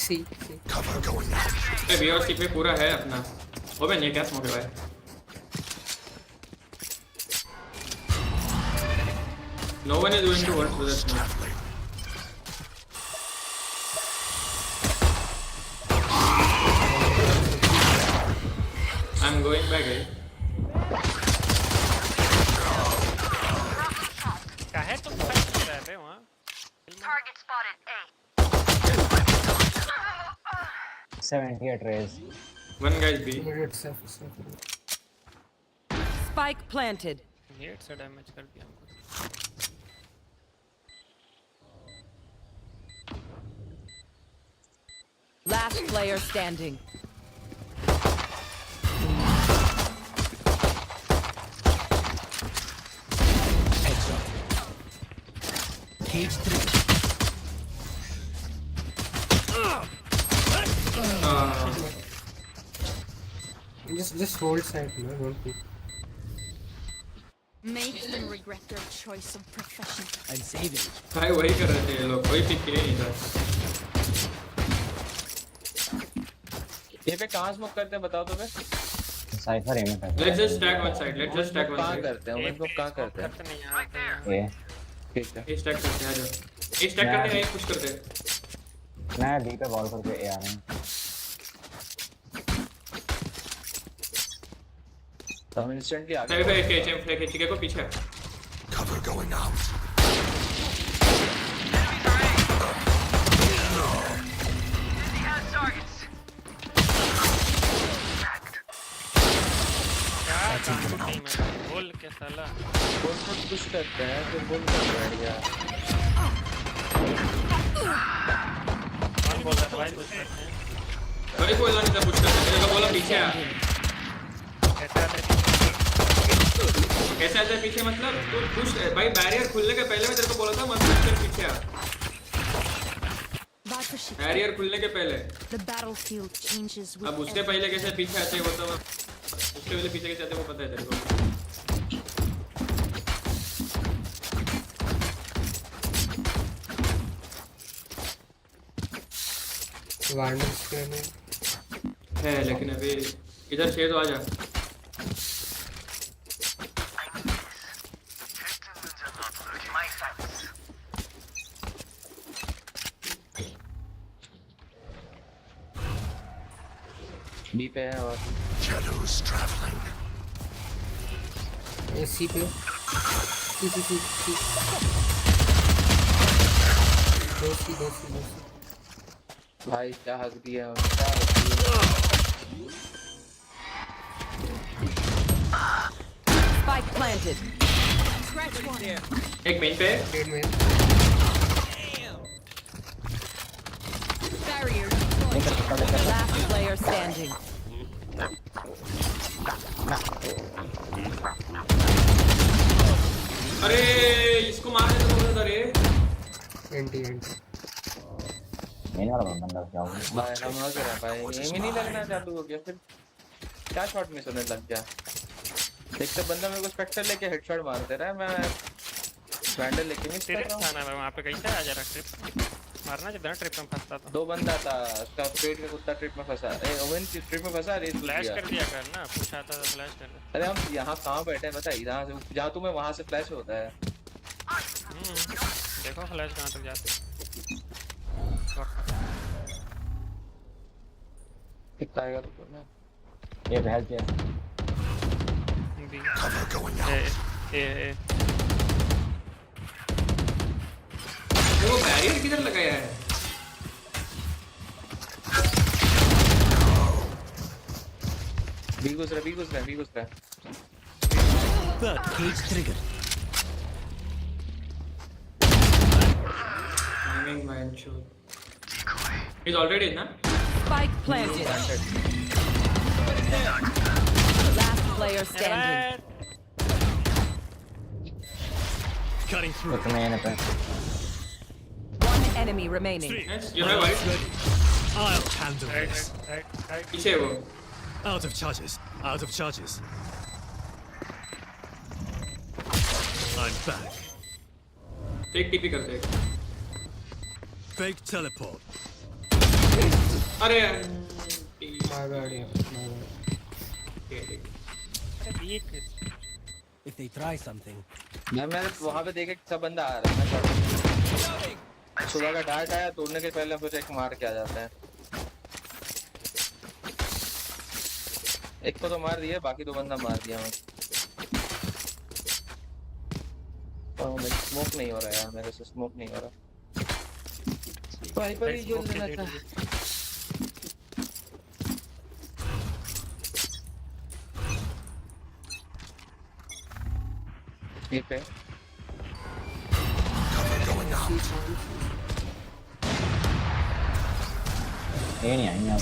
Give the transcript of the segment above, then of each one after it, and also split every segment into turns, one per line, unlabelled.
सी
Cover going out.
ए VOC पे पूरा है अपना ओबे नहीं क्या स्मोक है भाई no one is going to hold through the smoke I'm going back eh
क्या है तुम फाइट कर रहे थे वहाँ
Target spotted A.
70 at raise.
one guy's B
Spike planted.
Head से डैमेज कर दिया हमको
Last player standing.
Cage 3.
just hold side no don't pick
Make them regret their choice of profession.
I'm saving.
भाई वही कर रहे थे ये लोग कोई पिक नहीं था
ये पे कहाँ स्मोक करते हैं बताओ तो बे
Cypher aim है.
let's just stack one side let's just stack one
कहाँ
side
करते हैं हम इसको कहाँ करते हैं
करते नहीं आते हैं
ये
ठीक है
ये stack करते हैं आ जाओ ये stack करते हैं पुश करते हैं
मैं बी पे बॉल करके ए आ रहा हूँ.
तो हम इंस्टेंटली आगे
सही पे केचएम फ्लैग है को पीछे
Cover going out.
क्या टीम है बोल के साला
बोल को पुश करते हैं फिर बोल कर बैठ गया
कौन बोल रहा है भाई कुछ करते हैं
भाई कोई नहीं था पुश करते तेरे को बोला पीछे आ
कैसे आते हैं
कैसे आता है पीछे मतलब तू पुश भाई बैरियर खुलने के पहले मैं तेरे को बोला था मत पुश कर पीछे आ बैरियर खुलने के पहले
The battlefield changes with
अब उसके पहले कैसे पीछे आते हैं वो तो उसके पहले पीछे कैसे आते हैं वो पता है तेरे को
वार्निंग करने
है लेकिन अभी इधर छे तो आ जा
बी पे है और
Shadows traveling.
ये सी पे सी दो सी
भाई क्या हक दिया और क्या हक दिया
Spike planted.
एक मेन पे
डेड में
barrier.
Last player standing.
अरे इसको मारने तो बोला था रे
एंटी
मेन वाला बंदा क्या हुआ?
भाई हम आ गए भाई एम ही नहीं लगना चालू हो गया फिर क्या शॉट मिस होने लग गया एक तो बंदा मेरे को स्पेक्टर लेके हेडशॉट मारते रहा मैं वैंडल लेके मिस कर
तेरे
रहा हूं
थाना में वहाँ पे कहीं से आ जा रहा ट्रिप मारना जितना ट्रिप में फंसता था
दो बंदा था उसका पेट में कुत्ता ट्रिप में फंसा ए ओवन की ट्रिप में फंसा रेस
फ्लैश कर दिया कर ना पूछा था फ्लैश कर दे
अरे हम यहाँ कहाँ बैठे हैं बता जहाँ से जहाँ तुम्हें वहाँ से फ्लैश होता है
देखो फ्लैश कहाँ तक जाते
कितना आएगा तो ना
ये पहल किया.
Cover going out.
ए
वो बैरियर किधर लगाया है
बी घुस रहा
Third cage triggered.
Timing man shoot. He's already in, na?
Spike planted. Last player standing.
Cutting through.
तो मैं यहाँ पे.
One enemy remaining.
Yes, you have it.
I'll handle this.
पीछे वो.
Out of charges. Out of charges. I'm back.
एक TP करते हैं.
Fake teleport.
अरे यार
My bad, yeah. My bad.
ठीक।
अरे weak.
If they try something,
मैं वहां पे देखे सब बंदा आ रहा है, मैं सुबह का डार्ट आया, तोड़ने के पहले फिर एक मार के आ जाते हैं। एक को तो मार दिया, बाकी दो बंदा मार दिया मैं। स्मोक नहीं हो रहा यार, मेरे से स्मोक नहीं हो रहा। भाई पर ही जो लेना था। ये पे
ये नहीं आएंगे आप।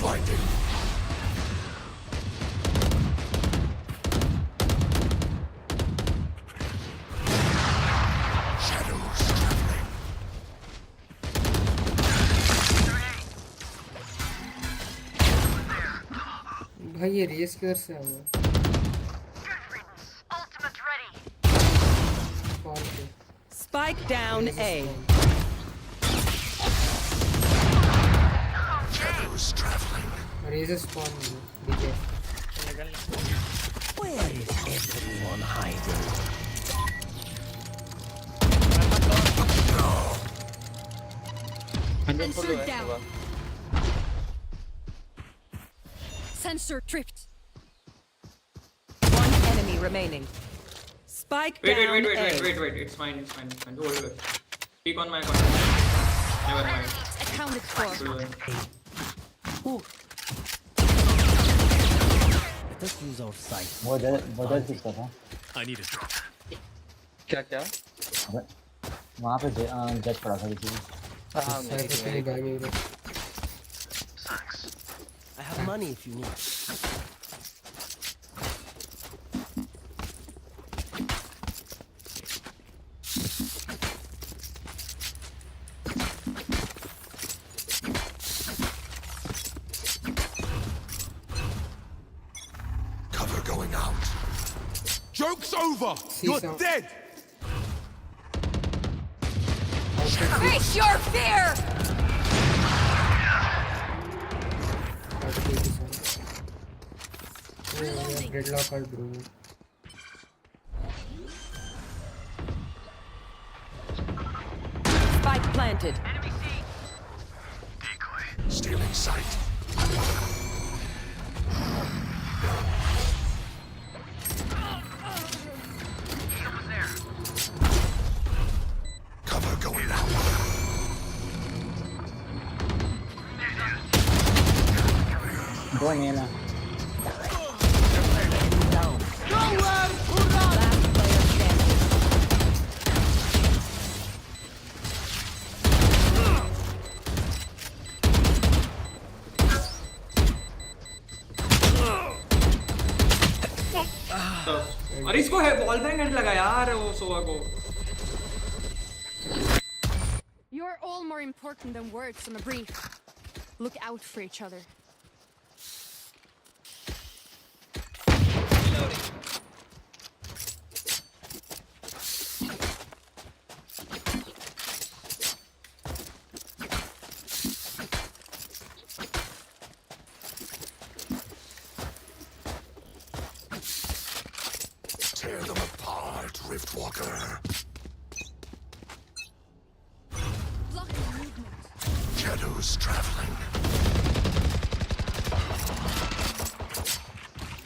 भाई ये रेस किधर से आ गया?
Ultimate ready.
कॉल पे
Spike down A.
Raze spawn डीजे
where is everyone hiding?
Sensor down. Sensor tripped.
One enemy remaining. Spike
Wait,
down A.
it's fine, hold it. Peek on my contact. Never mind.
Accounted for.
Let us use our sight.
वो बदल किसका था?
I need a drop.
क्या क्या?
अबे वहाँ पे जज पड़ा था किसी ने।
हाँ
साइड पे नहीं भाई मेरे
I have money if you need.
Cover going out. Joke's over. You're
some-
dead.
Face your fear!
Deadlock कर bro
Spike planted.
Stealing sight. Cover going out.
Going in.
Down. Last player standing.
अरे इसको है ball bang head लगा यार वो सोवा को।
You're all more important than words on a brief. Look out for each other.
Tear them apart, Riftwalker.
Blocking movement.
Shadows traveling.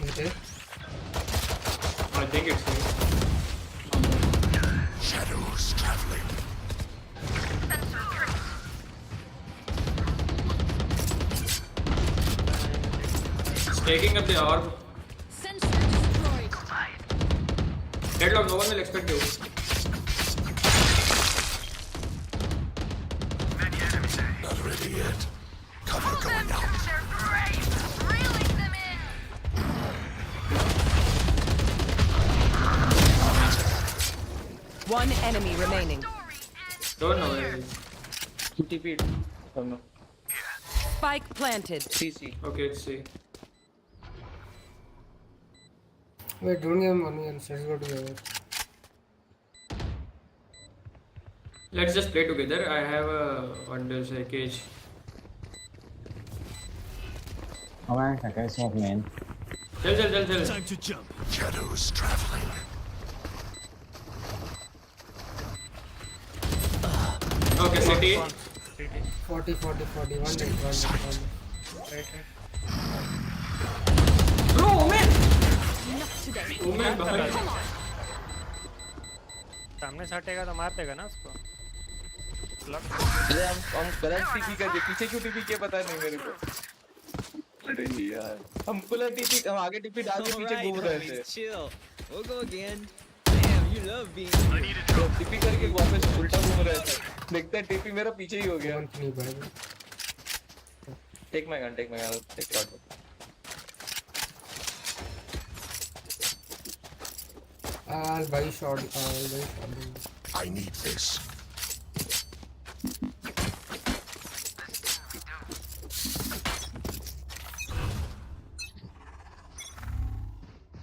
Okay.
I think it's me.
Shadows traveling.
It's taking up the orb.
Sensor destroyed.
Deadlock, no one will expect you.
Not ready yet. Cover going out.
They're great. Reeling them in.
One enemy remaining.
Don't know where it is.
TP. Don't know.
Spike planted.
CC.
Okay, let's see.
Wait, don't give him money and let's go together.
Let's just play together. I have a what do you say cage.
Comment second smoke main.
चल
Time to jump.
Shadows traveling.
Okay city
40 40 40 1 minute 1 minute.
Bro Omen
Not today.
Omen बाहर
सामने से हटेगा तो मार देगा ना उसको। लॉक।
अरे हम गलत टीपी कर दिए, पीछे क्यों टीपी किया पता नहीं मेरे को। अरे यार हम पुलर टीपी, हम आगे टीपी डाल के पीछे घूम रहे थे।
Chill. We'll go again. Damn, you love being.
तो टीपी करके वापस उल्टा घूम रहे थे, देखते हैं टीपी मेरा पीछे ही हो गया।
Don't me by.
Take my gun, take shot.
I'll buy shot.
I need this.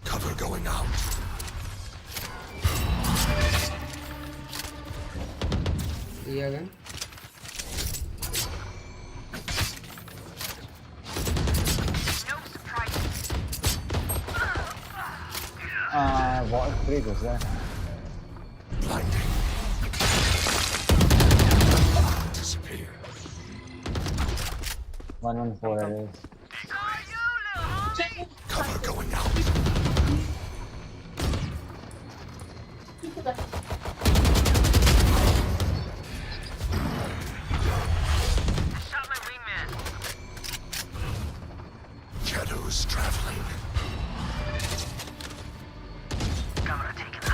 Cover going out.
Yeah, again.
What break was that?
Blinding. Disappear.
114 it is.
Cover going out. Shadows traveling.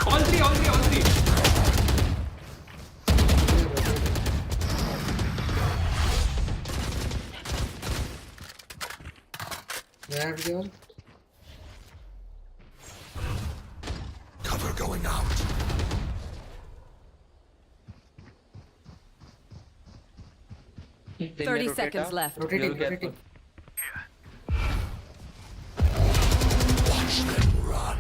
All three
Where are you?
Cover going out.
They may
30
rotate
seconds
up.
left.
Rotating,
You'll get
rotating.
Watch them run.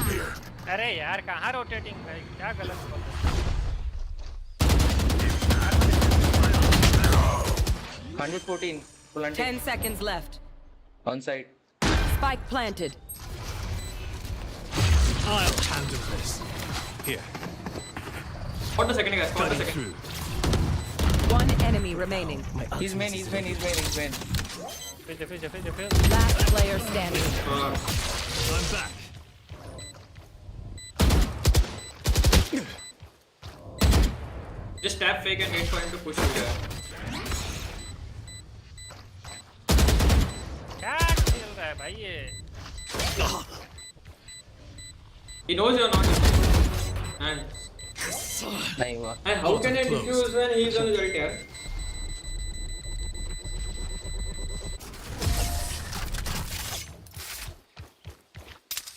Here.
अरे यार कहाँ rotating भाई, क्या गलत बोल रहे
114 planting
10 seconds left.
on side.
Spike planted.
I'll handle this. Here.
Hold a second guys, hold a
Cutting
second.
through.
One enemy remaining.
He's main.
हो। फिर
Last player standing.
I'm back.
Just tap fake and wait for him to push you there.
क्या खेल रहा है भाई ये?
He knows you're not and
नहीं हुआ।
how can I defuse when he's on the ult यार?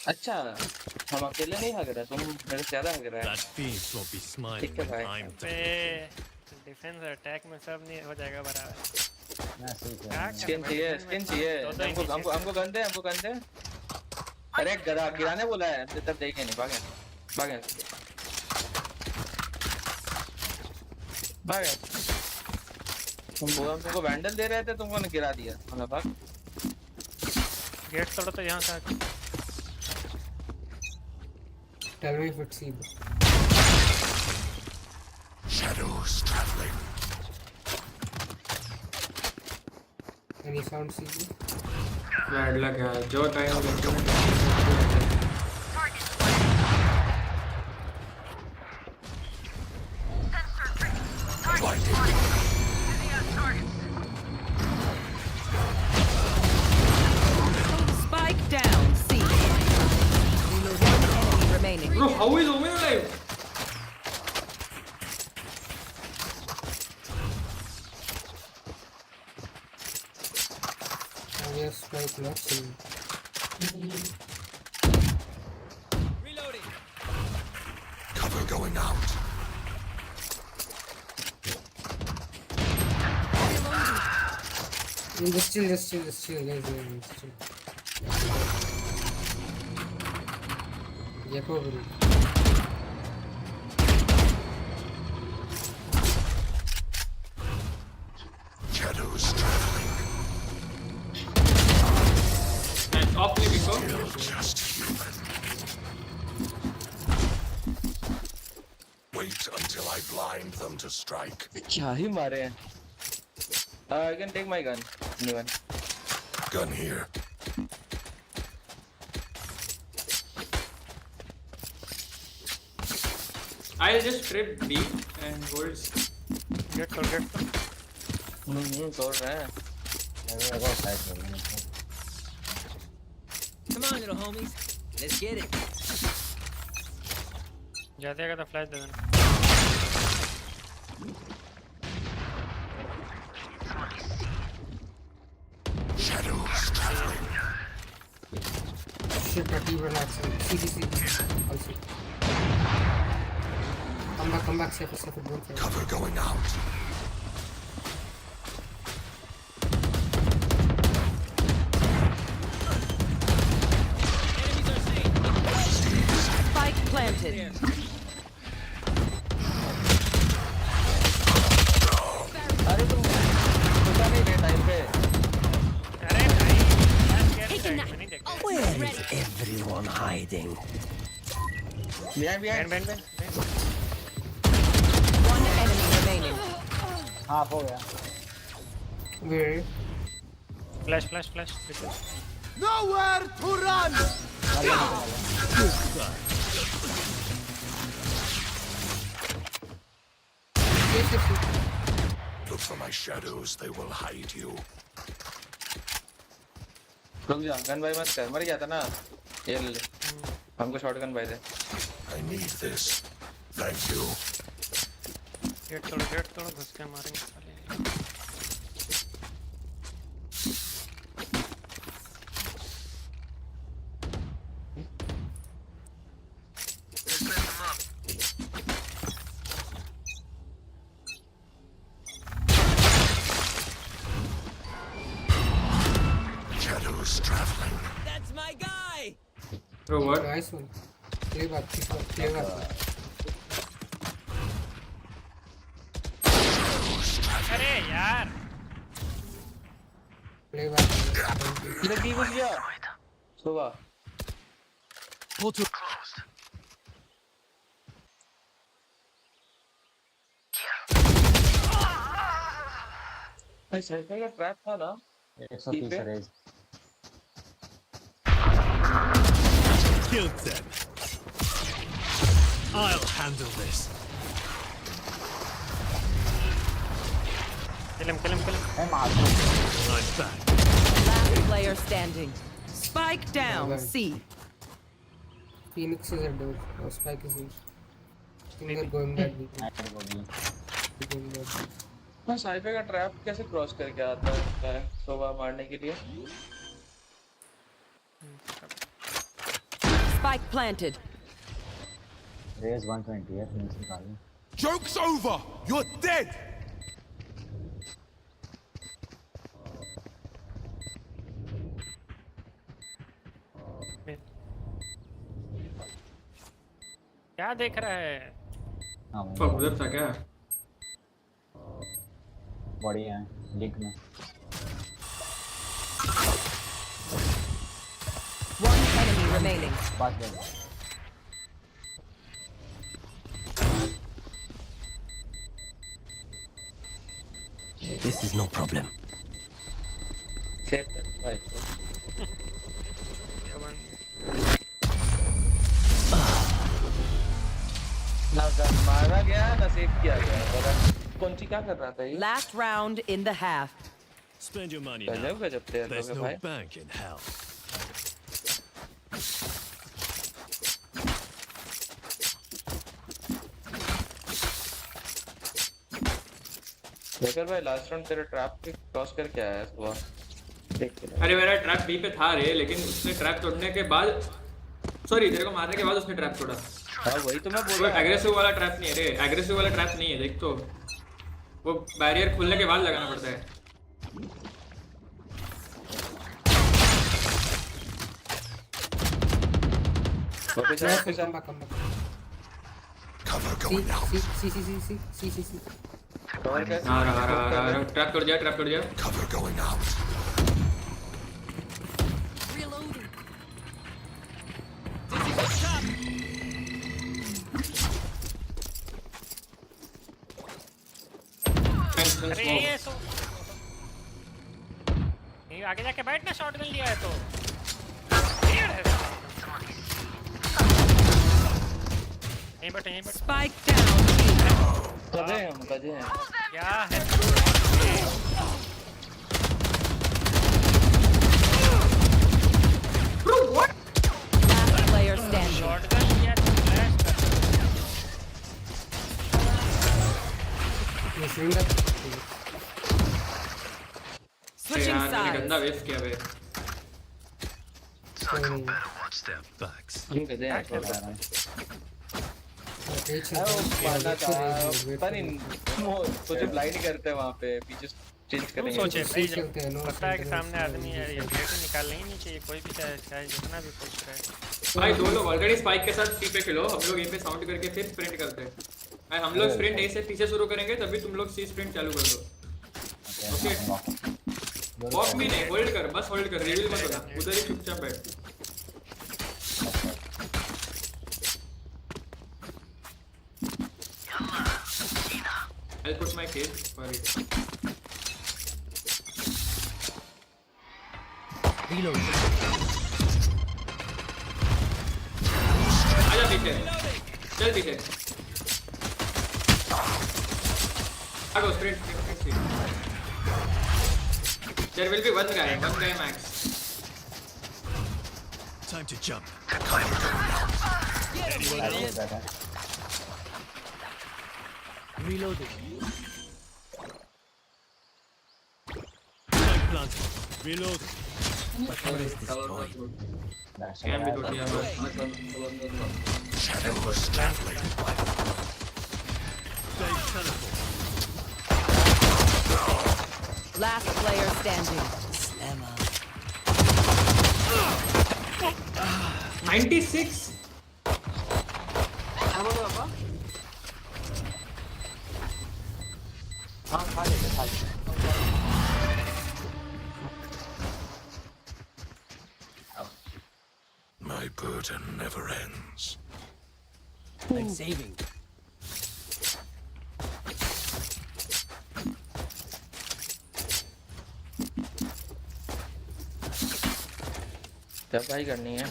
अच्छा हम अकेले नहीं हग रहे, तुम मेरे से ज्यादा हग रहा है।
That fiend won't be smiling
ठीक है
when
भाई।
I'm
पे डिफेंस अटैक में सब नहीं हो जाएगा बराबर।
मैं सही कह
क्या
रहा हूँ।
स्किन चाहिए, स्किन चाहिए। हमको गन दे, हमको गन दे। अरे गिराने बोला है, हमसे तब देखे नहीं, भागे हम तुमको वैंडल दे रहे थे, तुमको ने गिरा दिया। हमने भाग।
गेट तोड़ो तो यहाँ से।
Tell me if it's evil.
Shadows traveling.
Any sound evil?
Bad luck यार, जो टाइम लगता
Blinding.
Spike down. C. Only one enemy remaining.
Bro, how is Omen alive?
I guess Spike not seen.
Cover going out.
Just chill, guys, guys. Yako bro.
Shadows traveling.
Nice. Off me, Biko.
Still just human. Wait until I blind them to strike.
क्या ही मारे हैं? I can take my gun. Anyone?
Gun here.
I'll just trip B and hold.
Gate खोल gate खोल
तोड़ रहे हैं.
Come on, little homies. Let's get it.
जाते हैं तो फ्लैश दे देना
Shadows traveling.
Shit, but you relax. CD. Also. Come back, safe, don't fail.
Cover going out.
Spike planted.
अरे तुम पता नहीं थे टाइम पे.
अरे भाई फ्लैश गेट
Taking
मैं
that.
नहीं देखता
Where is everyone hiding?
Behind.
Ban
One enemy remaining.
हाँ हो गया.
Where?
Flash
Nowhere to run.
Yes.
Look for my shadows. They will hide you.
रुक जा. गन बाय मत कर. मर गया था ना. ये ले. हमको शॉटगन बाय दे.
I need this. Thank you.
Gate तोड़ घुस के मारेंगे साले
Shadows traveling.
That's my guy.
Bro, what?
Nice one. Play back.
Shadows traveling.
अरे यार
Play back.
ये की घुस गया. सुबह.
Portal closed.
भाई साइफर का ट्रैप था ना.
130 Raze.
Killed them. I'll handle this.
Kill him
मैं मार दूँ.
I'm back.
Last player standing. Spike down. C.
Phoenix is a door. Spike is in. They're going that deep. Going that deep.
हाँ cipher का trap कैसे cross करके आता है सुबह मारने के लिए.
Spike planted.
रेज 120 है. फिनिश निकालूं.
Joke's over. You're dead.
क्या देख रहा है
हाँ
Fuck, उधर था क्या?
बढ़िया है. लिंक में.
One enemy remaining.
बात कर.
This is no problem.
Safe है भाई. ना मारा गया ना सेव किया गया. बड़ा कौन सी क्या कर रहा था ये.
Last round in the half.
Spend your money now.
गजब प्लेयर लोग
There's
हैं
no
भाई.
bank in hell.
देखर भाई लास्ट राउंड तेरे ट्रैप के क्रॉस करके आया है सुबह. देख के.
अरे मेरा ट्रैप बी पे था रे, लेकिन उसने ट्रैप तोड़ने के बाद, सॉरी तेरे को मारने के बाद उसने ट्रैप तोड़ा.
हाँ वही तो मैं बोल
वो
रहा हूँ.
एग्रेसिव वाला ट्रैप नहीं है रे, एग्रेसिव वाला ट्रैप नहीं है. देख तो वो बैरियर खुलने के बाद लगाना पड़ता है.
वापस
Nice one. Come back.
Cover
See.
going out.
See.
Cover कैसे
आ रहा ट्रैप कर दिया
Cover going out.
Reloading.
अरे ये सो ये आगे जाके बैठ ना, शॉटगन लिया है तो Weird है। यहीं बैठ
Spike down.
गधे हैं हम, गधे हैं।
क्या है
Last player standing.
शॉटगन लिया तो फ्लैश कर
ये swing up.
Switching
यार मैंने
sides.
गंदा वेस्ट किया बे।
कोई नहीं.
Watch their backs.
हम गधे हैं।
Wait,
मारना था,
wait,
पता नहीं वो सोचे ब्लाइंड करते हैं वहाँ पे, पीछे चेंज
तुम
करेंगे।
सोचे भाई,
Switch करते हैं, no
पता है कि
center,
सामने
no
आदमी है, ये
center.
प्लेट निकालना ही नहीं चाहिए, कोई भी चाहे जितना भी कोशिश करे।
भाई दो लोग ऑलरेडी स्पाइक के साथ सी पे खेलो, हम लोग ए पे साउंड करके फिर स्प्रिंट करते हैं। भाई हम लोग स्प्रिंट ए से पीछे शुरू करेंगे, तभी तुम लोग सी स्प्रिंट चालू कर दो। ओके वॉक भी नहीं, होल्ड कर, बस होल्ड कर, रिवील मत होना, उधर ही चुपचाप बैठ। I'll put my case for it. आजा पीछे, चल पीछे। आगो sprint. There will be one guy max.
Time to jump. Reloading. Spike planted. Reloading.
Can be totally over.
Shadows traveling.
Save teleport.
Last player standing.
96.
हाँ खा लेते खा लेते।
My burden never ends.
I'm saving.
क्या भाई करनी है?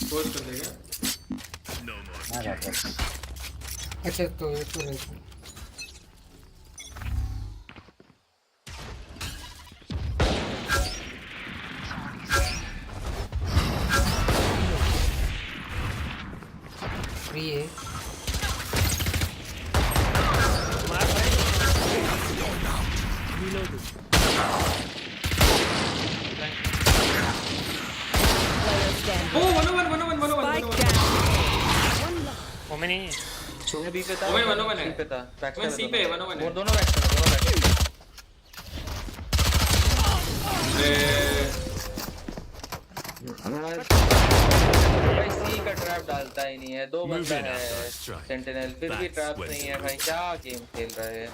Post कर देगा।
No more.
मैं जाता हूँ।
अच्छा तो ये तो नहीं. Free है.
Reloading.
Player standing.
Oh, 101.
Spike down.
वो में नहीं
मैं बी पे था,
ओमेन 101 है।
सी पे था, बैक
मैं सी पे 101 है।
वो दोनों बैक भाई सी का ट्रैप डालता ही नहीं है, दो बंदा है सेंटिनल, फिर भी ट्रैप नहीं है भाई, क्या गेम खेल रहे हैं?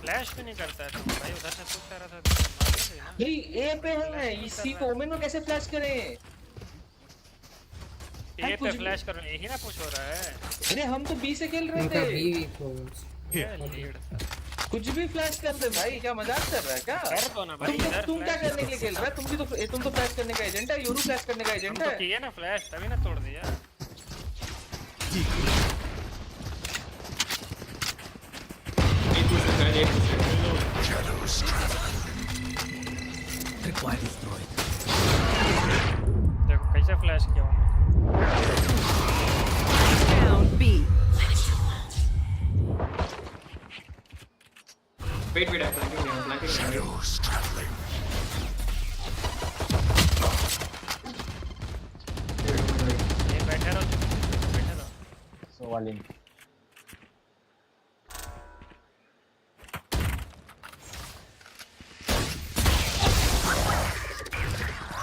फ्लैश भी नहीं करता है तुम भाई, उधर से पुश कर रहा था
भाई ए पे है, सी को ओमेन को कैसे फ्लैश करें?
ए पे फ्लैश करो, यही ना पुश हो रहा है।
अरे हम तो बी से खेल रहे
इनका
थे,
भी होगा.
लीड
कुछ भी फ्लैश करते भाई, क्या मजाक कर रहा है क्या?
कर दो ना भाई, इधर
तुम क्या
flash
करने के लिए खेल रहा है? तुम तो फ्लैश करने का एजेंट है, यूरू फ्लैश करने का एजेंट
तो
है।
किए ना फ्लैश, तभी ना तोड़ दिया।
एक पुश है, एक पुश है।
Shadows traveling.
Require destroyed.
देखो कैसे फ्लैश किया उन्होंने।
Down B.
Wait, I'm flanking him.
Shadows traveling.
ये बैठे रहो, बैठे रहो।
So वाली।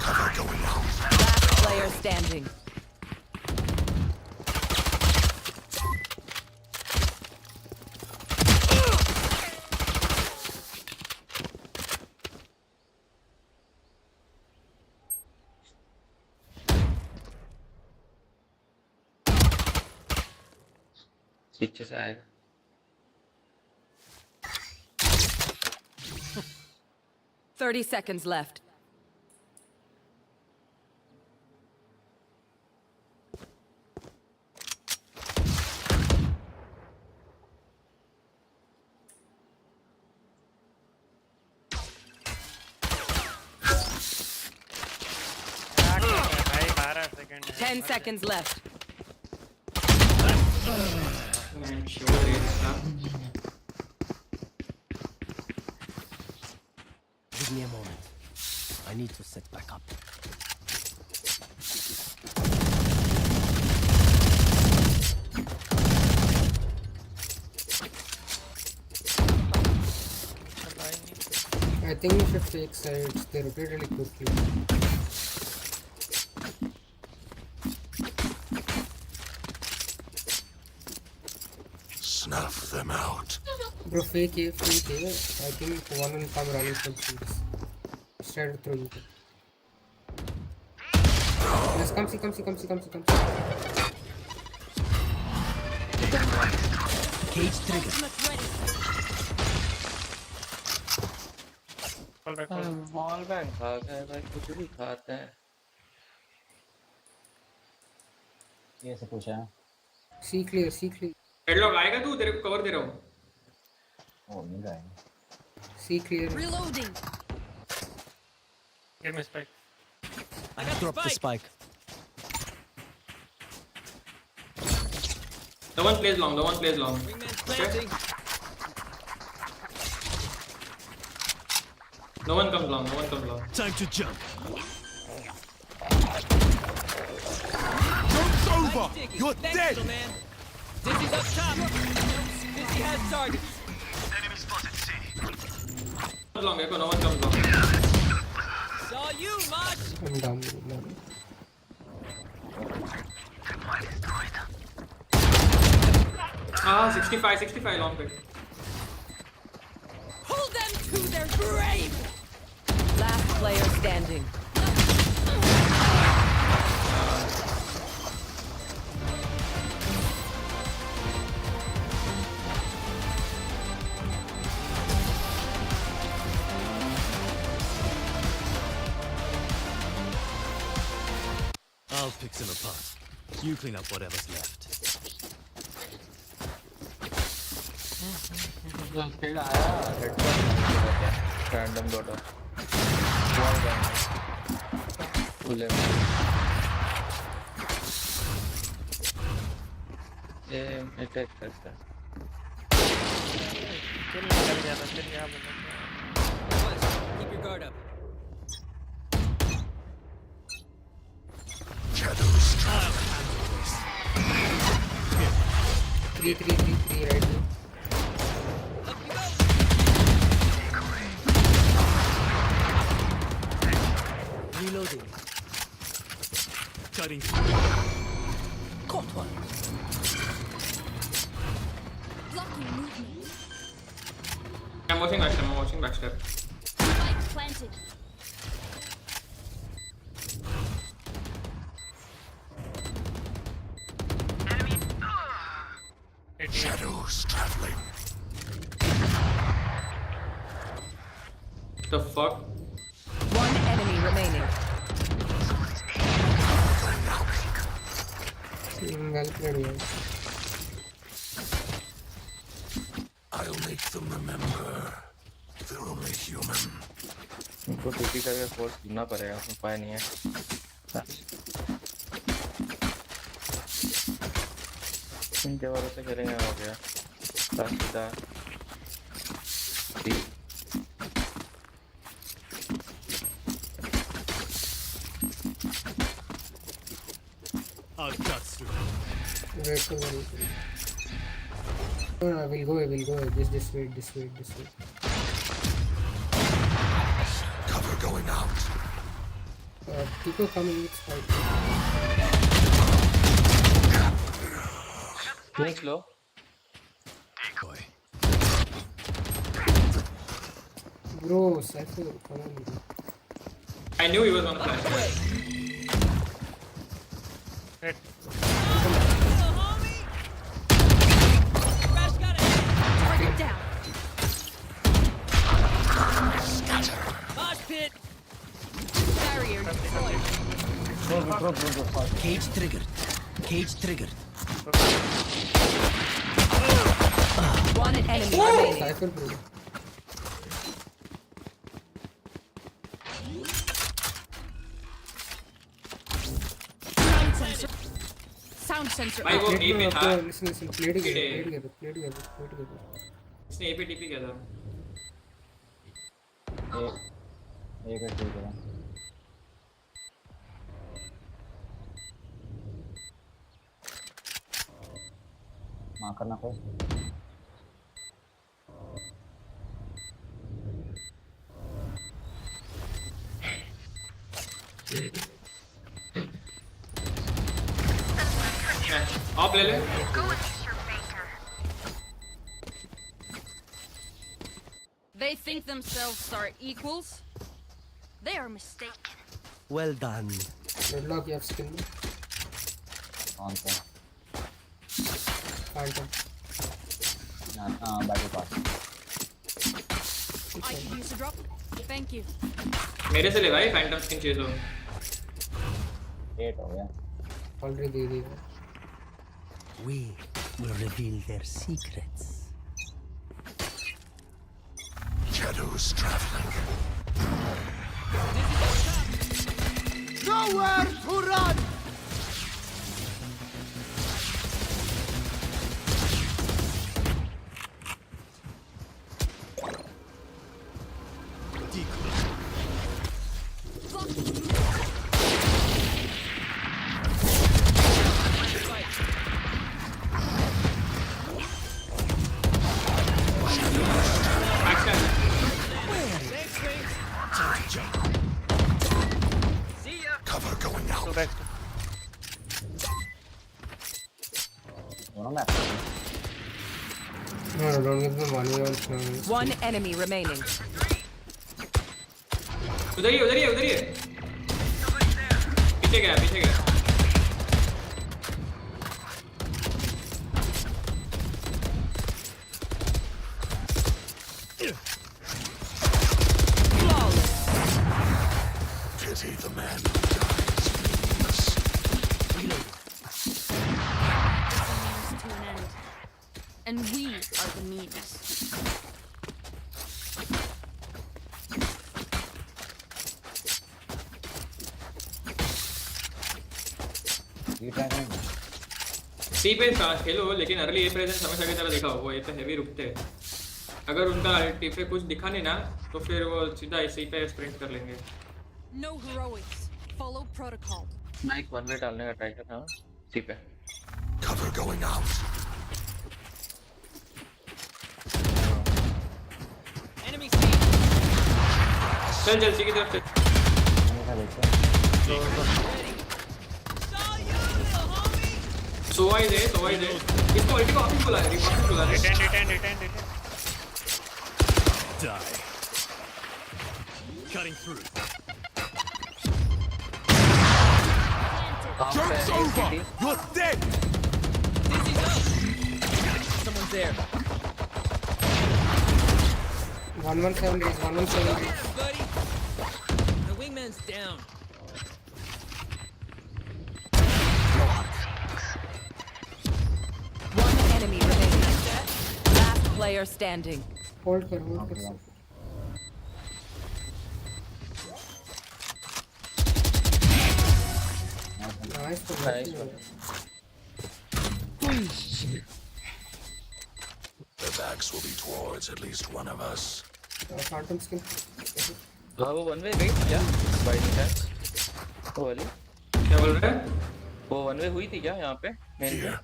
Cover
standing.
पीछे से आएगा
30 seconds left.
भाई 12 second
10 seconds left.
Man, sure is ना
Give me a moment. I need to set back up.
I think we should take sides. They rotate really quickly.
Snuff them out.
Bro, fake A, fake A. I think one will come running from seats. Straight through you. Yes, come see.
Cage trigger.
Wall bang खा गए भाई कुछ भी खाते हैं
ये से पूछा है
See clear.
हेडलॉक आएगा तू तेरे को कवर दे रहा हूँ
ओ मिल रहा है
See clear.
Reloading.
Give me spike.
I drop the spike.
The one plays long.
Wingman's planting.
No one comes long.
Time to jump.
Joke's over!
Sticky.
You're
Thanks,
dead!
little man. Dizzy's up top. Dizzy has targets.
long. Echo, no one comes long.
Saw you, Mach.
I'm down.
Ah, 65 long pick.
Pull them to their grave.
Last player standing.
I'll pick them apart. You clean up whatever's left.
जो skill आया headshot random dot wall bang खुले में ये attack करता है
किल निकल गया था फिर क्या बोलूं
Keep your guard up.
Shadows.
3 right now.
Up you go.
Reloading. Cutting. Caught one.
Blocking movement.
I'm watching backstep.
Spike planted.
Shadows traveling.
The fuck?
One enemy remaining.
Well played, yeah.
I'll make them remember. They're only human.
उनको TP करके force करना पड़ेगा उपाय नहीं है इनके भरोसे करेंगे हो गया सीधा
I'll cut through.
Wait for one. No, we'll go. Just wait.
Cover going out.
People coming with spike.
Phoenix low.
Boy.
Bro, Cypher, come on.
I knew he was on the flash.
Wait.
Target down.
Mosh pit.
Barrier deployed.
Cage triggered. Cage triggered.
One enemy remaining.
Cypher, bro.
Sound sensor. Sound sensor.
भाई वो
Play
A पे था.
together, listen, play together.
इसने A पे TP किया था.
एक ठीक है मार करना कोई
आप ले ले.
They think themselves are equals. They are mistaken.
Well done.
Deadlock, you have skin.
कौन सा
Phantom.
Battery pass
I could use a drop. Thank you.
मेरे से ले भाई फैंटम स्किन चेज हो.
8 हो गया
Already they the.
We will reveal their secrets.
Shadows traveling.
Nowhere to run!
Cover going out.
Go back.
दोनों map
No, don't give them money on
One enemy remaining.
उधर ही उधर ही उधर ही. पीछे गया पीछे गया.
Pity the man who
To an end. And we are the means.
ये try करेंगे
सी पे खेलो लेकिन अर्ली ए प्रेजेंस हमेशा की तरह देखा हो. वो ए पे हेवी रुकते हैं. अगर उनका टी पे कुछ दिखा नहीं ना तो फिर वो सीधा सी पे स्प्रिंट कर लेंगे.
No heroics. Follow protocol.
मैं एक वन वे डालने का ट्राई कर रहा हूँ सी पे.
cover going out.
Enemy C.
चल चल सी की तरफ चल.
हमेशा देखते
सोवाई दे इसको अल्टी को ऑफिस बुला रही ऑफिस बुला रही.
Return.
Die. Cutting through.
Joke's over! You're dead!
Dizzy's up. Someone's there.
117 raise, 117 raise.
Buddy. The wingman's down.
One enemy remaining. Last player standing.
Hold कर. Nice.
The backs will be towards at least one of us.
Phantom skin.
हाँ वो one way गई थी क्या by chance वो वाली
क्या बोल रहे हैं?
वो वन वे हुई थी क्या यहाँ पे मेन
Here.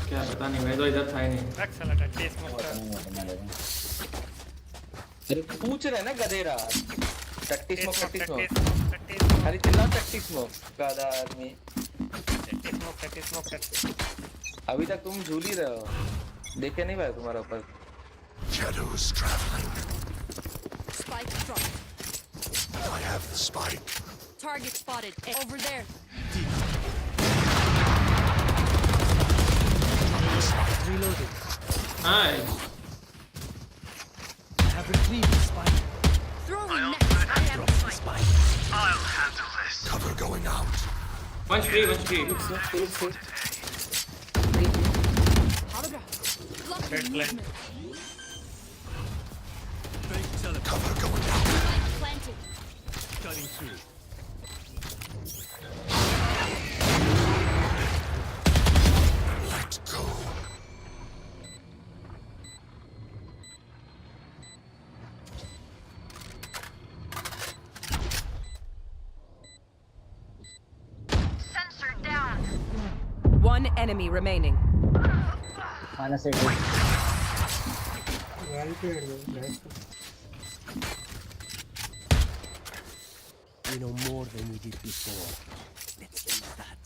क्या पता नहीं मैं तो इधर था ही नहीं.
Back साला टट्टी smoke कर.
अरे पूछ रहे ना गधेरा टट्टी स्मोक
टट्टी smoke.
खाली चिल्ला प्रैक्टिस स्मोक का आधा आदमी। अभी तक तुम झूल ही रहे हो, देखे नहीं भाई तुम्हारा ऊपर।
Shadows traveling.
Spike dropped.
I have the spike.
Target spotted. Over there.
Reloading.
Nice.
I have retrieved the spike.
Throwing next. I have
Drop the spike.
Cover going out.
One free.
Phoenix here.
holograph. Blocking movement.
Fake teleport.
Cover going out.
Spike planted.
Cutting through.
Let's go.
One enemy remaining.
-8.
Well played, man.
We know more than we did before. Let's use that.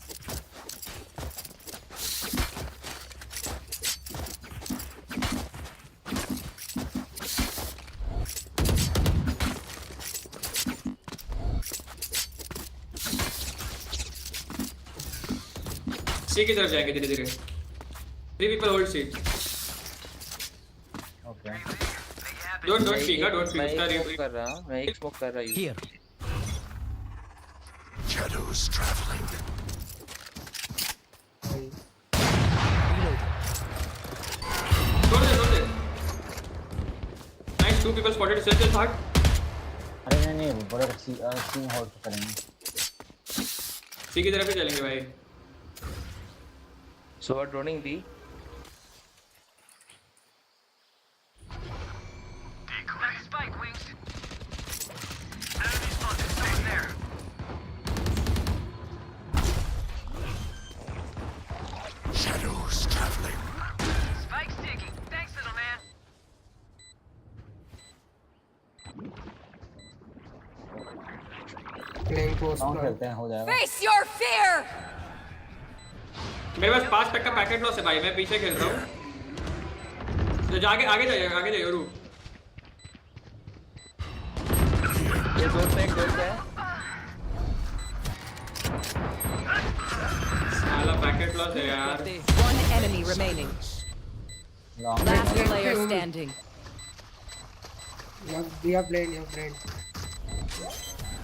सी की तरफ जाएंगे धीरे-धीरे। 3 people hold C.
Okay
Don't peek, don't peek.
मैं
उसका
एक smoke कर रहा हूँ, मैं एक स्मोक कर रहा हूँ।
Here.
Shadows traveling.
Don't there. Nice, 2 people spotted. Self hard.
अरे नहीं बड़ा सीन होल्ड करेंगे।
सी की तरफ ही चलेंगे भाई।
So what droning D?
Shadows traveling.
Playing post.
Sound खेलते हैं, हो जाएगा।
Face your fear.
मेरे पास 5 तक का पैकेट लॉस है भाई, मैं पीछे खेल रहा हूँ। तो आगे जाइए रू।
ये दो है।
साला पैकेट लॉस है यार।
One enemy remaining. Last player standing.
You have played.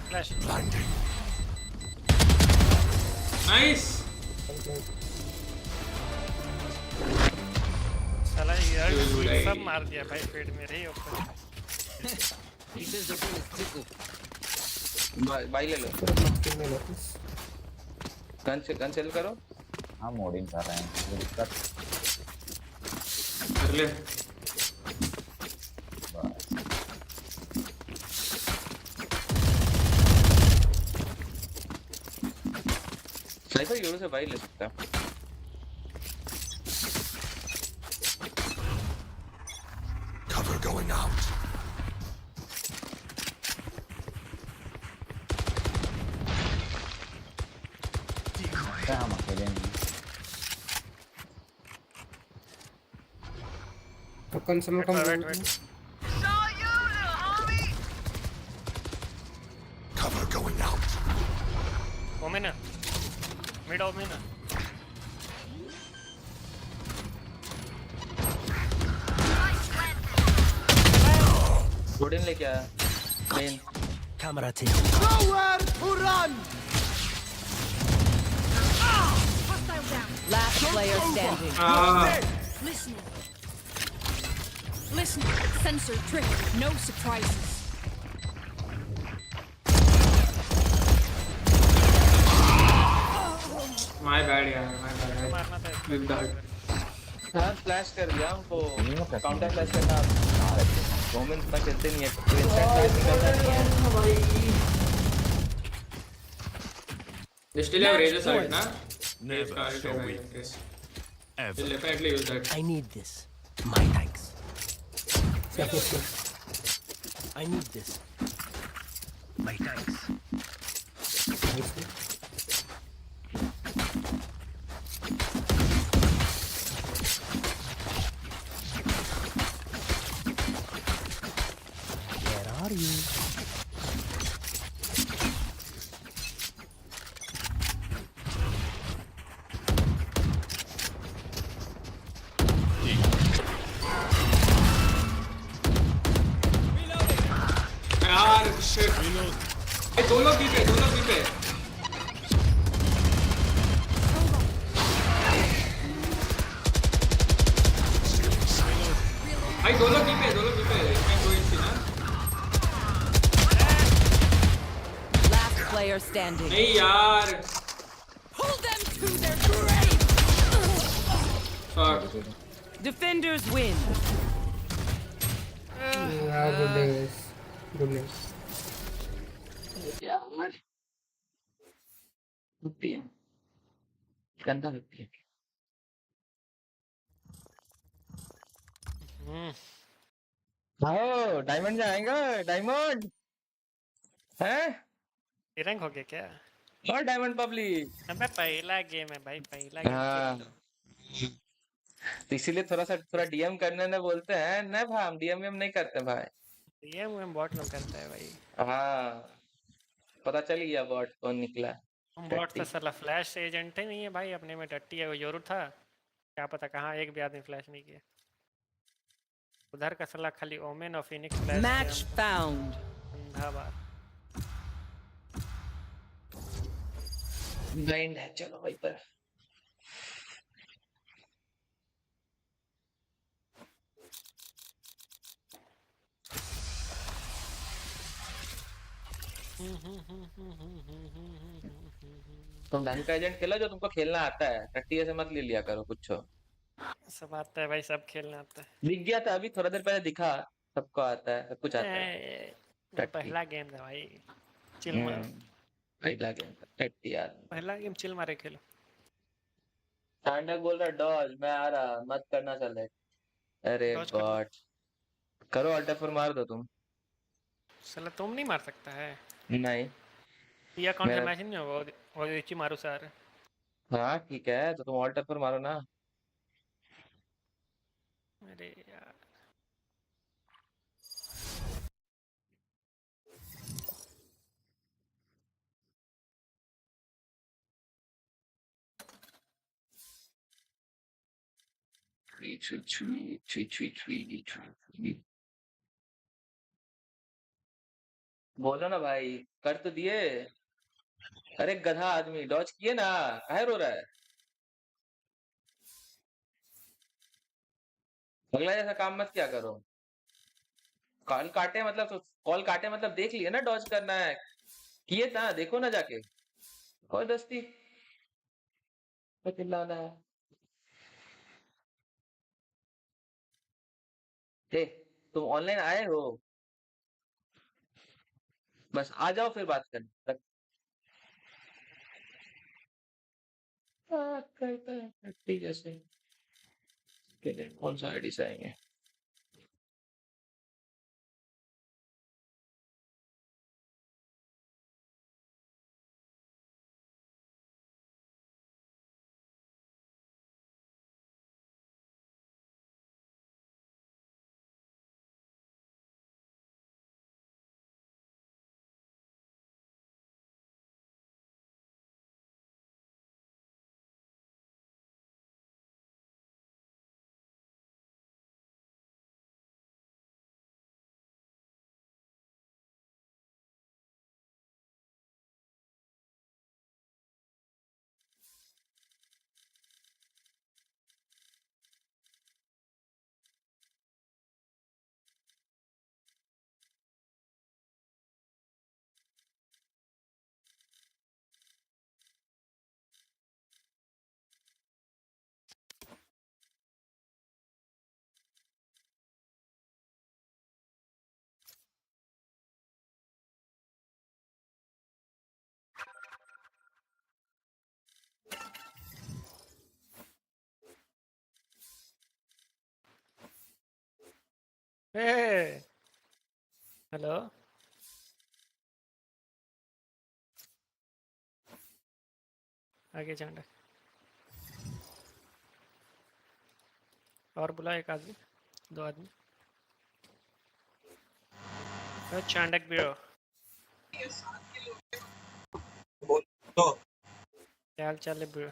Flash.
Blinding.
Nice.
साला यार सब मार दिया भाई पेट में रही ऊपर।
भाई ले लो।
में लो।
गन सेल करो।
हाँ मोडिंग कर रहे हैं, कोई दिक्कत।
कर ले।
स्नाइपर यूरो से भाई ले सकता है।
Cover going out.
क्या हम अकेले नहीं।
तो कौन सा में कम
Wait.
Cover going out.
Omena. Mid Omena.
Golden लेके आया। Main.
Camera tail.
Nowhere to run.
Hostile down.
Last player standing.
Listen. Sensor trick. No surprises.
My bad यार, my bad.
मारना था इसको।
With that.
हाँ फ्लैश कर दिया हमको। काउंटर फ्लैश करना। मोमेंट्स में चलते नहीं है। तो इंस्टेंट फ्लैश निकलता नहीं है।
They still have razor sight, na?
Never
Yes,
shall
I
we.
guess.
Ever.
We'll definitely use that.
I need this. My thanks. I need this. My thanks. Where are you?
यार shit. ये दो लोग भी पे, दो लोग भी पे. भाई दो लोग भी पे, दो लोग भी पे. इसमें कोई थी ना?
Last player standing.
नहीं यार.
Pull them to their grave!
Fuck.
Defenders win.
Yeah, good day, guys. Good night.
यार रुकती है, गंदा लगती है। आओ डायमंड जाएगा, डायमंड है
रैंक हो गया क्या?
और डायमंड पब्लिक।
अबे पहला गेम है भाई, पहला गेम
हाँ तो इसीलिए थोड़ा डीएम करने ने बोलते हैं ना भाई, हम डीएम नहीं करते भाई।
ये हम बॉट लोग करता है भाई।
हाँ पता चल गया बॉट कौन निकला।
हम बॉट तो साला फ्लैश एजेंट ही नहीं है भाई, अपने में टट्टी है। वो जरूर था, क्या पता कहाँ एक भी आदमी फ्लैश नहीं किया। उधर का साला खाली ओमेन और फिनिक्स फ्लैश
Match found.
अंधा बार।
ब्लाइंड है, चलो भाई पर तुम ढंग का एजेंट खेलो जो तुमको खेलना आता है, टट्टी ऐसे मत ले लिया करो कुछ।
सब आता है भाई, सब खेलना आता है।
दिख गया था अभी थोड़ा देर पहले, दिखा सबको आता है, सब कुछ आता है।
वो पहला गेम था भाई, चिल मार।
पहला गेम टट्टी यार,
पहला गेम चिल मारे खेलो।
सैंडर बोल रहा डॉज मैं आ रहा, मत करना चले। अरे
डॉज कर लो।
गॉड करो, अल्टर फोर मार दो तुम।
साला तुम नहीं मार सकता है
नहीं
ये अकाउंट से
मेरा-
मैच नहीं होगा। वो इची मारू सर।
हाँ ठीक है तो तुम अल्टर फोर मारो ना।
अरे यार
बोलो ना भाई, कर तो दिए। अरे गधा आदमी डॉज किए ना, काहे रो रहा है। अगला जैसा काम मत क्या करो। कॉल काटे मतलब देख लिए ना डॉज करना है, किए ना, देखो ना जाके। कोई दस्ती चिल्लाना है। ए, तुम ऑनलाइन आए हो, बस आ जाओ फिर बात करने तक। करता है ठीक है, कौन सा आईडी से आएंगे।
हेलो आगे चांडक और बुला एक आदमी 2 आदमी चांडक ब्रो क्या हाल चाल है ब्रो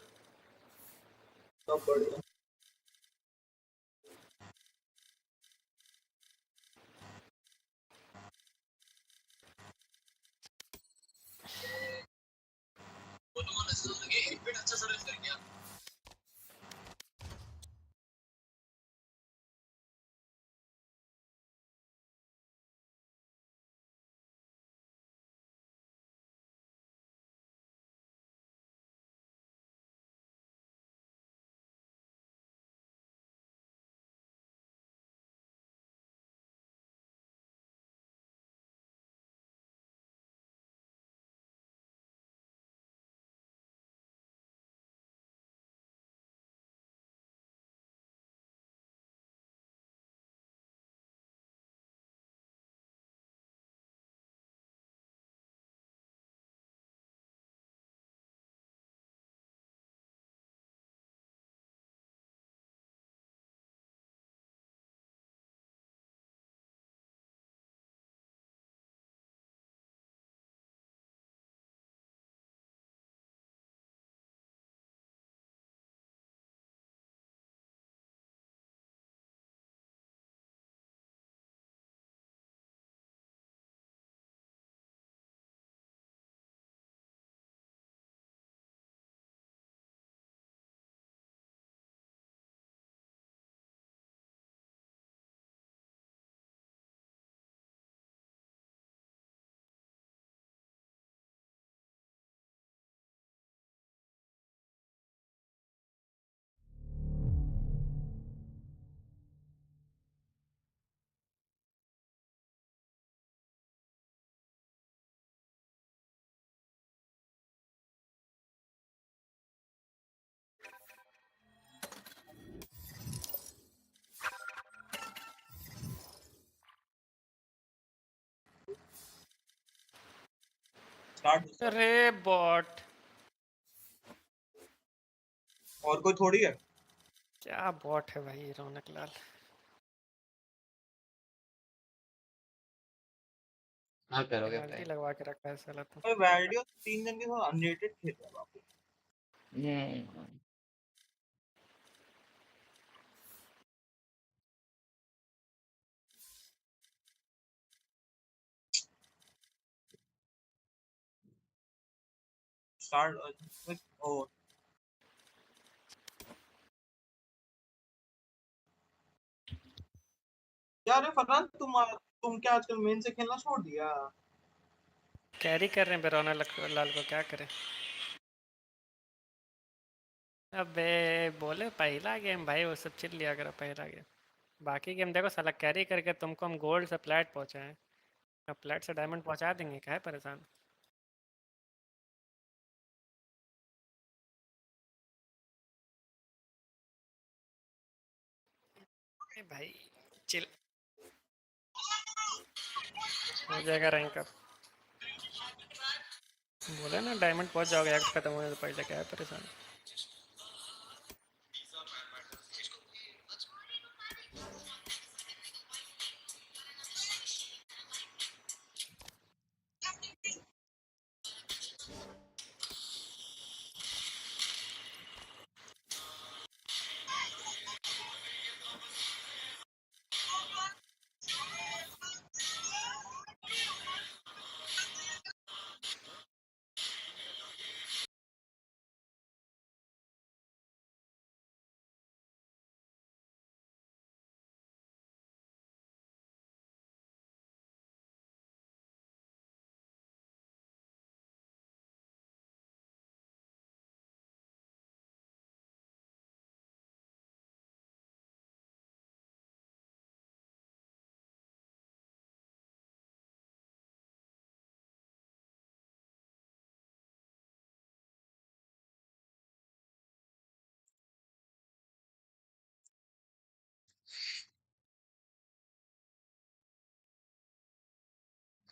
अरे बॉट
और कोई थोड़ी है
क्या बॉट है भाई रौनक लाल
हाँ करोगे
पेनल्टी लगवा के रखा है साला तो
वीडियो 3 जन के साथ अनरेटेड खेल रहा है बाप रे। स्टार्ट ओ यार फरहान तुम क्या आजकल मेन से खेलना छोड़ दिया
कैरी कर रहे हैं रौनक लाल को क्या करें अबे बोले पहला गेम भाई वो सब चिल लिया करो पहला गेम बाकी गेम देखो साला कैरी करके तुमको हम गोल्ड से प्लेट पहुंचाए अब प्लेट से डायमंड पहुंचा देंगे क्या है परेशान ए भाई चिल हो जाएगा रैंक अप बोले ना डायमंड पहुंच जाओगे एक्ट खत्म होने से पहले क्या है परेशान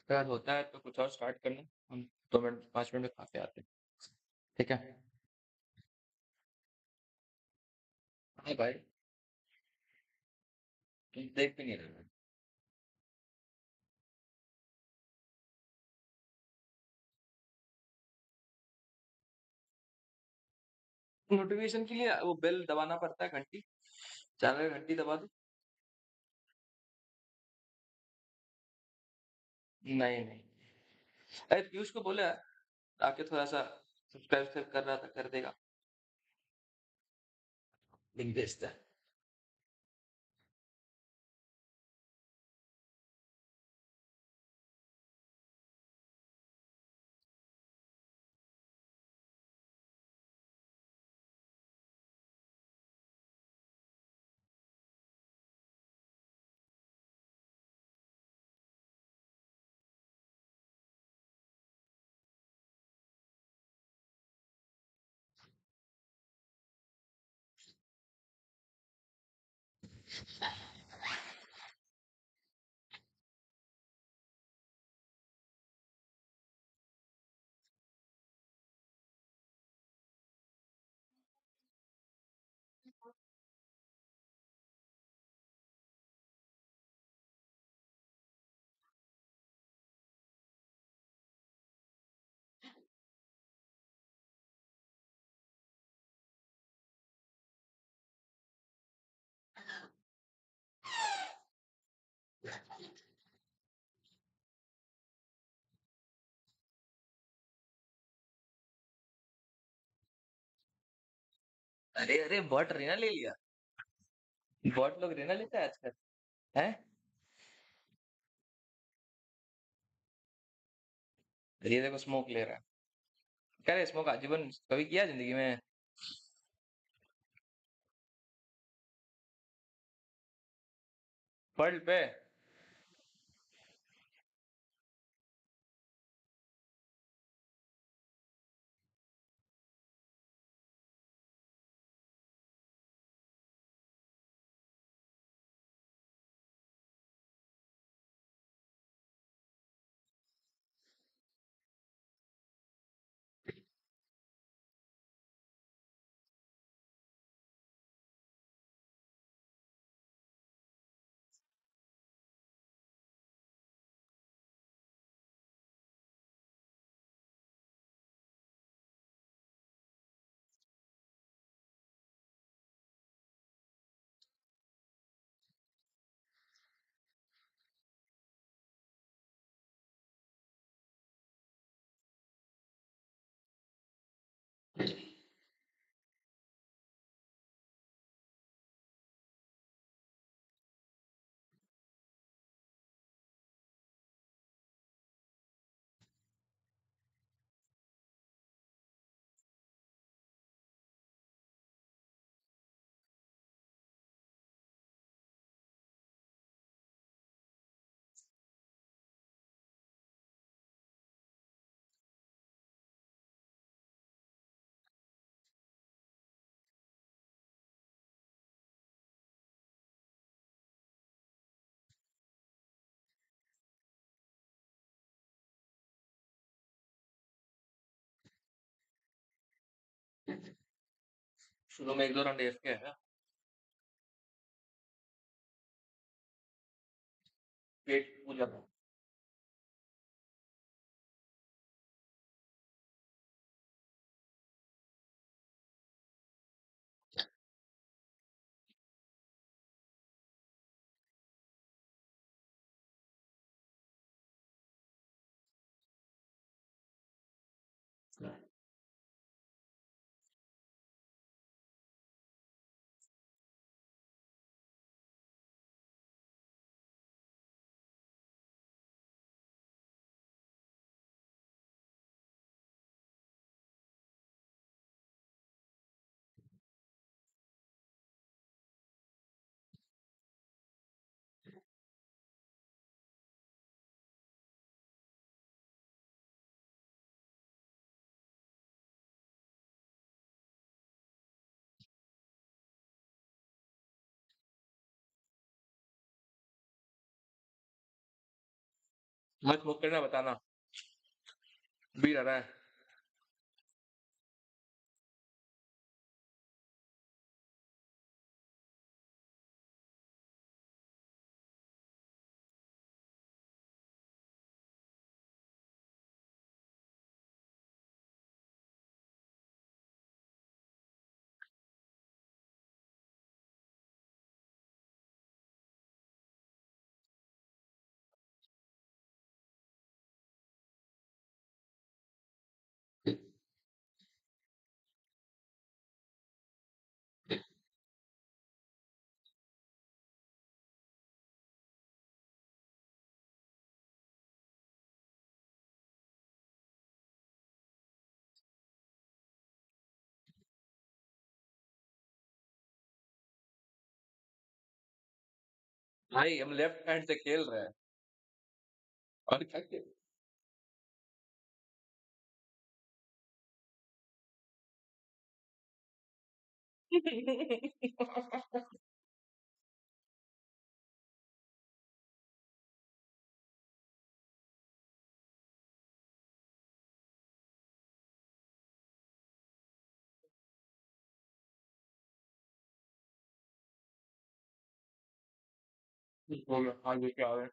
अगर होता है तो कुछ और स्टार्ट करना हम 2 मिनट 5 मिनट में खा के आते हैं ठीक है हाँ भाई, तुम देख भी नहीं रहे। नोटिफिकेशन के लिए वो बेल दबाना पड़ता है, घंटी, चैनल की घंटी दबा दो। नहीं नहीं, अरे पीयूष को बोला आके थोड़ा सा सब्सक्राइब कर रहा था, कर देगा, लिंक भेजता है। अरे अरे, बॉट रीना ले लिया, बॉट लोग रीना लेते हैं आजकल, है। ये देखो स्मोक ले रहा है, क्या रे स्मोक आजीवन कभी किया जिंदगी में? वर्ल्ड पे शुरू में एक दो राउंड AFK है, पेट पूजा। मत स्मोक करना, बताना भी रहा है। भाई हम लेफ्ट हैंड से खेल रहे हैं और क्या खेल हो गया आगे क्या है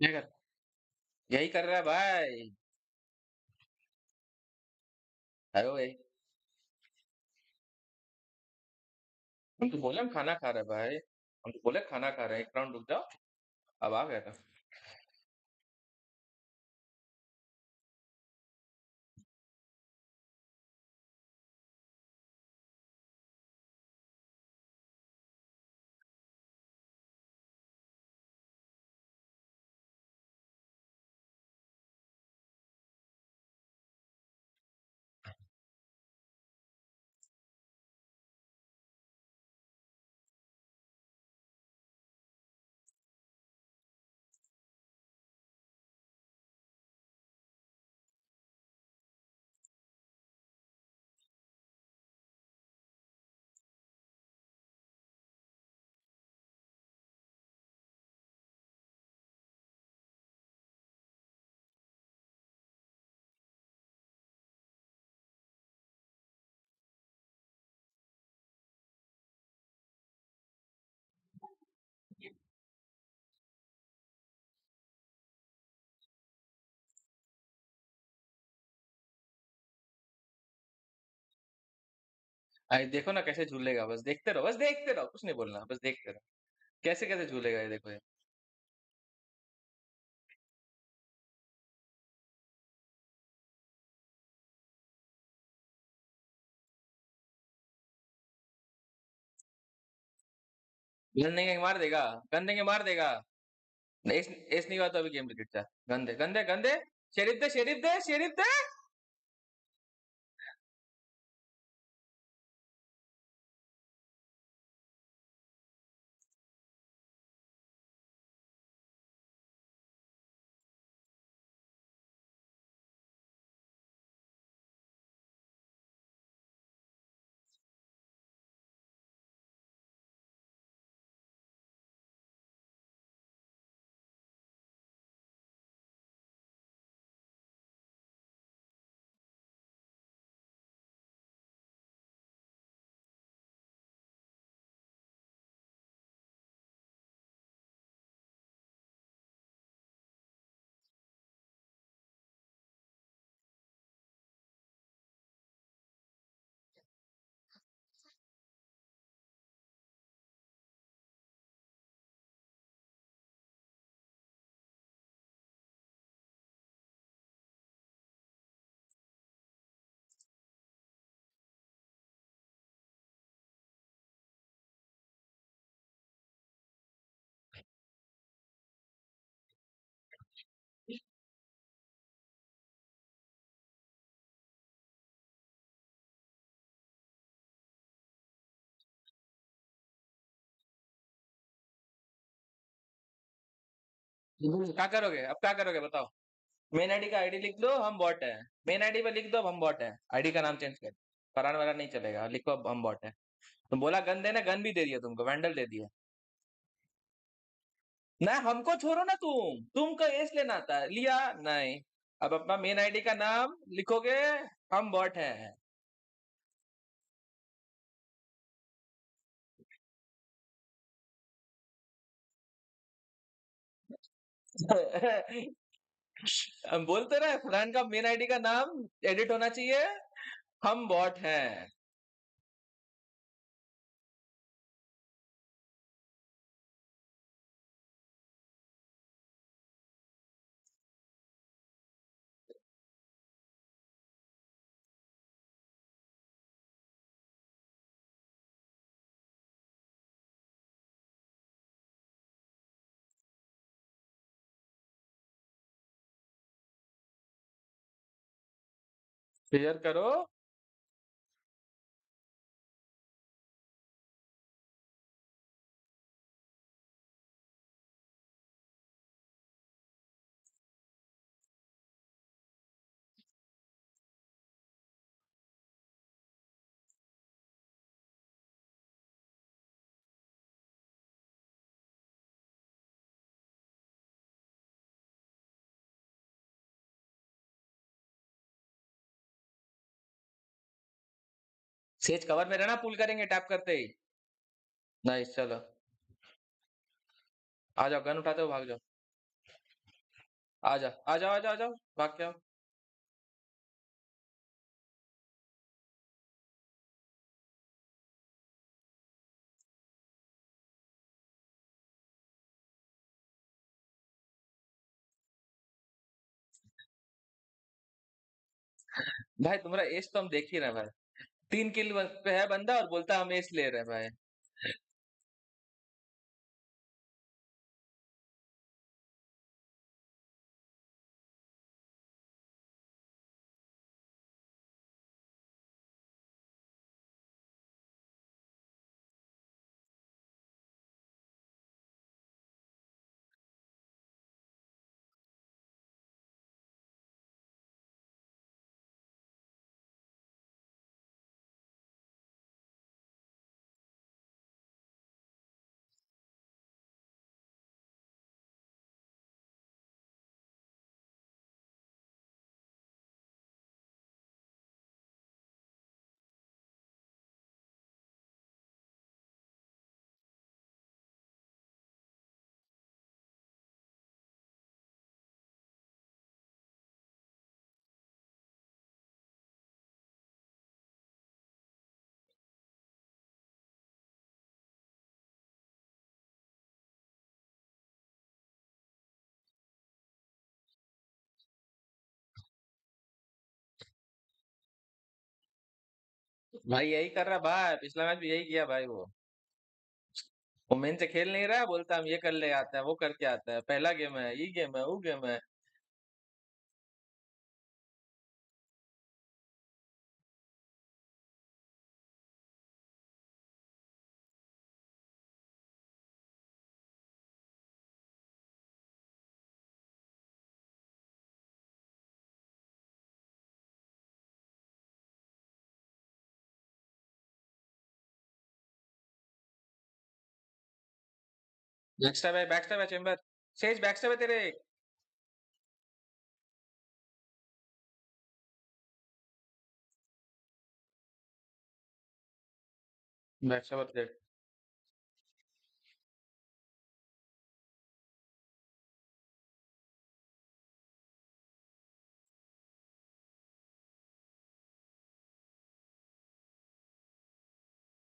क्या कर यही कर रहा है भाई हेलो भाई हम तो बोले हम खाना खा रहे हैं भाई हम तो बोले खाना खा रहे हैं एक राउंड रुक जाओ अब आ गया था अरे देखो ना कैसे झूलेगा बस देखते रहो कुछ नहीं बोलना बस देखते रहो कैसे कैसे झूलेगा ये देखो ये गन देंगे मार देगा गन देंगे मार देगा एस एस नहीं हुआ तो अभी गेम रिजेक्ट जा गंदे गंदे गंदे शेरिफ दे क्या करोगे अब, क्या करोगे बताओ? मेन आईडी का आईडी लिख दो, हम बॉट है। मेन आईडी पे लिख दो, अब हम बॉट है। आईडी का नाम चेंज कर, फरान वाला नहीं चलेगा, लिखो अब हम बॉट है। तुम बोला गन देना, गन भी दे दिया तुमको, वैंडल दे दिया ना। हमको छोड़ो ना, तुमको एस लेना था, लिया नहीं। अब अपना मेन आईडी का नाम लिखोगे, हम बॉट है। हम बोलते रहे फरहान का मेन आईडी का नाम एडिट होना चाहिए, हम बॉट हैं। शेयर करो। सेज कवर में रहना, पुल करेंगे टैप करते ही। नाइस, चलो आ जाओ, गन उठाते हो भाग जाओ। आ जाओ आ जाओ आ जाओ आ जाओ, भाग के आओ। भाई तुम्हारा एस तो हम देख ही रहे हैं भाई, 3 किल पे है बंदा और बोलता है हम एस ले रहे हैं भाई। भाई यही कर रहा भाई, पिछला मैच भी यही किया भाई। वो मेन से खेल नहीं रहा, बोलता हम ये कर ले आते हैं, वो करके आता है, पहला गेम है, ये गेम है, वो गेम है। बैक स्टेप है चेंबर। सेज बैक स्टेप है तेरे। बैक स्टेप है तेरे।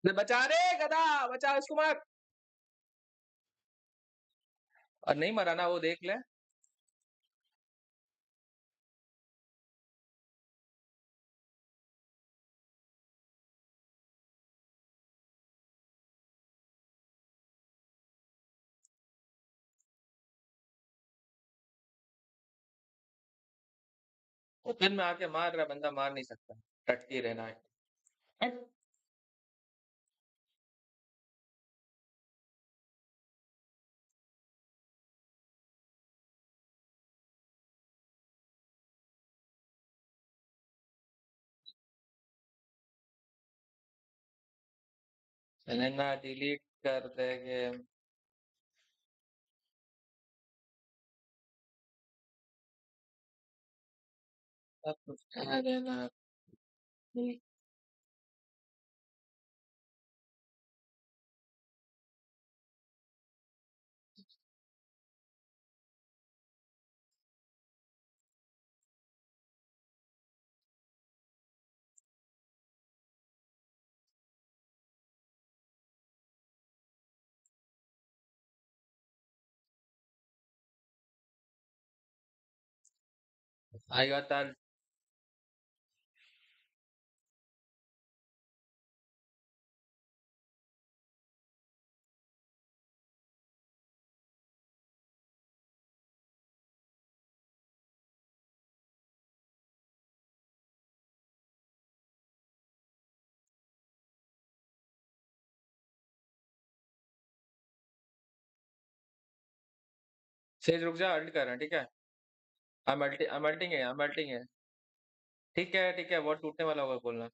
बचा रे गधा, बचा इसको मत। और नहीं मरा ना, वो देख ले। वो फिर में आके मार रहा बंदा, मार नहीं सकता, टटकी रहना है। मैंने ना डिलीट कर दे गेम। अब अरे ना आई गॉट दैट। सेज रुक जा, अल्ट कर रहा है, ठीक है। आई मल्टिंग है। ठीक है, बहुत टूटने वाला होगा बोलना।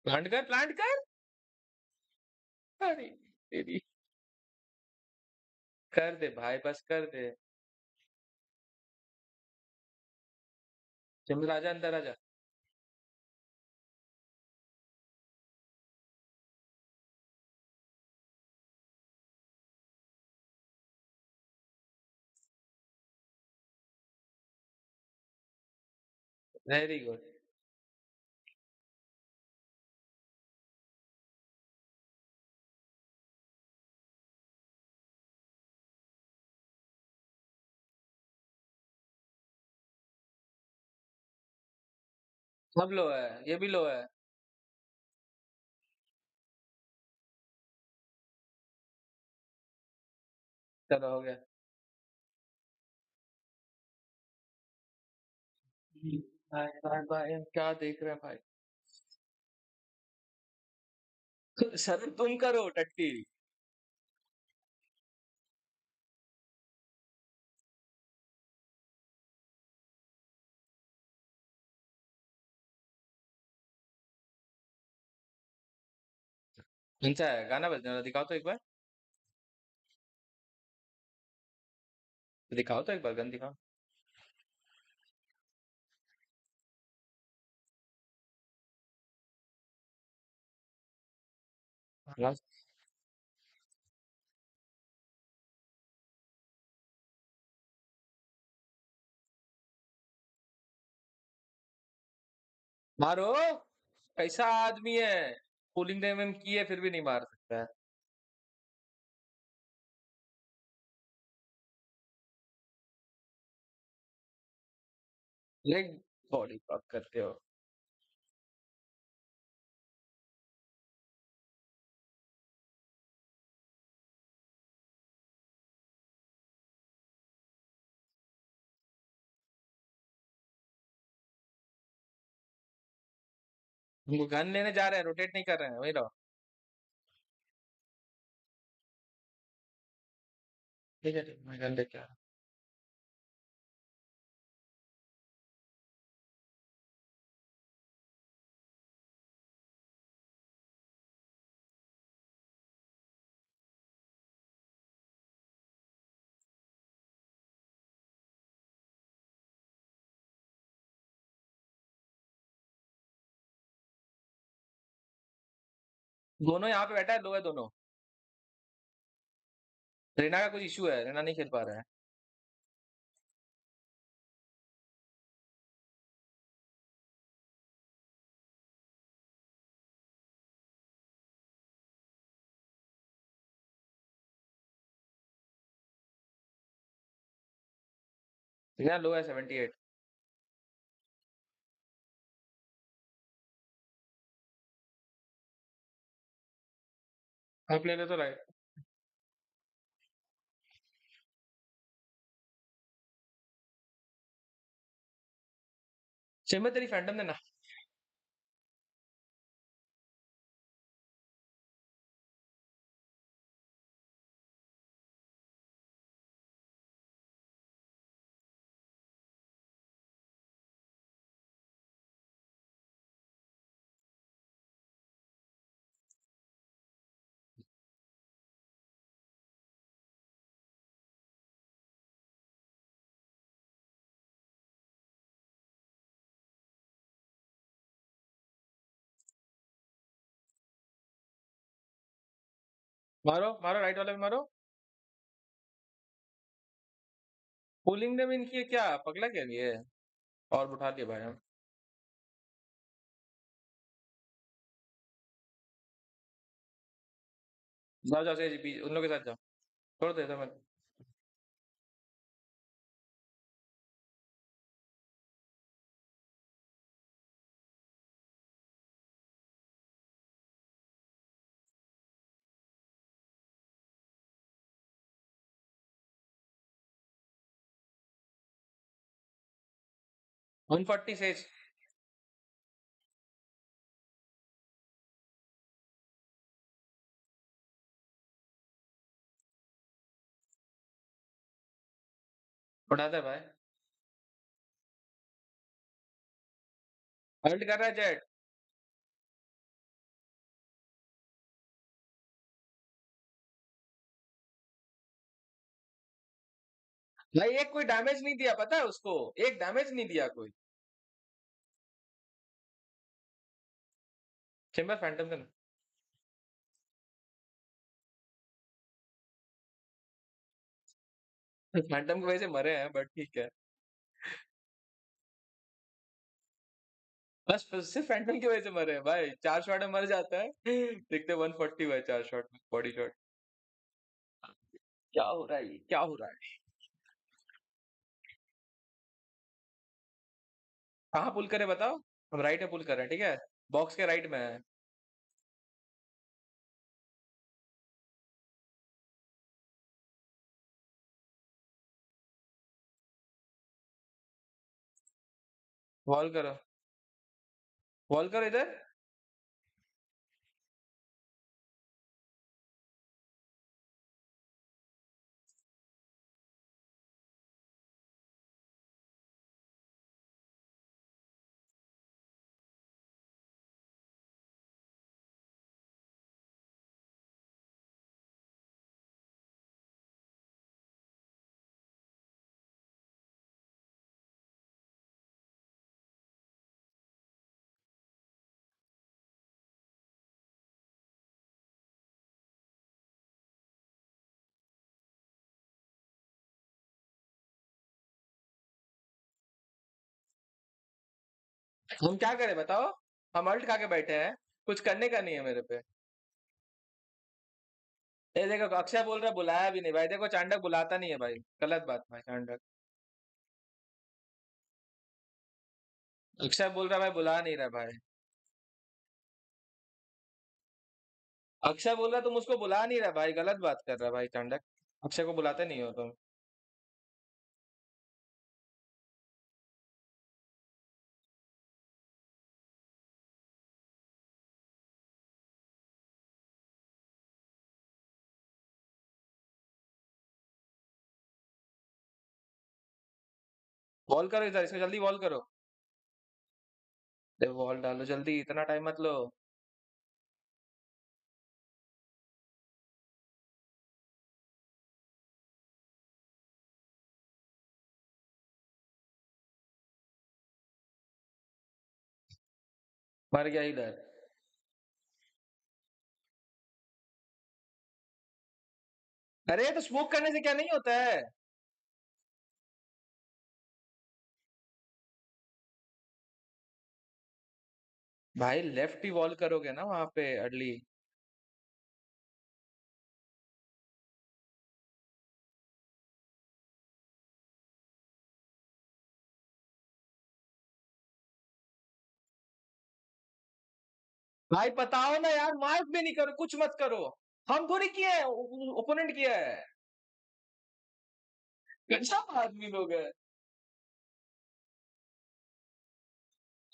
प्लांट कर, प्लांट कर। अरे तेरी, कर दे भाई, बस कर दे। सिमर आजा, अंदर आजा। Very good. सब लो है, ये भी लो है। चलो हो गया। भाई भाई भाई, क्या देख रहे हैं भाई। सर तुम करो टट्टी। कौन सा है गाना बजना रहा? दिखाओ तो एक बार, दिखाओ तो एक बार, गन दिखाओ। लास्ट। मारो। कैसा आदमी है, कूलिंग टाइम में की है फिर भी नहीं मार सकता है। लेग बॉडी पॉप करते हो। हमको गन लेने जा रहे हैं, रोटेट नहीं कर रहे हैं, वही रहो। ठीक है ठीक है, मैं गन लेके आ रहा हूँ। दोनों यहाँ पे बैठा है, लो है दोनों। रेना का कुछ इशू है, रेना नहीं खेल पा रहा है। रेना लो है 78। आप ले ले तो राइट। चेम्बर तेरी फैंटम देना। मारो मारो राइट वाले में मारो। पुलिंग ने भी इनकी है क्या, पगला क्या ये? और उठा दिया भाई हम। जाओ जाओ से उन लोगों के साथ जाओ, छोड़ दे मैं। 140 से उठाता है भाई। अल्ट कर रहा है जेट। भाई एक कोई डैमेज नहीं दिया, पता है उसको, एक डैमेज नहीं दिया कोई। चेम्बर फैंटम देना। फैंटम की वजह से मरे हैं बट ठीक है। बस सिर्फ फैंटम की वजह से मरे हैं भाई, 4 शॉट में मर जाता है। देखते 140 भाई 4 शॉट में बॉडी शॉट। क्या हो रहा है ये, क्या हो रहा है? कहाँ पुल करे बताओ। हम राइट में पुल कर रहे हैं, ठीक है। बॉक्स के राइट में है। वॉल करो, वॉल करो इधर। हम क्या करें बताओ। हम अल्ट खा के बैठे हैं, कुछ करने का नहीं है मेरे पे। ये देखो अक्षय बोल रहा है बुलाया भी नहीं भाई, देखो चांडक बुलाता नहीं है भाई, गलत बात भाई चांडक। अक्षय बोल रहा है भाई बुला नहीं रहा भाई। अक्षय बोल रहा है तुम उसको बुला नहीं रहा भाई, गलत बात कर रहा है भाई चांडक। अक्षय को बुलाते नहीं हो तुम। वॉल करो इधर, इसको जल्दी वॉल करो। वॉल डालो जल्दी, इतना टाइम मत लो। मर गया इधर। अरे तो स्मोक करने से क्या नहीं होता है। भाई लेफ्ट ही वॉल करोगे ना वहां पे अर्ली। भाई बताओ ना यार, मार्क भी नहीं करो, कुछ मत करो। हम थोड़ी किए हैं, ओपोनेंट किया है। गजब आदमी लोग है।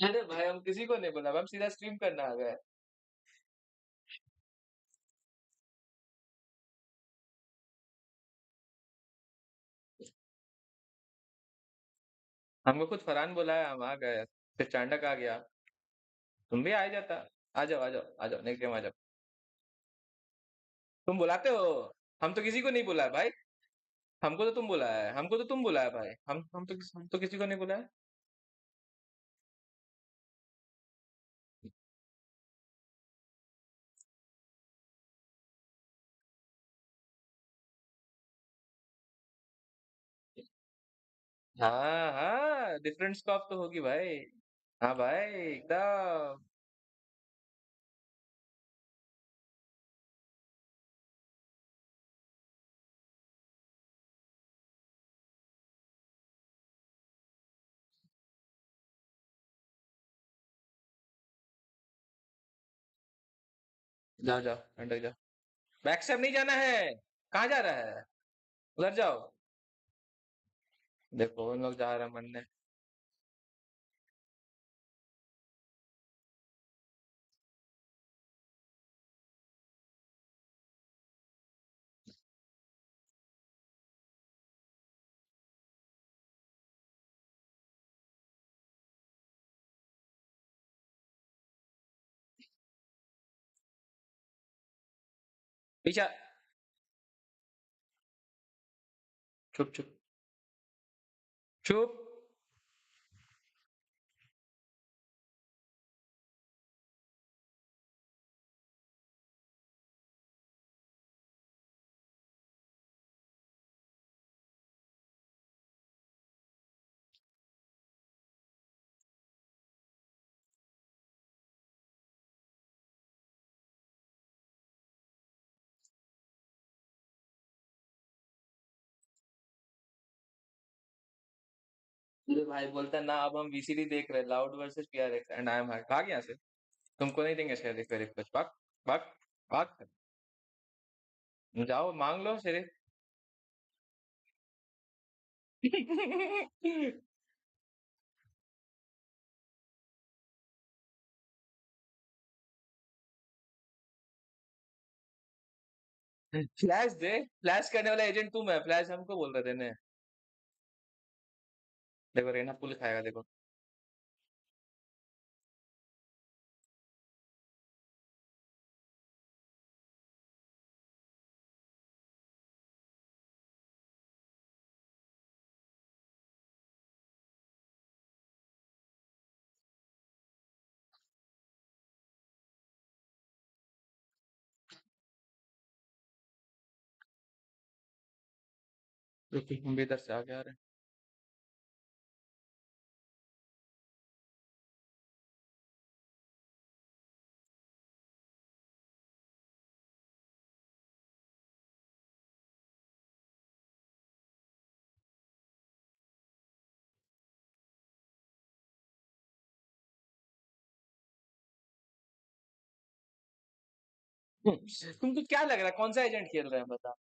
अरे भाई हम किसी को नहीं बोला, हम सीधा स्ट्रीम करना आ गए। हमको खुद फरहान बोला है, हम आ गए, फिर चांडक आ गया, तुम भी आ ही जाता। आ जाओ आ जाओ आ जाओ, नेक्स्ट गेम आ जाओ। तुम बुलाते हो, हम तो किसी को नहीं बुलाया भाई। हमको तो तुम बुलाया है, हमको तो तुम बुलाया भाई, हम तो किसी को नहीं बुलाया। हाँ हाँ, डिफरेंट स्कोप तो होगी भाई। हाँ भाई एकदम। जाओ जाओ अंदर जाओ। बैक स्टेप नहीं जाना है। कहाँ जा रहा है? उधर जाओ। देखो उन लोग जा रहे हैं मरने। पीछा। चुप चुप चुप। अरे भाई बोलता है ना, अब हम वीसीडी देख रहे हैं, loud versus PRX and I am hard. भाग यहाँ से, तुमको नहीं देंगे शेरिफ वेरिफ कुछ। भाग भाग भाग। जाओ मांग लो शेरिफ। फ्लैश दे, फ्लैश करने वाला एजेंट तुम है, फ्लैश हमको बोल रहे थे ने। देखो रेना पुल खाएगा देखो। रुको हम भी इधर से आगे आ रहे हैं। तुमको क्या लग रहा है कौन सा एजेंट खेल रहे हैं बता।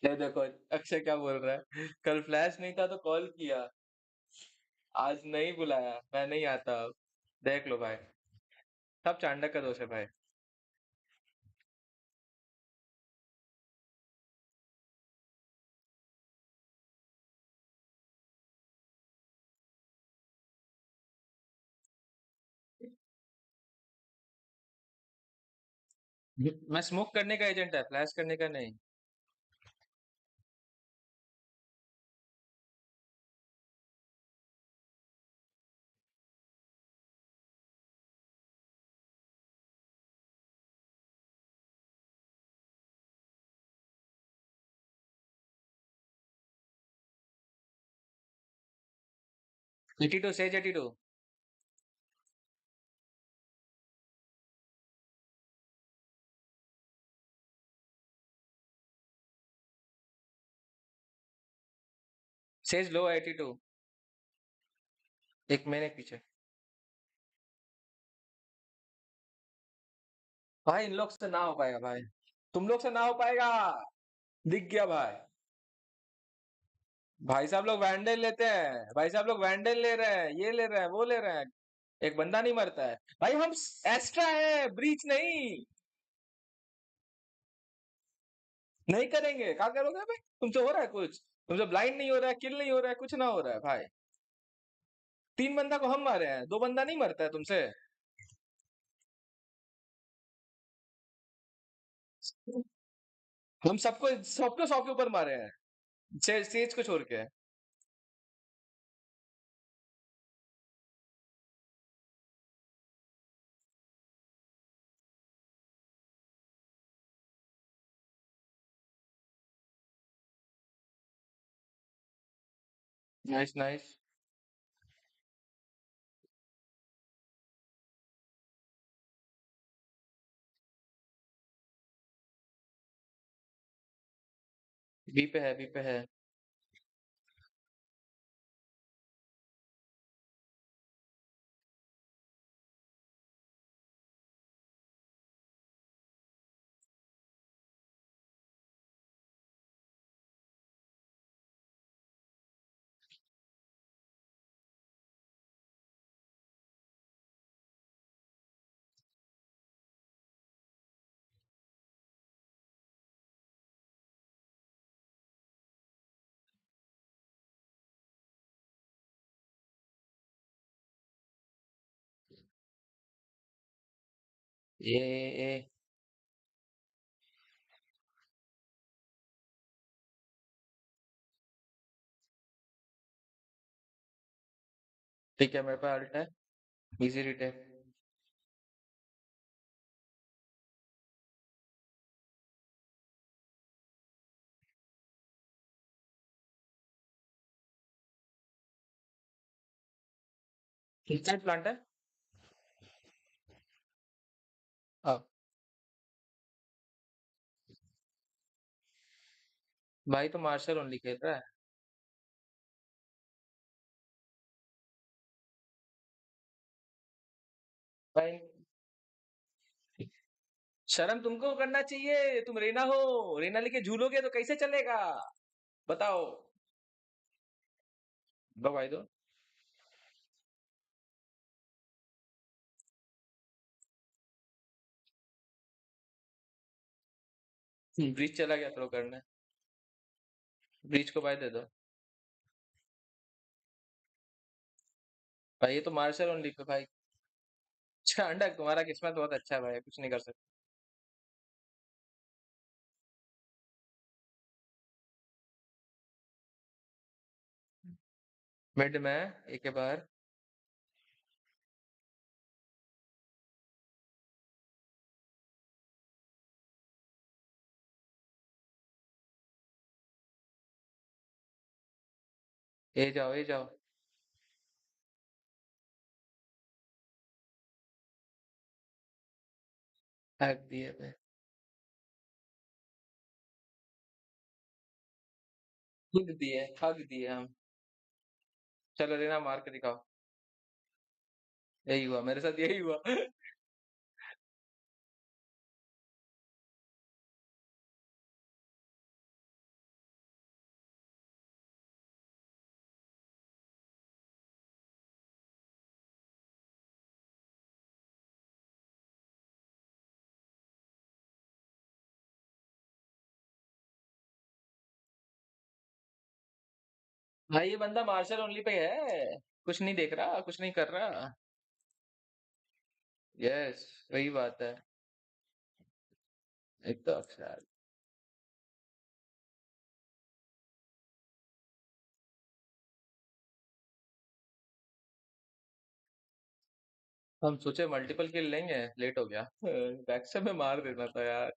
ये देखो अक्षय क्या बोल रहा है, कल फ्लैश नहीं था तो कॉल किया, आज नहीं बुलाया, मैं नहीं आता अब। देख लो भाई, सब चांडक का दोष है भाई। मैं स्मोक करने का एजेंट है, फ्लैश करने का नहीं। Eighty two says 82। सेज लो 82। एक महीने पीछे। भाई इन लोग से ना हो पाएगा भाई, तुम लोग से ना हो पाएगा। दिख गया भाई। भाई साहब लोग वैंडल लेते हैं, भाई साहब लोग वैंडल ले रहे हैं, ये ले रहे हैं, वो ले रहे हैं, एक बंदा नहीं मरता है भाई। हम एक्स्ट्रा है, ब्रीच नहीं नहीं करेंगे। क्या करोगे भाई? तुमसे हो रहा है कुछ? तुमसे ब्लाइंड नहीं हो रहा है, किल नहीं हो रहा है, कुछ ना हो रहा है भाई। 3 बंदा को हम मारे हैं, 2 बंदा नहीं मरता है तुमसे। हम सबको सबको 100 के ऊपर मारे हैं, सेज को छोड़ के। Nice nice. बी पे है, बी पे है। ये ठीक है, मेरे पास अल्ट है, इजी रिटेक। कितना प्लांट है? अब भाई तो मार्शल ओनली खेल रहा है भाई। शर्म तुमको करना चाहिए, तुम रेना हो, रेना लेके झूलोगे तो कैसे चलेगा? बताओ। दो भाई दो। ब्रिज चला गया थ्रो करने, ब्रिज को भाई दे दो। भाई ये तो मार्शल ओनली पे भाई। अच्छा अंडा, तुम्हारा किस्मत बहुत अच्छा है भाई, कुछ नहीं कर सकते। मिड में एक के बाहर। ए जाओ, ए जाओ। हैक दिए थे। खुद दिए, हक दिए हम। चलो रेना मार के दिखाओ। यही हुआ मेरे साथ, यही हुआ। भाई ये बंदा मार्शल ओनली पे है, कुछ नहीं देख रहा, कुछ नहीं कर रहा। यस, वही बात है। एक तो अक्षर। हम सोचे मल्टीपल किल लेंगे, लेट हो गया। बैक से में मार देना था यार।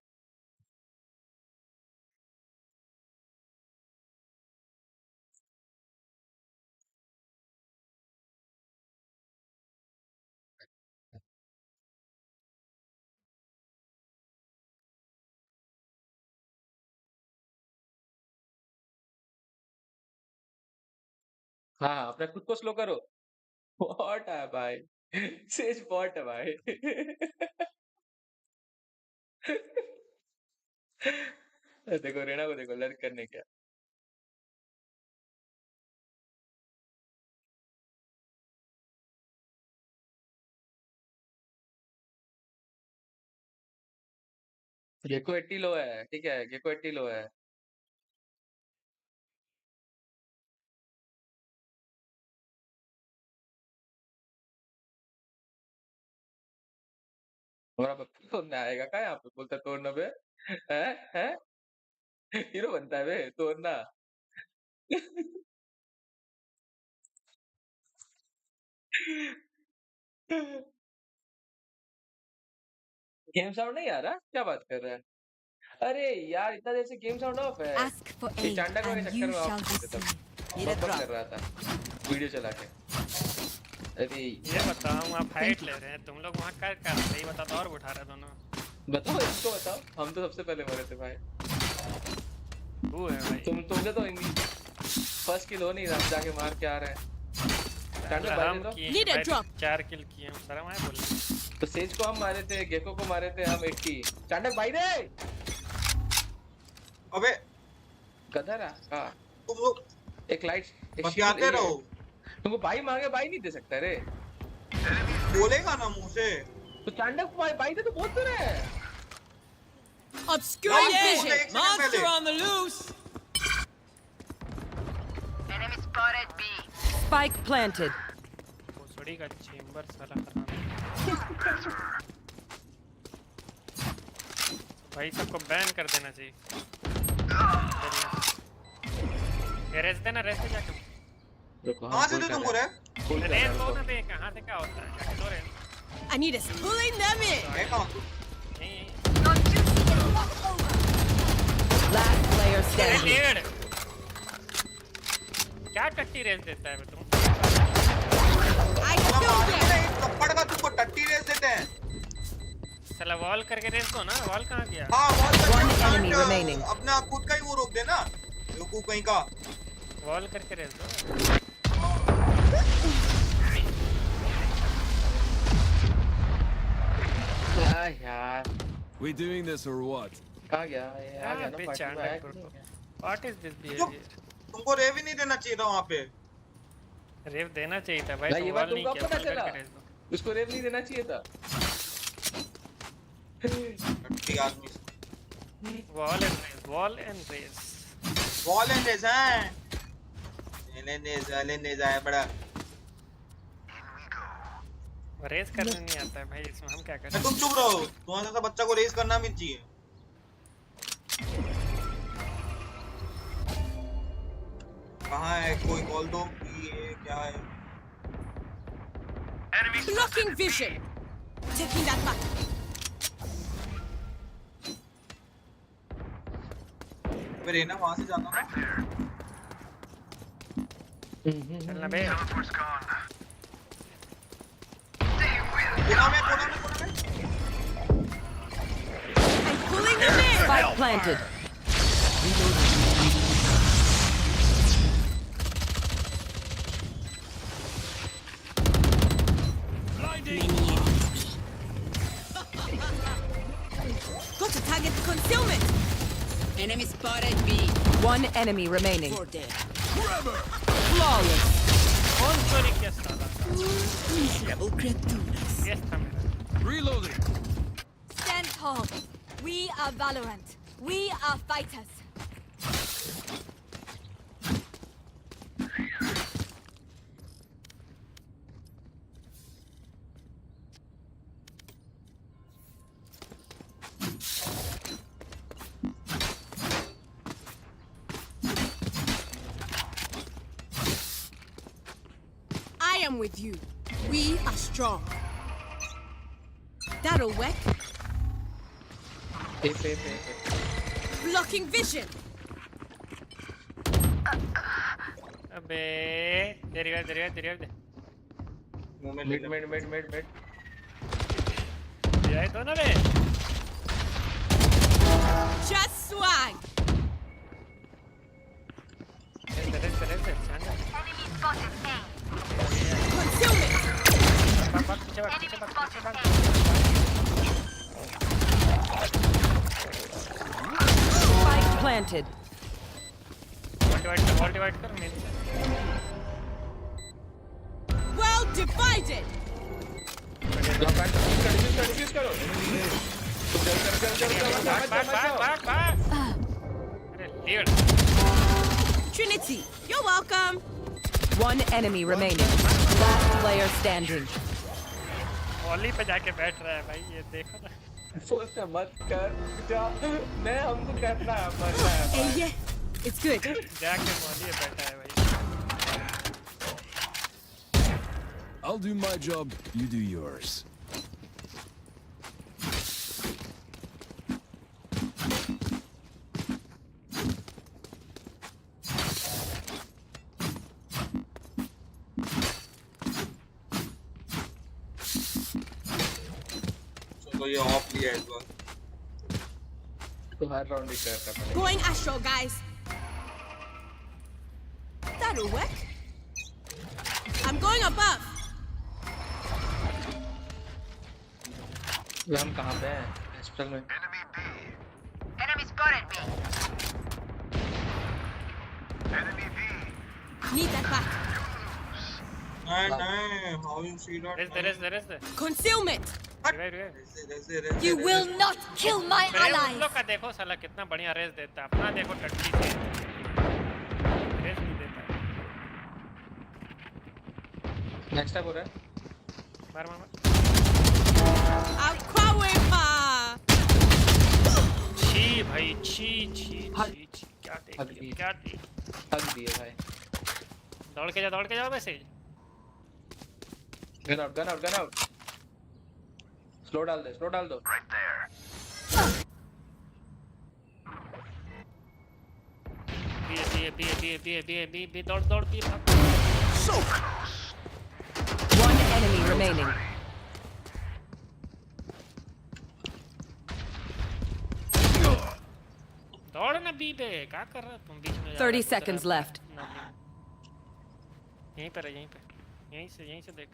हाँ हाँ, अपने खुद को स्लो करो। बॉट है भाई। सेज बॉट है भाई। देखो रेना को देखो, लर्क करने क्या। गेको 80 लो है, ठीक है, गेको 80 लो है। हमारा पप्पू तोड़ने आएगा क्या यहाँ पे? बोलता तोड़ना बे, है हीरो बनता है बे तोड़ना। गेम साउंड नहीं आ रहा? क्या बात कर रहा है? अरे यार इतना देर से गेम साउंड ऑफ है।
Ask for
ये
aid,
चांडा को के
and
चक्कर
you
में
shall
ऑफ
receive.
बकबक कर रहा था वीडियो चला के। अरे
ये बताओ, हम वहाँ फाइट ले रहे हैं, तुम लोग वहाँ कर कर रहे, बता तो और उठा रहे दोनों।
बताओ, इसको बताओ, हम तो सबसे पहले मरे थे भाई।
वो है भाई।
तुमसे तो फर्स्ट किल हो नहीं रहा, जाके मार के आ रहे हैं। चांडा भाई ने तो
Need a drop.
4 किल किए हम, शर्म आए बोलने।
तो सेज को हम मारे थे, गेको को मारे थे हम 80। चांडक भाई रे,
अबे
गधर आ
तुम लोग
एक लाइट
बतियाते रहो।
तुमको भाई मांगे भाई नहीं दे सकता रे,
बोलेगा ना मुंह से।
तो चांडक भाई थे तो बोल तो रहे।
Obscuring vision.
Monster on the loose.
Spike planted.
भोसड़ी का चेंबर साला खराब। भाई सबको बैन कर देना चाहिए। ये रेस देना, रेस दे जाके।
कहाँ से दे तुमको रे?
रेस दो ना बे, कहाँ से क्या होता है? जाके दो race.
I need us pulling them in.
मैं कहाँ?
यहीं।
Last player standing.
डेढ़। क्या टट्टी रेस देता है बे तुम?
I killed them.
थप्पड़ का तुमको टट्टी रेस देते हैं।
साला वॉल करके रेस दो ना, वॉल कहाँ गया?
हाँ वॉल
One enemy remaining.
अपना खुद का ही वो रोक देना, रुकू कहीं का।
वॉल करके रेस दो।
यार
We doing this or what?
कहाँ गया ये? आ गया ना पार्टी में आया कि नहीं?
What is this behavior?
तुमको रेव ही नहीं देना चाहिए था वहाँ पे।
रेव देना चाहिए था भाई,
भाई, ये
तुम
बात
वॉल नहीं
तुमको
किया,
पता
वॉल
चला?
करके रेस दो।
उसको रेव नहीं देना चाहिए था।
टट्टी आदमी।
Wall and Raze, wall and Raze.
Wall and Raze हैं। एलेनेज आया बड़ा।
रेस करने नहीं आता है भाई, इसमें हम क्या करें?
तुम चुप रहो, तुम्हारे जैसा बच्चा को रेस करना भी चाहिए। कहाँ है कोई कॉल दो कि ये क्या है?
Blocking vision. Taking that back.
फिर ना वहाँ से जाना ना।
चलना बे।
कोना में।
I'm pulling them in.
Spike planted.
Got to target the concealment.
Enemy spotted B. One enemy remaining. Flawless.
कौन चोरी किया साला?
Miserable creatures.
Yes था मेरा।
Reloading.
Stand tall. We are Valorant. We are fighters. I am with you. We are strong. That'll work.
पे
Blocking vision.
अबे तेरी बात दे।
मिड
ये तो ना बे।
Just swag.
रेस चांदा।
Concealment.
पीछे भाग।
Spike planted.
वॉल डिवाइड कर मेरे से।
Well divided.
डिफ्यूज करो।
अरे lead
Trinity, you're welcome. One enemy remaining. Last player standing.
वॉली पे जाके बैठ रहा है भाई, ये देखो ना।
सोच मत कर जा, मैं हमको करना है मरना है
Hey,
भाई।
yeah, it's good.
जाके वॉली पे बैठा है भाई।
I'll do my job, you do yours.
तो ये ऑफ लिया इस बार।
तो हर राउंड ही करना पड़ेगा।
Going astral, guys. That'll work. I'm going above.
हम कहाँ पे हैं? हॉस्पिटल में।
Need that back.
नहीं, how you see that?
Raze दे।
Concealment.
Revive.
You will not kill my
उन
allies.
लोग का देखो साला कितना बढ़िया रेस देता है, अपना देखो टट्टी से रेस नहीं देता है।
नेक्स्ट टाइम हो रहा है।
मार।
I'm crawling.
छी भाई छी क्या देख
हग
लिया,
दिए।
क्या देख।
थक दिए भाई।
दौड़ के जाओ वैसे।
Gun out. स्लो डाल दो। बी
दौड़ बी।
One enemy remaining.
दौड़ ना बी पे, क्या कर रहा है तुम बीच में?
30 seconds left.
यहीं पर है, यहीं से देख।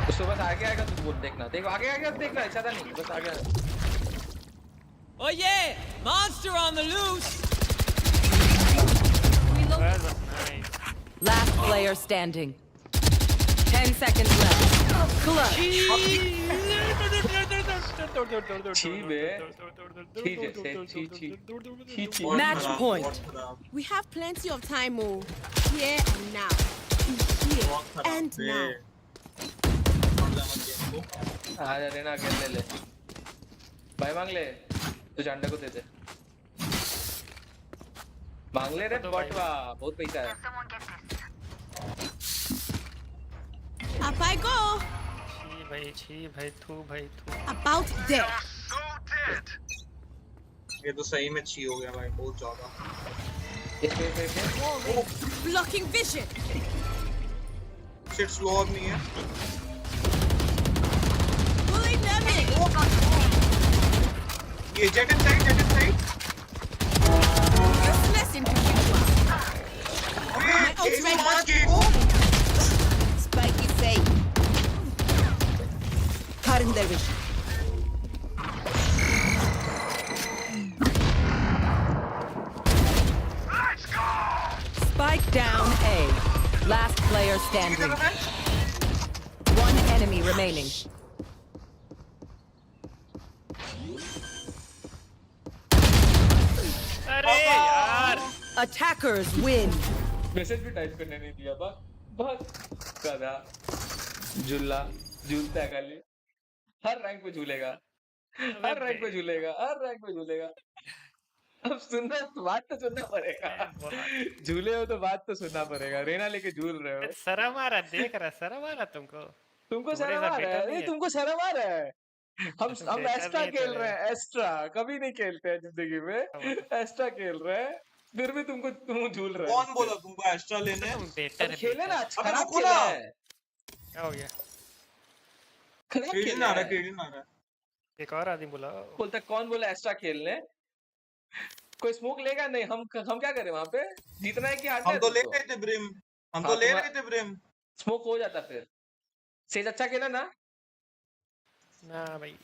उसके बस आगे आएगा तो बोल देखना। देखो आगे देखना, ज्यादा नहीं, बस आगे आएगा।
Oh yeah! Monster on the loose!
Nice.
Last player standing. 10 seconds left. Clutch. Match point.
We have plenty of time, oh. Here and now. Here and now.
आजा रेना खेल ले भाई, मांग ले तुझे अंडे को दे दे। मांग ले रे बटवा, बहुत पैसा है।
Up I go.
छी भाई थू।
About there.
ये तो सही में छी हो गया भाई, बहुत ज्यादा।
Blocking vision.
Shit slow of me है।
Pulling them in.
ये jet inside.
Useless individual. My ultimate. Spike is safe. Cutting their vision. Spike down A. Last player standing. One enemy remaining.
अरे यार,
Attackers win.
मैसेज भी type करने नहीं दिया। बस गधा झूलता है खाली। हर रैंक पे झूलेगा। अब सुनना, बात तो सुनना पड़ेगा। झूले हो तो बात तो सुनना पड़ेगा। रेना लेके झूल रहे हो।
शर्म आ रहा तुमको?
तुमको शर्म आ रहा है? नहीं, तुमको शर्म आ रहा है? हम एक्स्ट्रा खेल रहे हैं। एक्स्ट्रा कभी नहीं खेलते हैं जिंदगी में। एक्स्ट्रा खेल रहे हैं, फिर भी तुम झूल रहे हो।
कौन बोला तुमको एक्स्ट्रा लेने?
खेले ना, खराब
रुको ना।
खेला है।
क्या हो गया?
क्रेडिट आ रहा है।
एक और आदमी बोला।
बोलता कौन बोला एक्स्ट्रा खेलने? कोई स्मोक लेगा नहीं? हम क्या करें वहां पे? जीतना है कि हारना है?
हम तो ले रहे थे ब्रिम।
स्मोक हो जाता फिर। सेज अच्छा खेला ना?
ना भाई।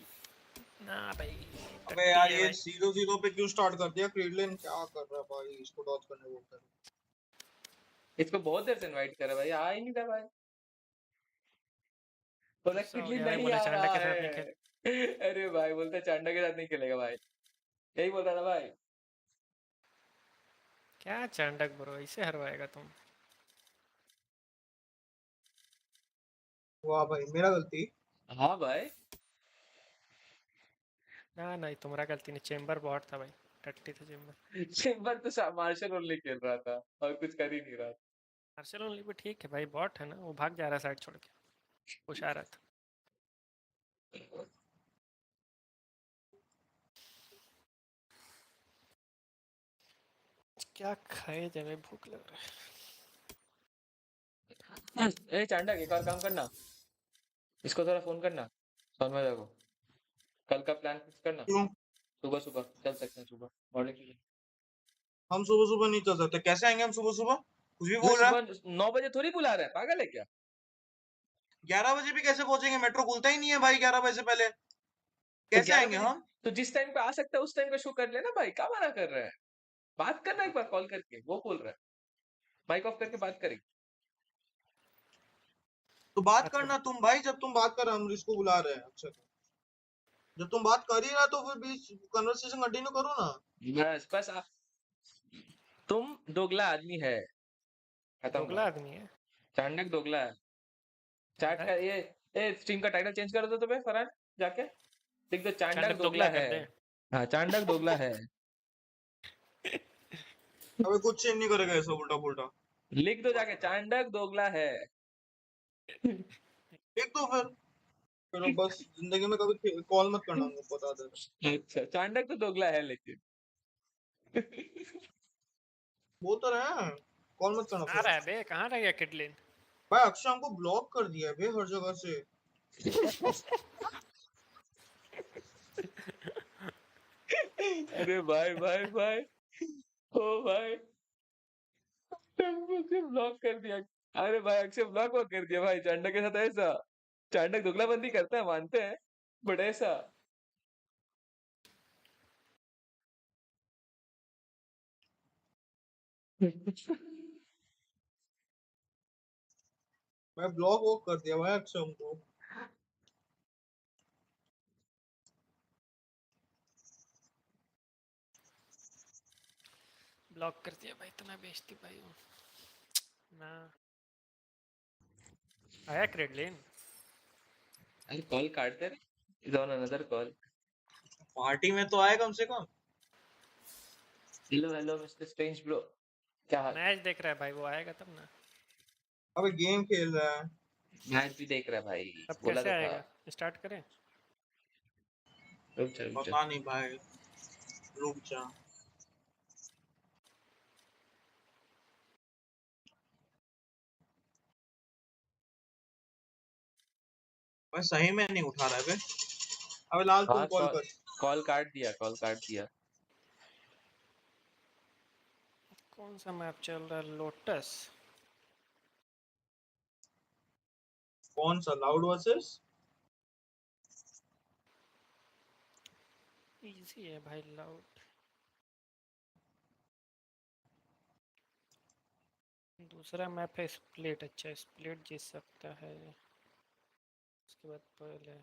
अबे यार, ये 0-0 पे क्यों स्टार्ट कर दिया? क्रीडलेन क्या कर रहा है भाई? इसको डॉज करने बोलता है।
इसको बहुत देर से इनवाइट कर रहा भाई, आ ही नहीं था भाई। बोला क्रीडलेन नहीं आ रहा है। अरे भाई बोलते चांडा के साथ नहीं खेलेगा भाई, यही बोल रहा था भाई।
क्या चांडक ब्रो, इसे हरवाएगा तुम?
वाह भाई मेरा गलती।
हाँ भाई।
ना नहीं, तुम्हारा गलती नहीं, चेम्बर बहुत था भाई, टट्टी था चेम्बर।
चेम्बर तो मार्शल ओनली खेल रहा था और कुछ कर ही नहीं रहा था।
मार्शल ओनली भी ठीक है भाई, बॉट है ना, वो भाग जा रहा साइड छोड़ के, पुश आ रहा था। क्या खाए जब भूख लग रहा है।
ए चांडा एक और काम करना, इसको थोड़ा फोन करना सौम्या को, कल का प्लान फिक्स करना।
क्यों?
सुबह सुबह चल सकते हैं, सुबह मॉर्निंग।
हम सुबह सुबह नहीं चल सकते, कैसे आएंगे हम सुबह सुबह? कुछ भी
मैं
बोल रहा है।
सुबह 9 बजे थोड़ी बुला रहा है, पागल है क्या?
11 बजे भी कैसे पहुंचेंगे? मेट्रो खुलता ही नहीं है भाई 11 बजे से पहले।
तो
कैसे
11
आएंगे
बजे
हम?
तो जिस टाइम पे आ सकता है उस टाइम पे शो कर लेना भाई, क्या मना कर रहा है? बात करना एक बार कॉल करके, वो बोल रहा है माइक ऑफ करके बात करेंगे।
तो बात
बात
करना तुम भाई, जब तुम बात कर रहे हो हम इसको बुला रहे हैं। अच्छा, जब तुम बात कर ही रहा तो फिर बीच कन्वर्सेशन कंटिन्यू करो ना।
बस बस तुम दोगला आदमी है, खत्म
दोगला
बात।
आदमी है।
चाणक्य दोगला है। चैट का ये स्ट्रीम का टाइटल चेंज कर दो तो भाई फरहान, जाके लिख दो चांडक
चांडक
दोगला
दोगला
है।
कर दे।
हाँ चांडक दोगला है,
अबे कुछ चेंज नहीं करेगा ऐसा उल्टा पुल्टा।
लिख दो जाके चांडक दोगला है।
एक तो फिर अब बस जिंदगी में कभी कॉल मत करना, हमको बता दे रहा।
अच्छा चांडक तो दोगला है लेकिन।
बोल तो रहे हैं कॉल मत करना
आ
फिर।
रहा है बे, कहाँ रह गया किडलिन?
भाई अक्षय हमको ब्लॉक कर दिया है बे हर जगह से।
अरे भाई भाई भाई, ओ भाई मुझे ब्लॉक कर दिया। अरे भाई अक्षय ब्लॉक वो कर दिया भाई, चांडक के साथ ऐसा। चांडक दुगलाबंदी करता है मानते हैं, बट ऐसा।
मैं ब्लॉक वो कर दिया भाई अक्षय हमको।
ब्लॉक कर दिया भाई, इतना बेइज्जती भाई हूँ ना। आया किडलिन?
अरे कॉल काटते रहे, is on another call.
Party में तो आए कम से कम।
Hello hello mister strange bro, क्या हाल?
मैच देख रहा है भाई, वो आएगा तब ना।
अबे गेम खेल रहा है।
मैच भी देख रहा है भाई,
अब
बोला
कैसे
तो था।
आएगा? स्टार्ट करें?
रुक जा रुक जा।
पता नहीं भाई, रुक जा। भाई सही में नहीं उठा रहा है बे। अबे लाल तुम
हाँ
कॉल
कॉल,
कर।
कॉल काट दिया, कॉल काट दिया।
कौन सा मैप चल रहा है? लोटस?
कौन सा? Loud versus?
इजी है भाई लाउड। दूसरा मैप है स्प्लिट, अच्छा स्प्लिट जीत सकता है। उसके बाद पहले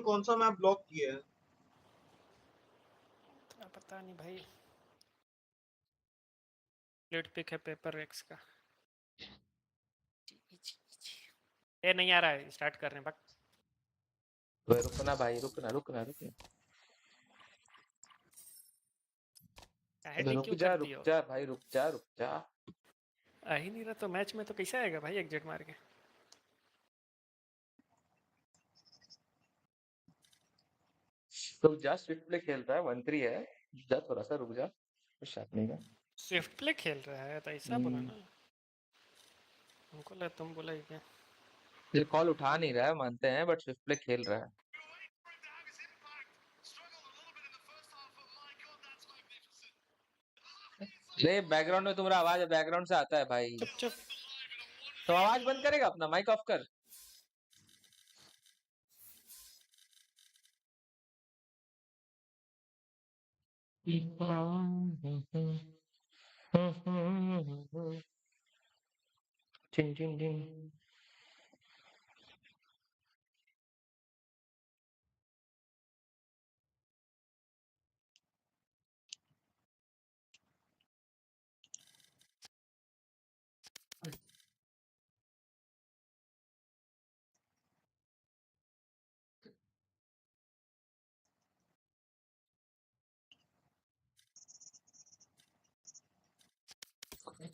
कौन सा मैप ब्लॉक किया है?
इतना पता नहीं भाई। स्प्लिट पिक है पेपर रेक्स का। ये नहीं आ रहा है, स्टार्ट कर रहे हैं बक।
रुकना भाई, रुकना रुकना रुकना।
हेडिंग क्यों कर
रुक
दियो?
जा भाई, रुक जा रुक जा।
आ ही नहीं रहा तो मैच में तो कैसे आएगा भाई एग्जिट मार के?
रुक जा, स्विफ्ट प्ले खेल रहा है, 1-3 है, जा थोड़ा सा रुक जा, कुछ शाट नहीं का।
स्विफ्ट प्ले खेल रहा है तो ऐसा बोला ना। हमको लगा तुम बोला ही क्या।
ये कॉल उठा नहीं रहा है मानते हैं, बट स्विफ्ट प्ले खेल रहा है। नहीं बैकग्राउंड में तुम्हारा आवाज बैकग्राउंड से आता है भाई।
चुप चुप।
तो आवाज बंद करेगा अपना, माइक ऑफ कर। चिंग चिंग चिंग।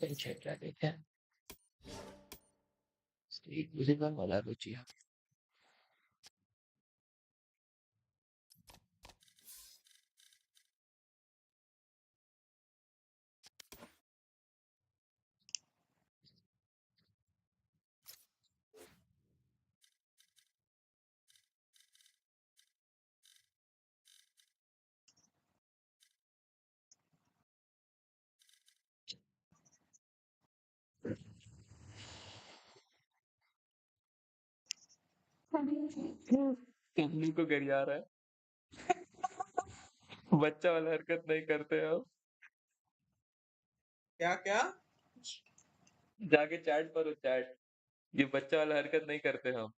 क्या देखे स्ट्रीट म्यूजिक वाला रुचि है। कमली को गरिया रहा है। बच्चा वाला हरकत नहीं करते हो।
क्या क्या?
जाके चैट पर चैट, ये बच्चा वाला हरकत नहीं करते हम।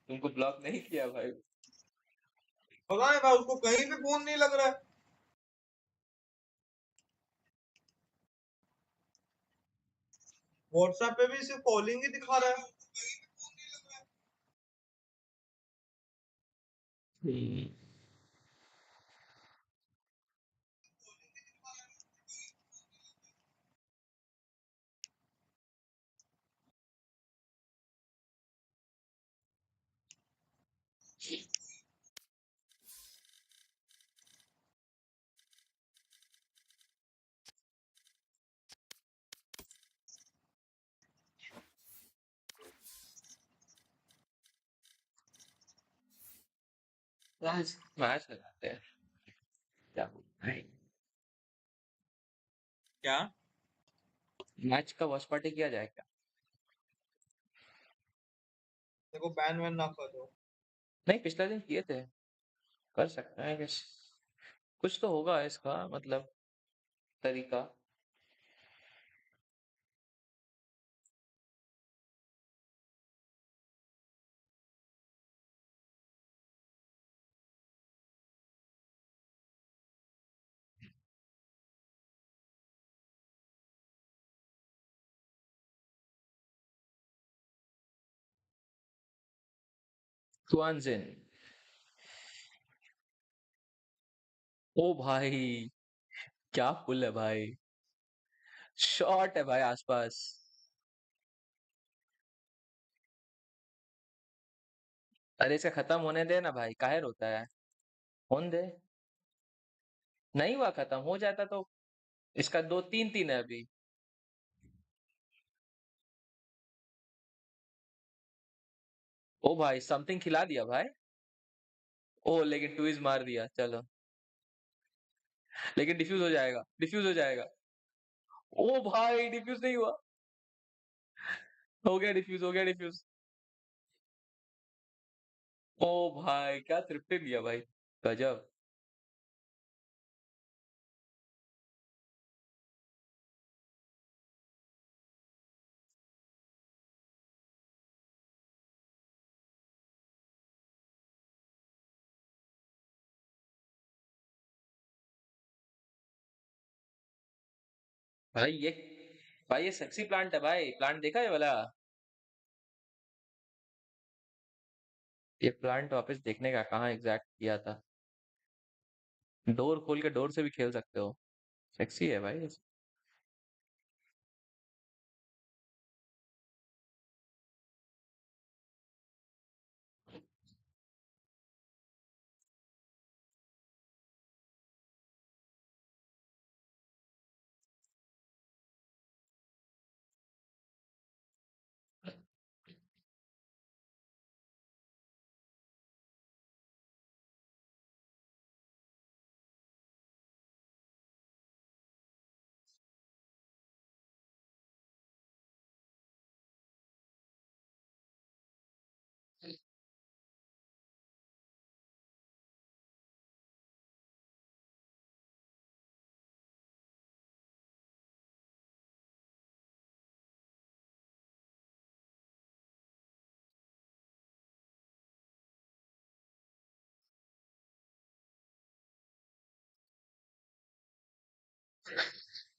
तुमको ब्लॉक नहीं किया भाई।
पता नहीं भाई, उसको कहीं भी फोन नहीं लग रहा है। व्हाट्सएप पे भी सिर्फ कॉलिंग ही दिखा रहा है।
मैच लगाते हैं क्या भाई।
क्या?
मैच का वॉच पार्टी किया जाए क्या?
देखो बैन वैन ना कर दो।
नहीं, पिछले दिन किए थे, कर सकते हैं कुछ। कुछ तो होगा इसका मतलब तरीका। सुआनजिन, ओ भाई क्या पुल है भाई, शॉट है भाई आसपास। अरे इसका खत्म होने दे ना भाई, काहे रोता है, होने दे। नहीं हुआ खत्म, हो जाता तो। इसका दो तीन तीन है अभी। ओ भाई समथिंग खिला दिया भाई। ओ लेकिन ट्विज मार दिया, चलो। लेकिन डिफ्यूज हो जाएगा, डिफ्यूज हो जाएगा। ओ भाई डिफ्यूज नहीं हुआ। हो गया डिफ्यूज, हो गया डिफ्यूज। ओ भाई क्या तृप्ति दिया भाई, गजब। भाई ये, भाई ये सेक्सी प्लांट है भाई, प्लांट देखा है वाला। ये प्लांट वापस देखने का, कहाँ एग्जैक्ट किया था। डोर खोल के डोर से भी खेल सकते हो, सेक्सी है भाई।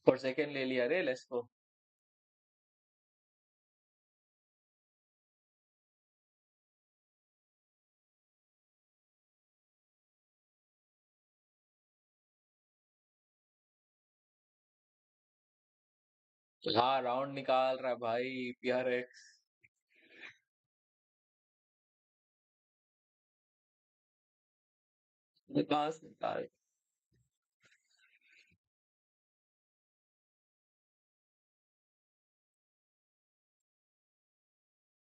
फॉर सेकेंड ले लिया रे, लेट्स गो। हाँ राउंड निकाल रहा है भाई प्यारे। कहाँ से निकाल।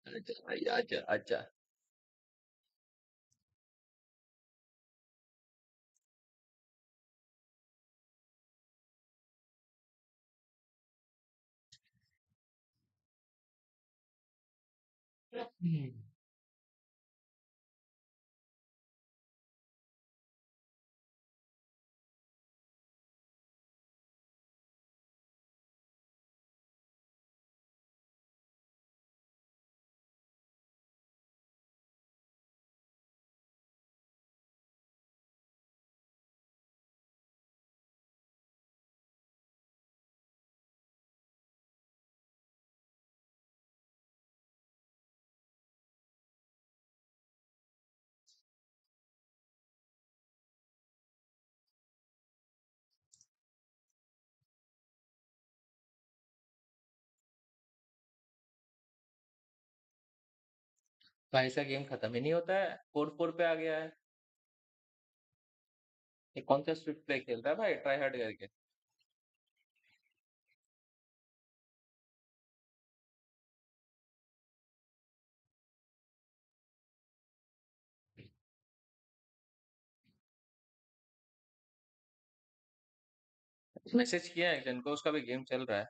अच्छा भाई अच्छा अच्छा। भाई सा गेम खत्म ही नहीं होता है, 4-4 पे आ गया है। ये कौन सा स्विफ्ट प्ले खेल रहा है भाई ट्राई हार्ड करके। मैसेज किया है जन को, उसका भी गेम चल रहा है।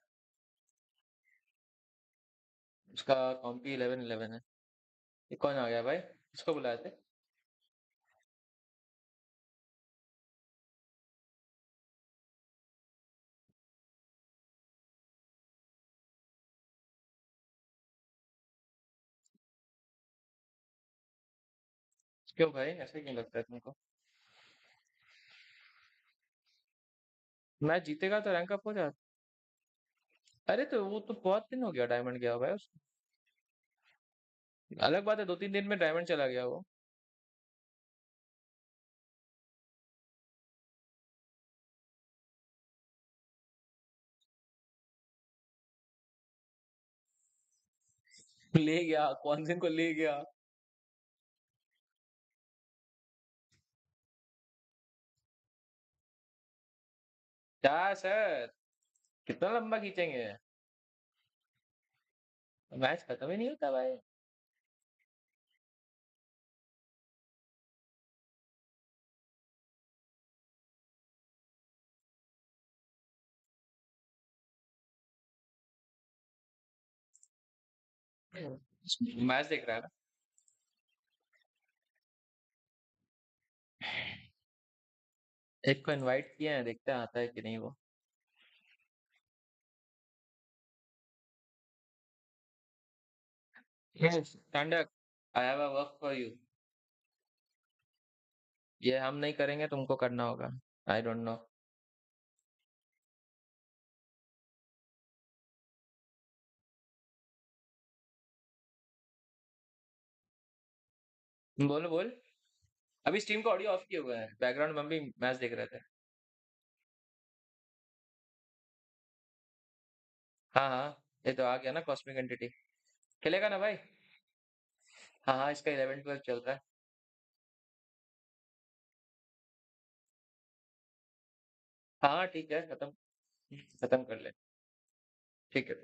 उसका कॉम्पी 11-11 है। ये कौन आ गया भाई, इसको बुलाए थे। क्यों भाई ऐसे क्यों लगता है तुमको। मैच जीतेगा तो रैंक अप हो जाता। अरे तो वो तो बहुत दिन हो गया डायमंड गया हुआ है उसको। अलग बात है 2-3 दिन में डायमंड चला गया वो। ले गया कौन दिन को ले गया। क्या सर, कितना लंबा खींचेंगे। मैच खत्म ही नहीं होता भाई। मैच देख रहा है ना। एक को इनवाइट किया है, देखते हैं आता है कि नहीं वो। Yes stand up, I have a work for you. ये हम नहीं करेंगे, तुमको करना होगा। I don't know. बोलो बोल। अभी स्ट्रीम का ऑडियो ऑफ किया हुआ है, बैकग्राउंड में हम भी मैच देख रहे थे। हाँ हाँ, ये तो आ गया ना कॉस्मिक एंटिटी। खेलेगा ना भाई। हाँ हाँ, इसका 11-12 चल रहा है। हाँ हाँ, ठीक है, खत्म। खत्म कर ले। ठीक है।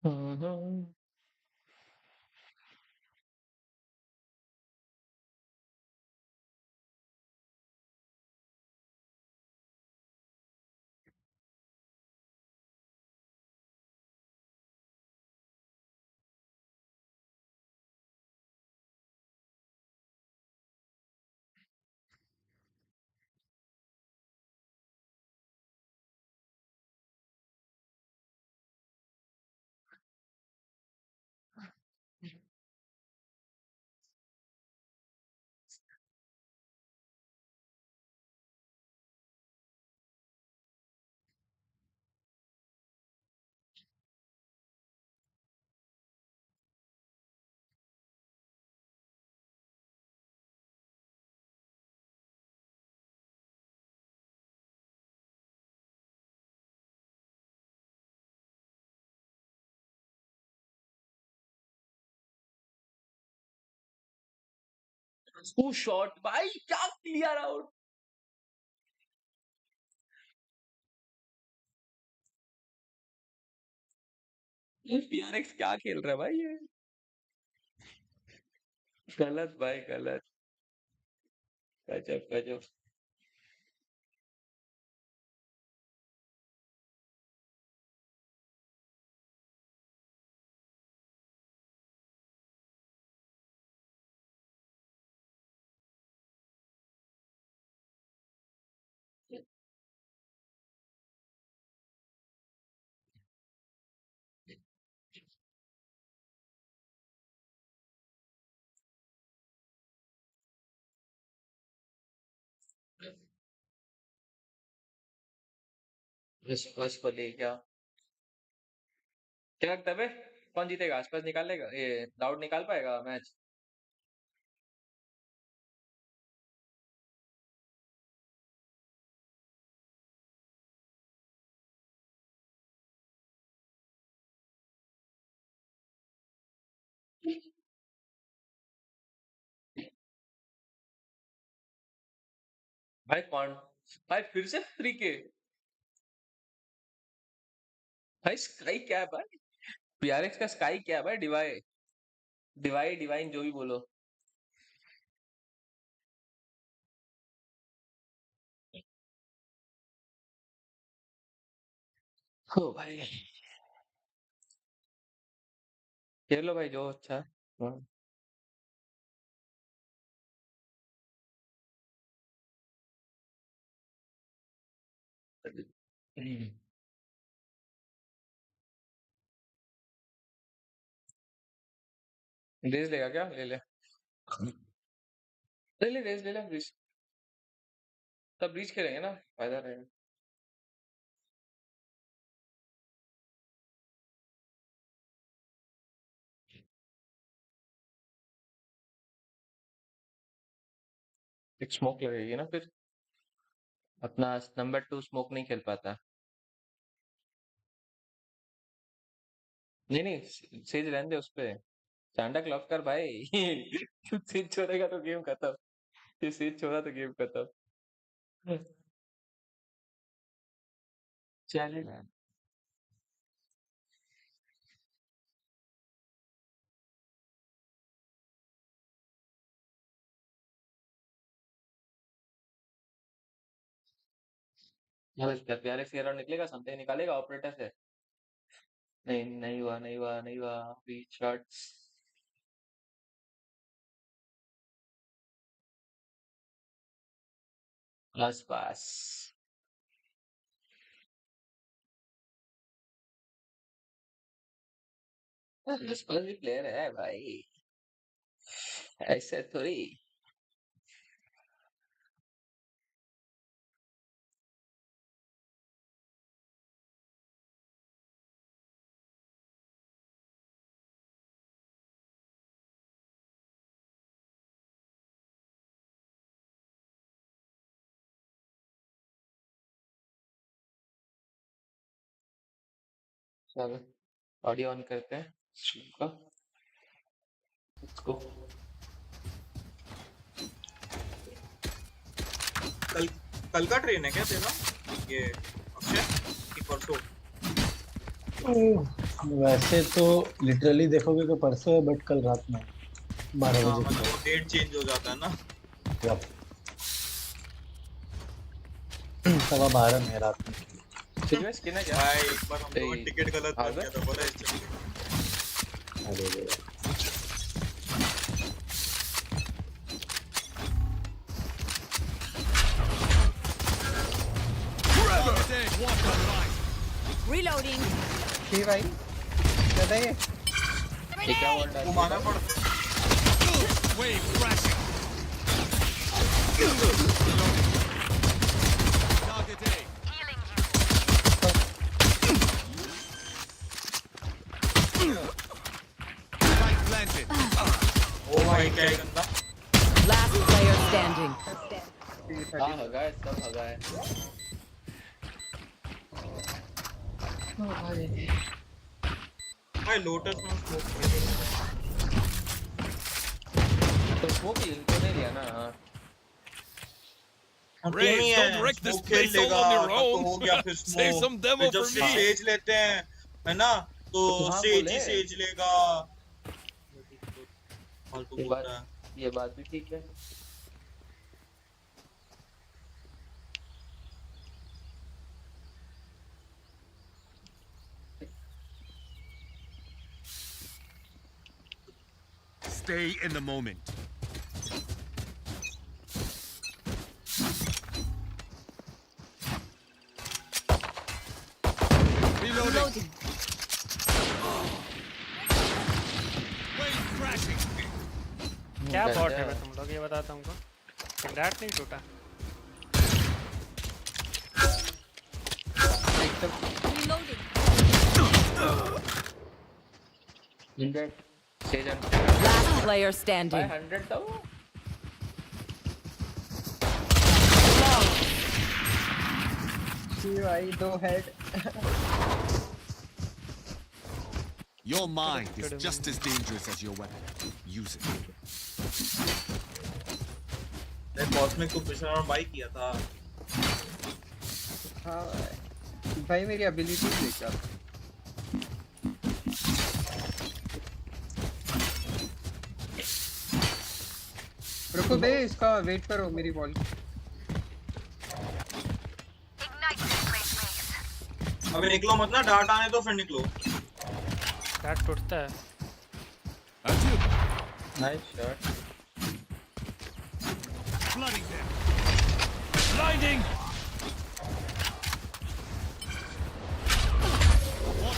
हम्म। टू शॉट भाई, क्या क्लियर आउट। पीआरएक्स क्या खेल रहा है भाई ये, गलत भाई गलत, गजब गजब। बस को ले क्या, क्या लगता है बे? कौन जीतेगा? आसपास निकाल लेगा ये, डाउट निकाल पाएगा मैच? भाई कौन, भाई फिर से 3K, भाई स्काई क्या है भाई? पीआरएक्स का स्काई क्या है भाई? डिवाई डिवाई डिवाइन जो भी बोलो। हो भाई, खेल लो भाई जो अच्छा है। हाँ। रेस लेगा क्या? ले ले ले ले, रेस ले ले, ब्रीज, तब ब्रीज खेलेंगे ना, फायदा रहेगा। एक स्मोक लगेगी ना फिर, अपना नंबर 2 स्मोक नहीं खेल पाता। नहीं नहीं, सेज रहने दे उस पे, चांडा क्लॉक कर भाई। तू सेज छोड़ेगा तो गेम खत्म, ये सेज छोड़ा तो गेम खत्म। चलेगा। प्यारे से राउंड निकलेगा, समथिंग निकालेगा ऑपरेटर से। नहीं नहीं हुआ नहीं हुआ नहीं हुआ, बीच शॉट्स। बस बस, बस भी प्लेयर है भाई, ऐसे थोड़ी। चलो ऑडियो ऑन करते हैं स्ट्रीम का, लेट्स गो।
कल कल का ट्रेन है क्या तेरा ये अक्षय, कि परसों?
वैसे तो लिटरली देखोगे तो परसों है, बट कल रात में 12
हाँ
बजे
मतलब डेट चेंज हो जाता है ना।
12:15 में रात में।
सीरियस कितना क्या
भाई एक बार हम लोगों ने टिकट गलत कर दिया था, पता है इस चक्कर में।
अरे
Reloading.
ठीक भाई, ज्यादा ये
क्या वर्ड है?
घुमाना पड़ता
Wave crashing. Target A. Spike planted.
ओ भाई क्या है गंदा।
Last player standing.
हाँ होगा है, सब होगा है।
भाई लोटस में स्मोक
वो भी इनको नहीं लिया ना।
Raves, don't wreck this place all on your
तो
own.
हो गया फिर
Save some demo
जब
for
से
me.
सेज लेते हैं है ना तो
तो हाँ
सेज
बोले।
ही सेज लेगा। फालतू बोलता है।
ये बात भी ठीक है।
Stay in the moment.
Reloading.
Wave crashing.
क्या बॉट है बे तुम लोग, ये बताता हमको। ग्रेनेड नहीं टूटा।
Reloading.
Last player standing.
100 था वो।
भाई 2 head.
Your mind is just as dangerous as your weapon. Use it.
मैं कॉस्मिक को पिछले राउंड बाई किया था।
हाँ भाई मेरी एबिलिटी देखा। रुको बे, इसका वेट करो मेरी बॉल।
अबे निकलो मत ना, डार्ट आने तो फिर निकलो।
डार्ट टूटता है।
Nice shot.
Flooding them. Blinding.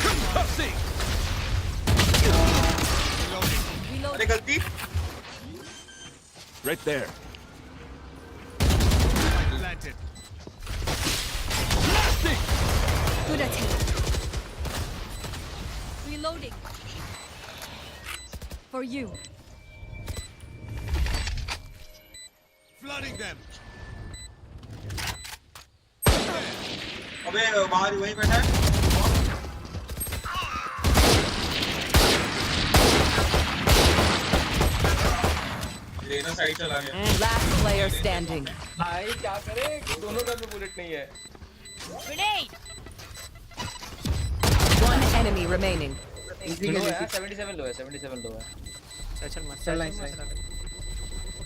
Concussing. Reloading.
अरे गलती।
Right there. Planted. Blasting.
Good attempt. Reloading. For you.
Flooding them.
अबे बाहर वही बैठा है। लेना साइड चला गया।
Last player standing.
भाई क्या करे, दोनों का भी बुलेट नहीं है।
Grenade.
One enemy remaining.
लो है 77 लो है 77 लो है।
चल मत
चल लाइन से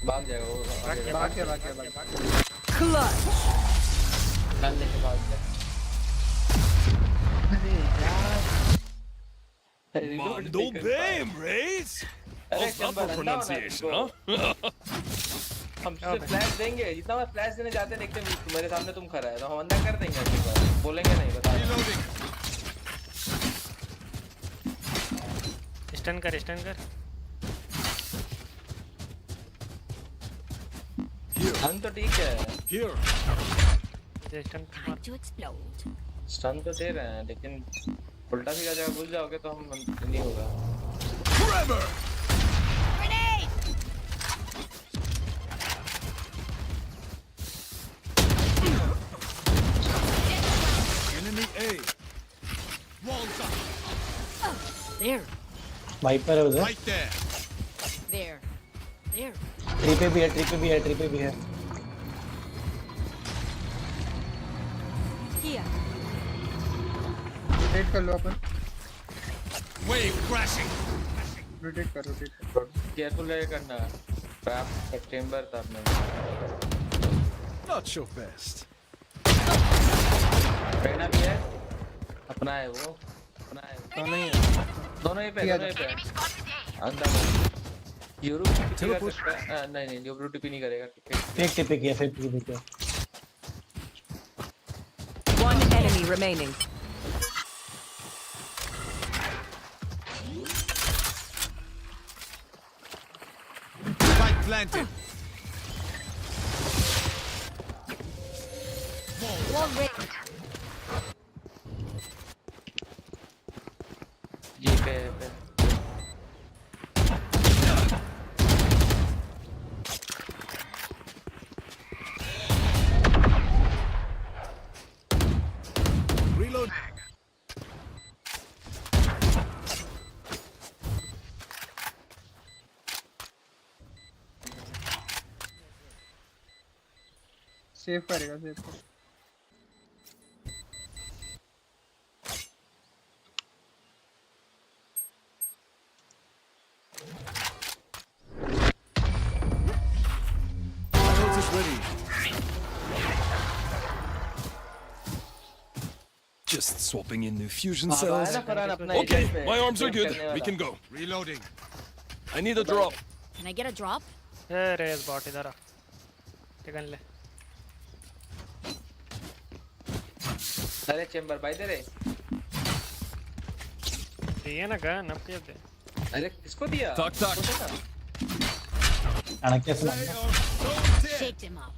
भाग जाएगा वो।
भाग के
Clutch.
डालने के बाद
Mondo bem, Rays. How's that for pronunciation, huh?
हम सिर्फ फ्लैश देंगे, जितना बार फ्लैश देने जाते हैं देखते हैं मेरे सामने तुम खड़ा है तो हम अंदर कर देंगे अगली बार। बोलेंगे नहीं, बता।
स्टन कर स्टन कर।
हम तो ठीक है।
Here.
Stun
To explode.
Stun तो दे रहे हैं लेकिन उल्टा सीधा जगह घुस जाओगे तो हम नहीं होगा।
Forever.
Grenade.
Enemy A. Walls up.
There.
Viper है उधर।
Right there.
There. There.
Tree पे भी है, ट्री पे भी है, ट्री पे भी है।
Here.
रोटेट कर लो अपन।
Wave crashing.
रोटेट कर।
केयरफुल रहे करना। ट्रैप चेंबर था अपने।
Not your best.
पहना भी है। अपना है वो। अपना है।
दोनों ही है।
दोनों ही पे। अंदर। यूरो टीपी कर सकता है। नहीं यूरो टीपी नहीं करेगा।
एक टिप किया, फिर टिप किया।
One enemy remaining.
Spike planted.
Wall raised.
जी पे।
Reload.
सेव करेगा सेव कर।
Ult is ready. Just swapping in new fusion cells. Okay, my arms are good. We can go. Reloading. I need a drop.
Can I get a drop?
Raze bot इधर आ thicken ले
अरे chamber भाई दे रे
दिए ना gun अब क्या दे
अरे किसको दिया
Talk.
अड़के से
Shake them up.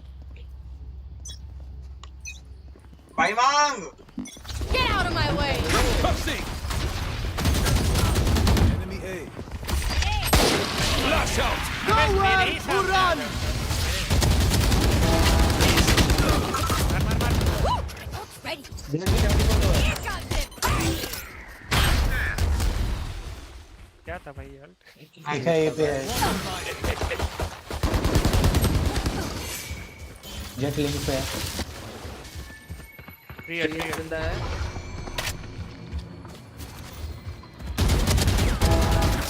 भाई मांग
Get out of my way!
Pussy! Enemy A. Flash out!
Nowhere to run
Ready.
क्या था भाई अल्ट
देखा ये पे है जेट लिंक पे है
जिंदा है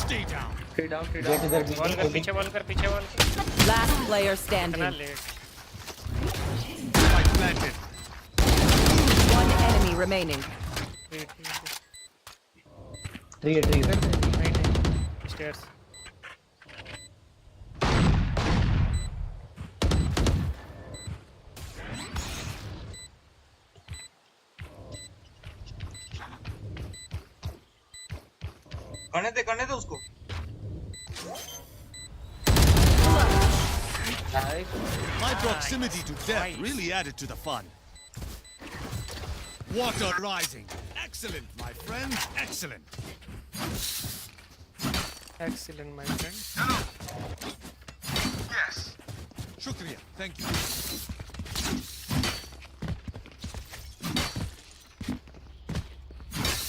Stay down.
Free down
Jett इधर
बॉल कर पीछे बॉल कर पीछे बॉल
Last player
इतना
standing.
Late
Spike planted.
One enemy remaining.
Tree
stairs
करने दे उसको
My proximity to death really added to the fun. Water rising. Excellent, my friend. Excellent.
Excellent my friend
Yes.
Shukriya. Thank you.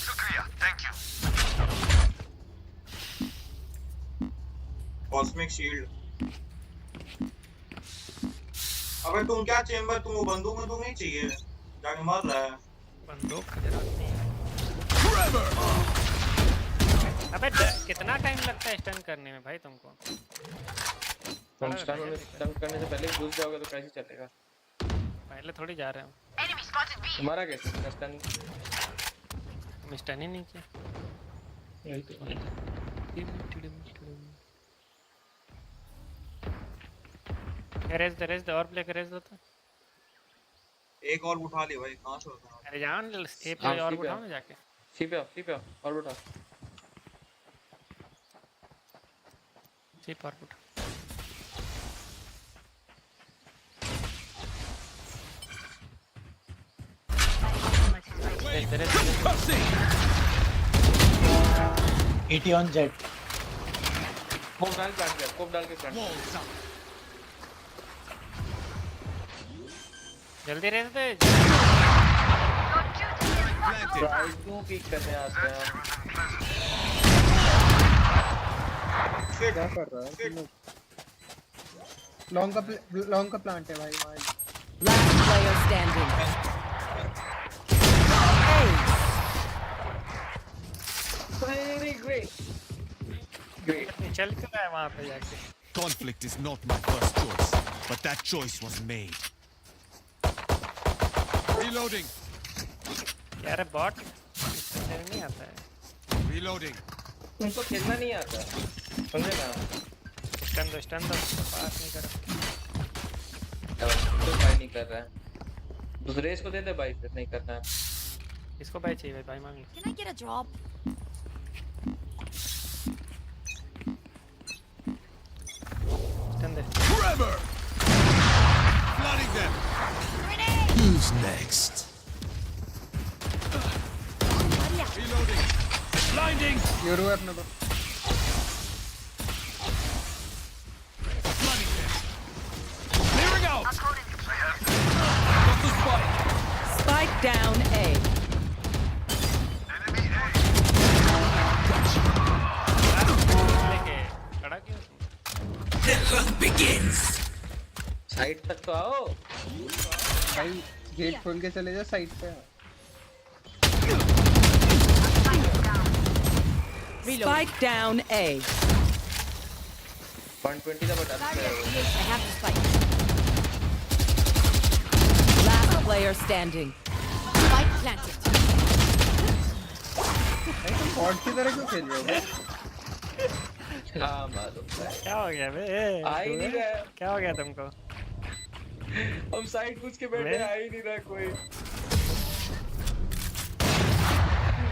Shukriya. Thank you.
Cosmic shield अबे तुम क्या chamber तुम वो बंदूक में तुम नहीं चाहिए जाके मर रहा है
बंदूक अबे कितना टाइम लगता है स्टन करने में भाई तुमको
तुम स्टन करने से पहले घुस जाओगे तो कैसे चलेगा
पहले थोड़ी जा रहे हो
तुम्हारा कैसे स्टन
हम स्टन ही नहीं किया रेस दे और प्ले रेस दो तो
एक और उठा ले भाई कहां से होता
अरे जान ए प्ले और उठाओ ना जाके
सी पे और उठा
सी पर उठा
Pussy!
80 on jet
कोप डाल के प्लांट
Walls up.
जल्दी रेस दे
Planted.
क्यों पिक करने आते हैं
क्या कर रहा है लॉन्ग का प्लांट है भाई भाई
Last player standing.
Very great
चल क्यों रहा है वहां पे जाके
Conflict is not my first choice, but that choice was made. Reloading.
यार बॉट नहीं आता है
Reloading.
तुमको खेलना नहीं आता समझे ना
स्टन दो पास नहीं कर
तो भाई नहीं कर रहा है दूसरे इसको दे दे भाई फिर नहीं करना है
इसको भाई चाहिए भाई मांग लो
Can I get a drop?
Stun दे
Forever. Flooding them. Who's next? Reloading. Blinding.
यूरो है अपने को
Flooding them. Clearing out. Got the spike.
Spike down A.
लेके खड़ा क्यों
The hunt begins.
साइड तक तो आओ
भाई गेट खोल के चले जा साइड पे।
Spike down A.
120 का बता
I have the spike. Last player standing. Spike planted.
भाई तुम बॉट की तरह क्यों खेल रहे हो?
हाँ मालूम है।
क्या हो गया बे?
आ ही नहीं रहा है।
क्या हो गया तुमको?
हम साइड पूछ के बैठे, आ ही नहीं रहा कोई।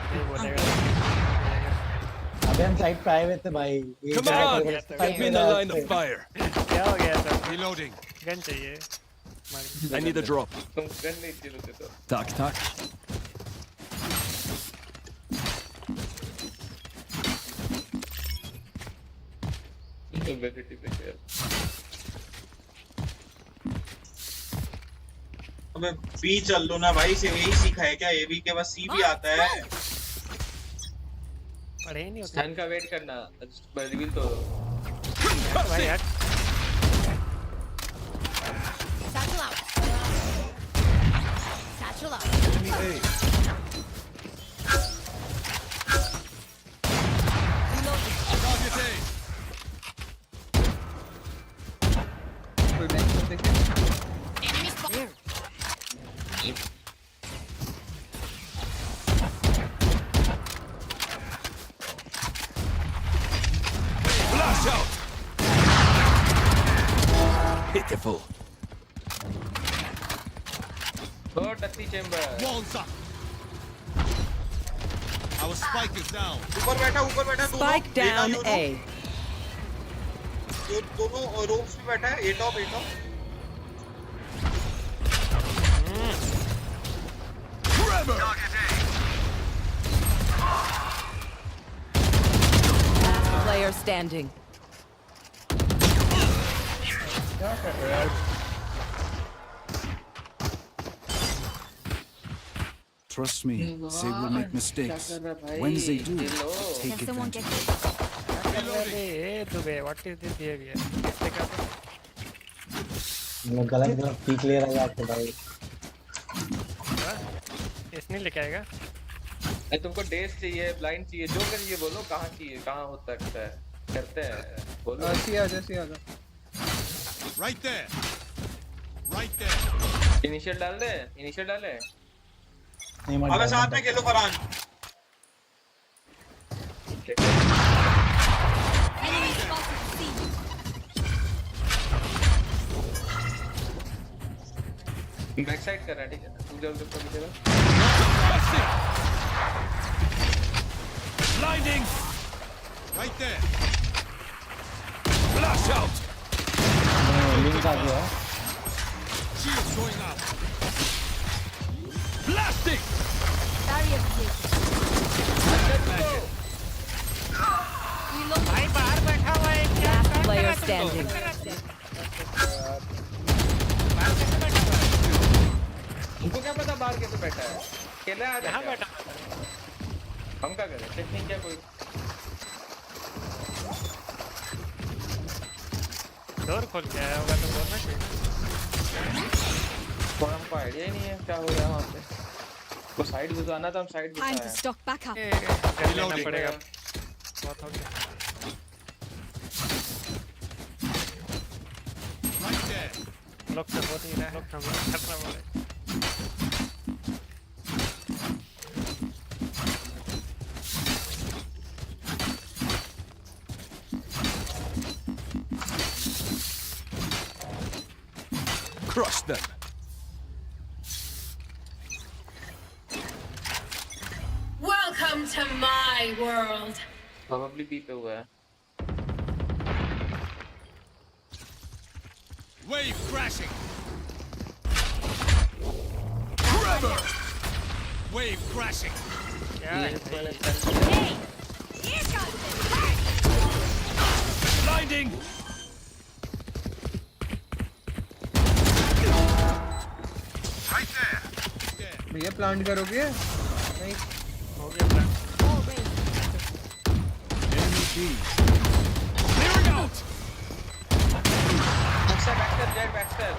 नहीं बोलेगा।
अबे हम साइड पे आए हुए थे भाई।
Come on, get me in the line of fire.
क्या हो गया था?
Reloading.
गन चाहिए।
I need a drop.
तुम गन नहीं चाहिए तो।
Tack, tack.
अबे बी चल लो ना भाई, से यही सीखा है क्या? ए बी के बाद सी भी आता है।
पढ़े ही नहीं होते।
स्टन का वेट करना, रिवील तो
भाई यार।
Satchel out. Satchel out.
कोई नेक्स्ट देखे।
Enemy spotted.
Blast out. Pitiful.
Oh, dirty chamber.
Walls up. Our spike is down.
ऊपर बैठा दोनों।
Spike down A.
दोनों रोप्स पे बैठा है। ए top.
Forever.
Last player standing.
क्या कर रहे हो?
Trust me, they will make mistakes. When they do, take
Can someone get
advantage.
this?
Hey, Dubey, what is this behavior? किसने कहा?
मैं गलत पीक ले रहा है आपको भाई।
इसने लेके आएगा?
तुमको डेज चाहिए, ब्लाइंड चाहिए, जो करिए बोलो। कहाँ चाहिए, कहाँ हो सकता है, करते हैं बोलो।
सी आ जा।
Right there. Right there.
Initial डाल दे।
अबे साथ में खेलो Farhan.
Enemy spotted. C.
Back side कर रहा है, ठीक है? तू जब कभी चला।
Blinding.
Right there.
Blast out.
Link आ गया।
Shields going up.
Blasting.
Barrier created. Reload.
भाई बाहर बैठा हुआ है क्या?
Last
काम
player
कर रहा है तुम
standing.
लोग? बाहर कैसे बैठा हुआ है?
तुमको क्या पता बाहर कैसे बैठा है? अकेला आ
यहाँ
जाएगा।
बैठा।
हम क्या करें? टेक्निक क्या कोई?
डोर खोल के आया होगा तो बोलना चाहिए।
कोई हमको आइडिया ही नहीं है क्या हो रहा है वहाँ पे। को साइड घुसाना था, हम side
Time to
घुसाया।
stock back up.
कर लेना पड़ेगा। बहुत हो गया।
Right there.
लोग तो बोल ही रहे हैं, लोग तो हमें खतरा बोल रहे हैं।
Crush them.
Welcome to my world.
Probably B पे हुआ है।
Wave crashing.
Forever.
Wave crashing.
क्या है?
Hey! Here comes the
Blinding.
Right there.
भैया प्लांट करोगे? नहीं।
हो गया plan.
Enemy B. Clearing out.
Baxter, jet Baxter.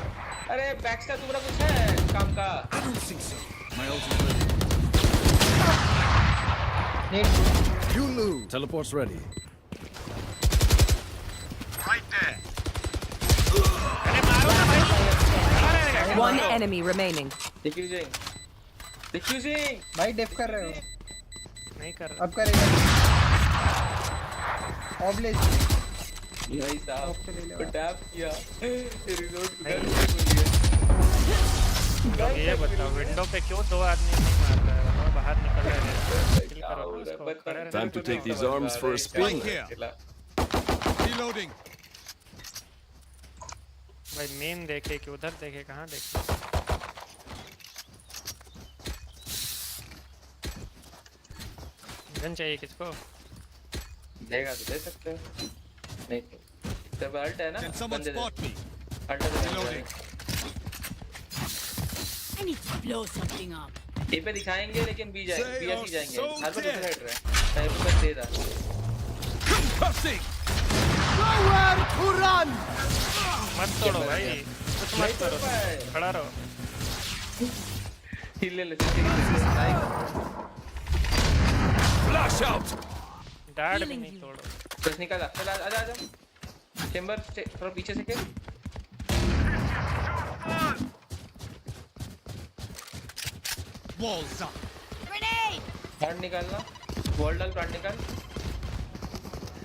अरे बैक्सटर तुम्हारा कुछ है? काम का।
I don't think so. My ult is ready.
You lose.
Teleport's ready.
Right there.
One enemy remaining.
Diffusing.
भाई डिफ कर रहे हो?
नहीं कर रहा।
अब करेगा। ऑब्लेज।
भाई साहब टैप किया रिलोड कर
ये बताओ विंडो पे क्यों दो आदमी नहीं मार रहा है? बताओ बाहर निकल रहे हैं। किल करो उसको। खड़े रहने
Time to take these arms for a spin.
Reloading.
भाई मेन देखे कि उधर देखे कहाँ देखे? गन चाहिए किसको?
देगा तो दे सकते हो। नहीं तेरे अल्ट है ना?
Can someone spot me?
Ult
Reloading.
I need to blow something up.
A पे दिखाएंगे लेकिन बी जाएंगे, बी ऐसी जाएंगे।
so
हर पर
dead.
दूसरा हिट रहा है। टाइप पर दे रहा।
Concussing.
Nowhere to run.
मत तोड़ो भाई, कुछ मत करो, खड़ा रहो।
हिल ले
Flash out.
डाड भी नहीं तोड़ो।
बस निकाला, चल आजा आजा। चेंबर थोड़ा पीछे से खेल।
Walls up.
Grenade!
प्लांट निकालना, वॉल डाल, प्लांट निकाल।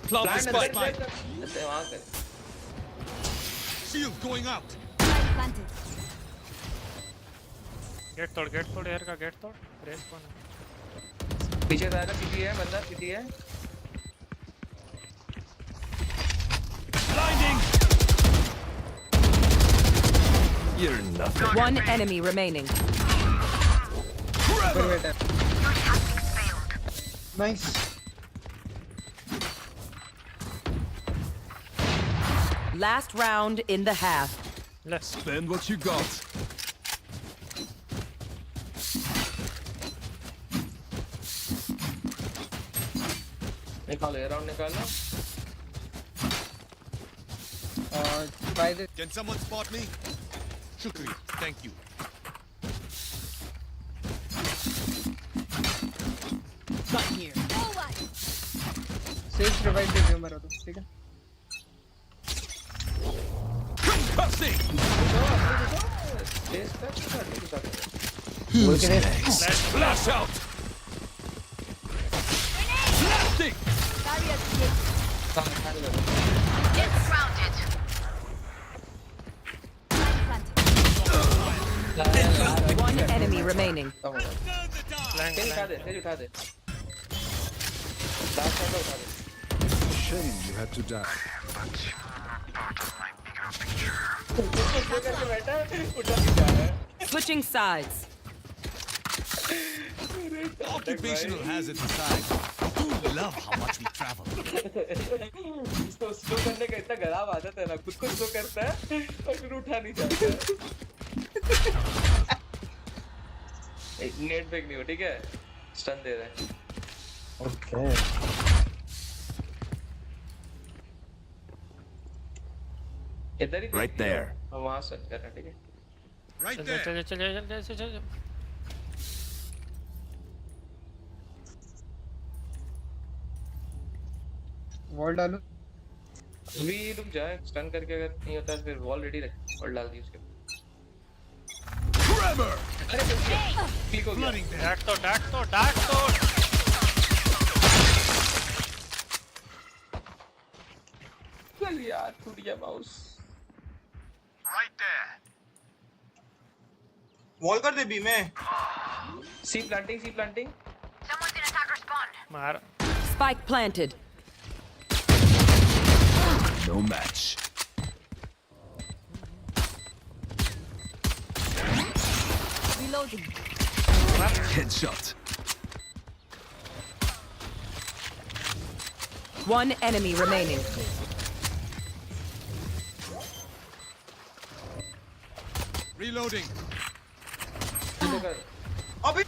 Plant the spike.
ऐसे वहाँ कर।
Shield going out.
Planted.
Gate तोड़ यार का गेट तोड़। रेस कौन है?
पीछे जाएगा, सिटी है, बंदा सिटी है।
Blinding. You're nothing.
One enemy remaining.
Nice.
Last round in the half.
Let's spend what you got.
निकालो, ये राउंड निकालो।
By the
Can someone spot me? Shukriya. Thank you.
Got here.
Sage revive दे दियो मेरा तो, ठीक है?
Concussing.
बोल के दे।
Flash out. Blasting.
Get grounded.
One enemy remaining.
तेज उठा दे, तेज उठा दे। लास्ट राउंड उठा दे।
Shame you had to die.
Switching sides.
Occupational hazard aside, I do love how much we travel.
Slow करने का इतना खराब आदत है ना, खुद को स्लो करता है और फिर उठा नहीं जाता है। नेट फेक नहीं हो, ठीक है? स्टन दे रहा है।
ओके।
इधर ही
Right there.
हम वहाँ सर्च कर रहे हैं, ठीक है?
Right
चल
there.
वॉल डालो।
वी रुक जाए, स्टन करके अगर नहीं होता तो फिर वॉल रेडी रख और डाल दी उसके।
Tremor.
अरे क्लिक हो गया।
डाक तो।
चल यार, टूट गया माउस।
Right there.
वॉल कर दे बी में।
सी planting.
Someone's in attacker spawn.
मार।
Spike planted.
No match.
Reloading.
Headshot.
One enemy remaining.
Reloading.
अबे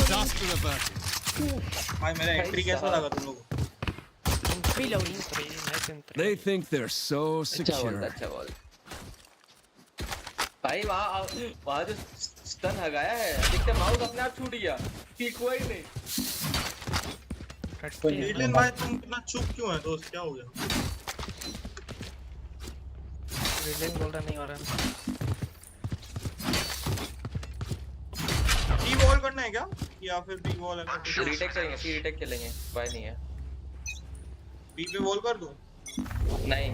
Disaster averted.
भाई मेरा एंट्री कैसा लगा तुम लोगों को?
Reloading.
They think they're so secure.
अच्छा बॉल भाई वहाँ जो स्टन लगाया है देखते माउस अपने आप छूट गया ठीक हुआ ही नहीं
लीलन भाई तुम इतना चुप क्यों है दोस्त क्या हो गया
रीडिंग बोल रहा नहीं हो रहा
सी वॉल करना है क्या या फिर बी वॉल है
रीटेक करेंगे सी रीटेक खेलेंगे बाय नहीं है
बी पे वॉल कर दूं
नहीं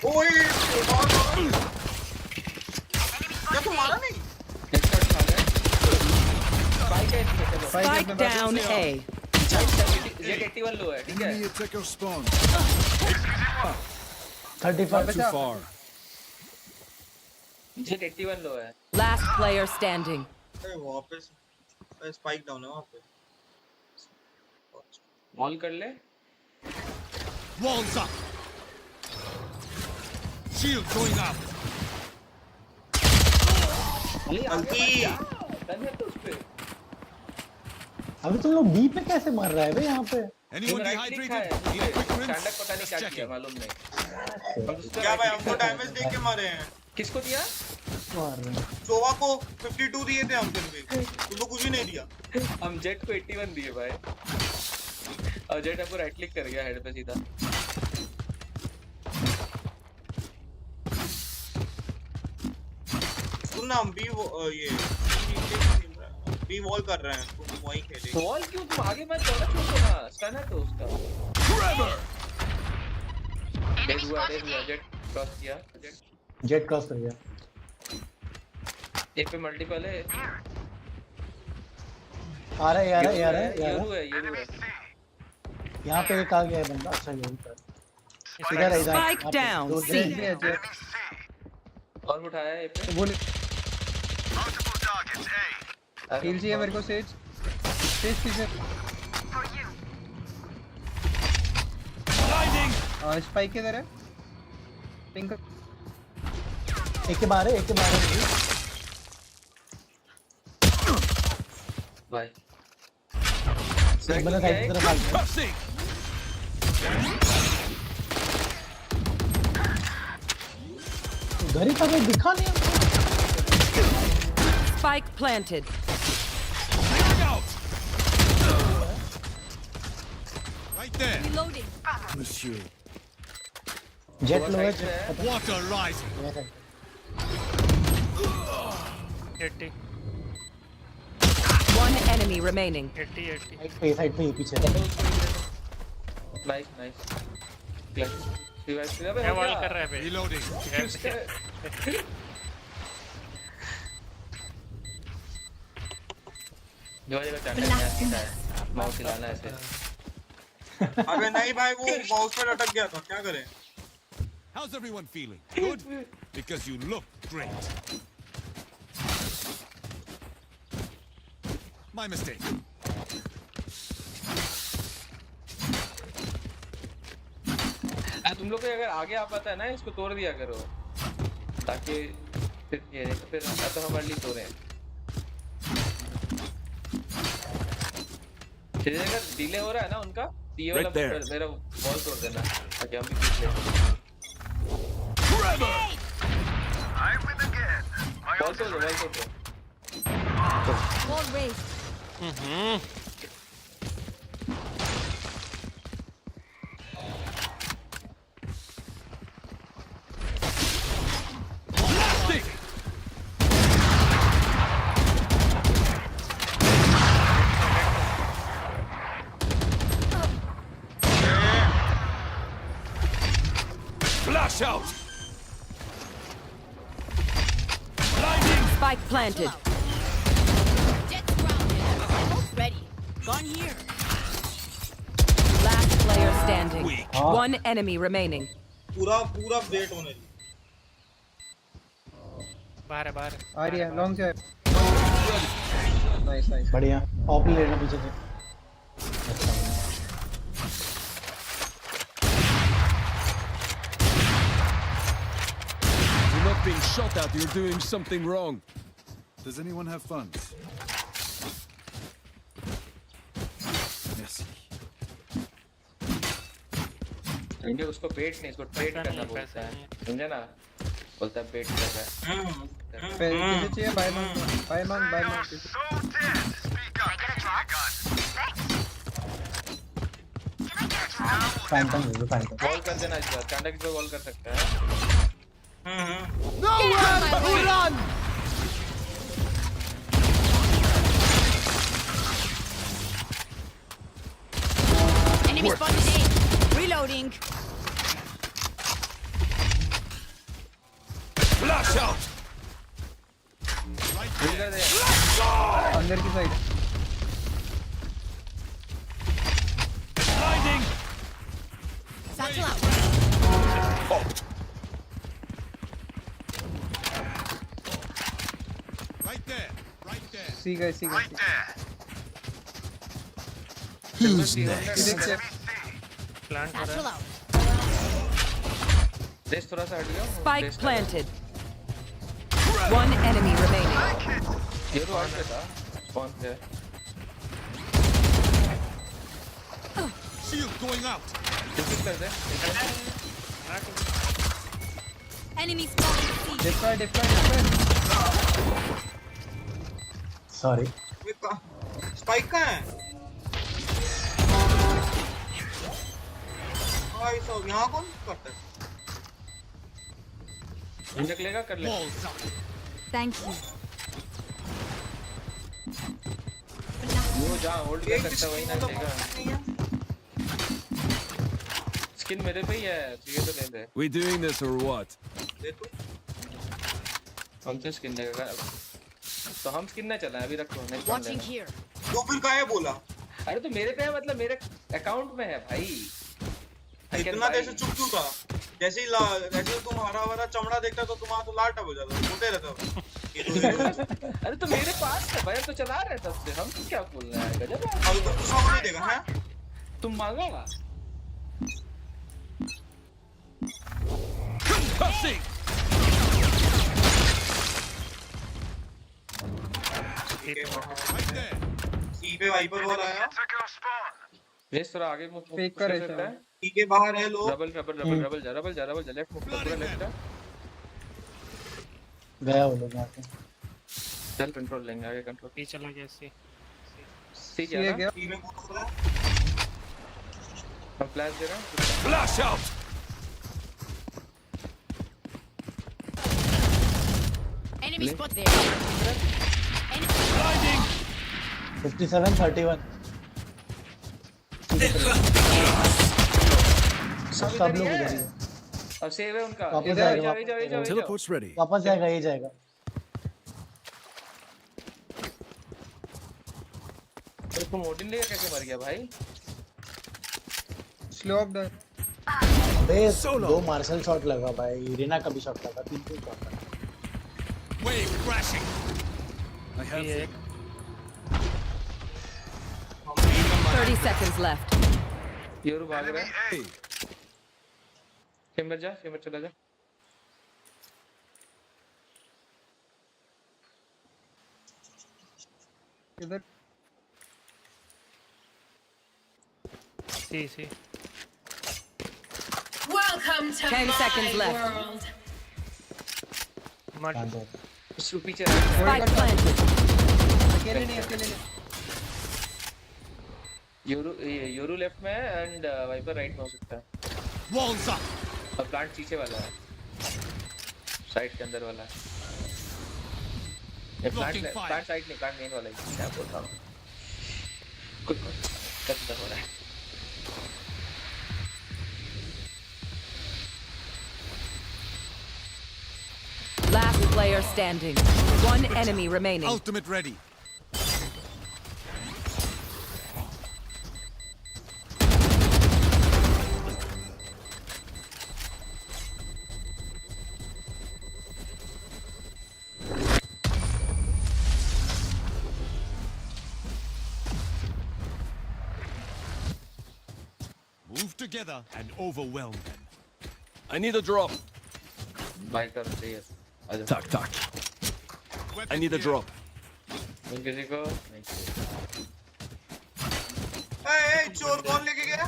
ओए क्या तुम मारा नहीं
Spike down A.
जेट 81 लो है ठीक है
Enemy attacker spawn.
35
Too far.
Jet 81 लो है
Last player standing.
अरे वापस स्पाइक डाउन है वहां पे
वॉल कर ले
Walls up. Shield going up.
गलती
अभी तुम लोग बी पे कैसे मार रहा है बे यहाँ पे
Anyone dehydrated? Need a quick rinse?
Standard पता नहीं क्या किया मालूम नहीं
क्या भाई हमको डैमेज दे के मारे हैं
किसको दिया
मार रहे हैं
सोवा को 52 दिए थे हम फिर भी तुमको कुछ भी नहीं दिया
हम जेट को 81 दिए भाई और जेट हमको राइट क्लिक कर गया हेड पे सीधा
सुन ना हम बी ये बी वॉल कर रहे हैं तुम वहीं खेले
वॉल क्यों तुम आगे मत जाओ ना छोड़ो ना स्टन है तो उसका डेड हुआ जेट क्रॉस किया
जेट क्रॉस कर गया
एक पे मल्टीपल है
आ रहा है यार
ये है
यहाँ पे एक आ गया है बंदा अच्छा यही पर इधर है इधर
Spike down C.
और उठाया है पे
हील चाहिए मेरे को सेज पीछे स्पाइक किधर है पिंक
एक के बाहर है
भाई
बंदा साइड की तरफ आ गया उधर ही था कोई दिखा नहीं हमको
Spike planted.
Right there.
Reloading.
Monsieur.
Jett लो है
Water rising.
80
One enemy remaining.
80
side पे ये पीछे
नाइस रिवाइव किया
क्या वॉल कर रहा है बे
Reloading.
जो जगह चढ़ना है माउस हिलाना ऐसे
अबे नहीं भाई वो माउस पर अटक गया था क्या करें
How's everyone feeling? Good? Because you look great. My mistake.
तुम लोग को अगर आगे आ पाता है ना इसको तोड़ दिया करो ताकि फिर ये नहीं तो फिर तो हम अर्ली तोड़े फिर अगर डिले हो रहा है ना उनका ये वाला मेरा बॉल तोड़ देना ताकि हम भी पीछ ले बॉल तोड़ दो
Wall raised.
Flash out.
Spike planted.
Jet's grounded. Almost ready. Gone here.
Last player standing. One enemy remaining.
पूरा वेट होने दो
बाहर है
आ रही है लॉन्ग से नाइस
बढ़िया ऑफ लेना पीछे से
You're not being shot at, you're doing something wrong.
Does anyone have funds? Merci.
India उसको पेट नहीं, इसको ट्रेड करना बोलता है, समझे ना? बोलता है पेट कर रहा है।
किसे चाहिए? बाय मांग।
फैंटम
कॉल कर देना इस बार, कांटेक्ट पे कॉल कर सकते हैं।
Nowhere to run! Enemy spotted A. Reloading.
Flash out!
अंदर की side.
Blinding!
Satchel out.
Popped.
Right there. Right there.
सी गए।
Who's next?
प्लांट हो
Satchel
रहा
out.
देश थोड़ा सा हट गया।
Spike planted. One enemy remaining.
ये तो आउट था, स्पॉन पे।
Shield going out.
डिफिट कर दे।
Enemy spotted C.
Deploy.
Sorry
spike कहाँ है? भाई साहब यहाँ कौन करता है?
इंजेक्ट लेगा, कर ले।
Thank you.
वो जहाँ होल्ड कर सकता वही ना लेगा। स्किन मेरे पे ही है, चाहिए तो ले ले।
We doing this or what?
दे तू।
हम तो स्किन लेगा। तो हम स्किन ना चलाएं, अभी रखो। Next
Watching here.
तो फिर काहे बोला?
अरे तो मेरे पे है, मतलब मेरे अकाउंट में है भाई।
इतना कैसे चुप क्यों था? जैसे ही तुम हरा भरा चमड़ा देखता तो तुम्हारा तो लाल टप हो जाता, मोटे रहता।
अरे तो मेरे पास है भाई, तो चला रहे तब से। हम क्या बोल रहे हैं? गजब है।
अब तो दूसरा को नहीं देगा हैं?
तुम मांगा?
Concussing!
Right there.
सी पे वाइपर हो रहा है।
रेस थोड़ा आगे मूव
फेक कर रहे
सकता है।
सी के बाहर है लोग।
डबल जा लेफ्ट मूव कर, पूरा लेफ्ट जा।
गया वो लोग यहाँ पे।
चल कंट्रोल लेंगे, आगे कंट्रोल।
पी चला गया सी
गया ना?
सी में कौन हो रहा है?
हम फ्लैश दे रहा हूँ।
Flash out!
Enemy spot there.
Blinding!
57-31 सब लोग इधर ही हैं।
अब सेव है उनका।
वापस आएगा।
Teleport's ready.
वापस जाएगा, ये जाएगा।
तो तुम ओडिन लेकर कैसे मर गया भाई?
Slow up the.
बे दो मार्शल शॉट लगा भाई, रीना का भी शॉट लगा, 3 शॉट लगा।
Wave crashing.
I have it.
30 seconds left.
Yoru भाग रहा है। चेंबर चला जा।
इधर
सी
Welcome to
10 seconds
my
left.
world.
मट
उसके पीछे
Spike planted.
अकेले नहीं।
योरू लेफ्ट में है एंड वाइपर राइट में हो सकता है।
Walls up.
और प्लांट पीछे वाला है, साइड के अंदर वाला है। ये प्लांट साइड नहीं, प्लांट मेन वाला है। क्या बोलता हूँ, कुछ कैसा हो रहा है?
Last player standing. One enemy remaining.
Ultimate ready. Move together and overwhelm them.
I need a drop.
Buy कर चाहिए।
Tack. I need a drop.
किसी को
ए चोर कौन लेके गया?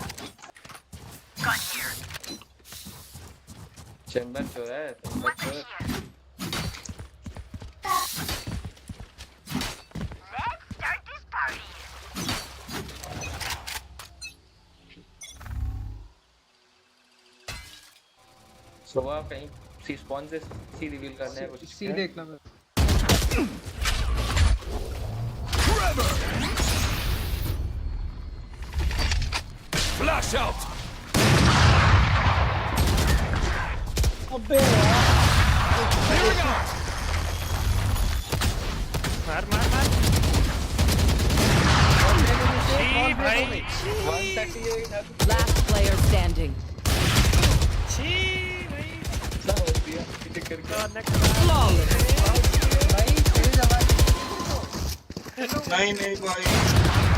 चेंबर चोर है, चेंबर चोर। सुबह कहीं सी स्पॉन से सी रिवील करने है कुछ
सी देखना मैं
Flash out.
अबे
मार मार मार छी भाई
138
Last player standing.
छी भाई
सब हो गया किसी करके
Flawless.
भाई तेज आवाज
नहीं भाई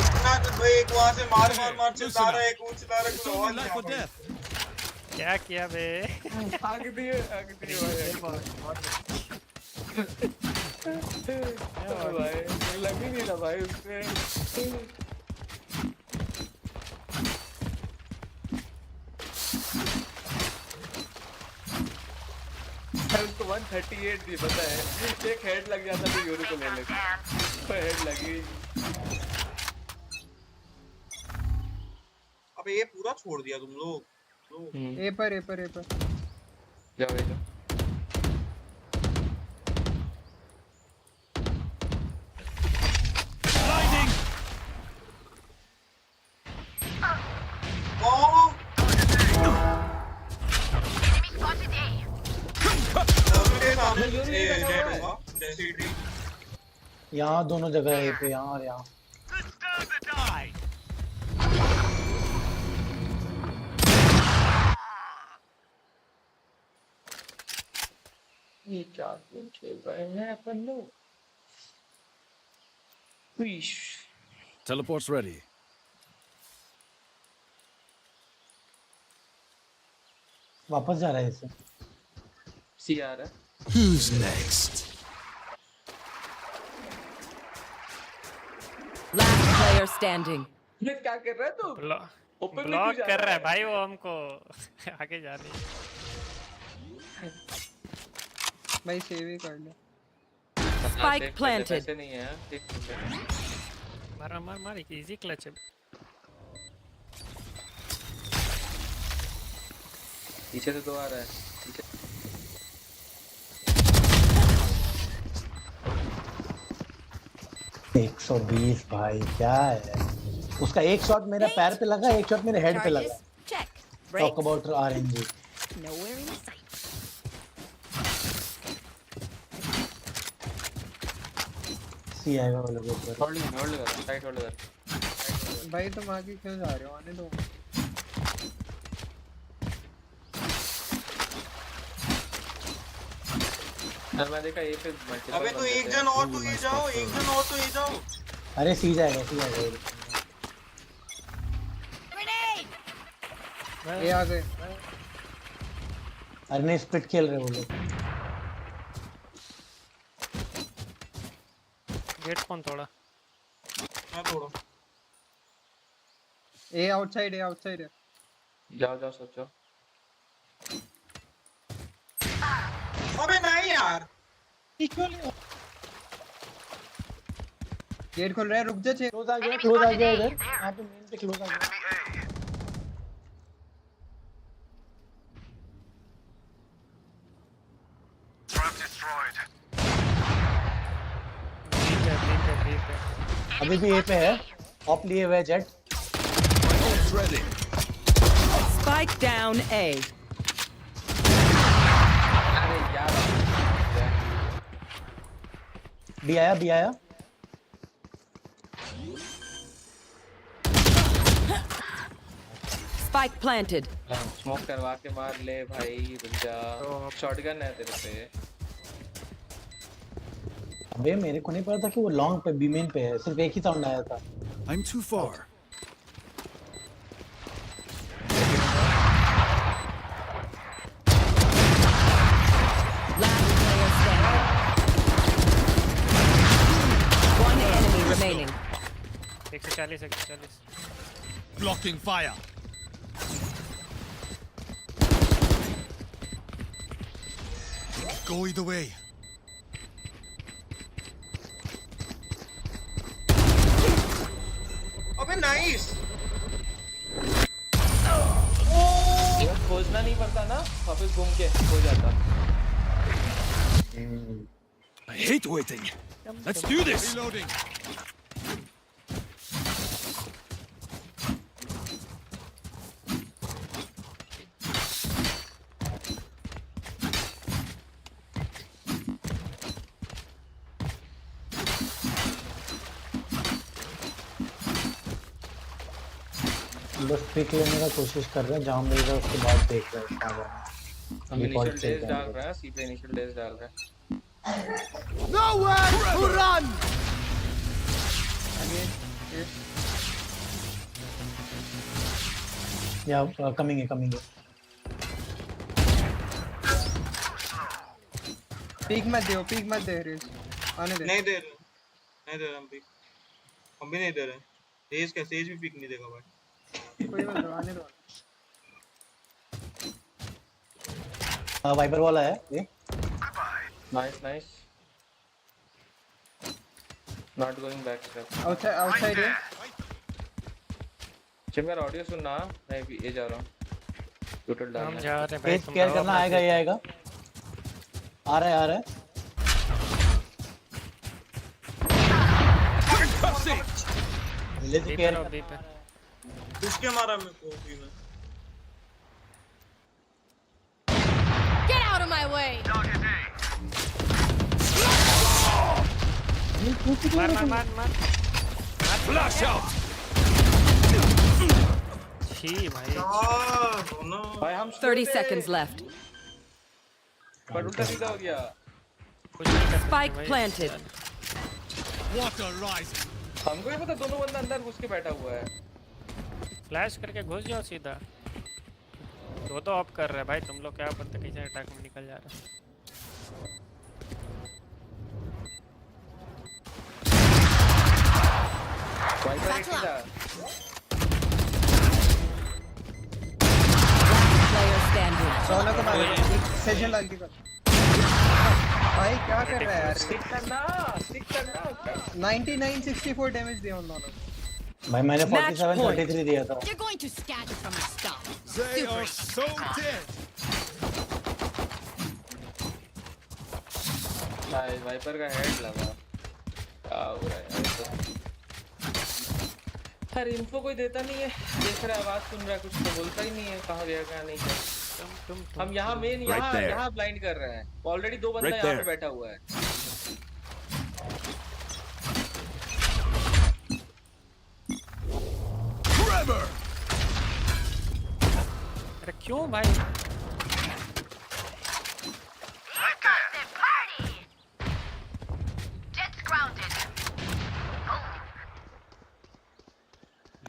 इतना तो भाई एक वहां से मार चिल्ला रहा है, एक वो चिल्ला रहा है, कोई और
Life or
नहीं
death.
क्या किया बे
आग दिए भाई लग ही नहीं रहा भाई उससे उसको 138 भी पता है, एक हेड लग जाता तो यूरो को ले लेता, तो हेड लगी।
अबे ये पूरा छोड़ दिया तुम लोग।
ए पर
जाओ जाओ
Blinding.
यहाँ दोनों जगह है पे, यहाँ और यहाँ।
ये चार दिन खेल रहे हैं अपन लोग।
Teleport's ready.
वापस जा रहा है इसे।
सी आ रहा है।
Who's next?
Last player standing.
ये क्या कर रहा है तू?
ब्लॉक कर रहा है भाई वो हमको आगे जाने
भाई सेव ही कर ले।
Spike planted.
ऐसे नहीं है,
मार मार मार इजी क्लच है
पीछे से दो आ रहा है पीछे।
एक 120 भाई क्या है? उसका एक शॉट मेरे पैर पे लगा, एक शॉट मेरे हेड पे लगा। Talk about RNG.
Nowhere in sight.
सी आएगा वो लोग ऊपर।
होल्ड कर साइड होल्ड कर।
भाई तुम आगे क्यों जा रहे हो? आने दो।
मैं देखा ये पे
अबे तो एक जन और तो ये जाओ, एक जन और तो ये जाओ।
अरे सी जाएगा।
ये आ गए।
अरे नहीं स्प्लिट खेल रहे वो लोग।
गेट कौन तोड़ा?
मैं तोड़ा।
ए आउटसाइड है।
जाओ सोचो।
अबे नहीं यार।
गेट खोल रहा है, रुक जा।
क्लोज आ गया इधर। यहाँ पे मेन पे क्लोज आ गया। अभी भी ए पे है। ऑप लिए हुए जेट।
Spike down A.
अरे यार
बी आया।
Spike planted.
स्मोक करवा के मार ले भाई, रुक जा। शॉटगन है तेरे पे।
अबे मेरे को नहीं पता था कि वो लॉन्ग पे बी मेन पे है, सिर्फ एक ही साउंड आया था।
I'm too far.
Last player standing.
40 40.
Blocking fire. Go either way.
अबे नाइस।
ये खोजना नहीं पड़ता ना, वापस घूम के हो जाता।
I hate waiting. Let's do this.
Reloading.
बस पिक लेने का कोशिश कर रहे हैं, जहाँ मिलेगा उसके बाद देख रहे हैं क्या होगा।
हम इनिशियल डेज डाल रहे हैं, सी पे इनिशियल डेज डाल रहे हैं।
Nowhere to run.
या कमिंग है
पीक मत दे रेस, आने दे।
नहीं दे रहे हम पिक, हम भी नहीं दे रहे। तेज का तेज भी पिक नहीं देगा भाई।
कोई बात नहीं, आने दो।
वाइपर वाला है ये।
Nice. Not going back step.
Outside है।
चिमर ऑडियो सुनना, मैं भी ये जा रहा हूँ। टोटल डाल।
हम जा रहे हैं भाई, तुम
केयर करना, आएगा ये आएगा। आ रहा है। ले केयर
बी पे।
किसके मारा मेरे को बी में?
Get out of my way!
मार।
Flash out.
छी भाई।
भाई हम
30 seconds left.
पर उल्टा सीधा हो गया।
Spike planted.
Water rising.
हमको ये पता, दोनों बंदा अंदर घुस के बैठा हुआ है।
फ्लैश करके घुस जाओ सीधा। दो ऑफ कर रहे हैं भाई, तुम लोग क्या पता कैसे अटैक में निकल जा रहे हो।
वाइपर एक सीधा।
Player standing.
सोना को मार, सेशन लग गई। भाई क्या कर रहा है यार?
स्टिक करना।
99 64 डैमेज दिया उन दोनों।
भाई मैंने 47 33 दिया था।
You're going to scatter from the start.
They are so dead.
भाई वाइपर का हेड लगा। क्या हो रहा है यार? हर इन्फो कोई देता नहीं है, देख रहा है, आवाज सुन रहा है, कुछ तो बोलता ही नहीं है कहाँ गया क्या नहीं गया। हम यहाँ मेन यहाँ ब्लाइंड कर रहे हैं। ऑलरेडी दो बंदा यहाँ पे बैठा हुआ है।
अरे क्यों भाई?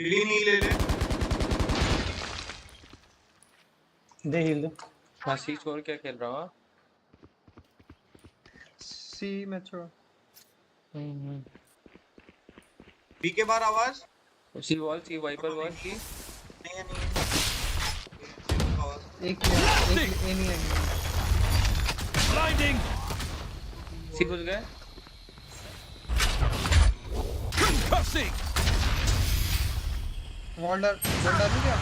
हील नहीं ले ले।
दे हील दे।
हाँ सी छोड़ के खेल रहा हूँ।
सी में छोड़।
बी के बाहर आवाज।
सी वॉल, सी वाइपर वॉल, सी
नहीं है।
एक नहीं है।
Blinding.
सी घुस गए।
Concussing.
वॉल डाल क्या?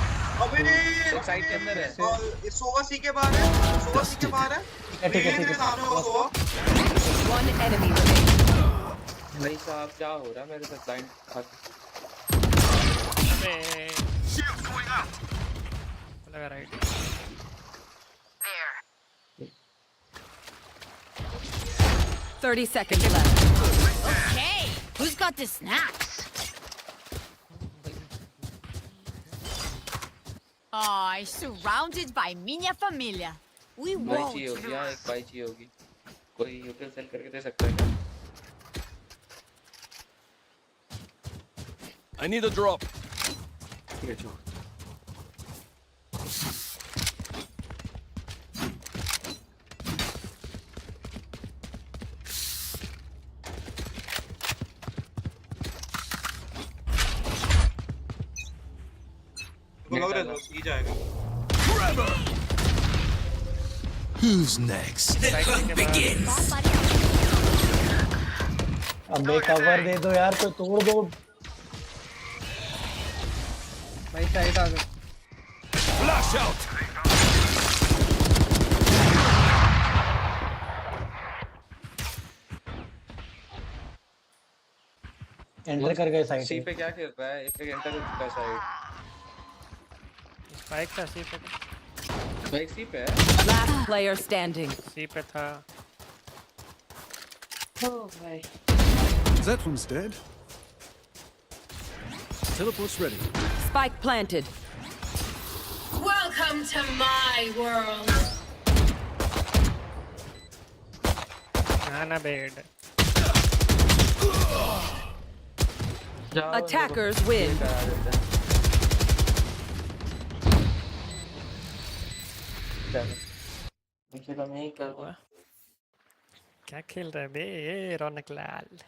अबे
एक साइड के अंदर है।
सोवा सी के बाहर है।
ठीक है।
One enemy remaining.
भाई साहब क्या हो रहा है मेरे साथ? ब्लाइंड
लगा right.
30 seconds left.
Okay, who's got the snacks? Oh, surrounded by minha família. We
भाई
won't
चाहिए होगी,
lose.
एक भाई चाहिए होगी। कोई यूटिल सेल करके दे सकता है क्या?
I need a drop.
ठीक है चलो।
लग रहा है तो सी जाएगा।
Who's next? The hunt begins.
अबे कवर दे दो यार, कोई तोड़ दो।
भाई साइड आ गए।
Flash out.
एंटर कर गए साइड
सी पे क्या खेल रहा है? एक एंटर हो चुका है साइड।
स्पाइक था सी पे।
भाई सी पे है।
Last player standing.
सी पे था।
Oh भाई।
That one's dead. Teleport's ready.
Spike planted.
Welcome to my world.
ना बेड।
Attackers win.
क्या खेल रहा है बे ये रौनक लाल?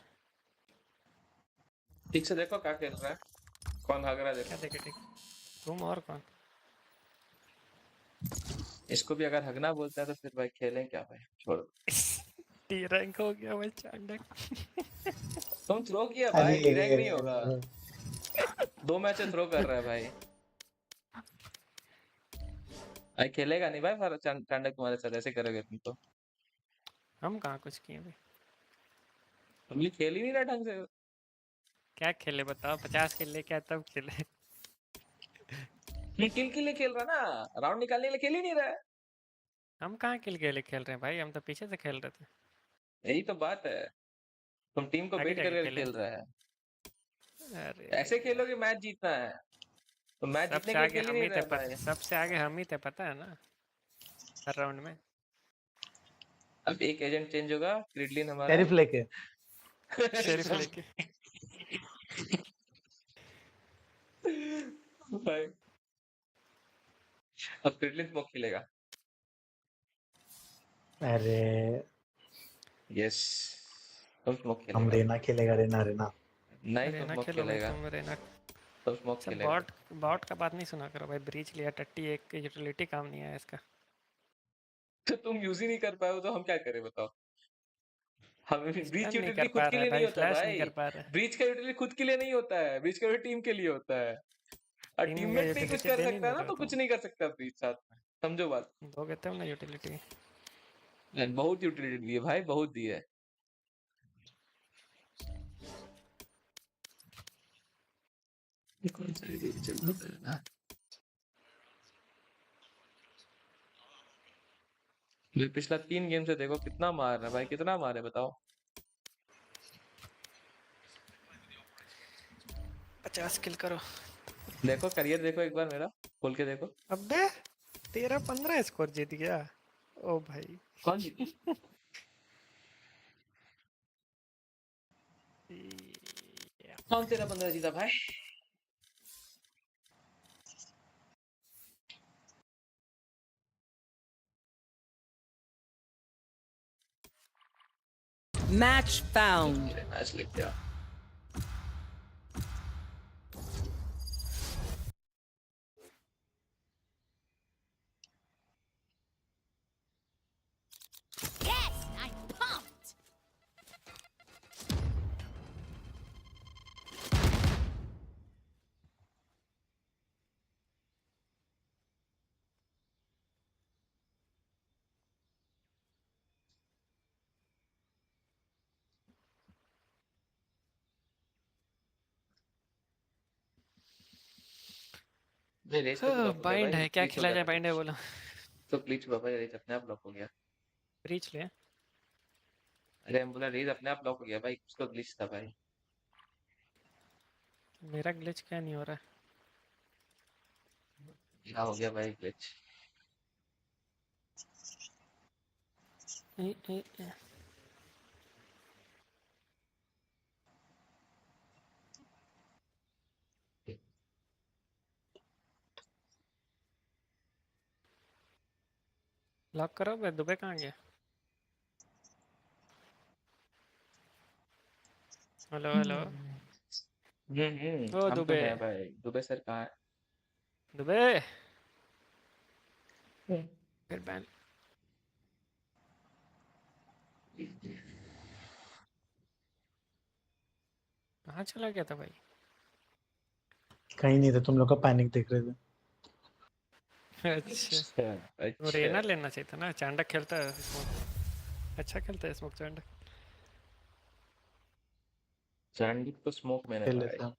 ठीक से देखो क्या खेल रहा है, कौन भाग रहा है देखो।
क्या देखे ठीक? तुम और कौन?
इसको भी अगर हगना बोलता है तो फिर भाई खेलें क्या भाई, छोड़ो।
टी रैंक हो गया भाई चांडक।
तुम थ्रो किया भाई, टी रैंक नहीं होगा। 2 मैच थ्रो कर रहा है भाई। भाई खेलेगा नहीं भाई चांडक तुम्हारे साथ, ऐसे करोगे तुम तो।
हम कहाँ कुछ किए भाई?
तुम ये खेल ही नहीं रहा ढंग से।
क्या खेले बताओ? 50 खेल ले क्या तब खेले?
किल के लिए खेल रहा ना, राउंड निकालने के लिए खेल ही नहीं रहा है।
हम कहाँ किल के लिए खेल रहे हैं भाई, हम तो पीछे से खेल रहे थे।
यही तो बात है, तुम टीम को
आगे
बेट
जाके
करके
खेले।
खेल रहा है।
अरे
ऐसे खेलोगे मैच जीतना है, तो मैच जीतने
सबसे
के लिए
आगे
खेल ही
हम
नहीं
ही थे
रहा है भाई।
सबसे आगे हम ही थे, पता है ना हर राउंड में।
अब एक एजेंट चेंज होगा, क्रिडलिन हमारा
शेरिफ लेके।
शेरिफ लेके।
भाई अब क्रिडलिन स्मोक खेलेगा।
अरे
यस तुम स्मोक
हम
खेलेगा।
रेना खेलेगा, रेना रेना।
नहीं तुम
रेना
स्मोक
खेलो भाई,
खेलेगा।
तुम रेना।
तुम स्मोक
सब
खेलेगा।
बॉट का बात नहीं सुना करो भाई। ब्रीच लिया टट्टी, एक यूटिलिटी काम नहीं आया इसका।
तो तुम यूज ही नहीं कर पाए हो तो हम क्या करें बताओ। हमें ब्रीच
स्टन नहीं
यूटिलिटी
कर
खुद
पा
के
रहा है
लिए नहीं
भाई,
होता
फ्लैश नहीं
भाई।
कर पा रहा है।
ब्रीच का यूटिलिटी खुद के लिए नहीं होता है, ब्रीच का टीम के लिए होता है। और
टीम में
टीममेट भी कुछ
यूटिलिटी
कर
दे नहीं
सकता है ना,
रहे
तो
हो
कुछ नहीं कर सकता ब्रीच साथ में, समझो बात।
दोगे तब ना यूटिलिटी।
बहुत यूटिलिटी दी है भाई, बहुत दी है। कौन सा ना पिछला 3 गेम से देखो कितना मार रहा है भाई, कितना मार है बताओ।
50 किल करो।
देखो करियर देखो एक बार मेरा खोल के देखो।
अबे 13-15 स्कोर जीत गया। ओ भाई
कौन जीती? कौन 13-15 जीता भाई?
Match found.
मैच लिख दिया।
Yes, I'm pumped.
रेस तो ब्लॉक हो गया
बाइंड
भाई,
है, क्या
ब्रीच हो
खिला
गया
जाए?
था
बाइंड है
कुछ।
बोलो।
तो ब्लीच हुआ भाई, रेस अपने आप ब्लॉक हो गया।
ब्रीच ले।
अरे हम बोला रेस अपने आप ब्लॉक हो गया भाई, कुछ तो ग्लिच था भाई।
मेरा ग्लिच क्या नहीं हो रहा
क्या हो गया भाई ग्लिच?
है? लॉक करो बे। दुबे कहाँ गया? Hello hello. ओ
हम तो
दुबे।
है भाई, दुबे सर कहाँ है?
दुबे फिर बैन कहाँ चला गया था भाई?
कहीं नहीं थे, तुम लोग का पैनिक देख रहे थे।
अच्छा वो रेना लेना चाहिए था ना, चांडक खेलता है स्मोक, अच्छा खेलता है स्मोक चांडक।
चांडक तो स्मोक मैंने
खेल
लगाया।
लेते हैं।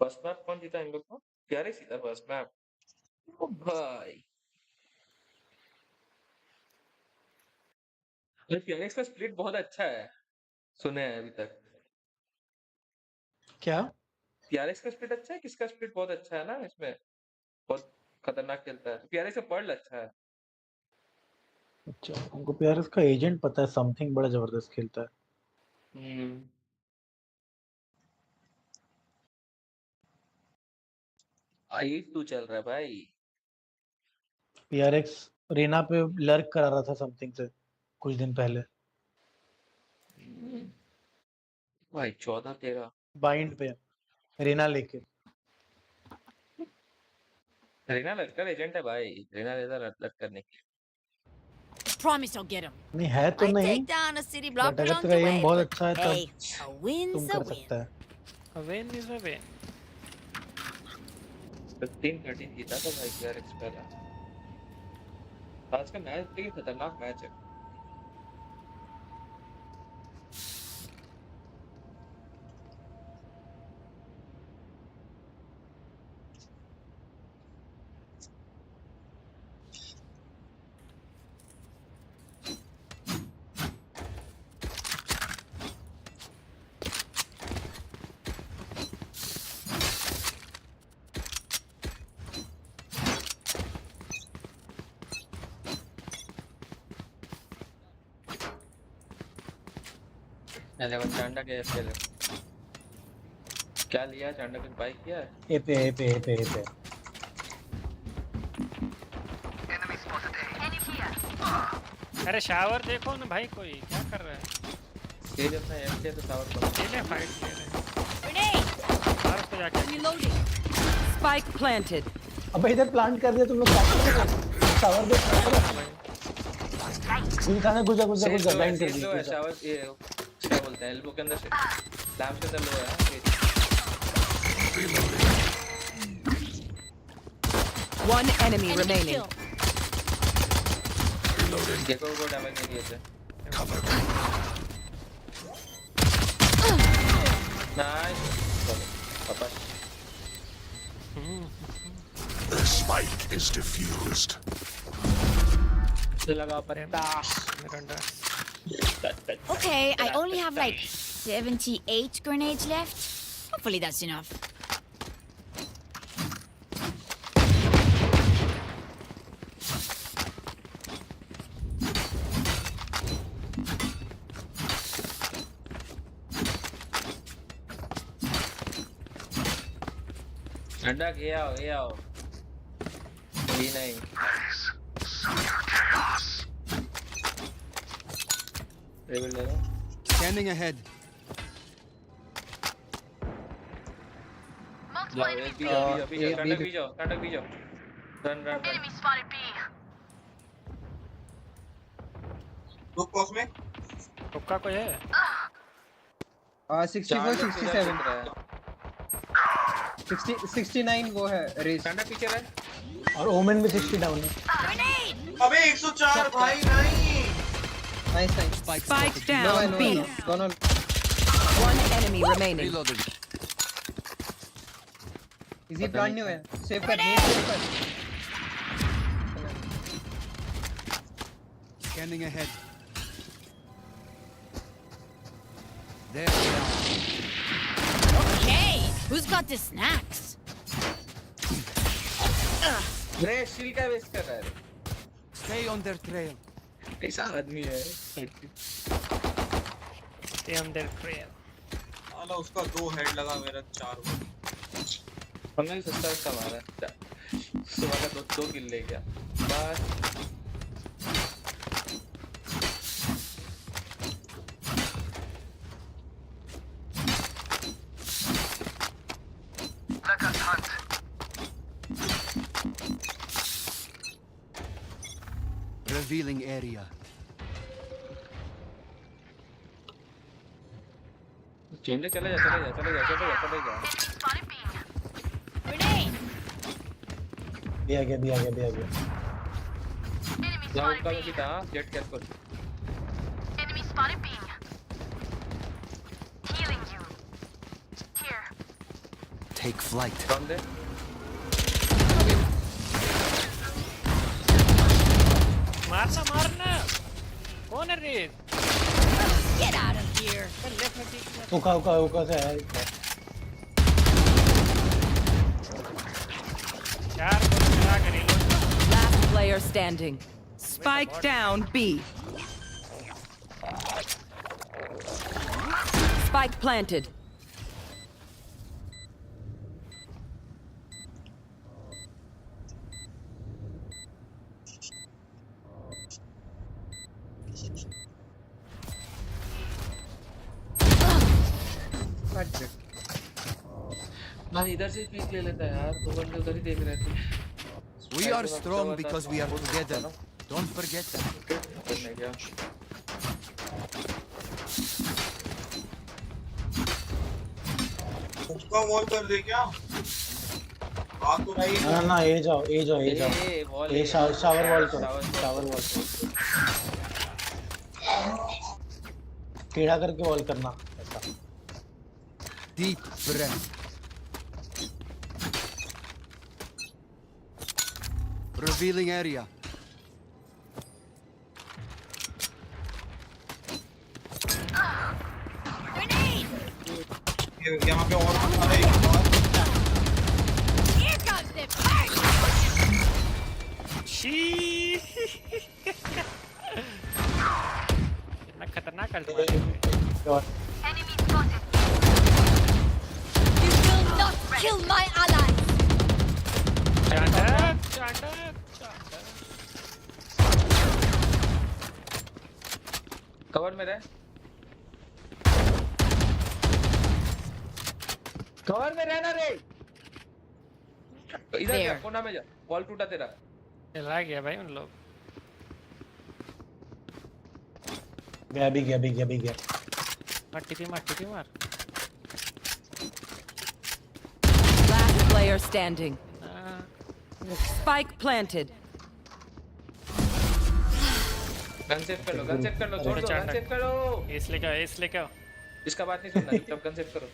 फर्स्ट मैप कौन जीता इन लोग को? प्यारे सीधा फर्स्ट मैप। ओ भाई अरे प्यारेक्स का स्प्लिट बहुत अच्छा है, सुने हैं अभी तक।
क्या
प्यारेक्स का स्प्लिट अच्छा है, किसका स्प्लिट बहुत अच्छा है ना इसमें, बहुत खतरनाक खेलता है प्यारेक्स का। पर्ल अच्छा है।
अच्छा, हमको प्यार इसका एजेंट पता है, समथिंग बड़ा जबरदस्त खेलता है।
आई तू चल रहा है भाई।
पीआरएक्स रेना पे लर्क करा रहा था समथिंग से कुछ दिन पहले,
भाई 14-13
बाइंड पे रेना लेके।
रेना लड़का एजेंट है भाई, रेना लेता लड़ करने की।
Promise I'll get him.
नहीं है तो
I
नहीं,
take down a city block
but अगर
along
तेरा
the
एम
way,
बहुत
but
अच्छा है
hey,
तब
a win's
तुम
a
कर
win.
सकता है।
अवेन इज अवेन।
15-13 जीता था भाई प्यारेक्स पहला। आज का मैच देखिए, खतरनाक मैच है। देखो चांडा के ऐसे क्या लिया, चांडा के बाइक किया है।
ए पे ए पे ए पे ए पे
अरे शावर देखो ना भाई, कोई क्या कर रहा है?
तेज अपना एम किया तो टावर पर
ले ले, फाइट ले ले।
Grenade!
मार उसको जाके।
Reloading.
Spike planted.
अबे इधर प्लांट कर दिया तुम लोग, क्या कर रहे हो? टावर दे दिखाना, गुजा गुजा गुजा ब्लाइंड कर
लो है
दिया।
शावर, ये क्या बोलते हैं, एल्बो के अंदर से लैम्प के अंदर लो है।
One enemy remaining.
देखो को डैमेज नहीं दिए थे। नाइस पापा।
The spike is diffused.
लगा पत्ता।
Okay, I only have like 78 grenades left. Hopefully that's enough.
अंडा ये आओ ये आओ। ये नहीं। टेबल ले लो।
Scanning ahead.
जाओ एक भी जाओ, टंडक भी जाओ, टंडक भी जाओ। Run run run.
दो क्रॉस में
हुक्का कोई है?
64 67 69 वो है रेस।
टंडक पीछे रहे।
और ओमेन भी 60 डाउन है।
अबे 104 भाई नहीं।
Nice nice.
Spike down B.
दोनों।
One enemy remaining.
Reloading.
Easy plan नहीं हुआ है, सेव कर नेट सेव कर।
Scanning ahead. There we are.
Okay, who's got the snacks?
रे शील का वेस्ट कर रहा है।
Stay on their trail.
कैसा आदमी है?
Stay on their trail.
साला उसका 2 हेड लगा, मेरा 4 हुआ।
हमने सस्ता मारा, सुबह का दो किल ले गया बस।
Revealing area.
चेंज चले जा।
भी आ गया।
जाओ उनका में सीधा jet careful.
Enemy spotted B. Healing you. Here.
Take flight.
कौन दे?
मारना कौन है रे?
Get out of here.
उका से है।
Last player standing. Spike down B. Spike planted.
भाई इधर से पीक ले लेता है यार, दो बंदे उधर ही देख रहे थे।
We are strong because we are together. Don't forget that.
करने गया।
उसका वॉल कर दे क्या? बात तो नहीं।
ना ये जाओ। ये शावर वॉल करो। टेढ़ा करके वॉल करना ऐसा।
Deep breath. Revealing area.
यहाँ पे और
Here comes the party.
कितना खतरनाक कर दिया।
Enemy spotted.
You will not kill my ally.
Chandak.
Cover में रह। कवर में रहना रे। इधर जा, कोना में जा। वॉल टूटा तेरा।
चला गया भाई उन लोग।
गया।
मट्टी मार।
Last player standing. Spike planted.
Gun set कर लो, छोड़ दो, गन सेट कर लो।
एस लेके आओ।
इसका बात नहीं सुनना, चुपचाप गन सेट करो।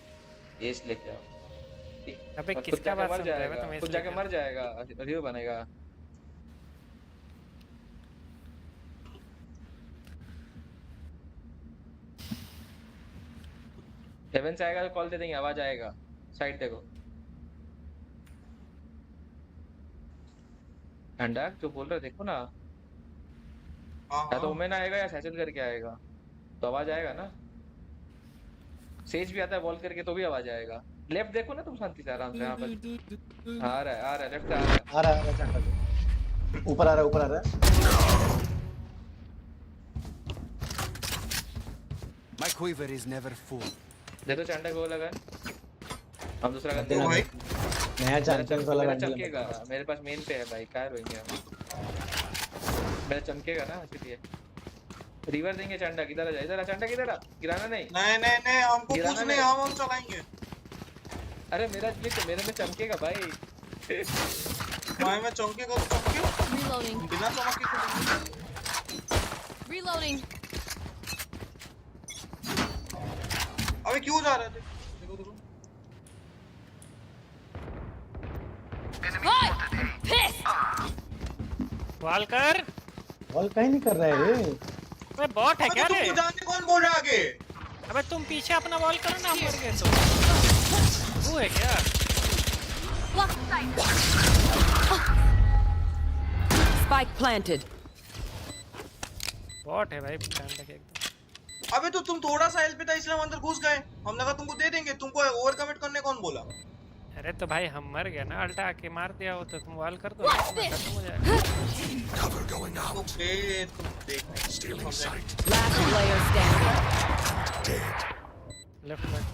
एस लेके आओ।
अबे किसका बात सुन रहा है? तुम
खुद जाके मर जाएगा, रिव्यू बनेगा। हेवन से आएगा तो कॉल दे देंगे, आवाज आएगा। साइड देखो। अंडा जो बोल रहा देखो ना। या तो ओमेन आएगा या सैचल करके आएगा, तो आवाज आएगा ना। सेज भी आता है वॉल करके तो भी आवाज आएगा। लेफ्ट देखो ना तुम शांति से आराम से। यहाँ पर आ रहा है लेफ्ट से आ रहा है
ऊपर आ रहा है।
My quiver is never full.
दे दो चंडा को लगा। हम दूसरा गन दे।
नया चैंपियंस वाला गन
चमकेगा। मेरे पास मेन पे है भाई, क्या रोएंगे हम। मेरा चमकेगा ना इसलिए। रिवर देंगे चंडा। किधर आ जा, इधर आ चंडा, किधर आ। गिराना नहीं।
नहीं हमको कुछ नहीं, हम चलाएंगे।
अरे मेरे में चमकेगा भाई।
भाई मैं चमकेगा तो चमके।
Reloading.
बिना चमक के खेलूंगा।
Reloading.
अबे क्यों जा रहे थे? देखो।
वॉल कर।
वॉल कहीं नहीं कर रहा है रे।
अबे बॉट है क्या रे?
तुमको जाने कौन बोल रहा है आगे?
अबे तुम पीछे अपना वॉल करो ना, हम मर गए तो। तू है क्या?
Spike planted.
बॉट है भाई, ध्यान रखे एकदम।
अबे तो तुम थोड़ा सा हेल्प पे था इसलिए हम अंदर घुस गए। हमने कहा तुमको दे देंगे। तुमको ओवर कमिट करने कौन बोला?
अरे तो भाई हम मर गए ना, अल्टा आके मार दिया हो तो तुम वॉल कर दो, खत्म हो जाएगा।
Cover going out. Stealing sight.
Last player standing.
Dead.
Left back.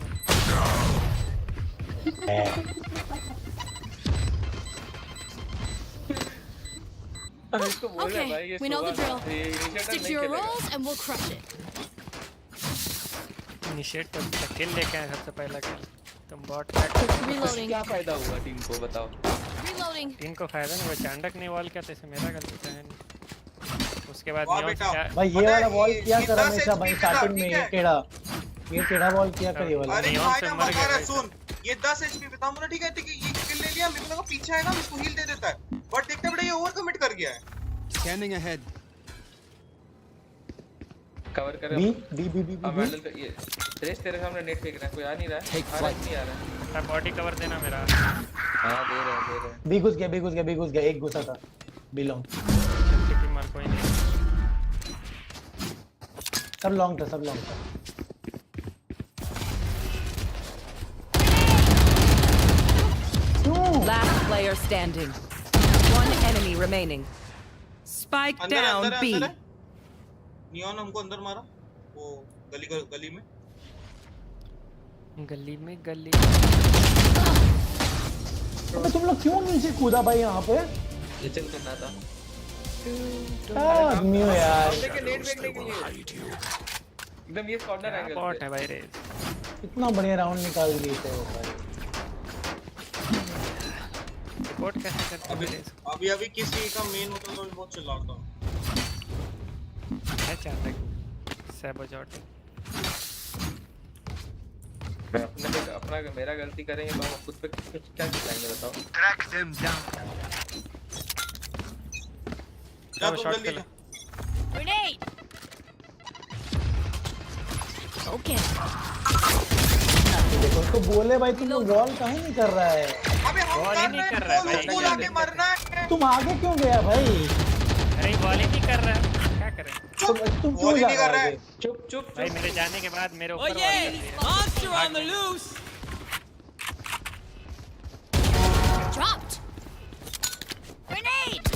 इसको बोल रहा है भाई ये
we know the drill.
Initiator
Stick to
नहीं
your
खेलेगा।
roles and we'll crush it.
Initiate तो किल लेके आए सबसे पहला किल। तुम बॉट
Reloading.
क्या फायदा हुआ टीम को बताओ?
Reloading.
टीम को फायदा नहीं, वो चांडक ने वॉल किया तो इससे मेरा गलती तो है नहीं। उसके बाद
वाह
नियोन
बेटा।
क्या
भाई ये वाला बॉल किया कर हमेशा भाई स्टार्टिंग में ये टेढ़ा बॉल किया कर ये वाला।
अरे
नियोन
भाई
से
ना
मर
बता
गया
रहा
भाई।
सुन, ये 10 HP पे था मुझे, ठीक है ये किल ले लिया, मेरे को लगा पीछे आएगा इसको हील दे देता है, बट देखते बड़े ये ओवर कमिट कर गया है।
Scanning ahead.
कवर कर
बी
अब हैंडल कर ये रेस तेरे सामने नेट फेंक रहा है, कोई आ नहीं रहा है, नहीं आ रहा है।
बॉडी कवर देना मेरा।
हां दे रहे हैं।
बी घुस गया एक घुसा था बिलोंग।
जल्दी मार कोई नहीं।
सब लॉन्ग था
Last player standing. One enemy remaining. Spike down B.
Neon हमको अंदर मारा वो गली में।
अबे तुम लोग क्यों नीचे कूदा भाई यहाँ पे?
ये चल करना था
आदमी हो यार।
नेट फेंकने के लिए एकदम ये कॉर्नर एंगल
बॉट है भाई रे।
इतना बढ़िया राउंड निकाल दिए थे वो भाई।
रिपोर्ट कैसे करते हैं?
अभी किसी का मेन होता तो बहुत चिल्लाता
है चांडक सैबोजॉट।
मैं अपना मेरा गलती करेंगे तो हम खुद पे क्या चिल्लाएंगे बताओ?
Track them down.
जा तुम जल्दी जा।
Grenade. Okay.
देखो उसको बोले भाई तुम वॉल काहे नहीं कर रहा है?
अबे हम
वॉल ही नहीं कर रहा है भाई।
उसको लाके मरना है।
तुम आगे क्यों गया भाई?
अरे वॉल ही नहीं कर रहा है, क्या करें?
तुम क्यों जा रहा है?
चुप
भाई मेरे जाने के बाद मेरे ऊपर
Monster on the loose.
Dropped. Grenade.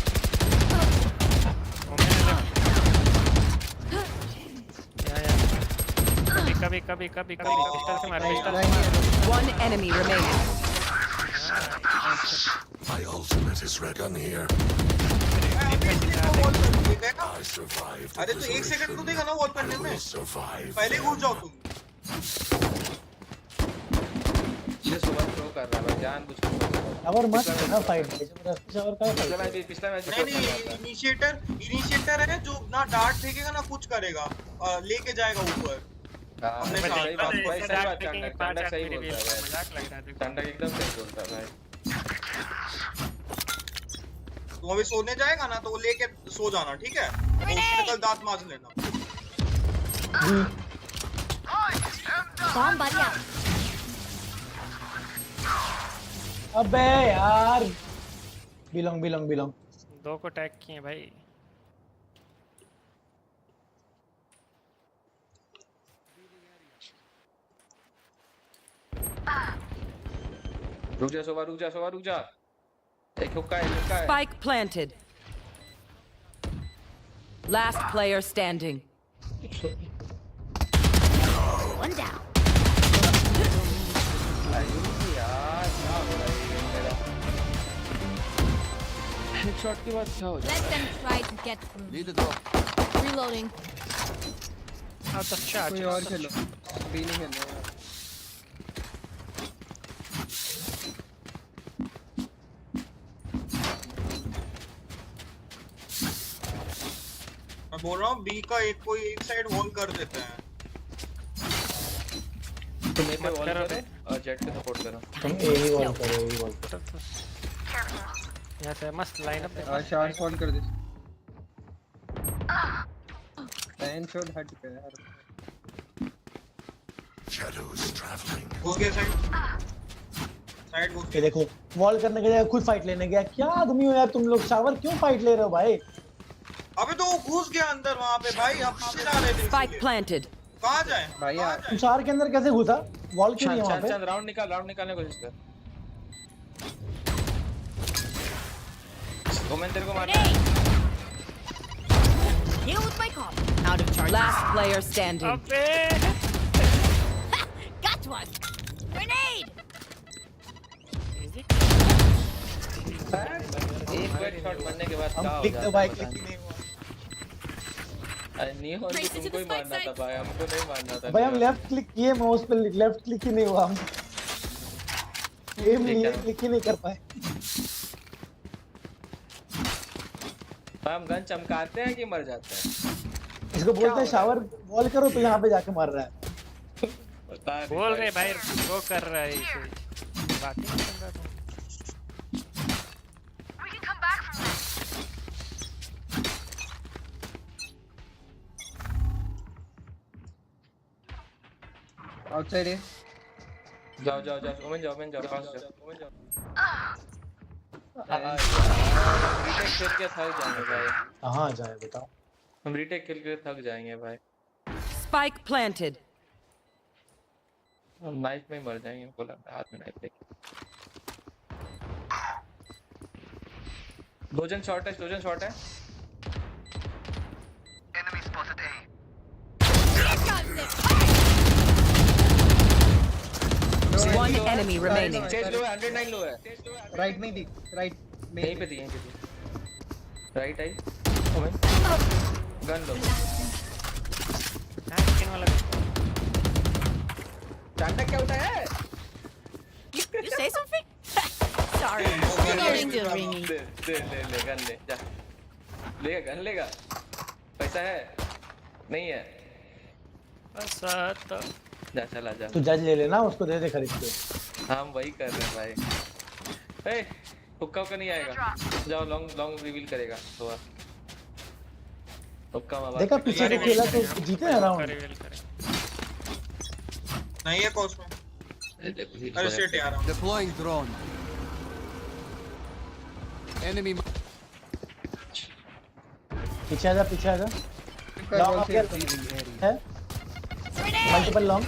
कभी पिस्टल से मार pistol.
One enemy remaining.
My ultimate is red on here. I survived.
अरे तो 1 सेकंड तो देगा ना वॉल करने में। पहले घुस जाओ तुम।
ये सुबह थ्रो कर रहा है जानबूझ के।
और मत ना फाइट जबरदस्ती और क्या
पिछला मैच
नहीं इनिशिएटर है जो ना डार्ट फेंकेगा ना कुछ करेगा, लेके जाएगा ऊपर।
सही बात चांडक सही बोलता है,
मजाक लग रहा है।
चांडक एकदम सही बोलता है भाई।
तो अभी सोने जाएगा ना तो वो लेके सो जाना, ठीक है? तो उससे कल दांत मांज लेना।
Bomb buddy out.
अबे यार बिलोंग
दो को टैग किए भाई।
रुक जा। एक हुक्का है।
Spike planted. Last player standing.
One down.
यार क्या हो रहा है ये मेरा? हेडशॉट के बाद क्या हो जाए?
Let them try to get through.
Need the drop.
Reloading.
Out of shot.
कोई और खेलो, बी नहीं खेलना यार।
मैं बोल रहा हूँ बी का कोई एक साइड वॉल कर देते हैं।
तुम एक वॉल करो और जेट पे सपोर्ट करो।
तुम यही वॉल करो।
यहाँ से मस्त लाइनअप है।
शार्ट फॉल कर दे। पैन शॉट हट गया यार।
Shadows traveling.
घुस गया साइड घुस
ये देखो वॉल करने के जगह खुद फाइट लेने गया। क्या आदमी हो यार तुम लोग? शावर क्यों फाइट ले रहे हो भाई?
अबे तो वो घुस गया अंदर वहाँ पे भाई, हम पीछे जा रहे थे।
Spike planted.
कहाँ जाए
भाई यार
तुषार के अंदर कैसे घुसा? वॉल क्यों नहीं है वहाँ पे?
राउंड निकालने की कोशिश कर। ओमेन तेरे को मारना है।
Deal with my call. Out of charge.
Last player standing.
अबे
Got one. Grenade.
एक वेट शॉट बनने के बाद क्या हो
क्लिक
जाता
दबाए
है
क्लिक
पता
नहीं हुआ।
अरे नहीं हो
Race it to
तुमको
the
ही
spike
मारना था
site.
भाई, हमको नहीं मारना था।
भाई हम लेफ्ट क्लिक किए माउस पे, लेफ्ट क्लिक ही नहीं हुआ, हम एम लिए क्लिक ही नहीं कर पाए।
हम गन चमकाते हैं कि मर जाते हैं?
इसको बोलते हैं शावर बॉल करो तो यहाँ पे जाके मार रहा है।
पता नहीं
बोल रहे भाई वो कर रहा है इसे बात नहीं कर रहा था।
We can come back from this.
Outside है।
जाओ जाओ जाओ ओमेन जाओ फास्ट जाओ ओमेन जाओ। रीटेक खेल के थक जाएंगे भाई।
कहाँ जाए बताओ?
हम रीटेक खेल के थक जाएंगे भाई।
Spike planted.
हम नाइफ में ही मर जाएंगे, हमको लग रहा है हाथ में नाइफ लेके। दो जन शॉट है।
Enemy spotted A.
One enemy remaining.
Chase लो है, 109 लो है।
राइट में दी, राइट में
यहीं पे थी। राइट आई ओमेन गन लो।
स्किन वाला
चांटा क्या उठा है?
You say something? Sorry. Reloading the ringing.
ले गन ले जा। लेगा गन लेगा। पैसा है? नहीं है।
बस तो
जा चला जा।
तू जज ले लेना, उसको दे दे खरीद के।
हम वही कर रहे हैं भाई। ए हुक्का का नहीं आएगा, जाओ लॉन्ग रिवील करेगा तो हुक्का मार।
देखा पीछे को खेला तो जीते हैं राउंड।
नहीं है कोच में। अरे शिट यार।
Deploying drone. Enemy.
पीछे आजा लॉन्ग है मल्टीपल लॉन्ग।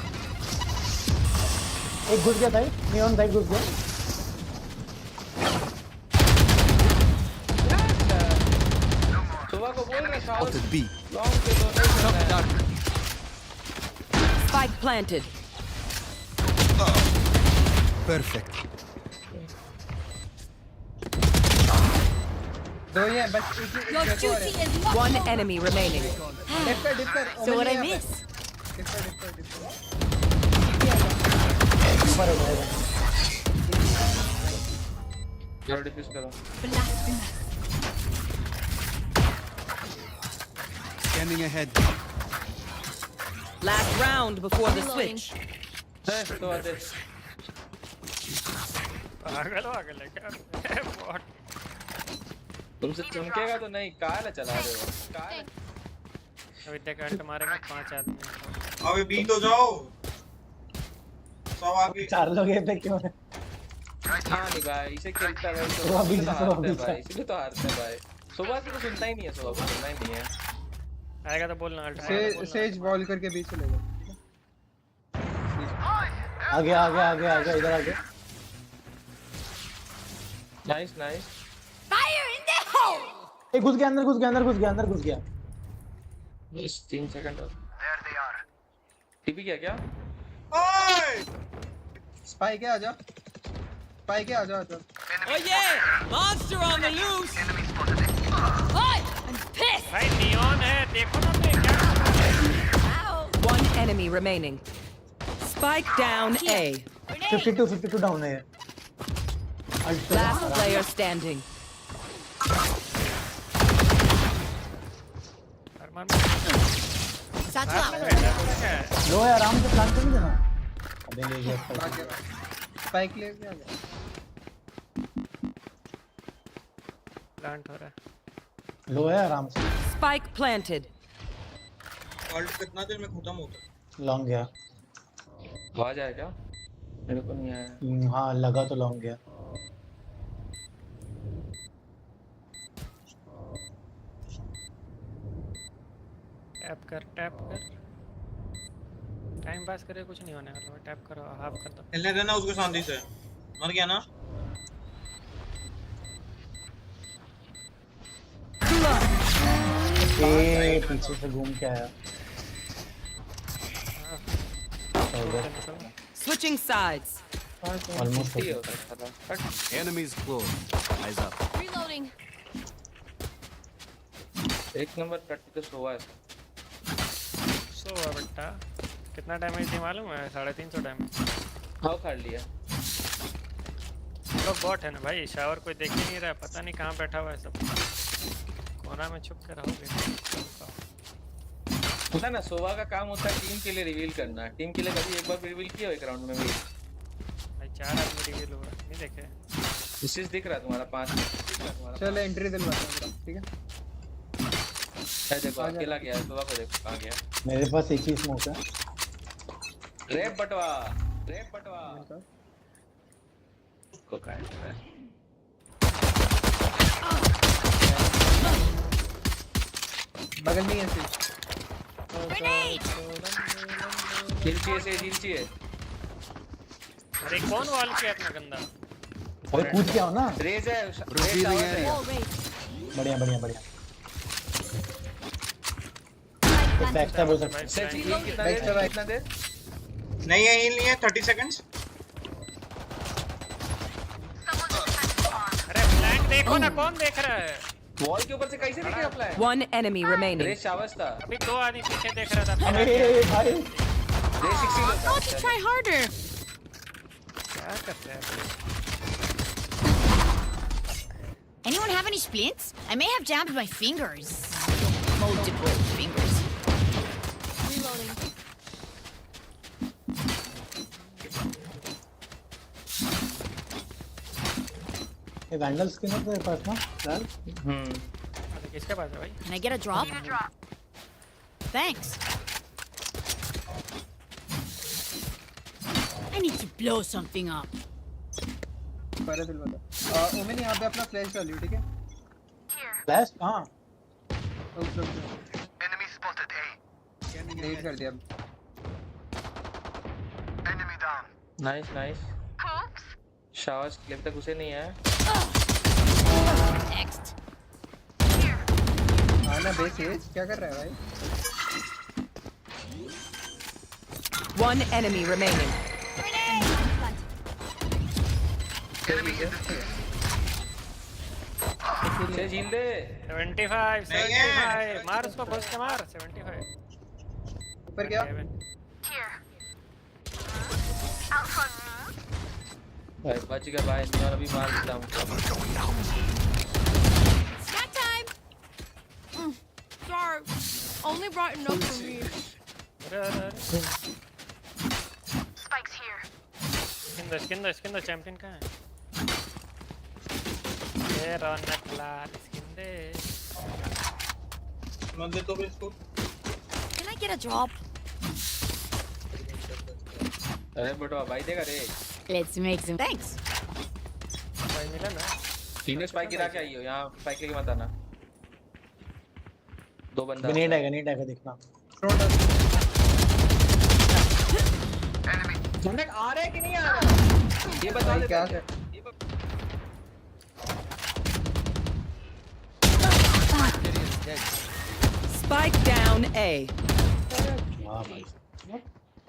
एक घुस गया था, नियॉन साइड घुस गया।
सुबह को बोल रहा था
Spotted B.
लॉन्ग पे तो नहीं करना है।
Spike planted.
Perfect.
दो ही हैं बस।
Your duty is not
One
over.
enemy remaining.
डिपर
So what I miss?
डिपर
ऊपर हो जाएगा।
जरा डिफ्यूज करो।
Blasphemous.
Scanning ahead.
Last round before the
Reloading.
switch.
तो आते
पागल है क्या? What?
तुमसे चमकेगा तो नहीं, काला चला रहे हो
अभी तक अंट मारेंगे 5 आदमी।
अबे बी तो जाओ। सब आगे।
4 लोग ये पे क्यों है?
हाँ नहीं भाई, इसे खेलता रहे तो भाई, इसलिए तो हारते हैं भाई। सुबह की तो सुनता ही नहीं है, सुबह को सुनना ही नहीं है।
आएगा तो बोलना अल्ट।
सेज बॉल करके बीच चलेगा।
आगे इधर आगे।
Nice
Fire in the hole!
एक घुस गया अंदर घुस गया।
बस 3 सेकंड और।
There they are.
टीपी क्या?
ओए!
स्पाइक है, आजा।
Oh yeah! Monster on the loose!
Enemy spotted A.
Oi! I'm pissed!
भाई नियॉन है, देखो ना पे क्या।
Ow!
One enemy remaining. Spike down A.
52 down है।
Last player standing.
Satchel out.
लो है, आराम से प्लान कर देना। अबे ले गया।
स्पाइक ले गया।
प्लांट हो रहा है।
लो है, आराम से।
Spike planted.
ऑल्ट कितना देर में खत्म होता है?
लॉन्ग गया।
आवाज आया क्या? मेरे को नहीं आया।
हाँ लगा तो लॉन्ग गया।
टैप कर टाइम पास करे, कुछ नहीं होने वाला। टैप करो, हाफ कर दो।
हिलने देना उसको शांति से। मर गया ना?
ए पीछे से घूम के आया।
Switching sides.
Almost
Enemies close. Eyes up.
Reloading.
एक नंबर प्रैक्टिस तो सोवा है।
सोवा बेटा कितना डैमेज थी मालूम है? 350 डैमेज।
हाँ कर लिया।
तो बॉट है ना भाई, शावर कोई देख ही नहीं रहा, पता नहीं कहाँ बैठा हुआ है सब, कोना में छुप कर रहोगे।
पता ना सोवा का काम होता है टीम के लिए रिवील करना। टीम के लिए कभी एक बार रिवील किया एक राउंड में भी?
भाई 4 आदमी रिवील हुआ नहीं देखे।
डिसीज दिख रहा तुम्हारा 5 दिख रहा तुम्हारा।
चलो एंट्री दिलवाता हूं, ठीक है?
देखो अकेला गया सोवा को देखो कहाँ गया।
मेरे पास एक ही स्मोक है।
रेप बटवा को काट रहा है।
बगल में ही है सिर्फ।
हिल चाहिए।
अरे कौन वॉल किया इतना गंदा?
अरे कूद के आओ ना।
रेज है।
बढ़िया। बैक स्टैब हो सकता है।
कितना देर?
नहीं है, हील नहीं है। 30 सेकंड्स।
अरे फ्लैंक देखो ना, कौन देख रहा है?
वॉल के ऊपर से कैसे दिखे apply?
One enemy remaining.
Raze showers था।
अभी 2 आदमी पीछे देख रहा था।
अरे भाई
रेस 60 था।
Try harder.
क्या करते हैं?
Anyone have any splints? I may have jammed my fingers. Multiple fingers.
Reloading.
ये वैंडल स्किन है तेरे पास ना लाल?
किसके पास है भाई?
Can I get a drop? Thanks. I need to blow something up.
पर दिलवाता। ओमेन यहाँ पे अपना फ्लैश डालियो, ठीक है?
फ्लैश कहाँ?
Enemy spotted A.
नेट कर दिया।
Enemy down.
Nice. Showers clip तक उसे नहीं है।
Next.
आना बेस क्या कर रहा है भाई?
One enemy remaining.
से झील दे।
75 मार उसको, घुस के मार। 75
ऊपर क्या?
भाई बच गया भाई, मैं अभी मार देता हूँ।
Snack time. Sorry. Only brought enough for me.
Spikes here.
Skin दो चैंपियन कहाँ है? ये रौनक लाल स्किन दे।
मैं दे तो इसको।
Can I get a drop?
अरे बेटा भाई देगा रे।
Let's make some. Thanks.
भाई मिला ना?
तीनों स्पाइक गिरा के आई हो यहाँ, स्पाइक लेके मत आना। 2 बंदा।
ग्रेनेड है देखना।
झंडक आ रहा है कि नहीं आ रहा? ये बता दे क्या है?
Spike down A.
वाह भाई।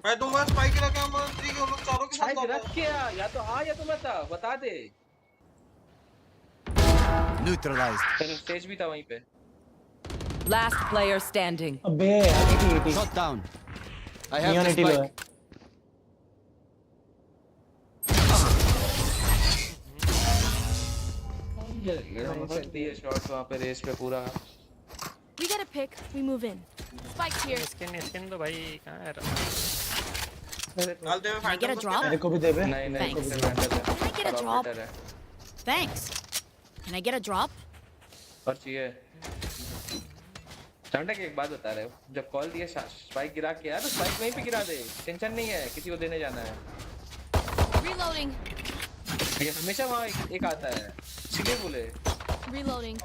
मैं दूंगा स्पाइक गिरा के हम 3 के लोग चारों के साथ
स्पाइक रख के या तो हाँ या तो मत बता दे।
Neutralized.
चलो स्टेज भी था वहीं पे।
Last player standing.
अबे 80
Shot down. I have the
spike.
spike.
ये शॉट वहाँ पे रेस पे पूरा।
We get a pick. We move in. Spike's here.
Skin दो भाई, कहाँ है?
डालते हुए
Can I get a drop?
मेरे को भी दे बे।
नहीं
Thanks.
नहीं
Can I get a drop? Thanks. Can I get a drop?
और चाहिए। झंडक एक बात बता रहे हो, जब कॉल दिया स्पाइक गिरा के यार तो स्पाइक वहीं पे गिरा दे, टेंशन नहीं है, किसी को देने जाना है।
Reloading.
ये हमेशा वहाँ एक आता है, सीधे बोले।
Reloading.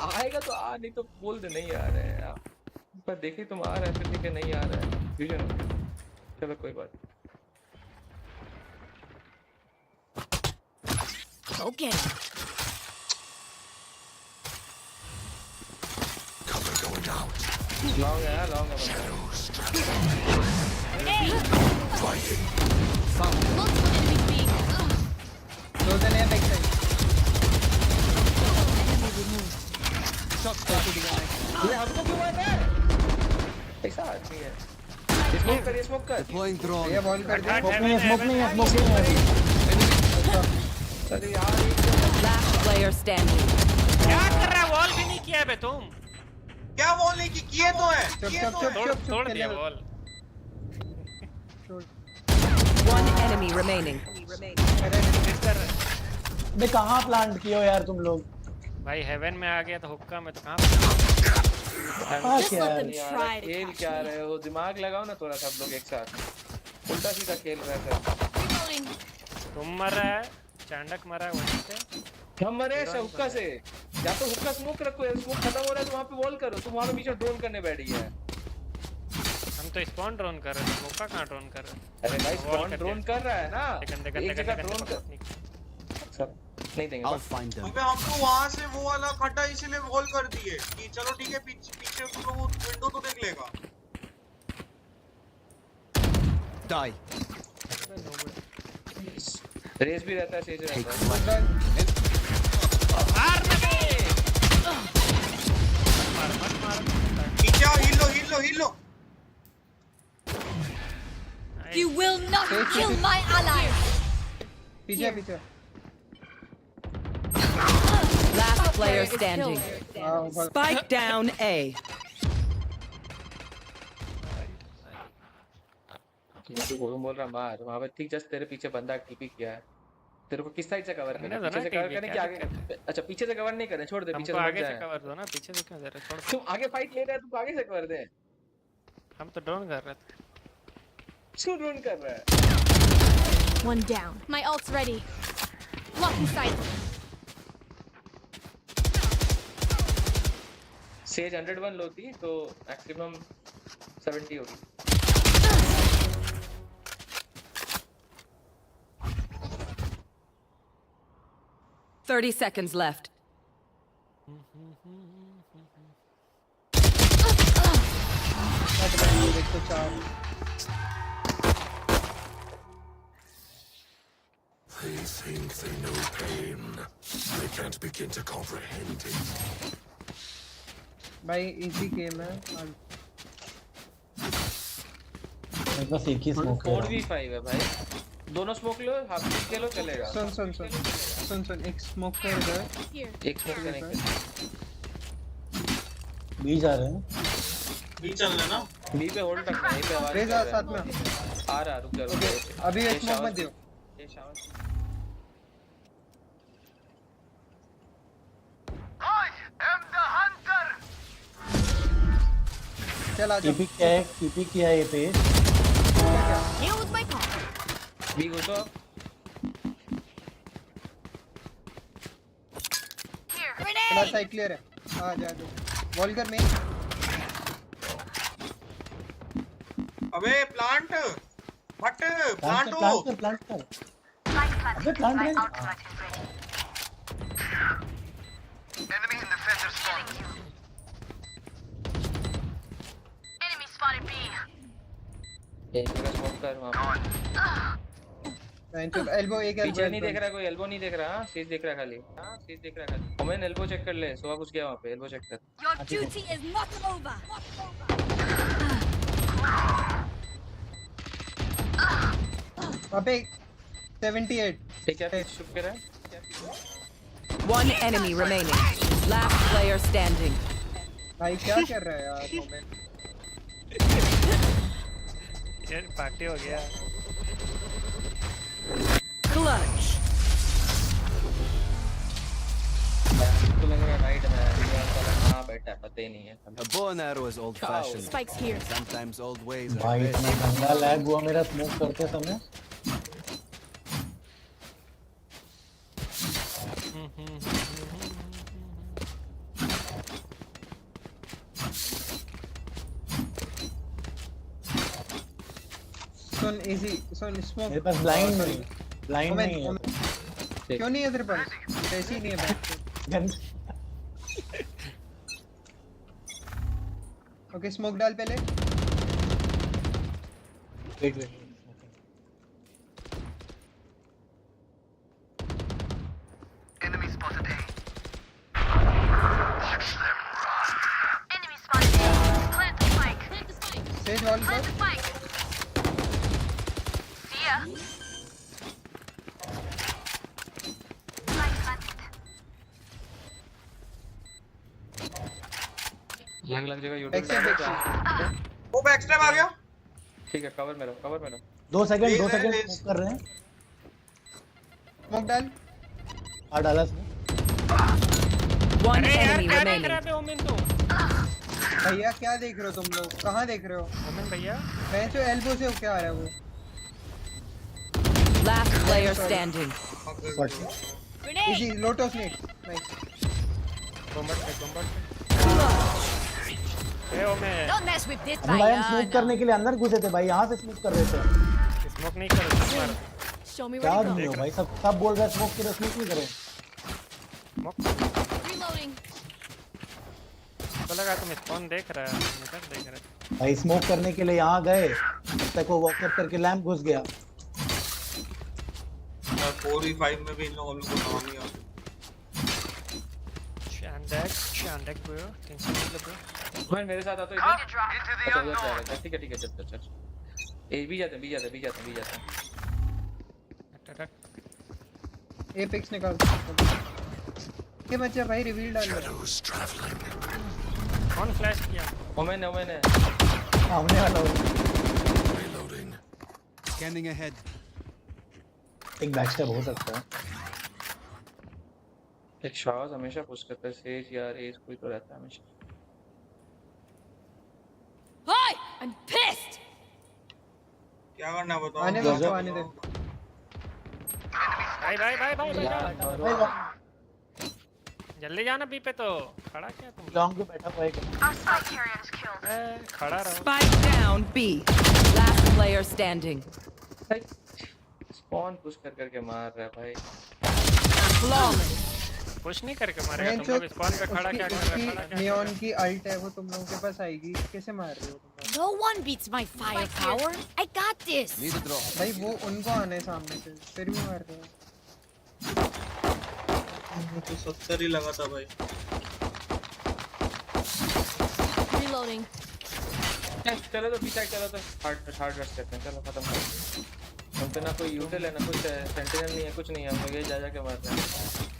आएगा तो आ, नहीं तो बोल दे नहीं आ रहे हैं। पर देखे तुम आ रहे हैं, फिर देखे नहीं आ रहे हैं, विजन। चलो कोई बात।
Go get him.
Cover going going out.
Long है बंदा
Fighting.
Multiple enemies being.
दो जने हैं बैक साइड
ये हमको क्यों मारता है ऐसा आदमी है स्मोक कर
Deploying drone.
ये बॉल कर दे
स्मोक नहीं है
अरे यार
Last player standing.
क्या कर रहा है? वॉल भी नहीं किया बे तुम।
क्या वॉल नहीं की किए तो है
तोड़ दिया वॉल।
One enemy remaining.
मैं कहाँ प्लांट किए हो यार तुम लोग?
भाई हेवन में आ गया तो हुक्का में तो कहाँ?
क्या यार?
खेल क्या रहे हो दिमाग लगाओ ना थोड़ा सब लोग एक साथ उल्टा सीधा खेल रहे हैं
तुम मर रहा है, चांडक मरा है वहीं से।
हम मरे हुक्का से या तो हुक्का स्मोक रखो स्मोक खत्म हो रहा है तो वहाँ पे वॉल करो तुम वहाँ पे पीछे ड्रोन करने बैठी है
हम तो स्पॉन ड्रोन कर रहे हैं, हुक्का कहाँ ड्रोन कर रहे हैं?
अरे भाई स्पॉन ड्रोन कर रहा है ना एक जगह ड्रोन कर नहीं देंगे
I'll find them.
अबे हम तो वहां से वो वाला खड्डा इसीलिए वॉल कर दिए कि चलो ठीक है पीछे तो वो विंडो तो देख लेगा
Die.
रेस भी रहता है सेज रहता है
पीछे हिल लो
You will not kill my ally.
पीछे
Last player standing. Spike down A.
तू बोल रहा मार वहाँ पे ठीक जस्ट तेरे पीछे बंदा टीपी किया है तेरे को किस साइड से कवर करना है पीछे से कवर करने की आगे अच्छा पीछे से कवर नहीं करना छोड़ दे पीछे से
आगे से कवर दो ना पीछे से क्यों दे रहे छोड़
तुम आगे फाइट ले रहा है तू आगे से कवर दे
हम तो ड्रोन कर रहे थे
क्यों ड्रोन कर रहा है
One down. My ult's ready. Blocking sight.
Says 101 लो थी तो मैक्सिमम 70 होगी
30 seconds left.
They think they know pain. They can't begin to comprehend it.
भाई इजी गेम है
मेरे पास एक ही स्मोक है
4v5 है भाई दोनों स्मोक लो हाफ के लो चलेगा
सुन एक स्मोक कर इधर
एक स्मोक कनेक्ट
बी जा रहे हैं
बी चलना ना
बी पे होल्ड रखना है पे आवाज
रेजा साथ में
आ रहा रुक जा
अभी एक स्मोक मत दियो
ये शाबाश
I am the hunter.
चल आ जा
टीपी किया है ये पे
Here with my car.
B घुसो
चला साइड क्लियर है आ जा वॉल कर में
अबे प्लांट फट प्लांट हो
प्लांट कर अबे प्लांट है
Enemy in the center spawn. Enemy spotted B.
एक जगह स्मोक कर वहां
एल्बो एक
पीछे नहीं देख रहा कोई एल्बो नहीं देख रहा हां सीज देख रहा खाली ओमेन एल्बो चेक कर ले सोवा घुस गया वहां पे एल्बो चेक कर
Your duty is not over.
अबे 78
ठीक है शुभ कर रहा है
One enemy remaining. Last player standing.
भाई क्या कर रहा है यार मोमेंट
ये पार्टी हो गया
Clutch.
तो लग रहा राइट में हां बैठा पता ही नहीं है
A bow and arrow is old fashioned.
Spikes here.
Sometimes old ways are
भाई
best.
इतना गंदा लैग हुआ मेरा स्मोक करते समय
सुन इजी सुन स्मोक
मेरे पास ब्लाइंड नहीं है
क्यों नहीं है तेरे पास ऐसे ही नहीं है बैक ओके स्मोक डाल पहले।
Wait
Enemy spotted A. Watch them run. Enemy spotted A. Plant the spike. Plant the spike.
Says wall पर।
Plant the spike. See ya. Spike planted.
लग जाएगा यूट्यूब।
बैक साइड
वो back step आ गया।
ठीक है cover में रहो।
2 second smoke कर रहे हैं।
स्मोक डाल।
डाला स्मोक।
One
अरे यार
enemy
क्या देख
remaining.
रहा है ओमेन तू?
भैया क्या देख रहे हो तुम लोग? कहाँ देख रहे हो?
ओमेन भैया
मैं जो एल्बो से होके आ रहा है वो।
Last player standing.
Easy Lotus net. Nice.
Bomber पे A Omen
Don't mess with this
भाई हम स्मोक करने के लिए अंदर घुसे थे भाई, यहाँ से स्मोक कर रहे थे।
स्मोक नहीं कर रहा।
Show me
क्या
where to
नहीं
go.
हो भाई, सब बोल रहे हैं स्मोक करो, स्मोक नहीं करो।
Reloading.
तो लगा तुम स्पॉन देख रहा है, इधर देख रहा है।
भाई स्मोक करने के लिए यहाँ गए, तब तक वो वॉकअप करके लैंप घुस गया।
4v5 में भी इन लोगों को काम नहीं आता।
शानडेक ब्रो, 300 मतलब ब्रो।
ओमेन मेरे साथ आ तो इधर।
Into the
अच्छा
unknown.
ठीक है चल। ए भी जाते हैं।
एपेक्स निकाल। के बच्चा भाई रिवील डाल रहा है।
Shadows traveling.
कौन फ्लैश किया?
ओमेन है।
सामने वाला हो।
Reloading.
Scanning ahead.
एक बैकस्टेप हो सकता है।
एक शाहज हमेशा पुश करता है। सेज यार एज कोई तो रहता है हमेशा।
Hi! I'm pissed!
क्या करना है बताओ।
आने दो उसको आने दे।
भाई जल्दी जाना बी पे तो खड़ा क्या तुम?
लॉन्ग पे बैठा हुआ है।
Our spike carrier is killed.
खड़ा रहो।
Spike down B. Last player standing.
Spawn push करके मार रहा है भाई।
Flawless.
पुश नहीं करके मारेगा तुम लोग स्पॉन पे खड़ा क्या कर रहे हो?
नियॉन की अल्ट है वो तुम लोगों के पास आएगी। कैसे मार रहे हो तुम?
No one beats my firepower. I got this.
Need a drop.
भाई वो उनको आने सामने से फिर भी मार रहे हो।
मुझे 70 ही लगा था भाई।
Reloading.
चलो तो पीछे चलो तो हार्ड रश करते हैं। चलो खत्म कर। हम पे ना कोई यूटिल है ना कुछ है, सेंटिनल नहीं है, कुछ नहीं है। हम लोग ये जा के मार रहे हैं।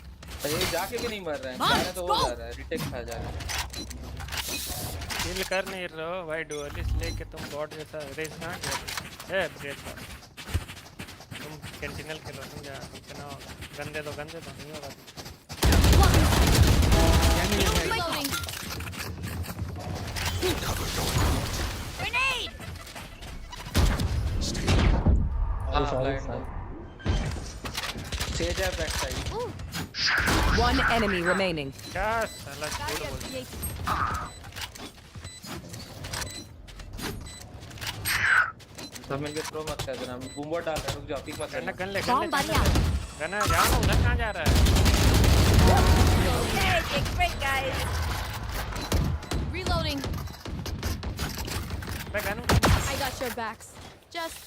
ये जाके भी नहीं मर रहे हैं। जाने तो हो जा रहा है, रिटेक खा जा रहा है।
किल कर नहीं रहो भाई, डुअलिस्ट लेके तुम बॉट जैसा रेस कहाँ गया? ब्रेस तुम सेंटिनल खेलो, तुम जा इतना गंदे दो नहीं होगा।
Reloading.
Grenade!
सेज है back side.
One enemy remaining.
क्या साला झूठ बोल रहा है?
सब मिलके थ्रो मत कर देना। बूमर डाल रहा है, रुक जाओ, पिक मत करना।
गन ले
Bomb buddy out.
गन जाओ ना, उधर कहाँ जा रहा है?
Okay, take break, guys.
Reloading.
Gun
I got your backs. Just,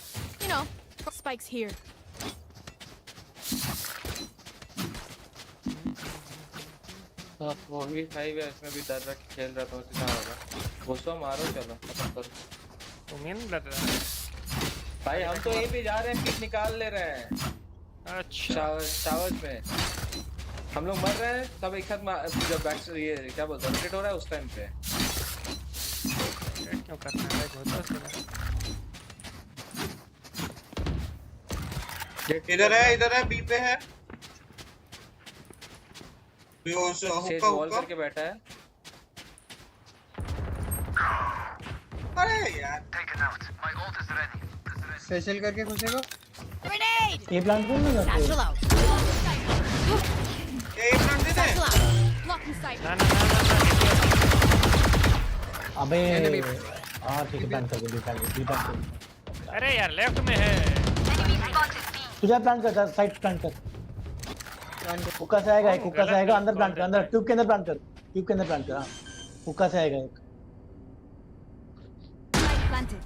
you know, spikes here.
वो भी 5 है, इसमें भी डर रख खेल रहा था। उससे क्या होगा? घुसो मारो, चलो खत्म करो।
उम्मीद लग रहा है
भाई हम तो यहीं पे जा रहे हैं, पिक निकाल ले रहे हैं।
अच्छा
शावर्स में हम लोग मर रहे हैं, सब एक साथ जब बैक से ये क्या बोलते हैं रोटेट हो रहा है उस टाइम पे।
क्यों करना है
इधर है बी पे है।
सेज वॉल करके बैठा है।
अरे यार
Taken out. My ult is ready.
Special करके घुसेगा।
Grenade!
ये प्लांट क्यों नहीं करते?
Satchel out.
ये प्लांट दे दे।
Satchel out. Blocking sight.
ना
अबे ठीक है, प्लांट कर दे।
अरे यार लेफ्ट में है।
Enemy spotted B.
तुझे प्लांट कर, साइड प्लांट कर। हुक्का से आएगा, एक हुक्का से आएगा, अंदर प्लांट कर, अंदर ट्यूब के अंदर प्लांट कर, ट्यूब के अंदर प्लांट कर। हाँ हुक्का से आएगा एक।
planted.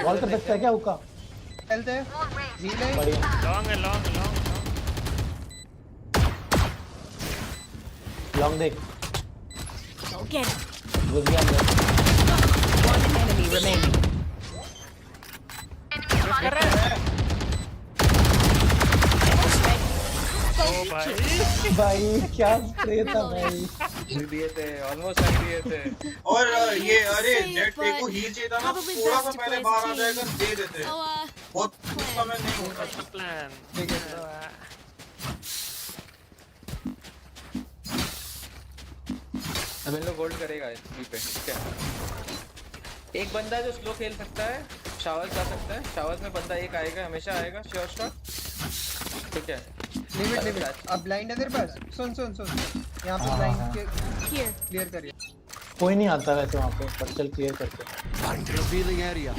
कॉल कर सकता है क्या हुक्का?
चलते हैं रीले
बढ़िया
लॉन्ग है लॉन्ग लॉन्ग
लॉन्ग देख
Go get him.
घुस गया अंदर
One enemy remaining.
ओ भाई
भाई क्या स्प्रे था भाई
दिए थे ऑलमोस्ट साइड दिए थे।
और ये अरे
Say it,
जेट को
but
हील चाहिए था ना,
probably
थोड़ा सा
best to
पहले
play
बाहर आ
as a
जाएगा
team.
दे देते।
So,
बहुत समय नहीं होता।
प्लान
ठीक है
अब इन लोग होल्ड करेगा इस बी पे, ठीक है। एक बंदा जो स्लो खेल सकता है शावर्स जा सकता है, शावर्स में बंदा एक आएगा, हमेशा आएगा श्योर शॉट, ठीक है।
लिमिट अब ब्लाइंड है तेरे पास, सुन यहाँ पे ब्लाइंड के
here.
क्लियर करिए।
कोई नहीं आता वैसे वहाँ पे पर चल क्लियर करते
Revealing area.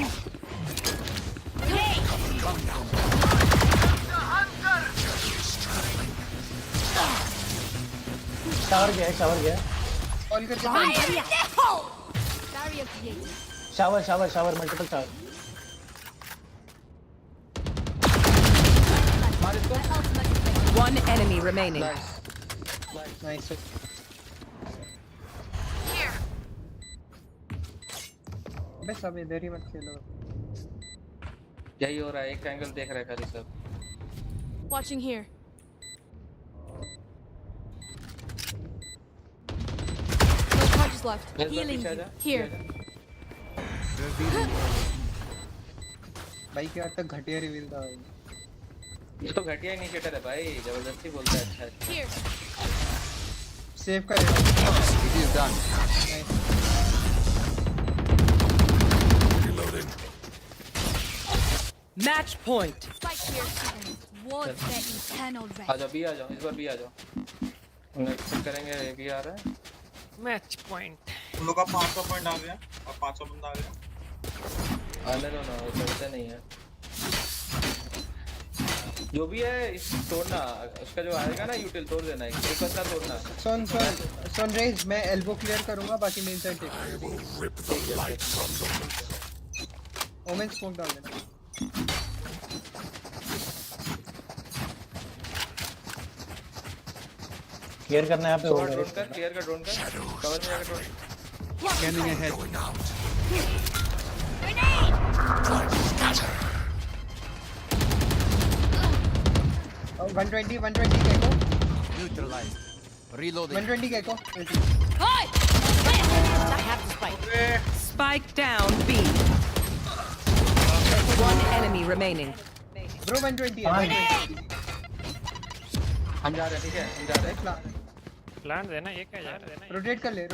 शावर गया
कॉल करके
Barrier created.
Shower multiple shower
मार इसको।
One enemy remaining.
नाइस अबे सब इधर ही मत खेलो।
यही हो रहा है, एक एंगल देख रहा है खाली सब।
Watching here. No charges left.
Yes,
Healing
पीछे
you.
आजा,
Here.
भाई क्या तक घटिया रिवील था भाई।
ये तो घटिया इनिशिएटर है भाई, जबरदस्ती बोलता है। अच्छा
Here.
सेव करेगा।
It is done.
Reloading.
Match point.
Spike here. Was that eternal
आ
red?
जाओ बी आ जाओ, इस बार भी आ जाओ। हम एक्सेप्ट करेंगे, ये भी आ रहा है।
मैच पॉइंट
उन लोग का 500 पॉइंट आ गया और 500 बंदा आ गया।
आने दो ना, चलते नहीं है। जो भी है इस तोड़ना, उसका जो आएगा ना यूटिल तोड़ देना, एक बंदा तोड़ना।
सुन रेज मैं एल्बो क्लियर करूंगा, बाकी main side take.
Rip the light from them.
Omen smoke डाल देना।
क्लियर करना है यहाँ पे
ड्रोन
होगा
कर, क्लियर कर, ड्रोन कर, कवर में जाकर drone.
Scanning ahead.
Going out.
Grenade!
120 Gecko,
Neutralized. Reloading.
120 Gecko.
Hi! I have the spike.
Spike down B. One enemy remaining.
Bro 120 है।
हम जा रहे हैं, ठीक है, हम जा रहे हैं।
प्लान देना ये क्या यार
रोटेट कर ले।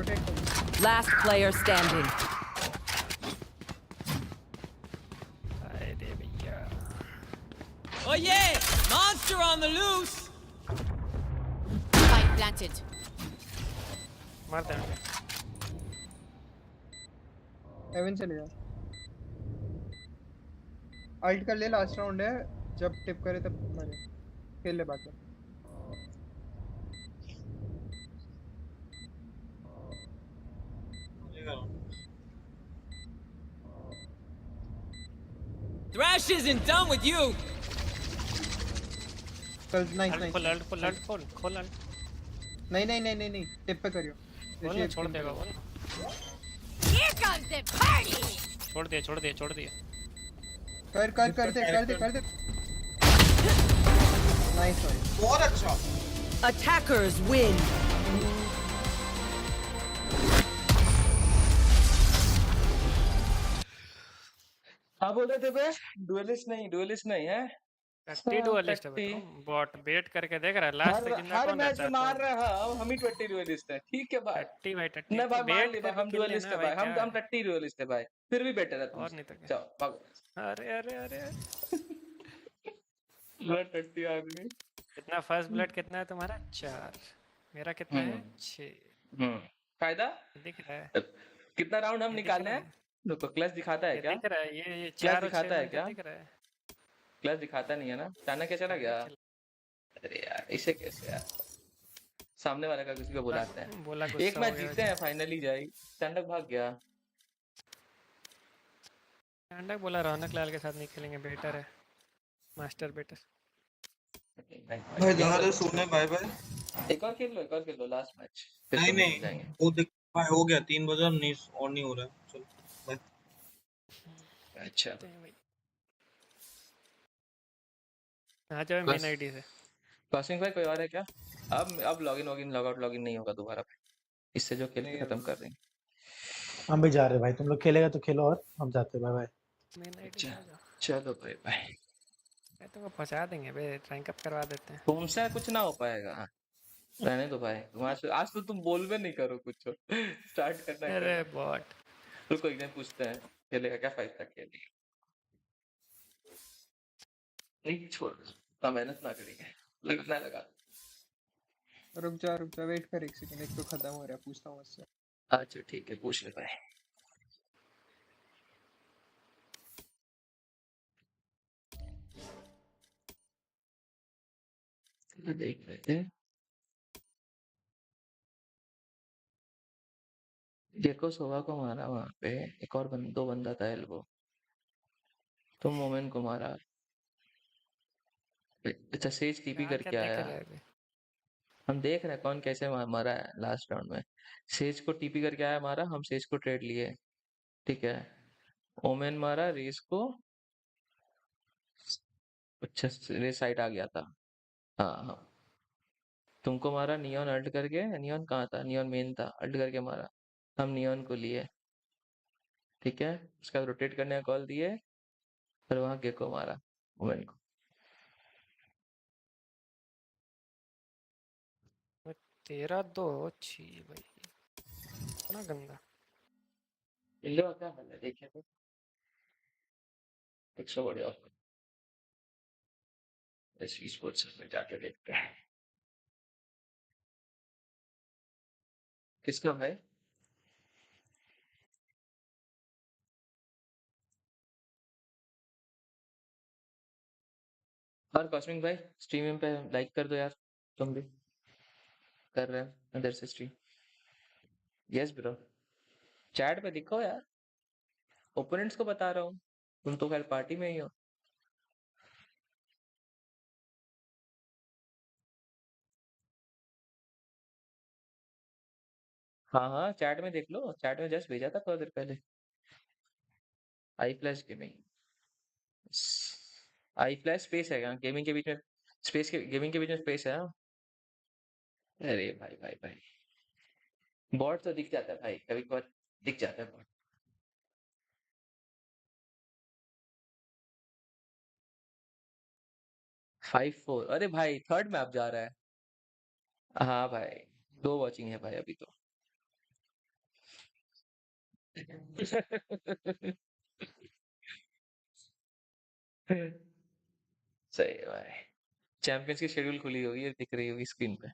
Last player standing.
अरे भैया
Oh yeah! Monster on the loose!
Spike planted.
मार देना
हेवन चले जा। अल्ट कर ले, लास्ट राउंड है, जब टिप करे तब मारे। खेल ले बात।
Thrash isn't done with you!
चल नाइस।
खोल खोल
नहीं टिप पे करियो।
छोड़ देगा वो
Here comes the party!
छोड़ दिया
कर दे। नाइस भाई,
बहुत अच्छा।
Attackers win.
हाँ बोल रहे थे बे, डुएलिस्ट नहीं है।
टट्टी डुएलिस्ट है बॉट बेट करके देख रहा है लास्ट तक जिंदा
हर
कौन
मैच
रहता
में
है
मार रहा है, हम ही टट्टी डुएलिस्ट है, ठीक है भाई।
टट्टी भाई टट्टी
नहीं भाई, मान
बेट
ले भाई,
करके
हम
खेल
डुएलिस्ट
लेना
है भाई,
क्या
हम टट्टी डुएलिस्ट है भाई, फिर भी बेटर है तुम।
और नहीं तो क्या।
चलो भागो।
अरे
ब्लड टट्टी आदमी।
कितना फर्स्ट ब्लड कितना है तुम्हारा 4 मेरा कितना है 6
फायदा
दिख रहा है
कितना राउंड हम निकालने हैं? देखो क्लच दिखाता है क्या?
दिख रहा है ये
क्लच
4 और 6
दिखाता है क्या?
दिख रहा है
क्लच दिखाता नहीं है ना, अचानक क्या चला गया? अरे यार इसे कैसे यार, सामने वाले का किसी को बुलाते हैं।
बोला
एक मैच जीतते हैं फाइनली, जाए अचानक भाग गया।
अंडा बोला रौनक लाल के साथ नहीं खेलेंगे, बेटर है मास्टर बेटर।
भाई जाना तो सोने, बाय बाय।
एक और खेल लो लास्ट मैच, फिर
नहीं
कभी
नहीं,
मिल जाएंगे।
वो देख भाई हो गया 3 बजे और नहीं, और नहीं हो रहा है। चलो बाय।
अच्छा
आ जाओ मेन आईडी से।
क्रॉसिंग भाई कोई और है क्या? अब लॉगिन लॉग आउट लॉगिन नहीं होगा दोबारा पे, इससे जो खेल के खत्म कर देंगे।
हम भी जा रहे हैं भाई, तुम लोग खेलेगा तो खेलो और हम जाते हैं। Bye bye.
मेन आईडी से आ जाओ।
चलो भाई बाय।
मैं तुमको पहुंचा देंगे बे, रैंक अप करवा देते हैं।
तुमसे कुछ ना हो पाएगा, रहने दो भाई। तुम आज तो तुम बोल भी नहीं करो कुछ। स्टार्ट करना है
अरे
करना।
बॉट
रुको एक दिन पूछते हैं, खेलेगा क्या 5 तक खेलेगा? नहीं छोड़, इतना मेहनत ना करेंगे, लगना लगा।
रुक जा वेट कर एक सेकंड, एक तो खत्म हो रहा है, पूछता हूँ उससे।
अच्छा ठीक है, पूछ ले भाई। देख रहे थे देखो, सोवा को मारा वहां पे, एक और दो बंदा था एल्बो, तुम मोमेन को मारा। अच्छा सेज टीपी
क्या क्या
करके
देख
आया।
रहे अभी?
हम देख रहे हैं कौन कैसे मरा है लास्ट राउंड में। सेज को टीपी करके आया मारा, हम सेज को ट्रेड लिए, ठीक है। ओमेन मारा रेस को, अच्छा रेस साइड आ गया था। हाँ हाँ, तुमको मारा नियॉन अल्ट करके, नियॉन कहाँ था, नियॉन मेन था, अल्ट करके मारा, हम नियॉन को लिए, ठीक है। उसके बाद रोटेट करने का कॉल दिए, फिर वहां गेको मारा ओमेन को।
तेरा दो छी भाई, इतना गंदा।
इंडिया का क्या हाल है देखिए तो, 100 बढ़िया ऐसी स्पोर्ट्स में जाके देखते हैं। किसका भाई? और कॉस्मिक भाई स्ट्रीम पे लाइक कर दो यार, तुम भी कर रहे हैं अंदर से स्ट्रीम। यस ब्रो, चैट पे दिखो यार, ओपोनेंट्स को बता रहा हूँ, तुम तो खैर पार्टी में ही हो। हाँ हाँ चैट में देख लो, चैट में जस्ट भेजा था थोड़ा देर पहले। आई फ्लैश गेमिंग, आई फ्लैश स्पेस है क्या गेमिंग के बीच में, स्पेस के गेमिंग के बीच में स्पेस है हाँ? अरे भाई भाई भाई, बॉट तो दिख जाता है भाई, कभी कभार दिख जाता है बॉट। 5-4, अरे भाई थर्ड में आप जा रहा है। हाँ भाई, 2 वॉचिंग है भाई अभी तो। सही है भाई, चैंपियंस की शेड्यूल खुली हुई है, दिख रही होगी स्क्रीन पे।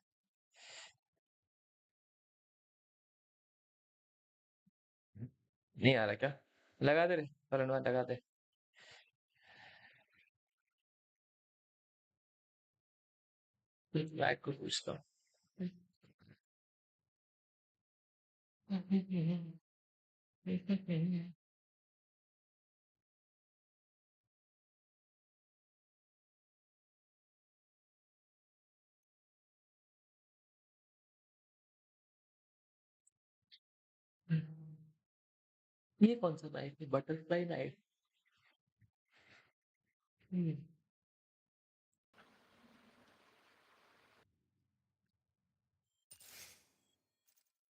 नहीं आ रहा क्या? लगा दे रे वॉलरेंट लगा दे। बैक को पूछता हूँ। ये कौन सा नाइफ है, बटरफ्लाई नाइफ?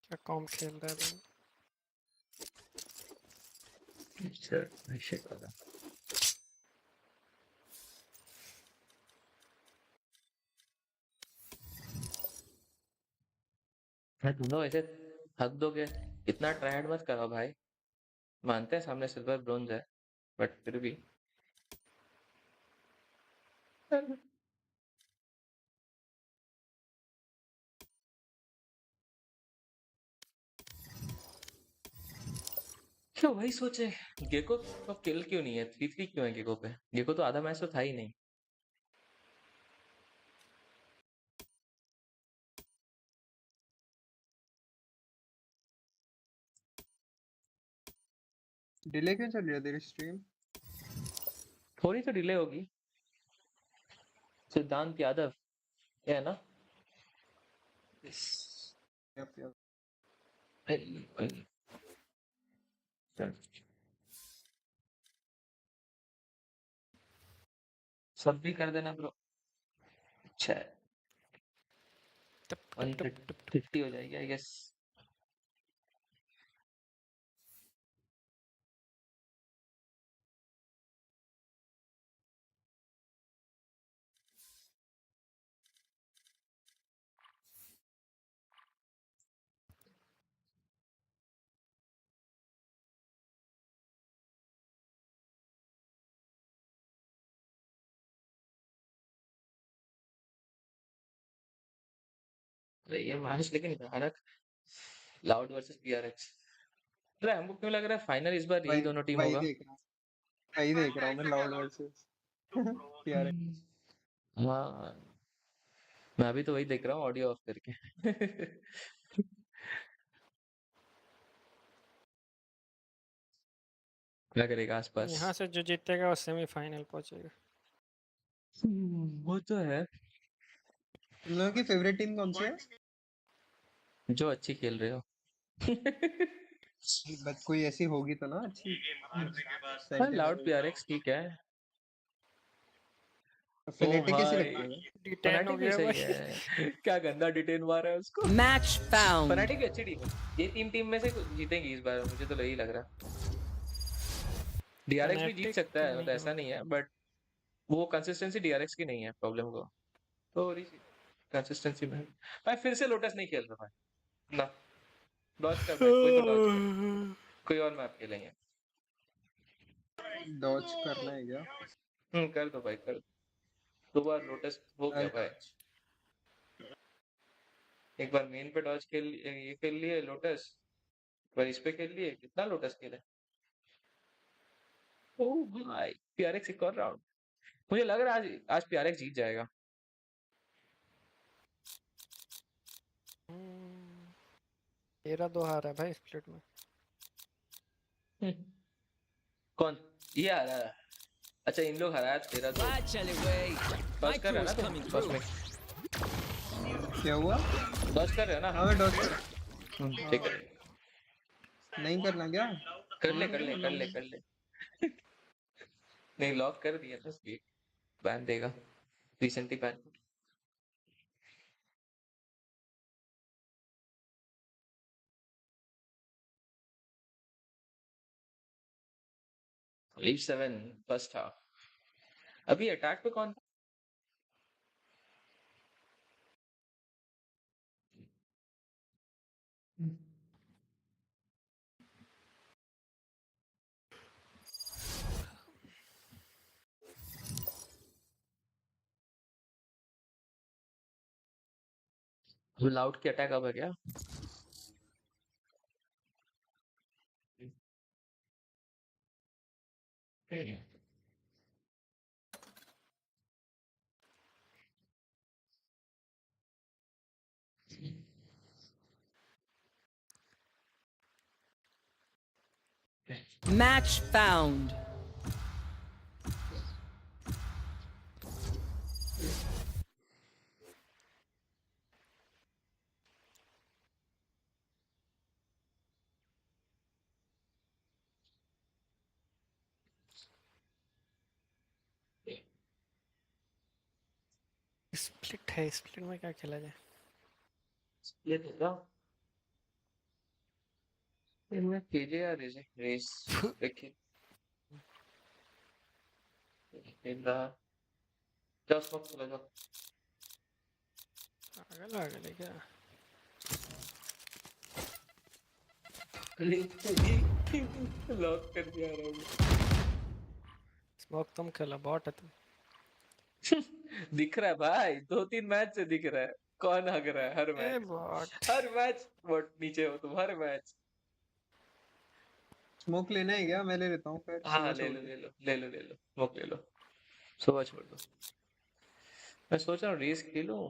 क्या कॉम खेल रहा है भाई?
अच्छा ऐसे करा। मैं तुम लोग ऐसे हक दोगे, इतना ट्रायड मत करो भाई। मानते हैं सामने सिल्वर ब्रोंज है, बट फिर भी। क्यों वही सोचे, गेको को किल क्यों नहीं है, 3-3 क्यों है गेको पे? गेको तो आधा मैच तो था ही नहीं।
डिले क्यों चल रही है तेरी स्ट्रीम?
थोड़ी तो डिले होगी। सिद्धांत यादव है ना?
Yup yup.
सब भी कर देना ब्रो। अच्छा 150 हो जाएगी आई गेस। अरे ये मैच लेकिन भयानक। Loud versus PRX. अरे हमको क्यों लग रहा है फाइनल इस बार यही दोनों टीम
वही
होगा?
देख रहा हूँ, वही देख रहा हूँ मैं, लाउड वर्सेस यार।
हाँ मैं अभी तो वही देख रहा हूँ ऑडियो ऑफ करके। क्या करेगा आसपास?
यहाँ से जो जीतेगा वो सेमीफाइनल पहुंचेगा।
वो तो है।
तुम लोगों की फेवरेट टीम कौन सी है?
जो अच्छी खेल रहे हो।
बट कोई ऐसी होगी तो ना अच्छी।
हाँ लाउड पीआरएक्स ठीक है। ओ
फनेटिक कैसी
भाई
लगती है?
डिटेन हो
फनाटिक भी
गया
सही
भाई।
है। क्या गंदा डिटेन मारा है उसको।
Match found.
फनाटिक भी अच्छी टीम है। ये तीन टीम में से जीतेंगी इस बार, मुझे तो यही लग रहा है। डीआरएक्स भी जीत
फनेटिक
सकता है, मतलब
नहीं
ऐसा
हो।
नहीं है, बट वो कंसिस्टेंसी डीआरएक्स की नहीं है प्रॉब्लम को। थोड़ी सी कंसिस्टेंसी में। भाई फिर से लोटस नहीं खेल रहा भाई ना। डॉज कर भाई, कोई तो डॉज कर। कोई और मैप खेलेंगे।
डॉज करना है क्या?
कर दो भाई कर दो। दो बार लोटस हो गया भाई। एक बार मेन पे डॉज खेल, ये खेल लिए लोटस। एक बार इस पे खेल लिए, कितना लोटस खेले। ओ भाई पीआरएक्स एक और राउंड। मुझे लग रहा है आज आज पीआरएक्स जीत जाएगा।
13-2 हारा है भाई स्प्लिट में।
कौन ये आ रहा है? अच्छा इन लोग हराया 13-2। डॉज कर रहा है ना तुम फर्स्ट में?
क्या हुआ?
डॉज कर रहे हो ना?
हाँ मैं डॉज कर।
ठीक है।
नहीं करना क्या?
कर ले कर ले कर ले कर ले। नहीं लॉक कर दिया था स्पीड। बैन देगा recently ban. Leave 7 first half. अभी अटैक पे कौन? लाउड की अटैक अब है क्या?
Match found.
स्प्लिट है, स्प्लिट में क्या खेला जाए?
स्प्लिट है क्या? इनमें केजे या रेस रेस देखिए। इन रहा क्या स्मोक चलेगा?
पागल पागल है क्या?
लॉक कर दिया रहा हूँ।
स्मोक तुम खेला, बॉट है तुम।
दिख रहा है भाई, 2-3 मैच से दिख रहा है। कौन हग रहा है हर मैच?
बॉट
हर मैच बॉट नीचे हो तुम हर मैच।
स्मोक लेना है क्या? मैं ले लेता हूँ फिर।
हाँ ले लो ले लो ले लो ले लो स्मोक ले लो। सुबह छोड़ दो। मैं सोच रहा हूँ रेस खेलूं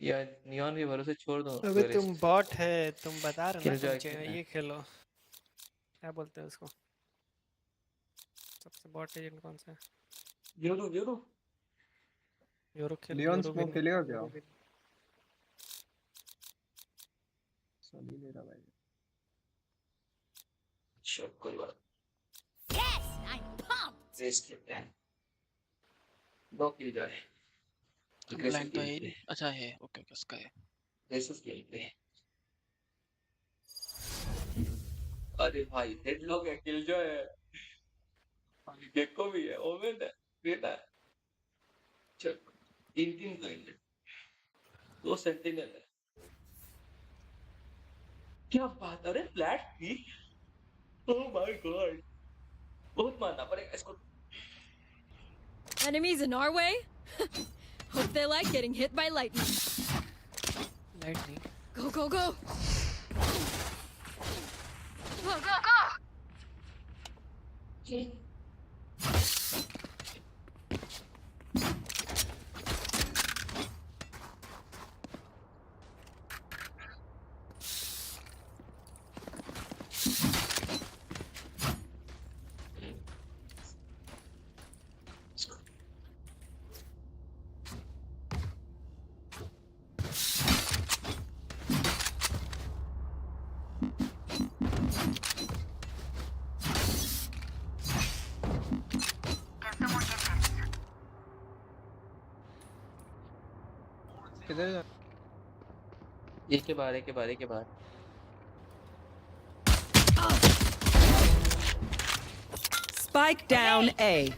या नियॉन के भरोसे छोड़ दूं।
अबे तुम बॉट है, तुम बता रहे ना
Killjoy
तुम
खेलना है।
ये खेलो। क्या बोलते हैं उसको? सबसे बॉट एजेंट कौन सा है?
यूरो
लियोन स्मोक खेलेगा क्या? सभी ले रहा भाई।
श्योर कोई बात।
Yes, I'm pumped.
रेस खेलते हैं। दो किल जाए।
ब्लैंक तो है। अच्छा है, ओके उसका है।
रेसेस खेलते हैं। अरे भाई हेडलॉक है, किल जो है, गेको भी है, ओमेन है, ग्रेट है। चल 3 पॉइंट, 2 सेंटिनल है। क्या बात है, अरे फ्लैट थी। ओह माय गॉड, बहुत मानना पड़ेगा इसको।
Enemies in our way? Hope they like getting hit by lightning.
Lightning.
Go, go, go!
Go, go, go!
किधर जा?
एक के बाहर, एक के बाहर, एक के बाहर।
Spike down A.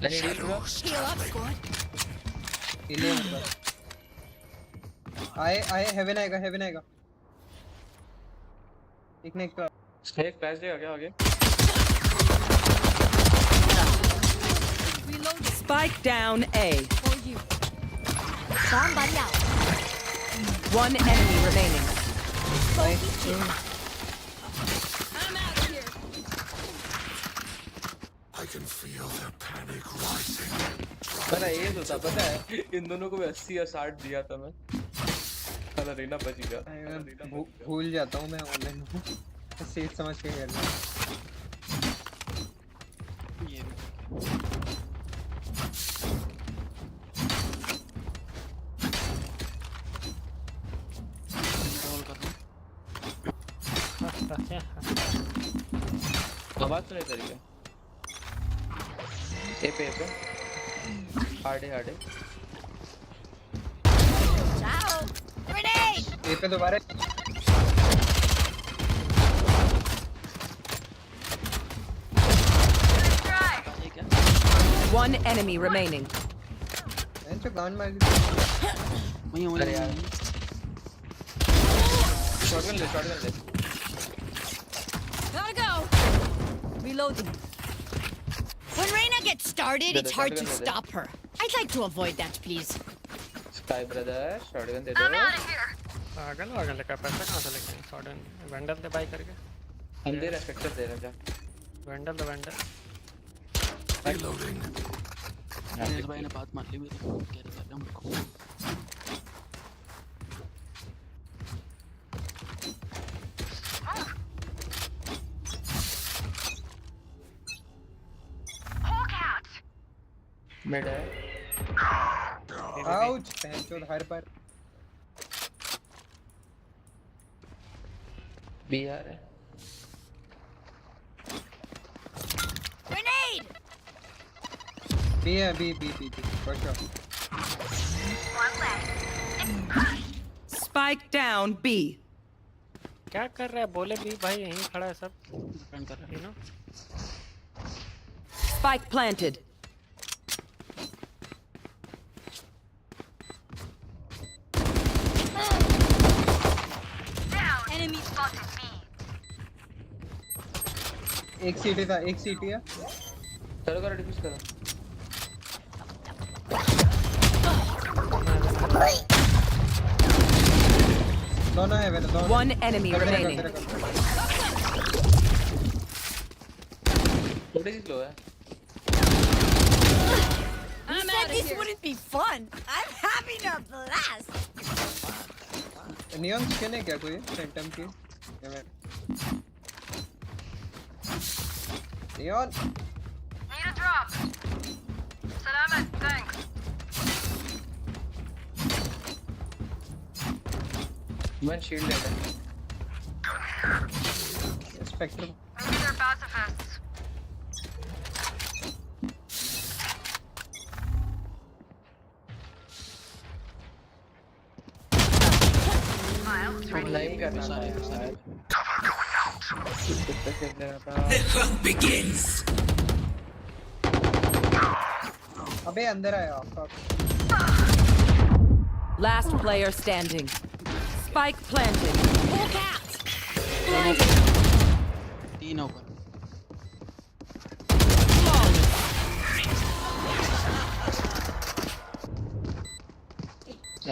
Heal up, squad.
आए हेवन आएगा, हेवन आएगा। एक ने एक
एक पैच देगा क्या आगे?
Spike down A.
For you.
Somebody out.
One enemy remaining.
I'm out of here.
I can feel their panic rising.
पता ये तो था, पता है इन दोनों को भी 80 या 60 दिया था मैं। साला रेना बच गया।
भूल जाता हूँ मैं ऑनलाइन हूँ, सेफ समझ के खेल रहा हूँ।
ये रोल कर रहा हूँ।
आवाज सुनाई दे रही है। ए पे हार्डे
Ciao. Grenade.
ए पे दोबारा।
One enemy remaining.
जो गान मार दी।
अरे यार शॉटगन ले।
Gotta go!
Reloading. When Reina gets started, it's hard to stop her. I'd like to avoid that, please.
Sky brother shotgun दे दो।
I'm out of here.
पागल का पैसा कहाँ से लेके सॉर्डन वेंडल दे बाई करके।
हम दे रहे फैक्टर दे रहे जा।
वेंडल
Reloading.
दिनेश भाई ने बात मान ली मेरी, कैरी कर रहे हैं हमको।
Hulk out.
मिड है।
आउच, पैंचो हर पर।
बी आ रहा है।
Grenade.
बी है, B for sure.
One left.
Spike down B.
क्या कर रहा है? बोले भी भाई यहीं खड़ा है सब।
डिपेंड कर रहा है।
Spike planted.
Down. Enemy spotted me.
एक सीटी था, एक सीटी है।
करो डिफ्यूज करो।
दोनों है मेरे, दोनों।
One enemy remaining.
थोड़ी सी स्लो है।
You said this wouldn't be fun. I'm having a blast.
Neon skin है क्या कोई फैंटम की? Neon
Need a drop. Salamat, thanks.
One shield है
स्पेक्ट्रम
Maybe they're pacifists.
नहीं करना था यार
The hunt begins.
अबे अंदर आया
Last player standing. Spike planted.
Walk out!
तीन ऊपर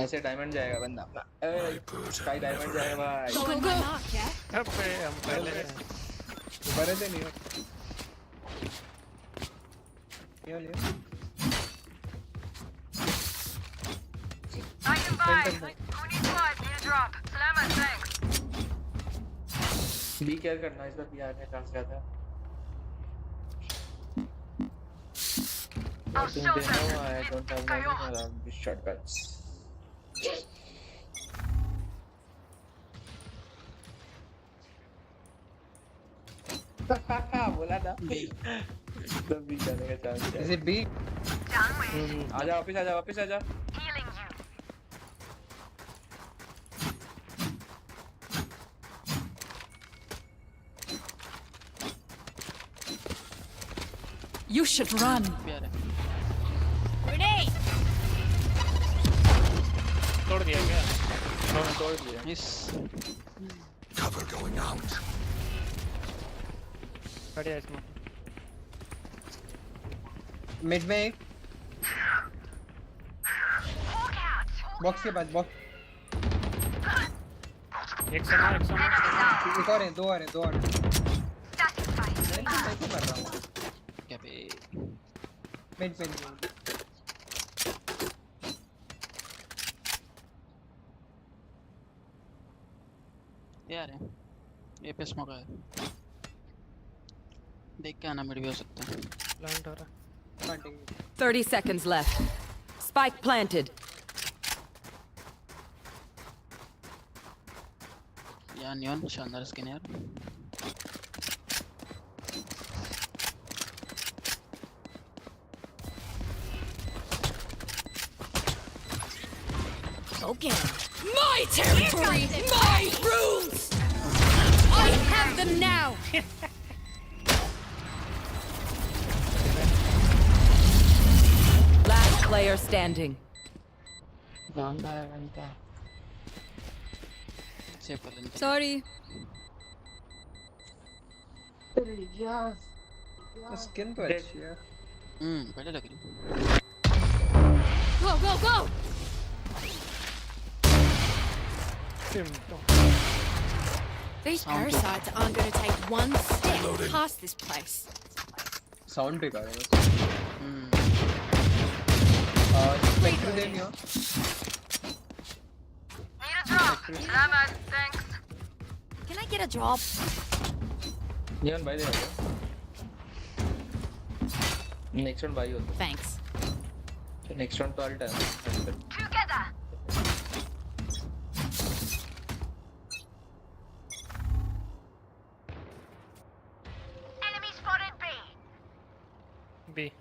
ऐसे डायमंड जाएगा बंदा अपना स्काई डायमंड जाएगा भाई
Go, go, go!
अबे हम पहले
बड़े थे neon
I can buy. Who needs what? Need a drop. Salamat, thanks.
B care करना इस बार बी आने का चांस ज्यादा है
I'll show them.
I don't have money around these shotguns. बोला था तो बी जाने का चांस है
इज इट बी
आजा वापस आजा
Healing you.
You should run.
Grenade!
तोड़ दिया क्या?
तोड़ दिया
मिस
Cover going out.
बढ़िया इसमें
मिड में एक बॉक्स के बाद बॉक्स
एक समय
एक और है दो और है मैं तो कर रहा हूँ
क्या पे
मिड
यार है ये पे स्मोक है देख के आना मिड भी हो सकता है
प्लांट हो रहा
30 seconds left. Spike planted.
यार नियॉन शानदार स्किन यार
Okay. My territory! My rules! I have them now!
Last player standing.
Save कर लेंगे
Sorry.
स्किन तो अच्छी है
पहले लग रही
Go, go, go! These parasites aren't going to take one step past this place.
Sound पे कर रहा हूँ spectrum they neon
Need a drop. Salamat, thanks.
Can I get a drop?
Neon भाई दे नेक्स्ट राउंड भाई होता
Thanks.
Next round तो alt है
Together. Enemy spotted B.
B.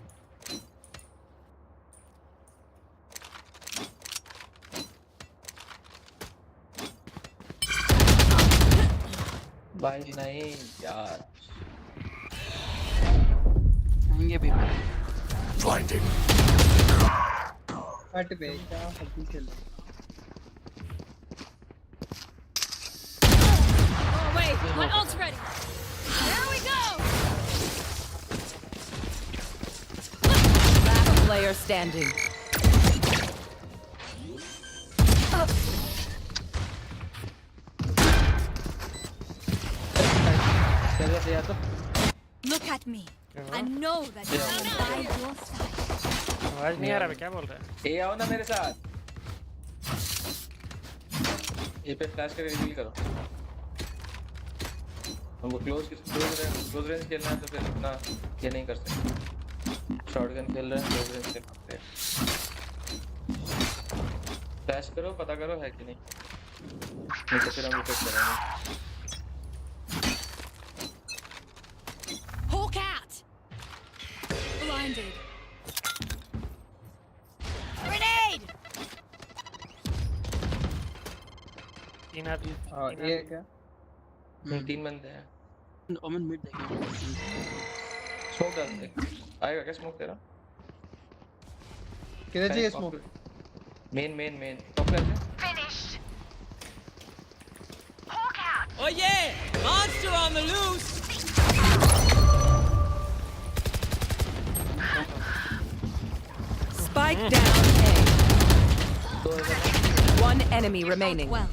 भाई नहीं यार
आएंगे भी
Blinding.
हट पे क्या हल्दी खेल
Oh, wait. My ult's ready. There we go!
Last player standing.
Look at me. I know that I am by your side.
आवाज नहीं आ रहा है क्या बोल रहा है
ए आओ ना मेरे साथ ये पे फ्लैश करके रिवील करो। हमको क्लोज रेंज खेलना है तो फिर इतना ये नहीं कर सकते। शॉटगन खेल रहे हैं, क्लोज रेंज खेल सकते हैं। फ्लैश करो, पता करो है कि नहीं तो फिर हम रिपीट करेंगे।
Hawk out! Blinded. Grenade!
तीन आदमी
ये क्या?
तीन बंदे हैं।
ओमन मिड देखें।
स्मोक डालते आएगा क्या स्मोक तेरा?
किधर चाहिए स्मोक?
मेन टॉप करते
Finished. Hawk out.
Oh yeah! Monster on the loose!
Spike down A. One enemy remaining.
Well,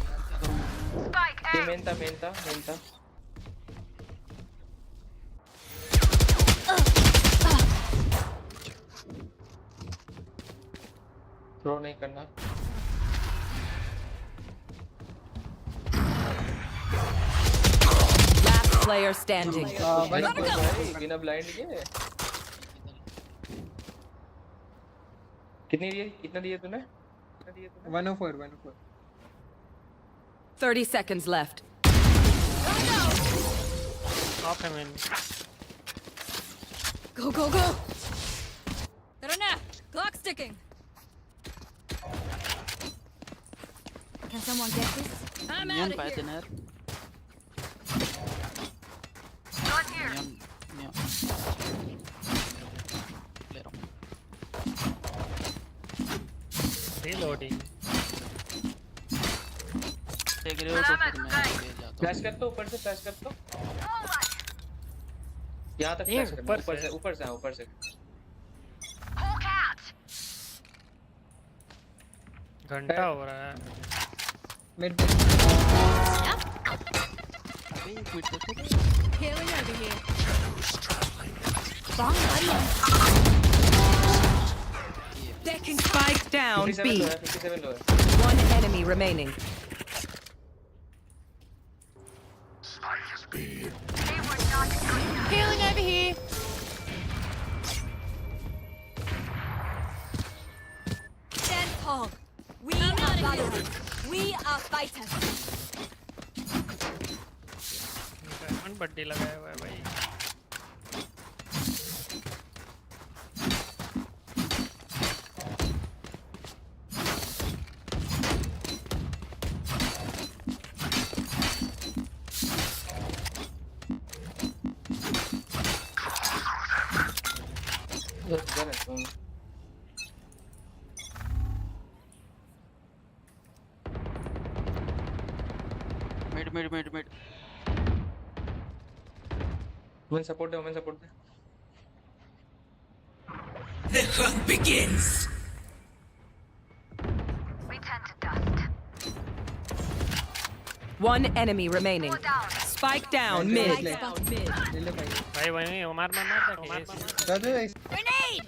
Spike
ये
A.
मेन था थ्रो नहीं करना।
Last player standing.
बिना ब्लाइंड के कितना दिए तूने?
104.
30 seconds left.
ऑफ है man.
go, go, go! Tarana! Clock's ticking! Can someone get this? I'm
neon
out of
पाए थे
here!
ना यार।
Not here.
नियॉन ले रहा हूँ।
रीलोडिंग।
देख रहे हो तो फिर मैं ले जाता हूँ।
फ्लैश कर तो ऊपर से फ्लैश कर तो यहाँ तक फ्लैश करना ऊपर से
Hawk out.
घंटा हो रहा है।
मिड
अबे एक मिनट देखो।
Healing over here. Bomb buddy.
Spike down
57
B.
लो है 57 लो है।
One enemy remaining.
They were not good enough.
Healing over here. Stand tall. We are VALORANT. We are fighters.
Diamond buddy लगाया हुआ है भाई।
Mid
women support दे
The hunt begins!
We tend to dust.
One enemy remaining. Spike down mid.
ले ले भाई
भाई वही उमर मार
जा दे
Grenade!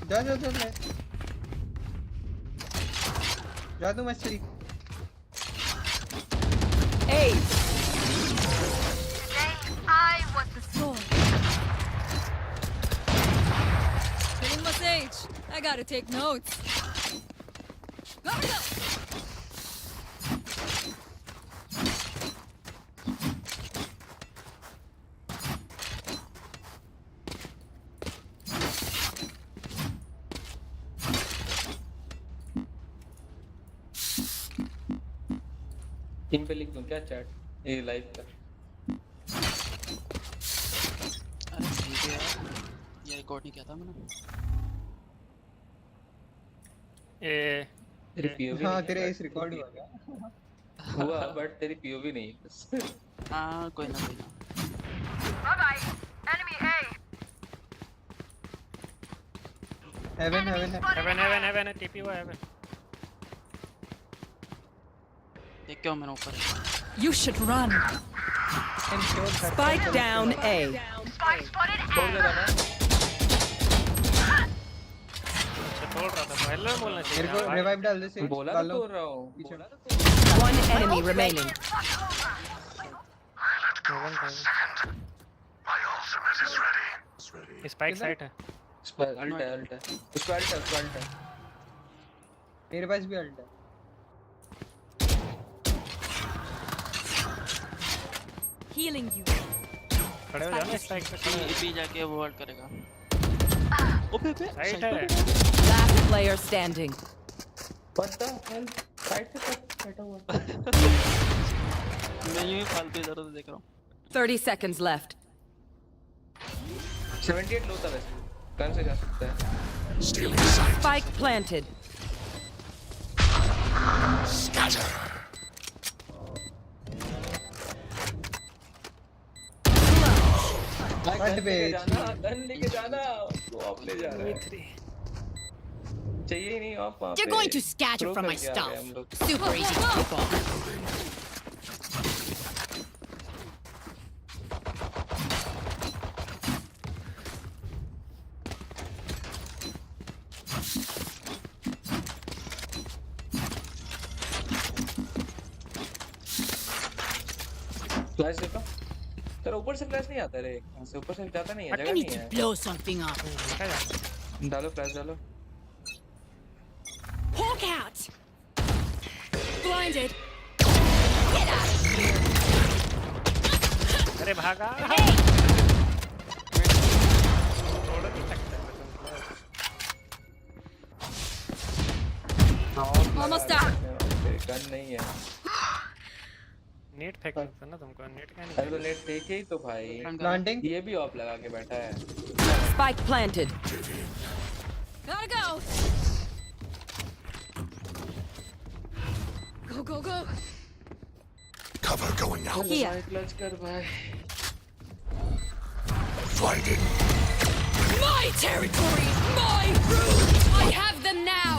जा ले जा दूं मैं streak
A.
Today, I was the
Sword. Hitting my sage. I gotta take notes. Gotta go!
Team पे लिख दूं क्या चैट ये लाइव का?
अरे ठीक है यार, ये रिकॉर्ड नहीं किया था मैंने।
तेरी पीओवी
हाँ तेरे इस रिकॉर्ड हुआ क्या?
हुआ बट तेरी पीओवी नहीं है बस।
हाँ कोई ना
Bye bye. Enemy A.
Heaven
heaven TP हुआ हेवन।
देख क्या मैंने ऊपर।
You should run.
Spike down A.
Spike spotted A.
छोड़ दे रहा ना।
बोल रहा था भाई हेलो बोलना चाहिए
मेरे को
यार,
रिवाइव डाल दे से
बोला तो तोड़ रहा हूँ।
One enemy remaining.
Spike site है।
अल्ट है अल्ट है उसका अल्ट है।
मेरे पास भी अल्ट है।
Healing you.
खड़े हो जाओ ना स्पाइक पे, खड़े हो
बी जाके वो वर्ड करेगा। ओपे पे
साइट है।
Last player standing.
What the hell? Side पे बैठा हुआ।
मैं यूं ही फालतू इधर उधर देख रहा हूँ।
30 seconds left.
78 लो था वैसे, कौन से जा सकता है?
Spike planted.
Scatter.
गन लेके जाना, वो ऑफ ले जा रहा है। चाहिए ही नहीं ऑफ वहाँ पे।
They're going to scatter from my stuff. Super easy to pick off.
Flash देखो, तेरा ऊपर से फ्लैश नहीं आता रे, यहाँ से ऊपर से जाता नहीं है,
I
जगह
need
नहीं
to
है।
blow something up.
डालो फ्लैश डालो।
Hawk out. Blinded.
Get out of here.
अरे भागा।
Hey.
छोड़ नहीं सकते
Almost done.
गन नहीं है।
नेट फेंक सकता ना तुमको, नेट का नहीं।
अरे तो नेट देखे ही तो भाई।
प्लांटिंग
ये भी ऑफ लगा के बैठा है।
Spike planted.
Gotta go. Go, go, go.
Cover going out.
Here.
Clutch कर भाई।
Blinded.
My territory, my rules. I have them now.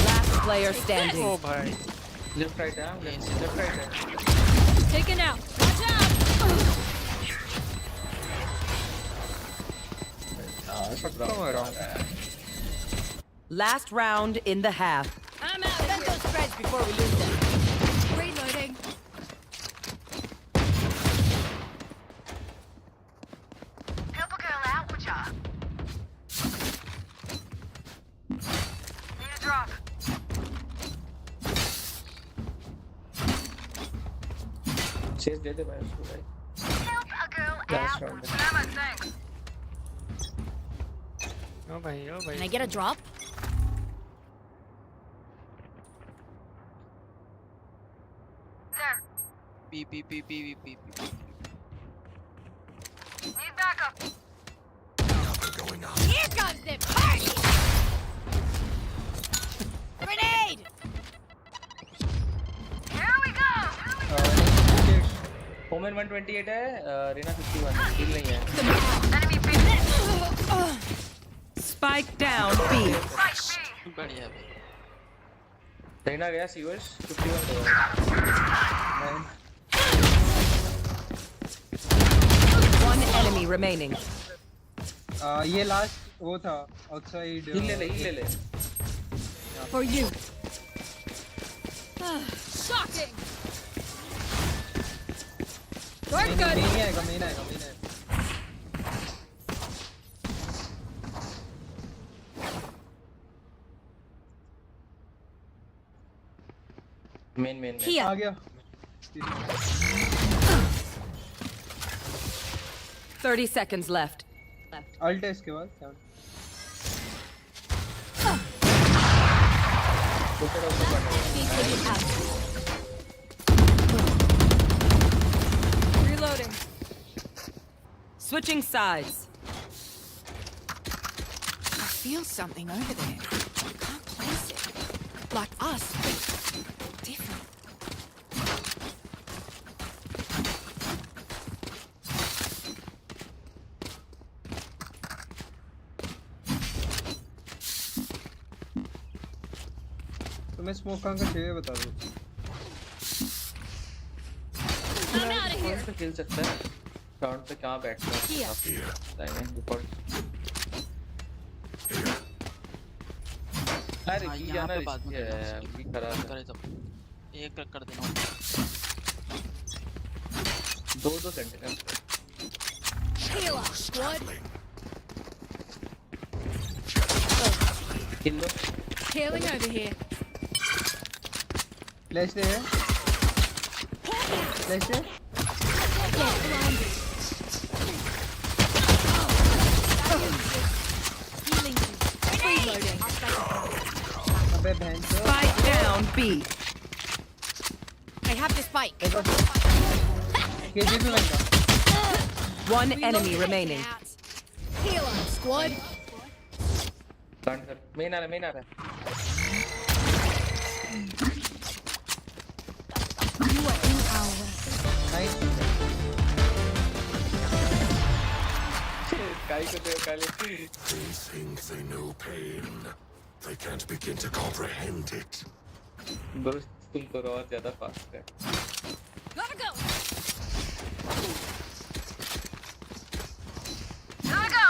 Last player standing.
ओ भाई।
लेफ्ट राइट है, लेफ्ट राइट है।
Taken out. Watch out.
Last round in the half.
I'm out.
Send those spreads before we lose them.
Reloading.
Help a girl out, would ya? Need a drop.
Chase दे दे भाई उसको भाई।
Help a girl
Last
out.
round.
Mama, thanks.
ओ भाई, ओ भाई।
Can I get a drop?
There.
P
Need backup.
Cover going out.
Here comes the party. Grenade.
Here we go.
Omen 128 है, रीना 51, हिल नहीं है।
Enemy B.
Spike down B.
Spike B.
बढ़िया भाई।
रीना गया sewers 51 दो।
One enemy remaining.
ये last वो था आउटसाइड।
हिल ले ले।
For you. Shocking. We're good.
नहीं आएगा, नहीं आएगा।
Main
Here.
आ गया।
30 seconds left.
अल्ट है इसके बाद क्या?
Reloading.
Switching sides.
I feel something over there. I can't place it. Like us, but different.
तुम्हें स्मोक कहाँ का चाहिए बता दो।
I'm out of
राउंड पे खेल सकता है, राउंड पे कहाँ बैठता है टाइमिंग रिकॉर्ड। अरे ये
यहाँ
ना
पे बाद में
ये खराब
करे जब एक कर देना
2 सेंटीमीटर किल लो।
Healing over here.
फ्लैश दे है, फ्लैश दे। अबे बहन चो।
Spike down B.
I have the spike.
KG भी बंदा।
One enemy remaining.
Heal up, squad.
कांड कर, मेन आ रहा है।
You are in our way.
Nice.
काई को दे काले।
They think they know pain. They can't begin to comprehend it.
दोस्त तुम तो और ज़्यादा फास्ट है।
Gotta go.
Gotta go.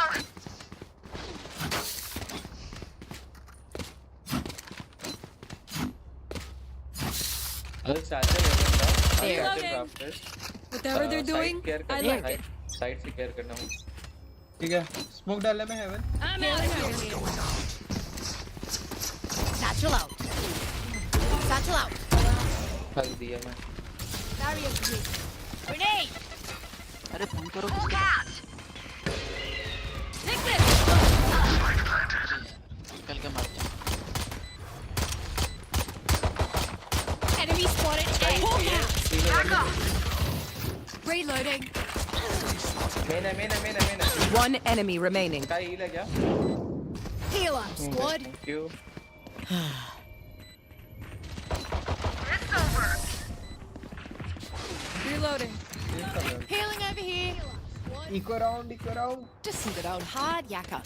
अगर सैचल है
Whatever they're doing, I like it.
Side से केयर करना हो।
ठीक है, स्मोक डाला मैं haven.
I'm out of here.
Satchel out. Satchel out.
फल दिया मैं।
Barrier complete. Grenade.
अरे फोन करो
Full
किसके
cat.
Take this.
निकल के मार दिया
Enemy spotted. Pull out.
Back up.
Reloading.
मेना।
One enemy remaining.
का हील है क्या?
Heal up, squad.
Thank you.
It's over.
Reloading.
Healing over here.
Eco round.
Just sit it out hard, Yaka.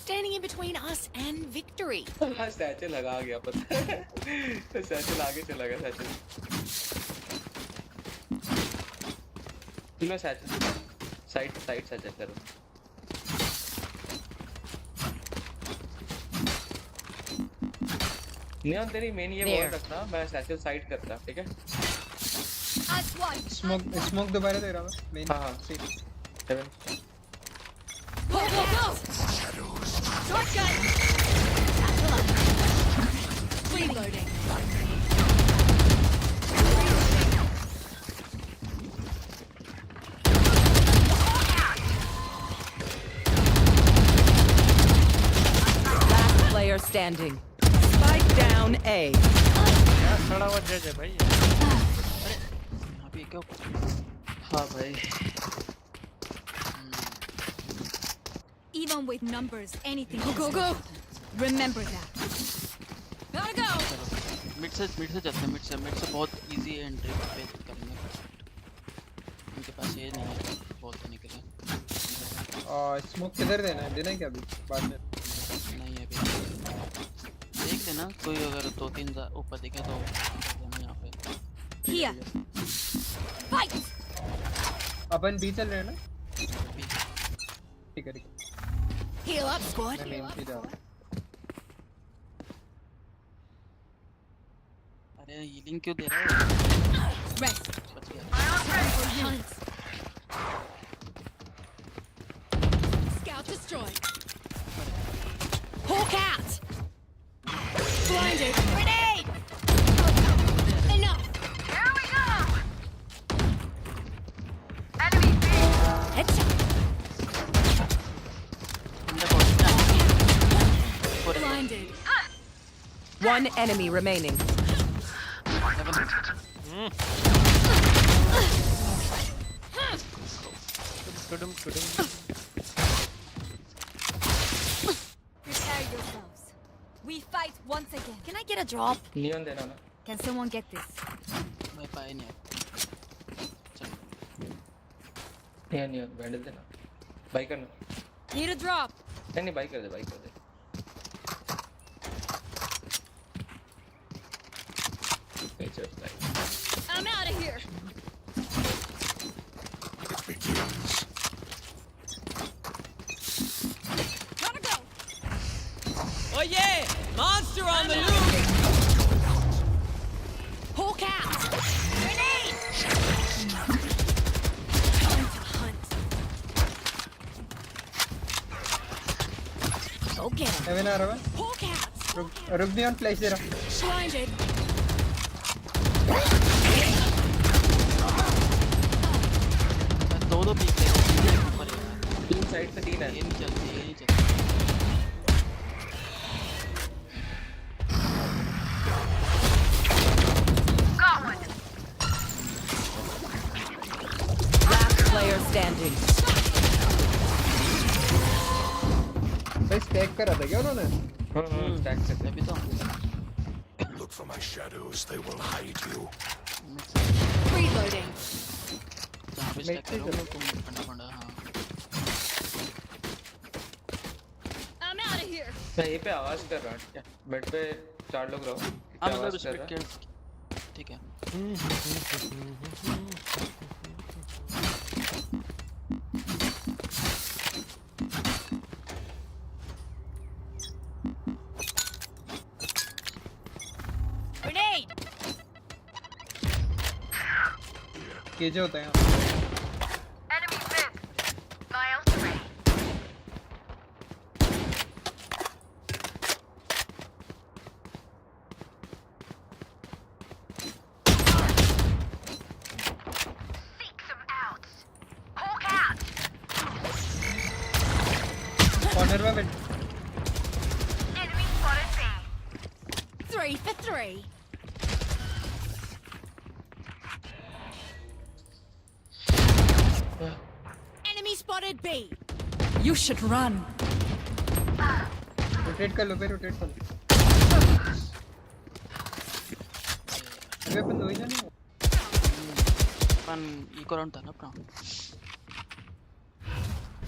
Standing in between us and victory.
हाँ satchel लगा गया पता है। Satchel आगे चला गया सैचल। लो सैचल। साइड सैचल करो। Neon तेरी मेन ये वॉल रखना, मैं सैचल साइड करता, ठीक है?
स्मोक दोबारा दे रहा मैं। मेन।
हाँ। 7
Go. Shotgun. Satchel up. Reloading.
Last player standing. Spike down A.
यार थोड़ा वो जज है भाई।
यहाँ पे क्या
हाँ भाई।
Even with numbers, anything. Go. Remember that. Gotta go.
Mid से चलते हैं, मिड से बहुत इजी है एंट्री पे करेंगे। उनके पास ये नहीं है बहुत देने के लिए।
और स्मोक किधर देना है क्या अभी बाद में?
नहीं है अभी, देख लेना कोई अगर 2-3 ऊपर दिखे तो देना यहाँ पे।
Here. Fight.
अपन बी चल रहे हैं ना? ठीक है।
Heal up, squad.
मैं मेन पे जा रहा हूँ।
अरे हीलिंग क्यों दे रहा है?
Rest.
बच गया।
Hunt. Scout destroyed. Hawk out. Blinded. Grenade. Enough.
Here we go. Enemy B.
Headshot. Blinded.
One enemy remaining.
Prepare yourselves. We fight once again. Can I get a drop?
Neon देना ना।
Can someone get this?
मैं पाया नहीं है।
Neon बैंडल देना। By करना।
Need a drop.
नहीं buy कर दे।
I'm out of here.
get him.
Heaven आ रहा है
Hawk out.
रुक भी ऑन फ्लैश दे रहा
Blinded.
दो पीक है ऊपर है।
तीन साइड से तीन है।
ये नहीं चलती ये नहीं चलती।
Last player standing.
भाई स्टैक करा था क्या उन्होंने
स्टैक से
अभी तो
Look for my shadows, they will hide you.
Reloading.
जहाँ पे स्टैक करो तुम करना पड़ा हाँ।
I'm out of here.
मैं ये पे आवाज कर रहा हूँ ठीक है बेड पे 4 लोग रहो
हाँ
आवाज
मतलब
कर रहा है।
ठीक है।
Grenade.
ये जो होता है
Enemy mid. Miles away. Seek some outs. Hawk out.
Corner में
Enemy spotted B.
3 for 3. Enemy spotted B.
You should run.
Rotate कर लो पे रोटेट कर लो अभी अपन दो ही जाने
अपन इको राउंड था ना अपना।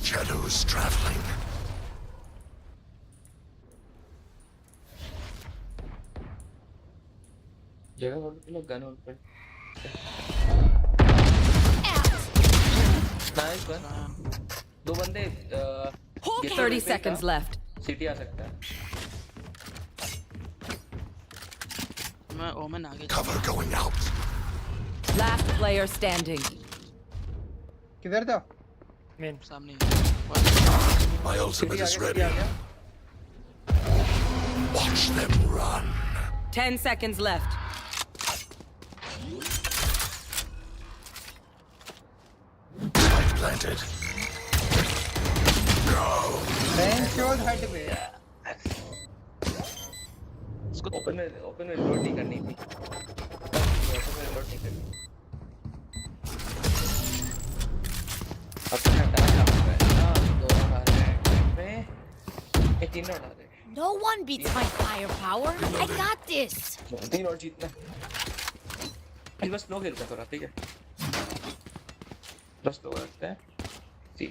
Shadows traveling.
जगह होल्ड कर लो गन होल्ड कर नाइस वन दो बंदे
30 seconds left.
सिटी आ सकता है
मैं ओमन आगे
Cover going out.
Last player standing.
किधर था
मेन
सामने
My ultimate is ready. Watch them run.
10 seconds left.
Spike planted. Go.
Bank shot हट पे
ओपन में रिलोड नहीं करनी थी ओपन में रिलोड नहीं करनी अपना टाइम लग रहा है ना दो आ रहे हैं में ये तीन और आ रहे हैं
No one beats my firepower. I got this.
तीन और जीतना है बस नो खेलता थोड़ा ठीक है बस लो रखते हैं जी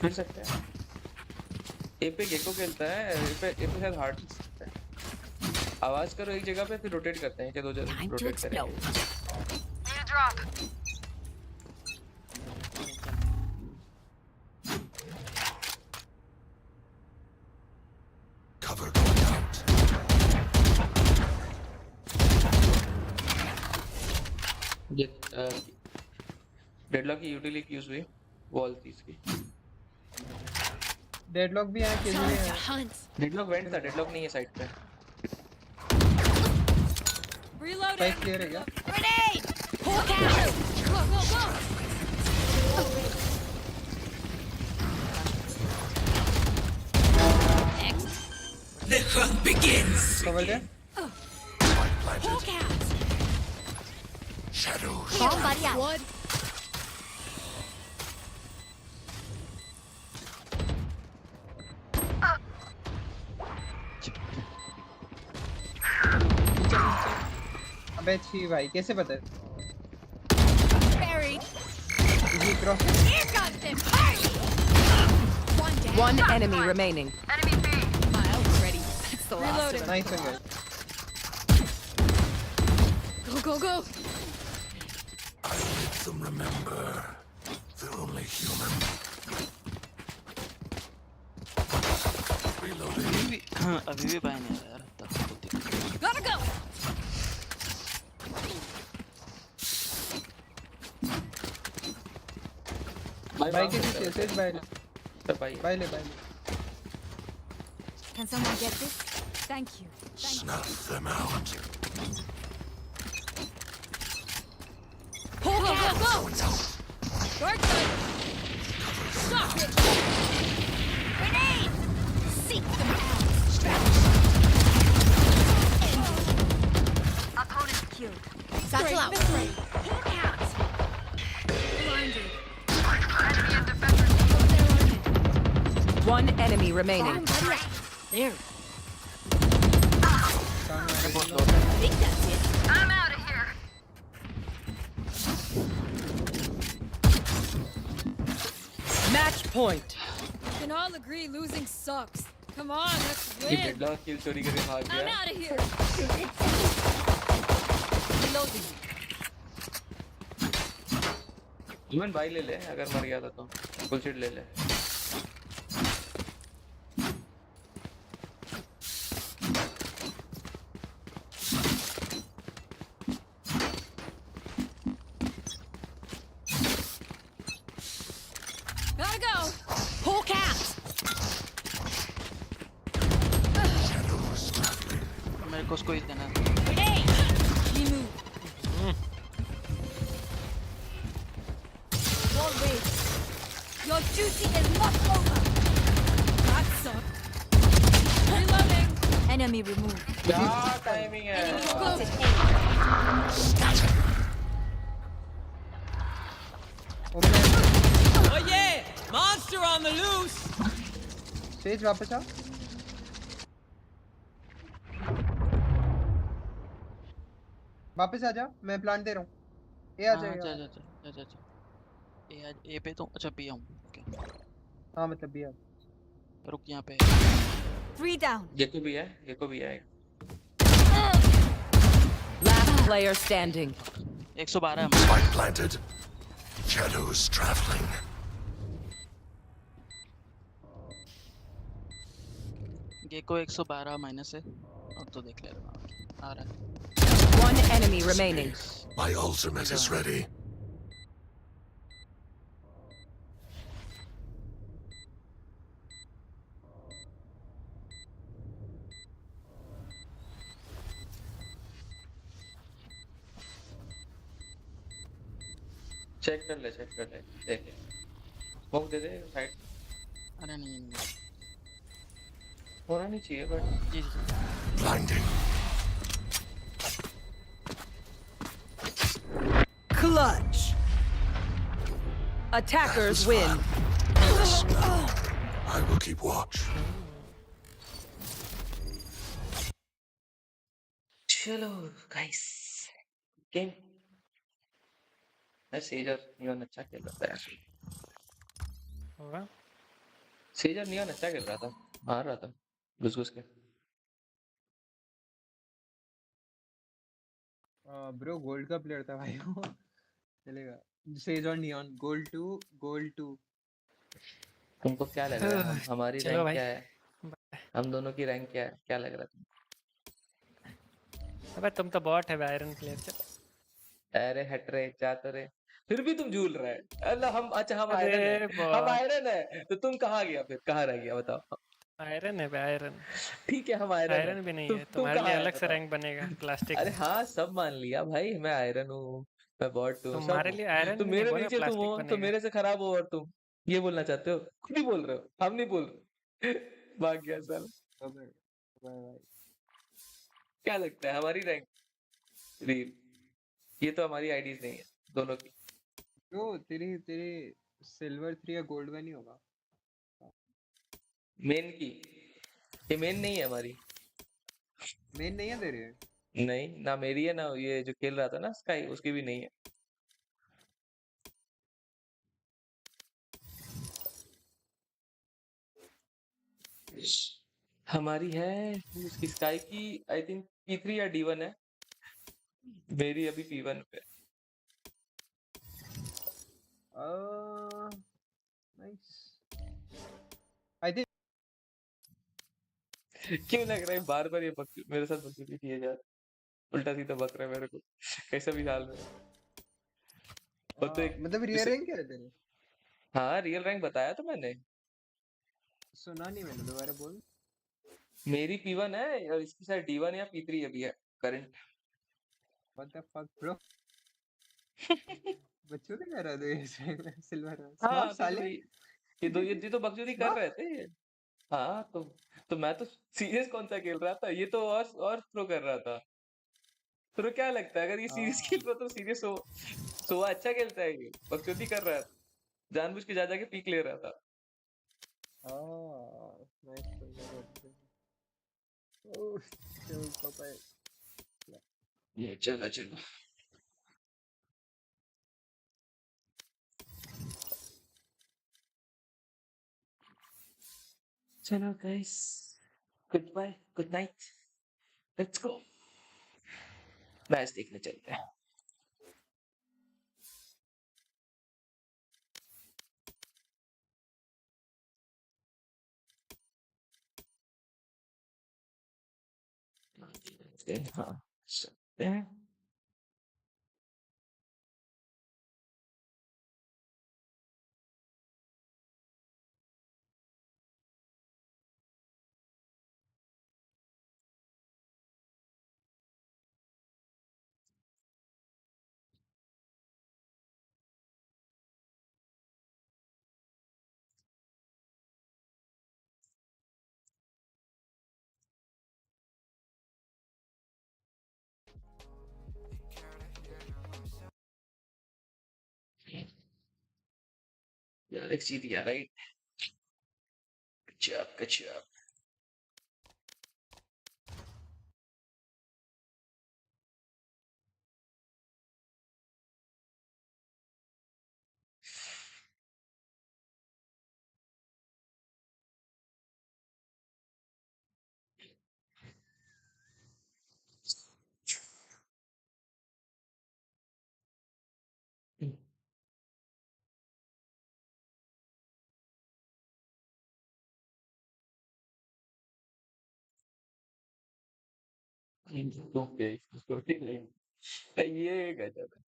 खेल सकते हैं ए पे गेको खेलता है ए पे शायद हार्ड सकता है आवाज करो एक जगह पे फिर रोटेट करते हैं क्या दो जगह रोटेट करेंगे
Need a drop.
Cover going out.
ये डेडलॉक की यूटिलिटी यूज हुई वॉल थी इसकी
डेडलॉक भी है किल भी है
डेडलॉक वेंट था डेडलॉक नहीं है साइड पे
Reloading.
स्पाइक क्लियर है क्या
Grenade. Hawk out. Go, go, go.
The hunt begins.
Cover they
Spike planted.
Hawk out.
Shadows.
Somebody out.
अबे छी भाई कैसे पता है
Buried.
जी क्रॉस
Here comes the party. One down.
One enemy remaining.
Enemy B.
Miles ready. That's the last of them.
Nice one guys
Go, go, go.
I make them remember. They're only human. Reloading.
अभी भी bye नहीं आ रहा यार तब
Gotta go.
भाई के पीछे says भाई
भाई
भाई ले
Can someone get this? Thank you.
Snuff them out.
Go, go, go! Guard good! Stop it! Grenade! Seek them out! Opponent killed. Satchel out. Hawk out! Blinded.
One enemy remaining.
There.
बहुत low
I think that's it.
I'm out of here.
Match point.
We can all agree losing sucks. Come on, let's
ये
win.
Deadlock किल चोरी करके भाग
I'm
गया
out of here. Reloading.
Even भाई ले ले अगर मर गया था तो फुल शीट ले ले
Gotta go. Hawk out.
मेरे को उसको हिल देना
Grenade. Remove. Won't wait. Your duty is not over. That's so. Reloading. Enemy removed.
क्या टाइमिंग है
Spotted A.
Oh yeah! Monster on the loose!
Says वापस आ वापस आ जा मैं प्लांट दे रहा हूँ ए आ
हाँ,
जाएगा
जा ए पे तो अच्छा बी आऊँ ओके
हाँ मतलब भी आ
रुक यहाँ पे
3 down.
ये को भी है
Last player standing.
112
Spike planted. Shadows traveling.
Gekko 112 minus है अब तो देख ले रहा आ रहा है
One enemy remaining.
My ultimate is ready.
Check कर ले देख स्मोक दे दे साइड
अरे नहीं
होना नहीं चाहिए बट
जी
Blinding.
Clutch. Attackers win.
I will keep watch.
चलो गाइस गेम सेजर नियॉन अच्छा खेल रहा था यार
होगा
सेजर नियॉन अच्छा खेल रहा था मार रहा था घुस के
ब्रो गोल्ड का प्लेयर था भाई वो चलेगा सेज और नियॉन गोल्ड 2
तुमको क्या लग रहा है हमारी
चलो
रैंक
भाई।
क्या है हम दोनों की रैंक क्या लग रहा है तुमको
अबे तुम तो बॉट है आयरन प्लेयर चल
अरे हट रहे चाहते रहे फिर भी तुम झूल रहे अल्लाह हम अच्छा हम
अरे
आयरन है हम
बाप।
आयरन है तो तुम कहाँ गया फिर कहाँ रह गया बताओ
आयरन है आयरन
ठीक है हम आयरन
आयरन भी नहीं है
तुम
तुम्हारे
कहाँ
लिए
है
अलग से
बताओ
रैंक बनेगा प्लास्टिक
अरे हाँ सब मान लिया भाई मैं आयरन हूँ मैं बॉट हूँ सब
तुम्हारे
हूँ
लिए आयरन
तो
भी नहीं
मेरे
बोला
नीचे तुम
प्लास्टिक
हो तो
बनेगा
मेरे से खराब हो और तुम ये बोलना चाहते हो खुद ही बोल रहे हो हम नहीं बोल रहे भाग गया साला क्या लगता है हमारी रैंक रील ये तो हमारी आईडीज नहीं है दोनों की
ब्रो तेरी सिल्वर 3 या गोल्ड 1 ही होगा
मेन की ये मेन नहीं है हमारी
मेन नहीं है तेरे
नहीं ना मेरी है ना ये जो खेल रहा था ना स्काई उसकी भी नहीं है हमारी है उसकी स्काई की आई थिंक P3 या D1 है मेरी अभी P1 पे
नाइस आई थिंक
क्यों लग रहा है बार बार ये मेरे साथ बकचोदी किए जा उल्टा सीधा बक रहा है मेरे को कैसा भी हाल में और तो एक
मतलब रियर रैंक क्या है तेरे
हाँ रियल रैंक बताया तो मैंने।
सुना नहीं मैंने, दोबारा बोल।
मेरी P1 है और इसकी शायद D1 या P3 अभी है current.
What the fuck bro? बच्चों ने करा दो ये सिल्वर में
हाँ
स्मॉक
तो
साले।
भाई ये तो बकचोदी कर रहे थे। हाँ तो मैं तो सीरियस कौन सा खेल रहा था, ये तो और प्रो कर रहा था। तो क्या लगता है अगर ये सीरियस खेल रहा तो सीरियस हो सोआ अच्छा खेलता है, ये बकचोदी कर रहा था, जानबूझ के जा जाके पीक ले रहा था।
नाइस। ओह चल पापा।
ये चलो चलो चलो guys, good bye, good night, let's go match देखने चलते हैं। हाँ चलते हैं। यार एक जीत गया राइट, good job. Okay, ये गजब है।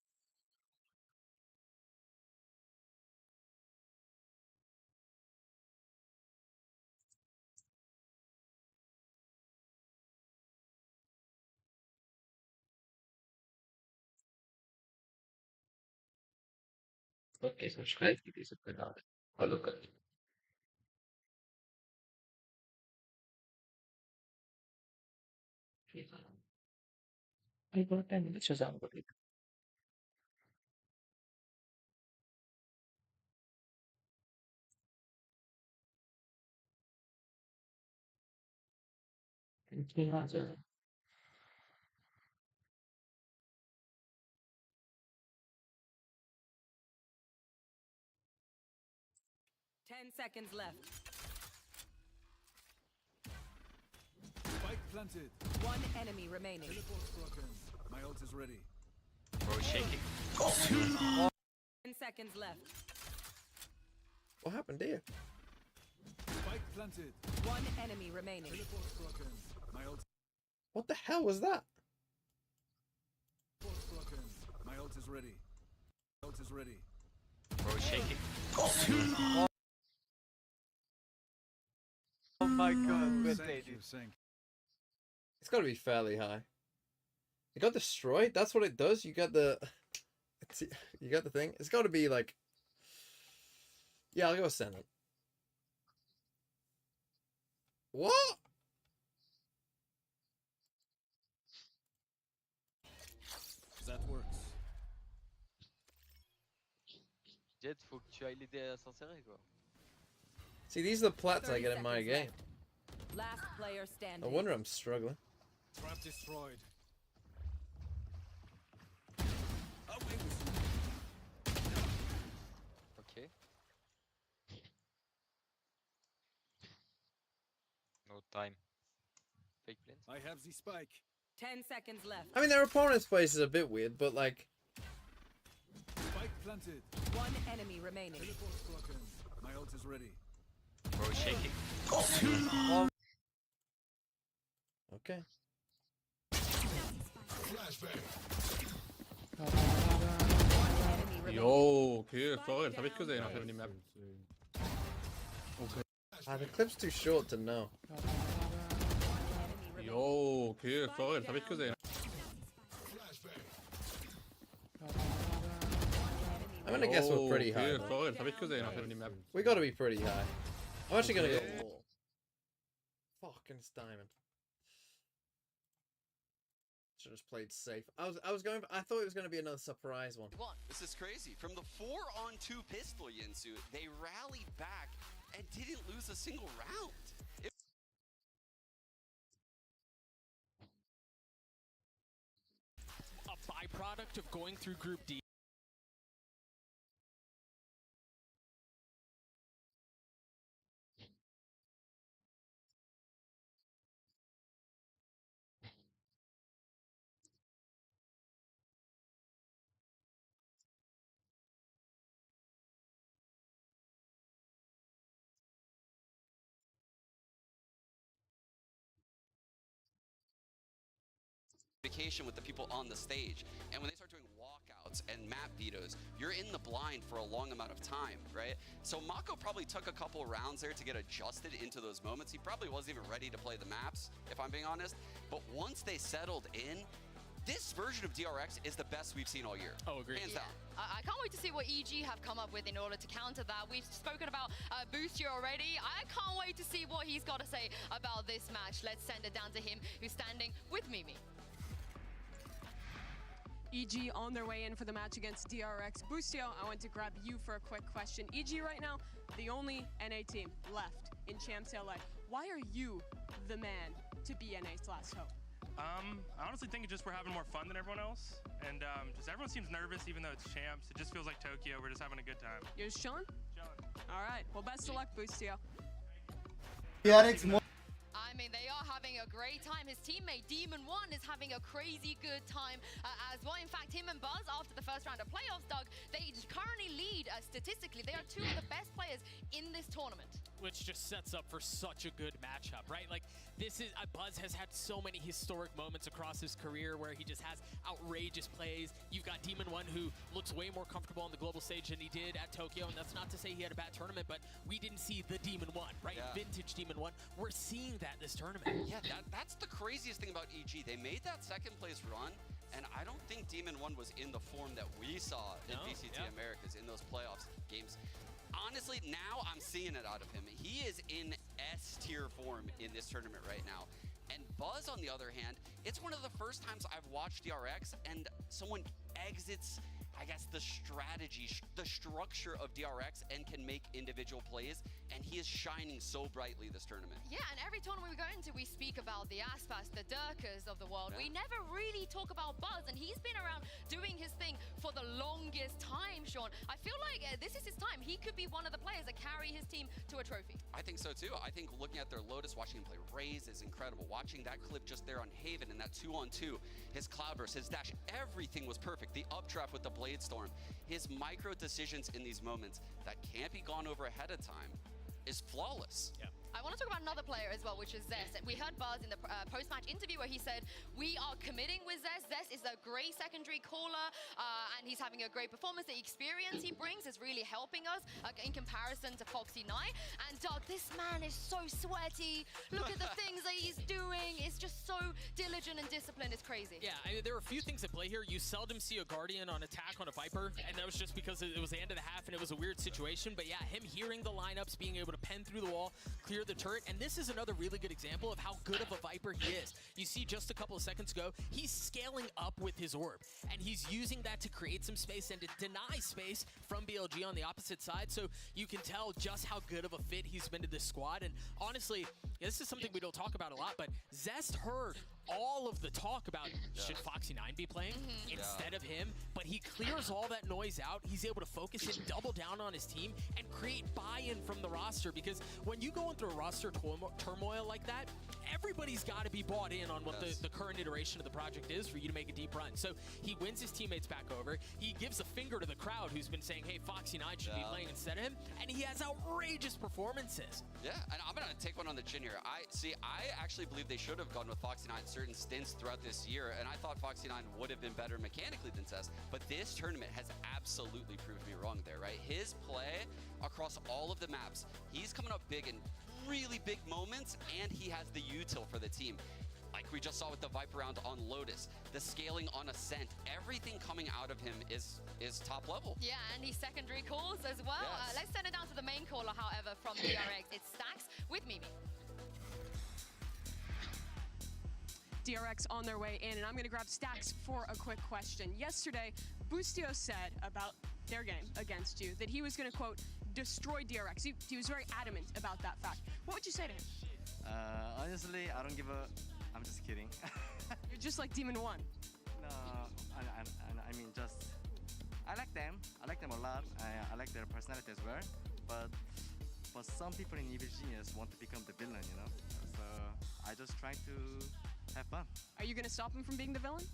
ओके सब्सक्राइब कीजिए, सबका नाम फॉलो कर बहुत टाइम अच्छा जाम पड़ेगा। हाँ sir
10 seconds left.
Spike planted.
One enemy remaining.
Teleport's broken. My ult is ready.
Bro, shaking.
10 seconds left.
What happened there?
Spike planted.
One enemy remaining.
Teleport's broken. My ult.
What the hell was that?
Teleport's broken. My ult is ready. My ult is ready.
Bro, shaking.
Oh my god, good play, dude.
It's got to be fairly high. It got destroyed. That's what it does. You got the thing. It's got to be like. Yeah, I'll go with 7. What?
That works.
Jet, faut que tu ailles l'aider à s'insérer quoi.
See, these are the plats I get in my game.
Last player
No
standing.
wonder I'm struggling.
Trap destroyed.
Ok.
No time.
Fake plant.
I have the spike.
10 seconds left.
I mean, their opponent's place is a bit weird, but like.
Spike planted.
One enemy remaining.
Teleport's broken. My ult is ready.
Bro, shaking.
Okay.
Flashbang.
Yo,
okay, sorry, das habe ich gesehen auf der Minimap. Okay.
The clip's too short to know.
Yo, okay, sorry, das habe ich gesehen.
I'm gonna guess we're pretty high.
Okay, sorry, das habe ich gesehen auf der Minimap.
We gotta be pretty high. I'm actually gonna go more. Fucking diamond. Should have just played safe. I thought it was gonna be another surprise one.
This is crazy. From the 4-on-2 pistol Yinsu, they rallied back and didn't lose a single round.
A byproduct of going through Group D.
Communication with the people on the stage, and when they start doing walkouts and map vetoes, you're in the blind for a long amount of time, right? So Mako probably took a couple rounds there to get adjusted into those moments. He probably wasn't even ready to play the maps, if I'm being honest, but once they settled in, this version of DRX is the best we've seen all year.
Oh, agreed.
Hands down.
I can't wait to see what EG have come up with in order to counter that. We've spoken about Boostio already. I can't wait to see what he's got to say about this match. Let's send it down to him, who's standing with Mimi.
EG on their way in for the match against DRX. Boostio, I want to grab you for a quick question. EG right now, the only NA team left in Champs LA. Why are you the man to be NA's last hope?
I honestly think it's just we're having more fun than everyone else. And just everyone seems nervous even though it's Champs. It just feels like Tokyo. We're just having a good time.
You're just chilling?
Chilling.
All right. Well, best of luck, Boostio.
DRX
I mean, they are having a great time. His teammate, Demon1, is having a crazy good time as well. In fact, him and Buzz, after the first round of playoffs, Doug, they currently lead statistically. They are two of the best players in this tournament.
Which just sets up for such a good matchup, right? Like, this is, Buzz has had so many historic moments across his career where he just has outrageous plays. You've got Demon1, who looks way more comfortable on the global stage than he did at Tokyo, and that's not to say he had a bad tournament, but we didn't see the Demon1, right?
Yeah.
Vintage Demon1. We're seeing that this tournament.
Yeah, that's the craziest thing about EG. They made that second place run, and I don't think Demon1 was in the form that we saw in VCT Americas in those playoffs games. Honestly, now I'm seeing it out of him. He is in S-tier form in this tournament right now. And Buzz, on the other hand, it's one of the first times I've watched DRX and someone exits, I guess, the strategy, the structure of DRX and can make individual plays, and he is shining so brightly this tournament.
Yeah, and every tournament we go into, we speak about the Aspas, the Durkas of the world.
Yeah.
We never really talk about Buzz, and he's been around doing his thing for the longest time, Sean. I feel like this is his time. He could be one of the players that carry his team to a trophy.
I think so too. I think looking at their Lotus, watching him play Raze is incredible. Watching that clip just there on Haven and that 2-on-2, his Cloudburst, his dash, everything was perfect. The up trap with the Blade Storm, his micro decisions in these moments that can't be gone over ahead of time is flawless.
Yeah.
I want to talk about another player as well, which is Zest. We heard Buzz in the post-match interview where he said, we are committing with Zest. Zest is a great secondary caller, and he's having a great performance. The experience he brings is really helping us in comparison to Foxy9. And Doug, this man is so sweaty. Look at the things that he's doing. It's just so diligent and disciplined. It's crazy.
Yeah, I mean, there are a few things at play here. You seldom see a Guardian on attack on a Viper, and that was just because it was the end of the half and it was a weird situation. But yeah, him hearing the lineups, being able to pen through the wall, clear the turret, and this is another really good example of how good of a Viper he is. You see just a couple of seconds ago, he's scaling up with his orb, and he's using that to create some space and to deny space from BLG on the opposite side, so you can tell just how good of a fit he's been to this squad. And honestly, this is something we don't talk about a lot, but Zest heard all of the talk about should Foxy9 be playing instead of him, but he clears all that noise out. He's able to focus and double down on his team and create buy-in from the roster, because when you go through a roster turmoil like that, everybody's got to be bought in on what the current iteration of the project is for you to make a deep run. So he wins his teammates back over. He gives a finger to the crowd who's been saying, hey, Foxy 9 should be playing instead of him. And he has outrageous performances.
Yeah, and I'm going to take one on the chin here. I actually believe they should have gone with Foxy 9 certain stints throughout this year, and I thought Foxy 9 would have been better mechanically than Cess. But this tournament has absolutely proved me wrong there, right? His play across all of the maps, he's coming up big in really big moments, and he has the util for the team. Like we just saw with the Viper round on Lotus, the scaling on Ascent, everything coming out of him is top level.
Yeah, and these secondary calls as well.
Yes.
Let's send it down to the main caller, however, from DRX. It's Stacks with Mimi.
DRX on their way in, and I'm going to grab Stacks for a quick question. Yesterday, Boostio said about their game against you that he was going to, quote, destroy DRX. He was very adamant about that fact. What would you say to him?
Honestly, I don't give a... I'm just kidding.
You're just like Demon 1.
No, I mean just... I like them. I like them a lot. I like their personality as well. But some people in Evil Genius want to become the villain, you know? So I just try to have fun.
Are you going to stop him from being the villain?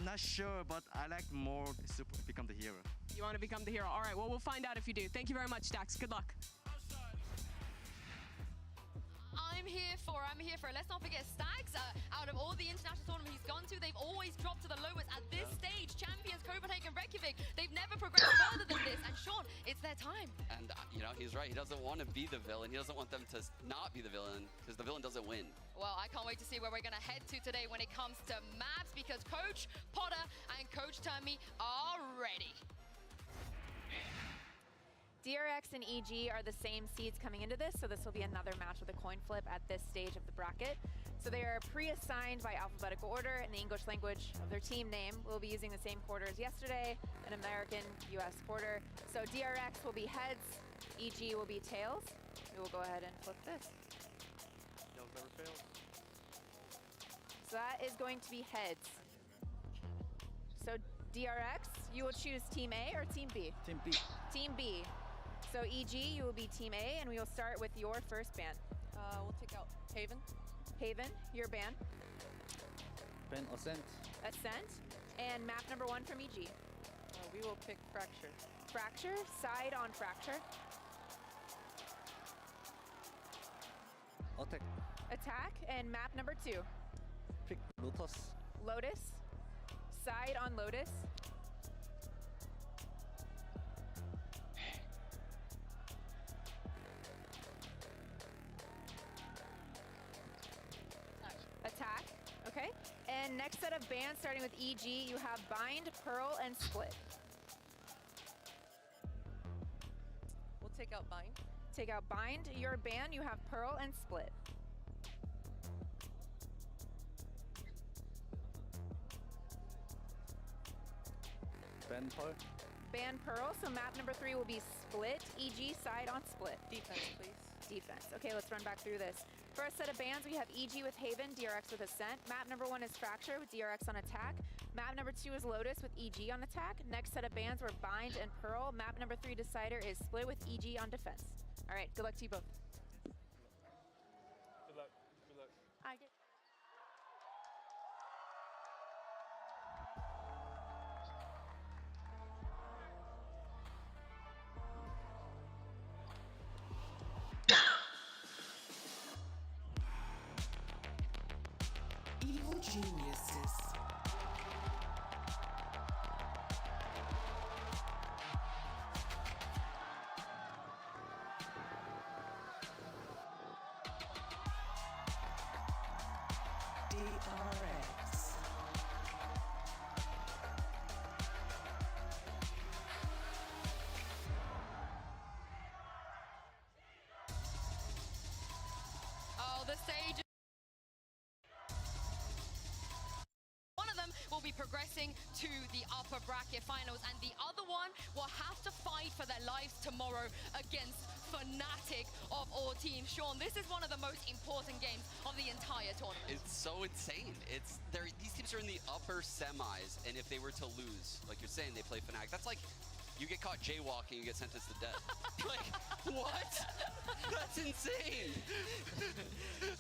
Not sure, but I like more to become the hero.
You want to become the hero? All right, well, we'll find out if you do. Thank you very much, Stacks. Good luck.
I'm here for it. Let's not forget Stacks. Out of all the international tournaments he's gone to, they've always dropped to the lowest at this stage. Champions, Copenhagen, Reykjavik. They've never progressed further than this. And Sean, it's their time.
And, you know, he's right. He doesn't want to be the villain. He doesn't want them to not be the villain because the villain doesn't win.
Well, I can't wait to see where we're going to head to today when it comes to maps, because Coach Potter and Coach Termi are ready.
DRX and EG are the same seeds coming into this, so this will be another match with a coin flip at this stage of the bracket. So they are pre-assigned by alphabetical order in the English language of their team name. We'll be using the same quarter as yesterday, an American-US quarter. So DRX will be heads, EG will be tails. We will go ahead and flip this.
Never fail.
So that is going to be heads. So DRX, you will choose Team A or Team B?
Team B.
Team B. So EG, you will be Team A, and we will start with your first ban.
We'll take out Haven.
Haven, your ban.
Ben Ascent.
Ascent. And map number 1 from EG.
We will pick Fracture.
Fracture, side on Fracture.
Attack.
Attack, and map number 2.
Pick Lotus.
Lotus, side on Lotus. Attack, okay. And next set of bans, starting with EG, you have Bind, Pearl, and Split.
We'll take out Bind.
Take out Bind, your ban, you have Pearl and Split.
Ben Pearl.
Ban Pearl, so map number 3 will be Split, EG, side on Split.
Defense, please.
Defense. Okay, let's run back through this. First set of bans, we have EG with Haven, DRX with Ascent. Map number 1 is Fracture with DRX on attack. Map number 2 is Lotus with EG on attack. Next set of bans were Bind and Pearl. Map number 3 Decider is Split with EG on defense. All right, good luck to you both.
Good luck. Good luck.
I get
Evil geniuses. DRX.
Oh, the stage. One of them will be progressing to the upper bracket finals, and the other one will have to fight for their lives tomorrow against fanatic of all teams. Sean, this is one of the most important games of the entire tournament.
It's so insane. These teams are in the upper semis, and if they were to lose, like you're saying, they play Fnatic. That's like you get caught jaywalking, you get sentenced to death. Like, what? That's insane.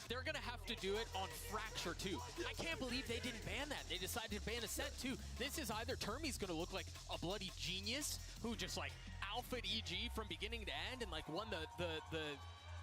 They're gonna have to do it on Fracture too. I can't believe they didn't ban that. They decided to ban Ascent too. This is either Termi's gonna look like a bloody genius who just like alphaed EG from beginning to end and like won the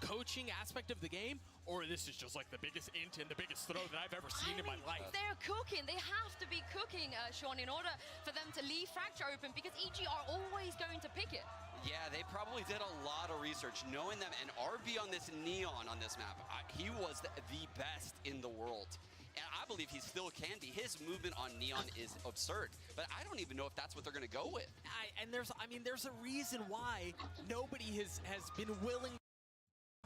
coaching aspect of the game, or this is just like the biggest int and the biggest throw that I've ever seen in my life.
They're cooking. They have to be cooking, Sean, in order for them to leave Fracture open, because EG are always going to pick it.
Yeah, they probably did a lot of research knowing them, and RB on this Neon on this map, he was the best in the world. And I believe he still can be. His movement on Neon is absurd, but I don't even know if that's what they're going to go with.
There's a reason why nobody has been willing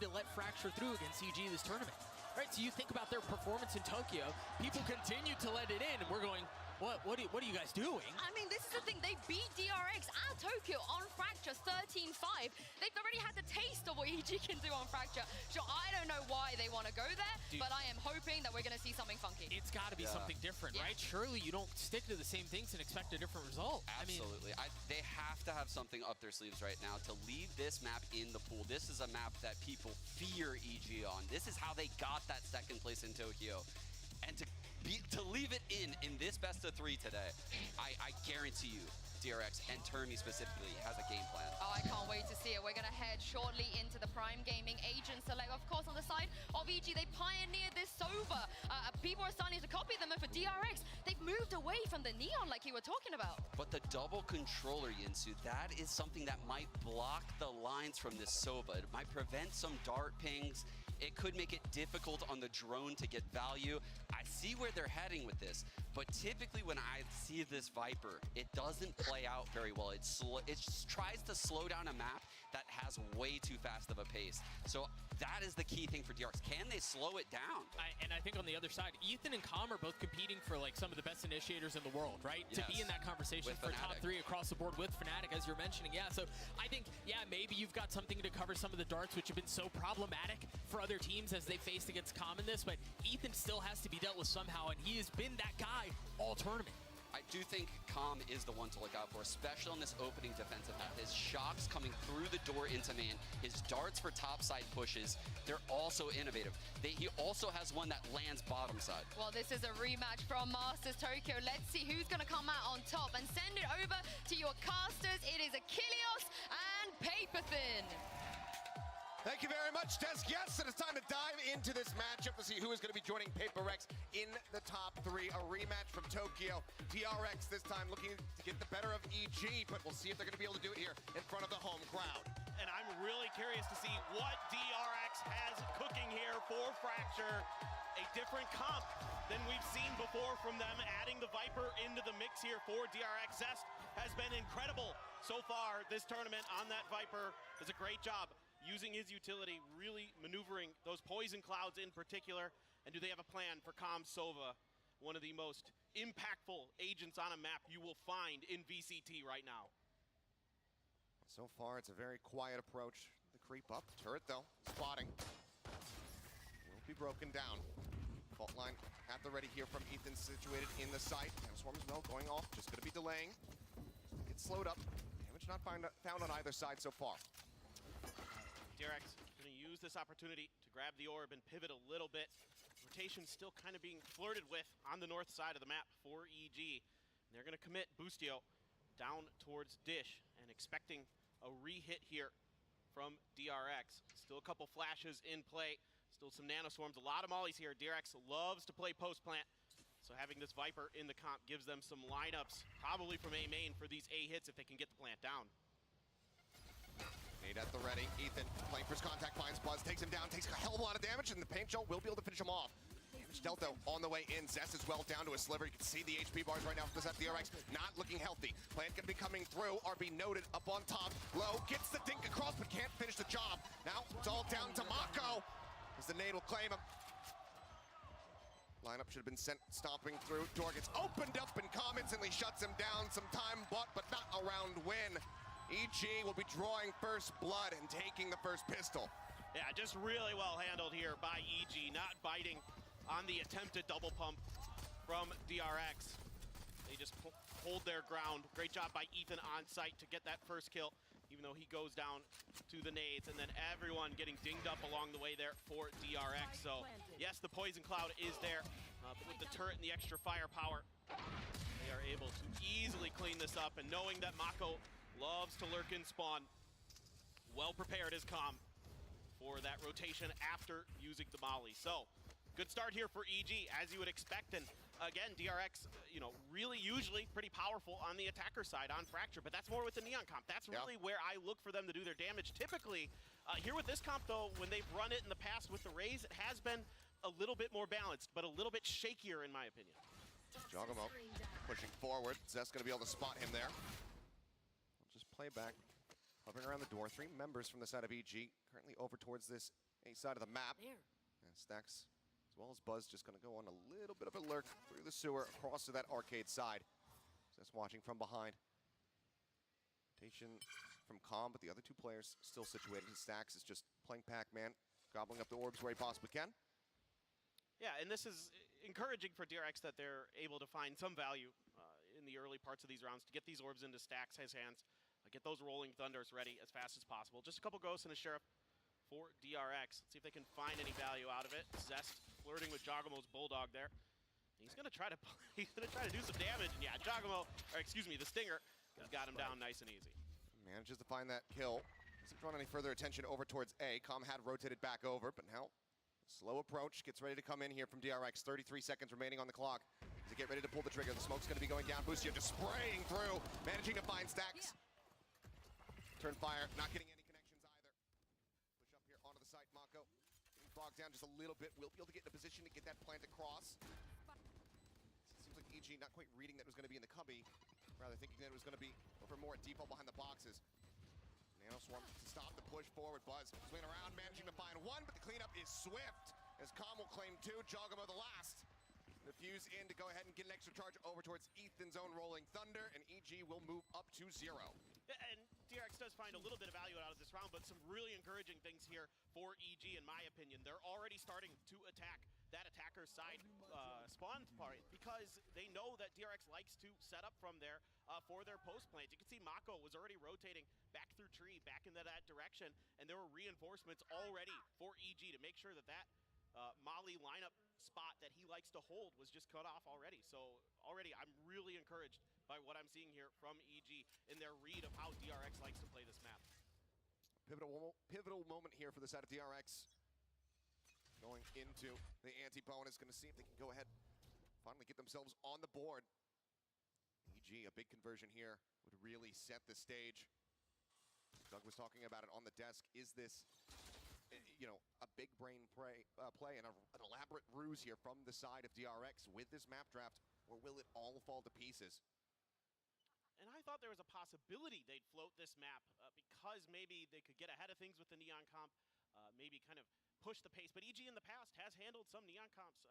to let Fracture through against EG this tournament. Right, so you think about their performance in Tokyo, people continue to let it in, and we're going, what are you guys doing?
I mean, this is the thing. They beat DRX at Tokyo on Fracture 13-5. They've already had the taste of what EG can do on Fracture. So I don't know why they want to go there, but I am hoping that we're going to see something funky.
It's got to be something different, right? Surely you don't stick to the same things and expect a different result.
Absolutely. They have to have something up their sleeves right now to leave this map in the pool. This is a map that people fear EG on. This is how they got that second place in Tokyo. And to leave it in this best of 3 today, I guarantee you, DRX and Termi specifically has a game plan.
Oh, I can't wait to see it. We're going to head shortly into the Prime Gaming Agent Select. Of course, on the side of EG, they pioneered this Sova. People are starting to copy them, and for DRX, they've moved away from the Neon like you were talking about.
But the double controller, Yinsu, that is something that might block the lines from this Sova. It might prevent some dart pings. It could make it difficult on the drone to get value. I see where they're heading with this, but typically when I see this Viper, it doesn't play out very well. It just tries to slow down a map that has way too fast of a pace. So that is the key thing for DRX. Can they slow it down?
And I think on the other side, Ethan and Com are both competing for like some of the best initiators in the world, right?
Yes.
To be in that conversation
With
for
Fnatic.
top 3 across the board with Fnatic, as you're mentioning. Yeah, so I think, yeah, maybe you've got something to cover some of the darts, which have been so problematic for other teams as they faced against Com in this, but Ethan still has to be dealt with somehow, and he has been that guy all tournament.
I do think Com is the one to look out for, especially on this opening defensive half. His shocks coming through the door into man, his darts for topside pushes, they're also innovative. He also has one that lands bottom side.
Well, this is a rematch from Masters Tokyo. Let's see who's going to come out on top, and send it over to your casters. It is Achilles and Paperthin.
Thank you very much, Des. Yes, it is time to dive into this matchup to see who is going to be joining PaperX in the top 3. A rematch from Tokyo. DRX this time looking to get the better of EG, but we'll see if they're going to be able to do it here in front of the home crowd.
And I'm really curious to see what DRX has cooking here for Fracture. A different comp than we've seen before from them. Adding the Viper into the mix here for DRX. Zest has been incredible so far this tournament on that Viper. Does a great job using his utility, really maneuvering those poison clouds in particular. And do they have a plan for Com Sova, one of the most impactful agents on a map you will find in VCT right now?
So far, it's a very quiet approach. The creep up. Turret, though, spotting. Will be broken down. Fault line at the ready here from Ethan, situated in the site. Swarms mill going off, just going to be delaying. Gets slowed up. Damage not found on either side so far.
DRX going to use this opportunity to grab the orb and pivot a little bit. Rotation still kind of being flirted with on the north side of the map for EG. They're going to commit Boostio down towards Dish and expecting a re-hit here from DRX. Still a couple flashes in play. Still some nano swarms, a lot of mollies here. DRX loves to play post plant. So having this Viper in the comp gives them some lineups, probably from A main for these A hits if they can get the plant down.
Nade at the ready. Ethan playing for his contact, finds Buzz, takes him down, takes a hell of a lot of damage, and the paint shell will be able to finish him off. Damage dealt though on the way in. Zest as well down to a sliver. You can see the HP bars right now from this FDRX not looking healthy. Plant gonna be coming through. RB noted up on top. Low gets the dink across but can't finish the job. Now it's all down to Mako as the nade will claim him. Lineup should have been sent stomping through. Door gets opened up and Com instantly shuts him down. Some time bought but not a round win. EG will be drawing first blood and taking the first pistol.
Yeah, just really well handled here by EG, not biting on the attempted double pump from DRX. They just hold their ground. Great job by Ethan on site to get that first kill, even though he goes down to the nades, and then everyone getting dinged up along the way there for DRX. So yes, the poison cloud is there, but with the turret and the extra firepower, they are able to easily clean this up. And knowing that Mako loves to lurk in spawn, well prepared is Calm for that rotation after using the molly. So good start here for EG, as you would expect. And again, DRX, really usually pretty powerful on the attacker side on Fracture, but that's more with the Neon comp. That's really where I look for them to do their damage. Typically, here with this comp though, when they've run it in the past with the Raze, it has been a little bit more balanced, but a little bit shakier in my opinion.
Jogomo pushing forward. Zest gonna be able to spot him there. We'll just play back, hovering around the door. 3 members from the side of EG, currently over towards this A side of the map. And Stacks, as well as Buzz, just gonna go on a little bit of a lurk through the sewer across to that arcade side. Just watching from behind. Rotation from Calm, but the other 2 players still situated. Stacks is just playing Pac-Man, gobbling up the orbs where he possibly can.
Yeah, and this is encouraging for DRX that they're able to find some value in the early parts of these rounds to get these orbs into Stacks' hands, get those rolling thunders ready as fast as possible. Just a couple ghosts and a sheriff for DRX. Let's see if they can find any value out of it. Zest flirting with Jogomo's bulldog there. He's gonna try to do some damage. And yeah, the Stinger has got him down nice and easy.
Manages to find that kill. Hasn't drawn any further attention over towards A. Calm had rotated back over, but now slow approach, gets ready to come in here from DRX. 33 seconds remaining on the clock to get ready to pull the trigger. The smoke's gonna be going down. Boostio just spraying through, managing to find Stacks. Turn fire, not getting any connections either. Push up here onto the site, Mako. Getting bogged down just a little bit. Will be able to get in a position to get that plant across. Seems like EG not quite reading that it was gonna be in the cubby, rather thinking that it was gonna be over more at default behind the boxes. Nano Swarm to stop the push forward. Buzz swinging around, managing to find 1, but the cleanup is swift, as Calm will claim 2. Jogomo the last. The fuse in to go ahead and get an extra charge over towards Ethan's own Rolling Thunder, and EG will move up to 0.
And DRX does find a little bit of value out of this round, but some really encouraging things here for EG, in my opinion. They're already starting to attack that attacker side spawn part because they know that DRX likes to set up from there for their post plant. You can see Mako was already rotating back through tree, back into that direction, and there were reinforcements already for EG to make sure that Molly lineup spot that he likes to hold was just cut off already. So already I'm really encouraged by what I'm seeing here from EG in their read of how DRX likes to play this map.
Pivotal moment here for the side of DRX. Going into the anti-bonus, going to see if they can go ahead, finally get themselves on the board. EG, a big conversion here, would really set the stage. Doug was talking about it on the desk. Is this, a big brain play and an elaborate ruse here from the side of DRX with this map draft, or will it all fall to pieces?
And I thought there was a possibility they'd float this map because maybe they could get ahead of things with the Neon comp, maybe kind of push the pace. But EG in the past has handled some Neon comps,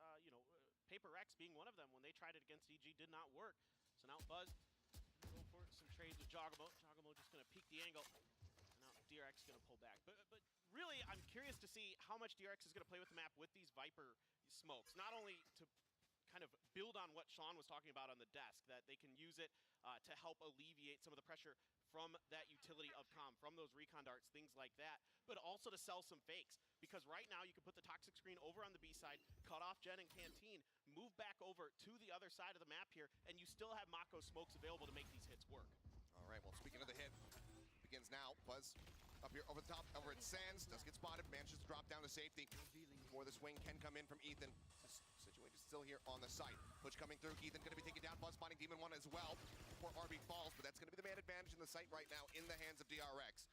Paper Rex being one of them. When they tried it against EG, did not work. So now Buzz go for some trades with Jogomo. Jogomo just going to peek the angle. Now DRX going to pull back. But really, I'm curious to see how much DRX is going to play with the map with these Viper smokes. Not only to kind of build on what Sean was talking about on the desk, that they can use it to help alleviate some of the pressure from that utility of Calm, from those recon darts, things like that, but also to sell some fakes. Because right now you can put the toxic screen over on the B side, cut off Gen and Canteen, move back over to the other side of the map here, and you still have Mako smokes available to make these hits work.
All right, well, speaking of the hit, begins now. Buzz up here over the top, over at Sands, does get spotted, manages to drop down to safety before the swing can come in from Ethan. Situation still here on the site. Push coming through, Ethan gonna be taken down, Buzz finding Demon 1 as well before RB falls, but that's gonna be the man advantage in the site right now in the hands of DRX.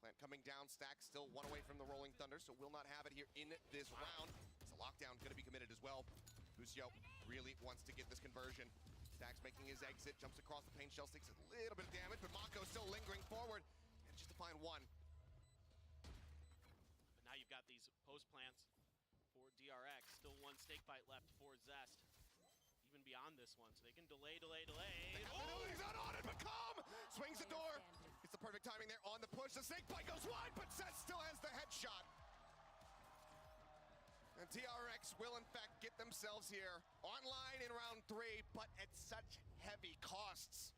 Plant coming down, Stack still 1 away from the Rolling Thunder, so will not have it here in this round. It's a lockdown gonna be committed as well. Boostio really wants to get this conversion. Stack's making his exit, jumps across the paint shell, takes a little bit of damage, but Mako still lingering forward. Just to find 1.
But now you've got these post plants for DRX. Still 1 snake bite left for Zest. Even beyond this one, so they can delay.
He's not on it, but Calm swings the door. It's the converge. The snake bite goes wide, but Zest still has the headshot. And DRX will in fact get themselves here online in round 3, but at such heavy costs.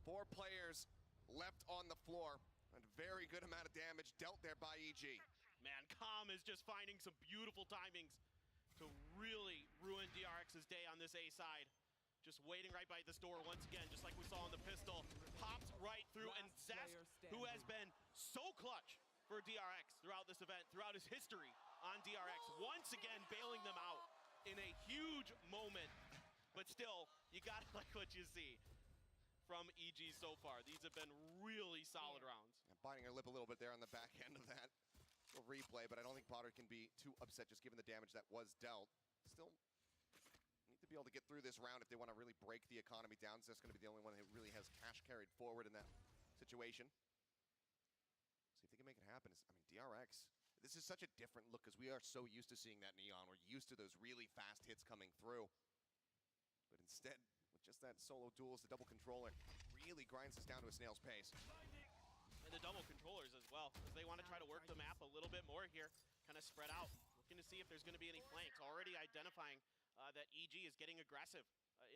4 players left on the floor, and a very good amount of damage dealt there by EG.
Man, Calm is just finding some beautiful timings to really ruin DRX's day on this A side. Just waiting right by this door once again, just like we saw on the pistol. Pops right through, and Zest, who has been so clutch for DRX throughout this event, throughout his history on DRX, once again bailing them out in a huge moment. But still, you gotta like what you see from EG so far. These have been really solid rounds.
And biting her lip a little bit there on the back end of that little replay, but I don't think Potter can be too upset just given the damage that was dealt. Still need to be able to get through this round if they want to really break the economy down. Zest's going to be the only one who really has cash carried forward in that situation. See if they can make it happen. I mean, DRX, this is such a different look because we are so used to seeing that Neon. We're used to those really fast hits coming through. But instead, with just that solo duels, the double controller really grinds us down to a snail's pace.
And the double controllers as well, as they want to try to work the map a little bit more here, kind of spread out, looking to see if there's going to be any flanks. Already identifying that EG is getting aggressive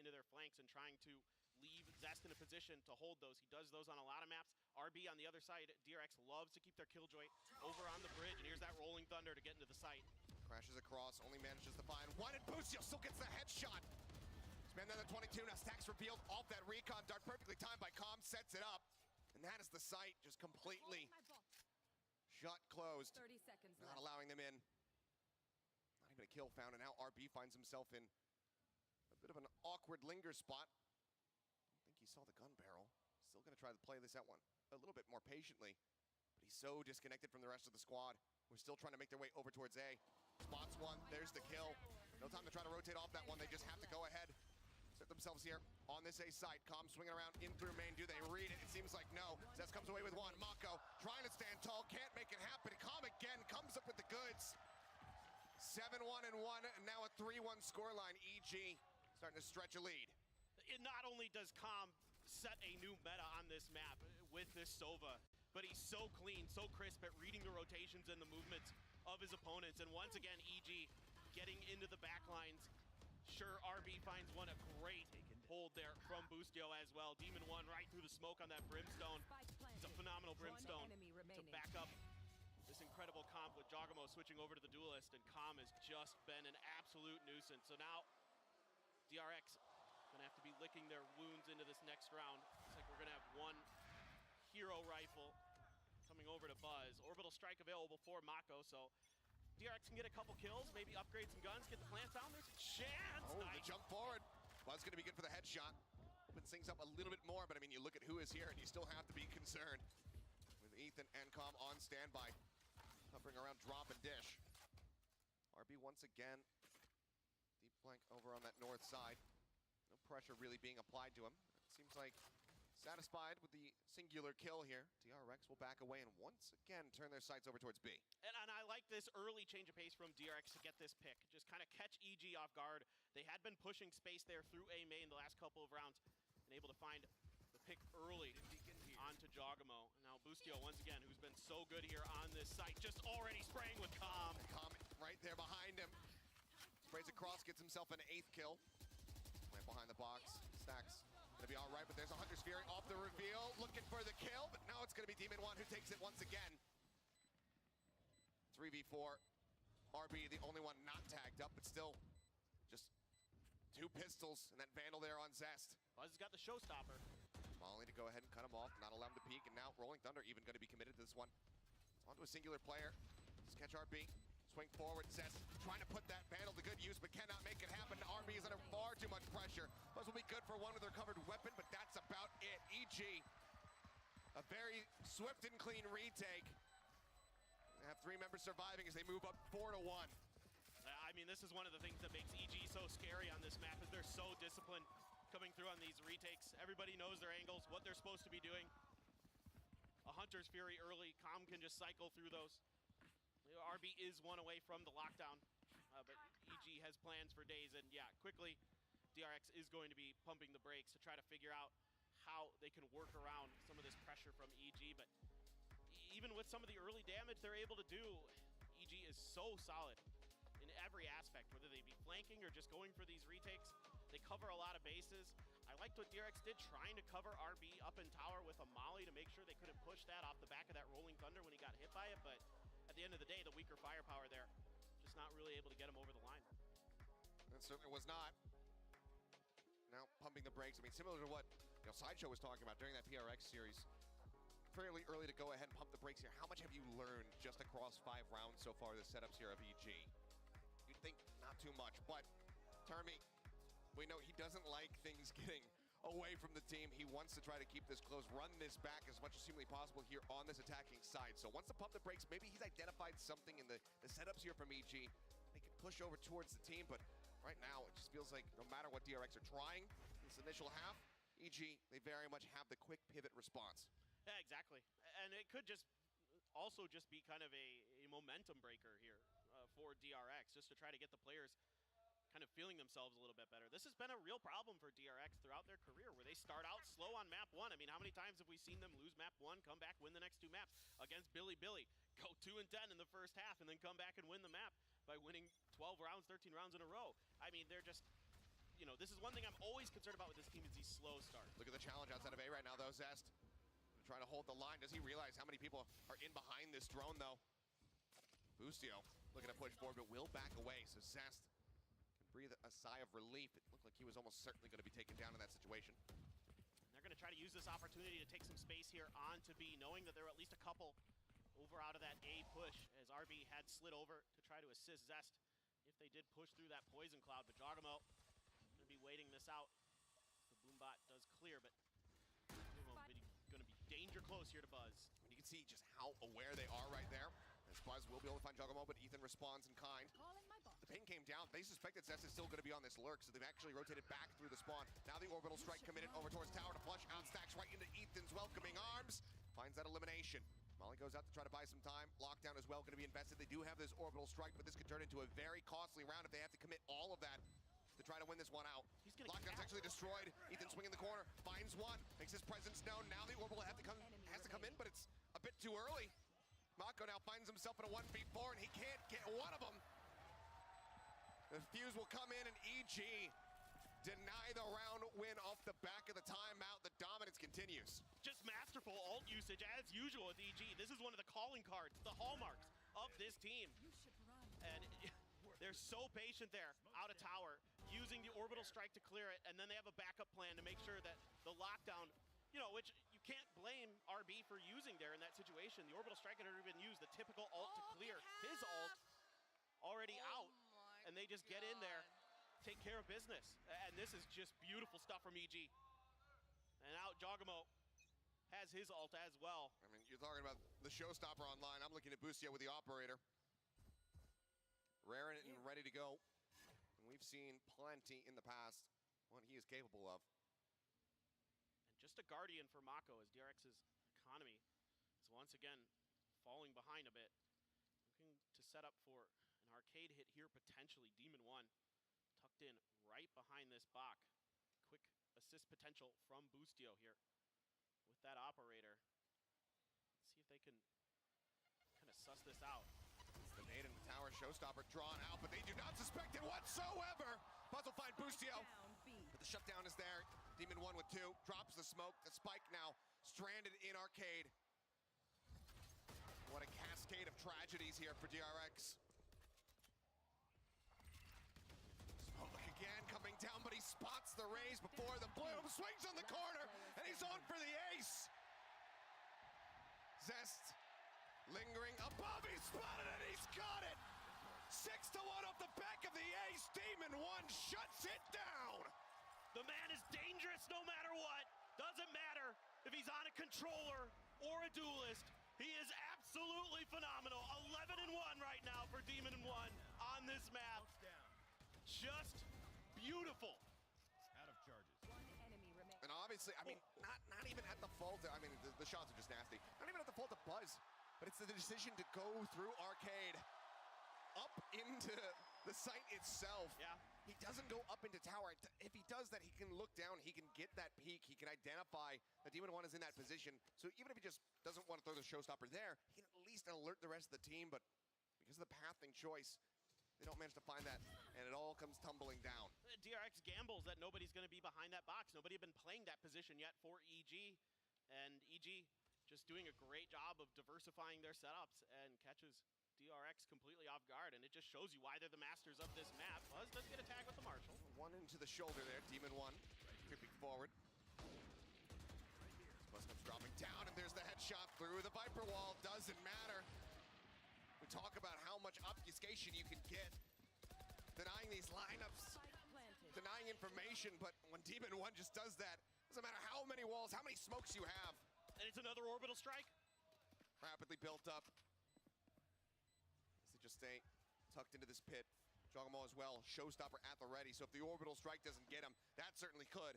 into their flanks and trying to leave Zest in a position to hold those. He does those on a lot of maps. RB on the other side, DRX loves to keep their killjoy over on the bridge, and here's that rolling thunder to get into the site.
Crashes across, only manages to find one, and Busio still gets the headshot. Spend another 22, now stacks revealed off that recon dart, perfectly timed by Calm, sets it up. And that is the site just completely shut closed.
30 seconds
Not
left.
allowing them in. Not even a kill found, and now RB finds himself in a bit of an awkward linger spot. I don't think he saw the gun barrel. Still gonna try to play this out one a little bit more patiently, but he's so disconnected from the rest of the squad. We're still trying to make their way over towards A. Spots one, there's the kill. No time to try to rotate off that one, they just have to go ahead. Set themselves here on this A site. Calm swinging around in through main. Do they read it? It seems like no. Zest comes away with one. Mako trying to stand tall, can't make it happen. Calm again comes up with the goods. 7-1 and 1, and now a 3-1 scoreline. EG starting to stretch a lead.
It not only does Calm set a new meta on this map with this Sova, but he's so clean, so crisp at reading the rotations and the movements of his opponents. And once again, EG getting into the back lines. Sure, RB finds one, a great hold there from Bustio as well. Demon One right through the smoke on that Brimstone. It's a phenomenal Brimstone to back up this incredible comp with Jogamo switching over to the Duelist, and Calm has just been an absolute nuisance. So now DRX gonna have to be licking their wounds into this next round. Looks like we're gonna have one hero rifle coming over to Buzz. Orbital strike available for Mako, so DRX can get a couple kills, maybe upgrade some guns, get the plants down. There's a chance.
Oh,
nice.
the jump forward. Buzz gonna be good for the headshot. Opens things up a little bit more, but I mean, you look at who is here and you still have to be concerned with Ethan and Calm on standby. Hovering around drop and dish. RB once again. Deep flank over on that north side. No pressure really being applied to him. It seems like satisfied with the singular kill here. DRX will back away and once again turn their sights over towards B.
And I like this early change of pace from DRX to get this pick. Just kind of catch EG off guard. They had been pushing space there through A main the last couple of rounds and able to find the pick early onto Jogamo. And now Bustio once again, who's been so good here on this site, just already spraying with Calm.
Calm right there behind him. Sprays across, gets himself an 8th kill. Right behind the box. Stacks gonna be all right, but there's a Hunter's Fury off the reveal, looking for the kill, but now it's gonna be Demon One who takes it once again. 3v4. RB, the only one not tagged up, but still just 2 pistols and that Vandal there on Zest.
Buzz has got the showstopper.
Molly to go ahead and cut him off, not allow him to peek, and now Rolling Thunder even gonna be committed to this one. It's onto a singular player. Just catch RB. Swing forward, Zest trying to put that Vandal to good use, but cannot make it happen. RB is under far too much pressure. Buzz will be good for one with a recovered weapon, but that's about it. EG, a very swift and clean retake. They have 3 members surviving as they move up 4-1.
I mean, this is one of the things that makes EG so scary on this map, is they're so disciplined coming through on these retakes. Everybody knows their angles, what they're supposed to be doing. A Hunter's Fury early, Calm can just cycle through those. RB is one away from the lockdown, but EG has plans for days, and yeah, quickly DRX is going to be pumping the brakes to try to figure out how they can work around some of this pressure from EG, but even with some of the early damage they're able to do, EG is so solid in every aspect, whether they be flanking or just going for these retakes. They cover a lot of bases. I liked what DRX did, trying to cover RB up in tower with a molly to make sure they couldn't push that off the back of that rolling thunder when he got hit by it, but at the end of the day, the weaker firepower there, just not really able to get him over the line.
That certainly was not. Now pumping the brakes. I mean, similar to what Sideshow was talking about during that PRX series. Fairly early to go ahead and pump the brakes here. How much have you learned just across 5 rounds so far, the setups here of EG? You'd think not too much, but Termi, we know he doesn't like things getting away from the team. He wants to try to keep this close, run this back as much as humanly possible here on this attacking side. So once to pump the brakes, maybe he's identified something in the setups here from EG. They can push over towards the team, but right now it just feels like no matter what DRX are trying in this initial half, EG, they very much have the quick pivot response.
Yeah, exactly. And it could just also just be kind of a momentum breaker here for DRX, just to try to get the players kind of feeling themselves a little bit better. This has been a real problem for DRX throughout their career, where they start out slow on map 1. I mean, how many times have we seen them lose map 1, come back, win the next 2 maps against Billy, go 2-10 in the first half, and then come back and win the map by winning 12 rounds, 13 rounds in a row. I mean, they're just, you know, this is one thing I'm always concerned about with this team is these slow starts.
Look at the challenge outside of A right now, though. Zest trying to hold the line. Does he realize how many people are in behind this drone, though? Boostio looking to push forward, but will back away. So Zest can breathe a sigh of relief. It looked like he was almost certainly going to be taken down in that situation.
They're going to try to use this opportunity to take some space here on to B, knowing that there are at least a couple over out of that A push, as RB had slid over to try to assist Zest if they did push through that poison cloud. But Jogamo going to be waiting this out. The Boombot does clear, but going to be danger close here to Buzz.
And you can see just how aware they are right there. As Buzz will be able to find Jogamo, but Ethan responds in kind. The ping came down. They suspected Zest is still going to be on this lurk, so they've actually rotated back through the spawn. Now the orbital strike committed over towards tower to flush out, stacks right into Ethan's welcoming arms. Finds that elimination. Molly goes out to try to buy some time. Lockdown as well going to be invested. They do have this orbital strike, but this could turn into a very costly round if they have to commit all of that to try to win this one out. Lockdown's actually destroyed. Ethan swinging the corner, finds one, makes his presence known. Now the orbital has to come in, but it's a bit too early. Mako now finds himself in a 1v4, and he can't get one of them. The fuse will come in, and EG deny the round win off the back of the timeout. The dominance continues.
Just masterful ult usage as usual with EG. This is one of the calling cards, the hallmarks of this team. And they're so patient there out of tower, using the orbital strike to clear it, and then they have a backup plan to make sure that the lockdown, you know, which you can't blame RB for using there in that situation. The orbital strike had already been used, the typical ult to clear. His ult already out, and they just get in there, take care of business. And this is just beautiful stuff from EG. And out Jogamo has his ult as well.
I mean, you're talking about the showstopper online. I'm looking at Boostio with the operator. Raring and ready to go. And we've seen plenty in the past what he is capable of.
And just a guardian for Mako as DRX's economy is once again falling behind a bit. Looking to set up for an arcade hit here potentially. Demon 1 tucked in right behind this Bach. Quick assist potential from Boostio here with that operator. Let's see if they can kind of suss this out.
The nade in the tower showstopper drawn out, but they do not suspect it whatsoever. Puzzle find Boostio, but the shutdown is there. Demon 1 with 2, drops the smoke. The spike now stranded in arcade. What a cascade of tragedies here for DRX. Smoke again coming down, but he spots the raise before the bloom, swings on the corner, and he's on for the ace. Zest lingering above, he spotted it, he's got it! 6-1 off the back of the ace, Demon 1 shuts it down!
The man is dangerous no matter what. Doesn't matter if he's on a controller or a duelist. He is absolutely phenomenal. 11-1 right now for Demon 1 on this map. Just beautiful.
Out of charges.
And obviously, I mean, not even at the fault, I mean, the shots are just nasty. Not even at the fault of Buzz. But it's the decision to go through arcade up into the site itself.
Yeah.
he doesn't go up into tower. If he does that, he can look down, he can get that peek, he can identify that Demon One is in that position. So even if he just doesn't want to throw the showstopper there, he can at least alert the rest of the team, but because of the pathing choice, they don't manage to find that, and it all comes tumbling down.
DRX gambles that nobody's going to be behind that box. Nobody had been playing that position yet for EG, and EG just doing a great job of diversifying their setups and catches DRX completely off guard, and it just shows you why they're the masters of this map. Buzz does get a tag with the Marshall.
One into the shoulder there, Demon One, creeping forward. Buzz comes dropping down, and there's the headshot through the Viper wall. Doesn't matter. We talk about how much obfuscation you can get, denying these lineups, denying information, but when Demon One just does that, doesn't matter how many walls, how many smokes you have.
And it's another orbital strike.
Rapidly built up. They just stay tucked into this pit. Jogamo as well, showstopper at the ready, so if the orbital strike doesn't get him, that certainly could.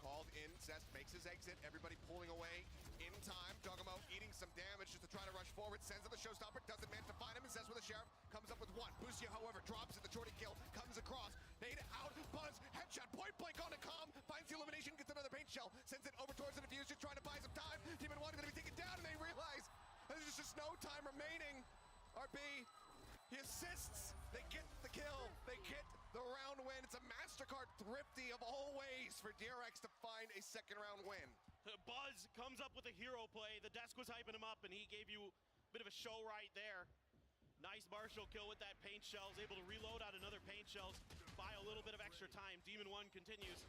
Called in, Zest makes his exit, everybody pulling away in time. Jogamo eating some damage just to try to rush forward, sends up the showstopper, doesn't manage to find him, and Zest with a sheriff, comes up with one. Busio, however, drops it, the shorty kill, comes across, nade out, Buzz, headshot, point blank on a comm, finds the elimination, gets another paint shell, sends it over towards the defuse, just trying to buy some time. Demon One gonna be taken down, and they realize there's just no time remaining. RB, he assists, they get the kill, they get the round win. It's a MasterCard thrifty of all ways for DRX to find a second round win.
Buzz comes up with a hero play. The desk was hyping him up, and he gave you a bit of a show right there. Nice Marshall kill with that paint shell. Is able to reload out another paint shells, buy a little bit of extra time. Demon One continues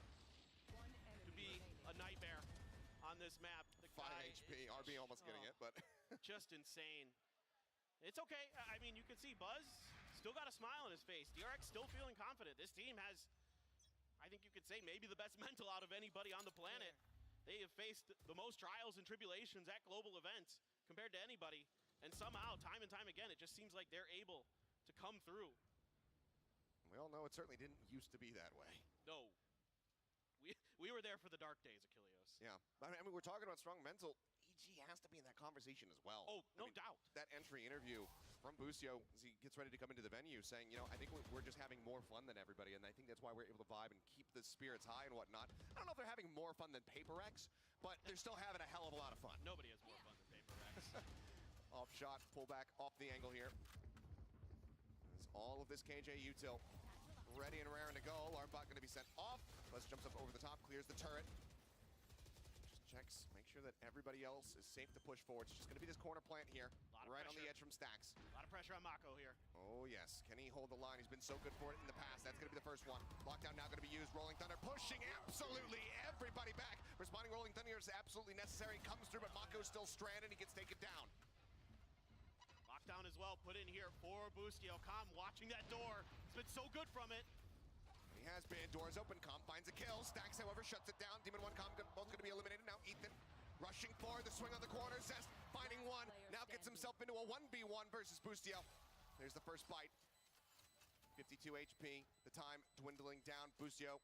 to be a nightmare on this map. The
5 HP, RB almost getting it, but
just insane. It's okay. I mean, you can see Buzz still got a smile on his face. DRX still feeling confident. This team has, I think you could say, maybe the best mental out of anybody on the planet. They have faced the most trials and tribulations at global events compared to anybody. And somehow, time and time again, it just seems like they're able to come through.
We all know it certainly didn't used to be that way.
No. We were there for the dark days, Achilleos.
Yeah. I mean, we're talking about strong mental. EG has to be in that conversation as well.
Oh, no doubt.
That entry interview from Busio as he gets ready to come into the venue saying, you know, I think we're just having more fun than everybody, and I think that's why we're able to vibe and keep the spirits high and whatnot. I don't know if they're having more fun than PaperX, but they're still having a hell of a lot of fun.
Nobody has more fun than PaperX.
Off shot, pull back off the angle here. As all of this KJ util ready and raring to go. Alarmbot going to be sent off. Buzz jumps up over the top, clears the turret. Just checks, make sure that everybody else is safe to push forward. It's just going to be this corner plant here, right on the edge from Stacks.
A lot of pressure on Mako here.
Oh yes, can he hold the line? He's been so good for it in the past. That's going to be the first one. Lockdown now going to be used. Rolling Thunder pushing absolutely everybody back. Responding Rolling Thunder is absolutely necessary. Comes through, but Mako's still stranded. He gets taken down.
Lockdown as well, put in here for Boostio. Com watching that door. He's been so good from it.
He has been. Doors open. Com finds a kill. Stacks, however, shuts it down. Demon One, Com both going to be eliminated. Now Ethan rushing forward. The swing on the corner. Zest finding one. Now gets himself into a 1v1 versus Boostio. There's the first bite. 52 HP. The time dwindling down. Boostio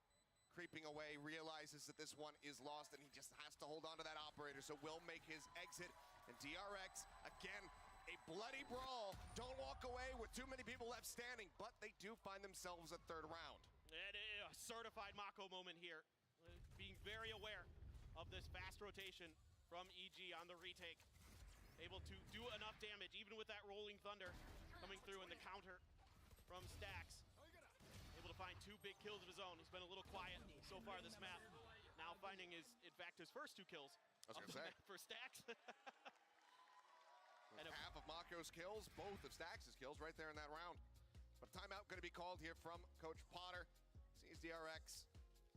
creeping away. Realizes that this one is lost, and he just has to hold on to that operator. So will make his exit. And DRX, again, a bloody brawl. Don't walk away with too many people left standing, but they do find themselves a third round.
It is a certified Mako moment here. Being very aware of this fast rotation from EG on the retake. Able to do enough damage, even with that Rolling Thunder coming through in the counter from Stacks. Able to find 2 big kills of his own. He's been a little quiet so far this map. Now finding his, in fact, his first 2 kills
I was going to say.
for Stacks.
And half of Mako's kills, both of Stacks' kills right there in that round. But timeout going to be called here from Coach Potter. Sees DRX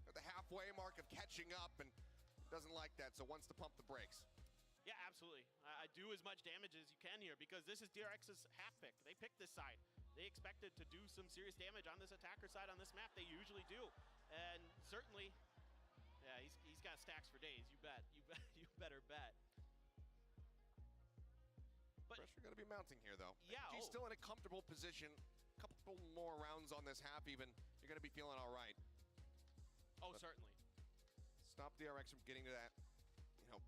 at the halfway mark of catching up and doesn't like that, so wants to pump the brakes.
Yeah, absolutely. I do as much damage as you can here because this is DRX's half pick. They picked this side. They expected to do some serious damage on this attacker side on this map. They usually do. And certainly, yeah, he's got Stacks for days. You bet. You better bet. But
pressure going to be mounting here, though.
Yeah.
He's still in a comfortable position. A couple more rounds on this half, even. You're going to be feeling all right.
Oh,
but
certainly.
Stop DRX from getting to that, you know,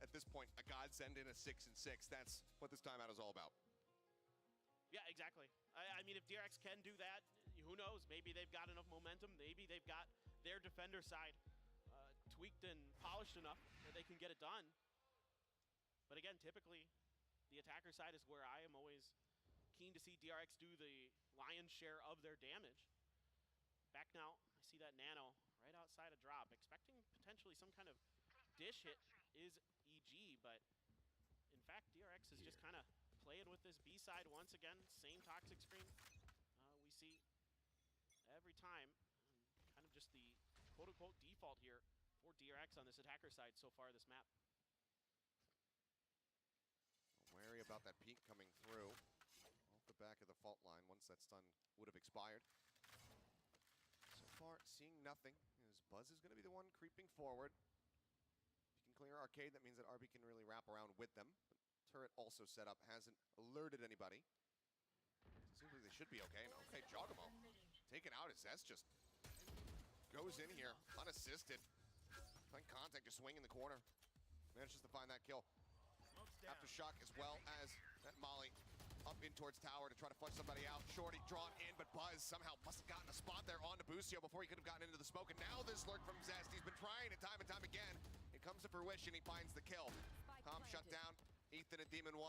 at this point, a godsend in a 6-6. That's what this timeout is all about.
Yeah, exactly. I mean, if DRX can do that, who knows? Maybe they've got enough momentum. Maybe they've got their defender side tweaked and polished enough that they can get it done. But again, typically, the attacker side is where I am always keen to see DRX do the lion's share of their damage. Back now, I see that Nano right outside a drop, expecting potentially some kind of dish hit is EG, but in fact, DRX is just kind of playing with this B side once again. Same toxic screen we see every time. Kind of just the quote-unquote default here for DRX on this attacker side so far this map.
Wary about that peek coming through off the back of the fault line once that stun would have expired. So far, seeing nothing, as Buzz is going to be the one creeping forward. If you can clear Arcade, that means that RB can really wrap around with them. But turret also set up, hasn't alerted anybody. Seems like they should be okay. No, okay, Jogamo taken out as Zest just goes in here unassisted. Playing contact, just swing in the corner. Manages to find that kill. Aftershock as well as that Molly up in towards tower to try to flush somebody out. Shorty drawn in, but Buzz somehow must have gotten a spot there onto Busio before he could have gotten into the smoke. And now this lurk from Zest. He's been trying it time and time again. It comes to fruition. He finds the kill. Calm shut down. Ethan and Demon 1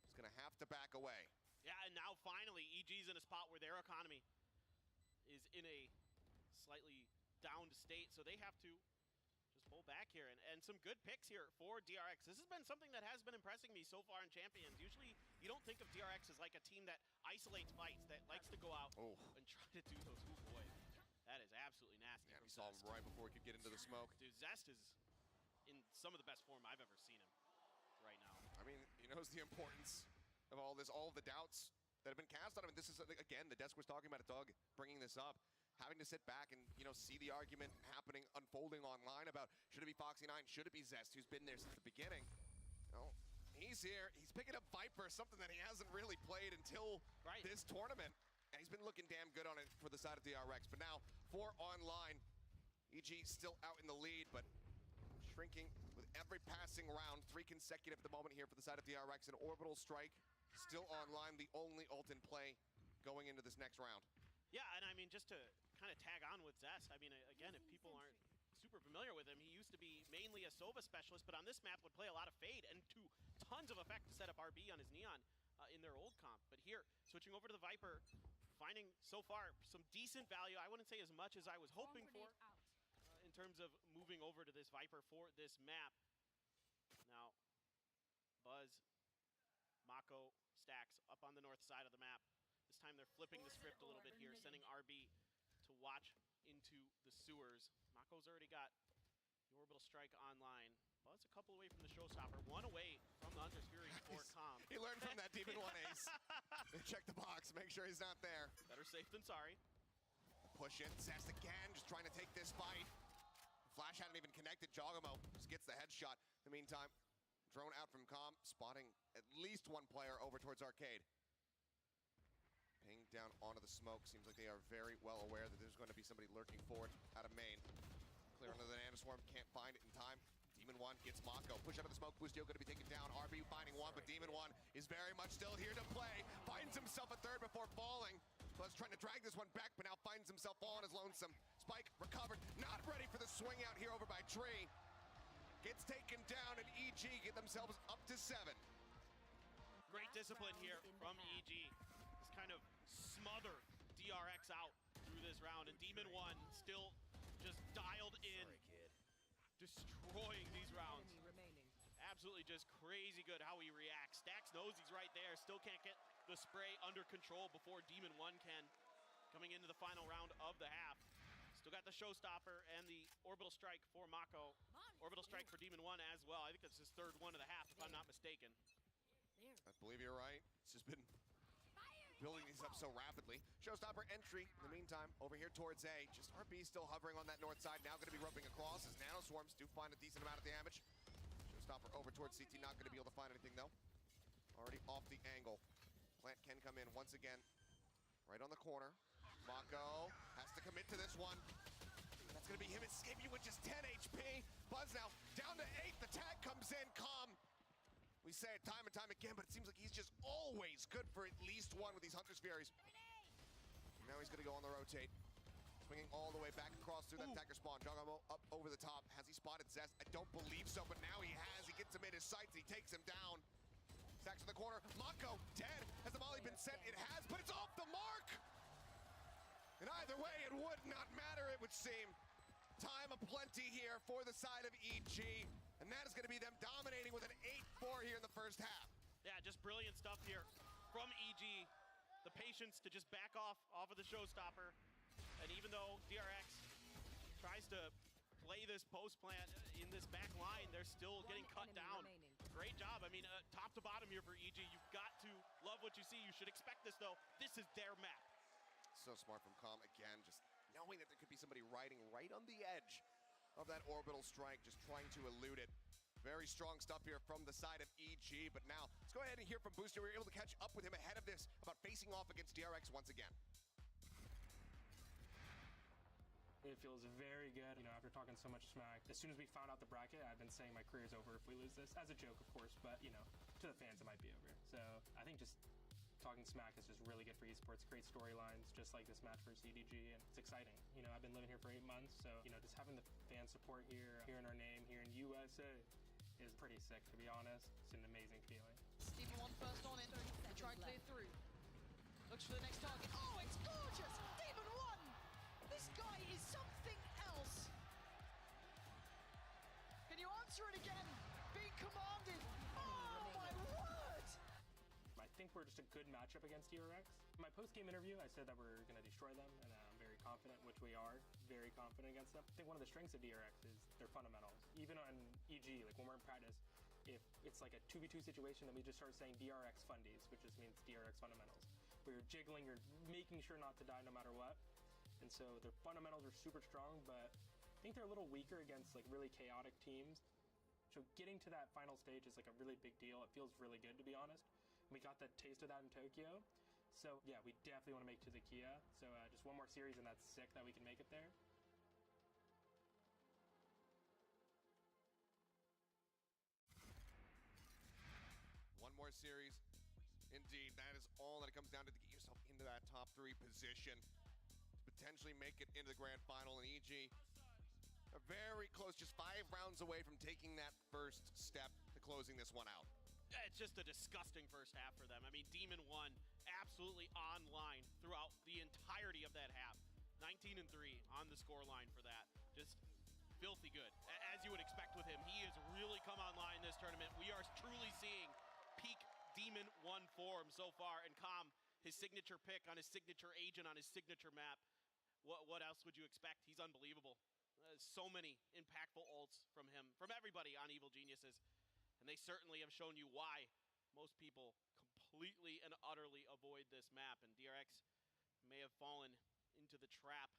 is going to have to back away.
Yeah, and now finally, EG's in a spot where their economy is in a slightly downed state, so they have to just pull back here. And some good picks here for DRX. This has been something that has been impressing me so far in Champions. Usually, you don't think of DRX as like a team that isolates fights, that likes to go out and try to do those. Oh boy, that is absolutely nasty.
Yeah, we saw him right before he could get into the smoke.
Dude, Zest is in some of the best form I've ever seen him right now.
I mean, he knows the importance of all this, all of the doubts that have been cast on him. And this is, again, the desk was talking about it, Doug, bringing this up. Having to sit back and, you know, see the argument happening, unfolding online about should it be Foxy9, should it be Zest, who's been there since the beginning. No, he's here. He's picking up Viper, something that he hasn't really played until this tournament. And he's been looking damn good on it for the side of DRX. But now, for online, EG still out in the lead, but shrinking with every passing round. 3 consecutive at the moment here for the side of DRX. An orbital strike still online, the only ult in play going into this next round.
Yeah, and I mean, just to kind of tag on with Zest, I mean, again, if people aren't super familiar with him, he used to be mainly a Sova specialist, but on this map would play a lot of Fade and to tons of effect to set up RB on his Neon in their old comp. But here, switching over to the Viper, finding so far some decent value. I wouldn't say as much as I was hoping for in terms of moving over to this Viper for this map. Now, Buzz, Mako, Stacks up on the north side of the map. This time they're flipping the script a little bit here, sending RB to watch into the sewers. Mako's already got the orbital strike online. Buzz a couple away from the showstopper, 1 away from the Hunter's Fury for Calm.
He learned from that Demon 1 ace. Check the box, make sure he's not there.
Better safe than sorry.
Push in, Zest again, just trying to take this fight. Flash hadn't even connected. Jogamo just gets the headshot. In the meantime, drone out from Calm, spotting at least 1 player over towards Arcade. Pinged down onto the smoke. Seems like they are very well aware that there's going to be somebody lurking forward out of main. Clear under the Nanoswarm, can't find it in time. Demon 1 gets Mako. Push out of the smoke. Boostio going to be taken down. RB finding 1, but Demon 1 is very much still here to play. Finds himself a third before falling. Buzz trying to drag this one back, but now finds himself all on his lonesome. Spike recovered. Not ready for the swing out here over by Tree. Gets taken down, and EG get themselves up to 7.
Great discipline here from EG. Just kind of smother DRX out through this round, and Demon 1 still just dialed in, destroying these rounds. Absolutely just crazy good how he reacts. Stacks knows he's right there, still can't get the spray under control before Demon 1 can. Coming into the final round of the half. Still got the showstopper and the orbital strike for Mako. Orbital strike for Demon 1 as well. I think that's his 3rd one of the half, if I'm not mistaken.
I believe you're right. It's just been building these up so rapidly. Showstopper entry in the meantime over here towards A. Just RB still hovering on that north side. Now going to be roping across as Nanoswarms do find a decent amount of damage. Showstopper over towards CT, not going to be able to find anything though. Already off the angle. Plant can come in once again. Right on the corner. Mako has to commit to this one. That's going to be him escaping with just 10 HP. Buzz now down to 8. The tag comes in. Calm. We say it time and time again, but it seems like he's just always good for at least one with these Hunter's Furies. Now he's gonna go on the rotate. Swinging all the way back across through that attacker spawn. Jugamo up over the top. Has he spotted Zest? I don't believe so, but now he has. He gets him in his sights. He takes him down. Stacks in the corner. Mako dead. Has the volley been sent? It has, but it's off the mark. And either way, it would not matter, it would seem. Time aplenty here for the side of EG. And that is going to be them dominating with an 8-4 here in the first half.
Yeah, just brilliant stuff here from EG. The patience to just back off of the showstopper. And even though DRX tries to play this post plant in this back line, they're still getting cut down. Great job. I mean, top to bottom here for EG. You've got to love what you see. You should expect this, though. This is their map.
So smart from Calm again, just knowing that there could be somebody riding right on the edge of that orbital strike, just trying to elude it. Very strong stuff here from the side of EG, but now let's go ahead and hear from Booster. We were able to catch up with him ahead of this about facing off against DRX once again.
It feels very good, you know, after talking so much smack. As soon as we found out the bracket, I've been saying my career's over if we lose this, as a joke, of course, but, you know, to the fans, it might be over. So I think just talking smack is just really good for esports, great storylines, just like this match for CDG, and it's exciting. You know, I've been living here for 8 months, so, you know, just having the fan support here, hearing our name here in USA is pretty sick, to be honest. It's an amazing feeling.
Demon One first on it, try and clear through. Looks for the next target. Oh, it's gorgeous! Demon One! This guy is something else! Can you answer it again? Being commanded! Oh, my word!
I think we're just a good matchup against DRX. In my post-game interview, I said that we're going to destroy them, and I'm very confident, which we are, very confident against them. I think one of the strengths of DRX is their fundamentals. Even on EG, like when we're in practice, if it's like a 2v2 situation, then we just start saying DRX fundies, which just means DRX fundamentals. Where you're jiggling, you're making sure not to die no matter what. And so their fundamentals are super strong, but I think they're a little weaker against like really chaotic teams. So getting to that final stage is like a really big deal. It feels really good, to be honest. We got that taste of that in Tokyo. So yeah, we definitely want to make it to the Kia. So just one more series and that's sick that we can make it there.
One more series. Indeed, that is all that it comes down to get yourself into that top 3 position to potentially make it into the grand final. And EG are very close, just 5 rounds away from taking that first step to closing this one out.
It's just a disgusting first half for them. I mean, Demon One absolutely online throughout the entirety of that half. 19-3 on the score line for that. Just filthy good, as you would expect with him. He has really come online this tournament. We are truly seeing peak Demon One form so far. And Calm, his signature pick on his signature agent on his signature map. What else would you expect? He's unbelievable. So many impactful ults from him, from everybody on Evil Geniuses. And they certainly have shown you why most people completely and utterly avoid this map. And DRX may have fallen into the trap,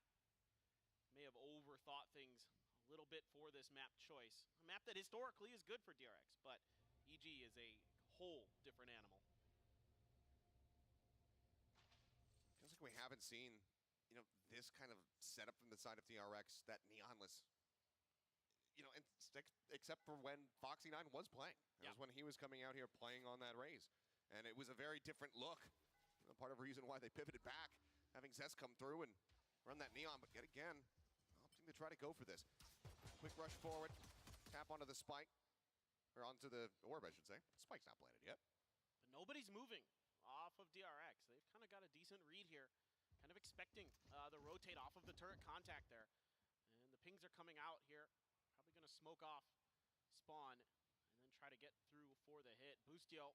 may have overthought things a little bit for this map choice. A map that historically is good for DRX, but EG is a whole different animal.
Feels like we haven't seen, you know, this kind of setup from the side of DRX, that neonless. You know, and except for when Foxy9 was playing. That was when he was coming out here playing on that Raze. And it was a very different look. You know, part of the reason why they pivoted back, having Zest come through and run that neon, but yet again, opting to try to go for this. Quick rush forward, tap onto the spike, or onto the orb, I should say. Spike's not planted yet.
But nobody's moving off of DRX. They've kind of got a decent read here. Kind of expecting the rotate off of the turret contact there. And the pings are coming out here. Probably going to smoke off spawn and then try to get through for the hit. Boostio.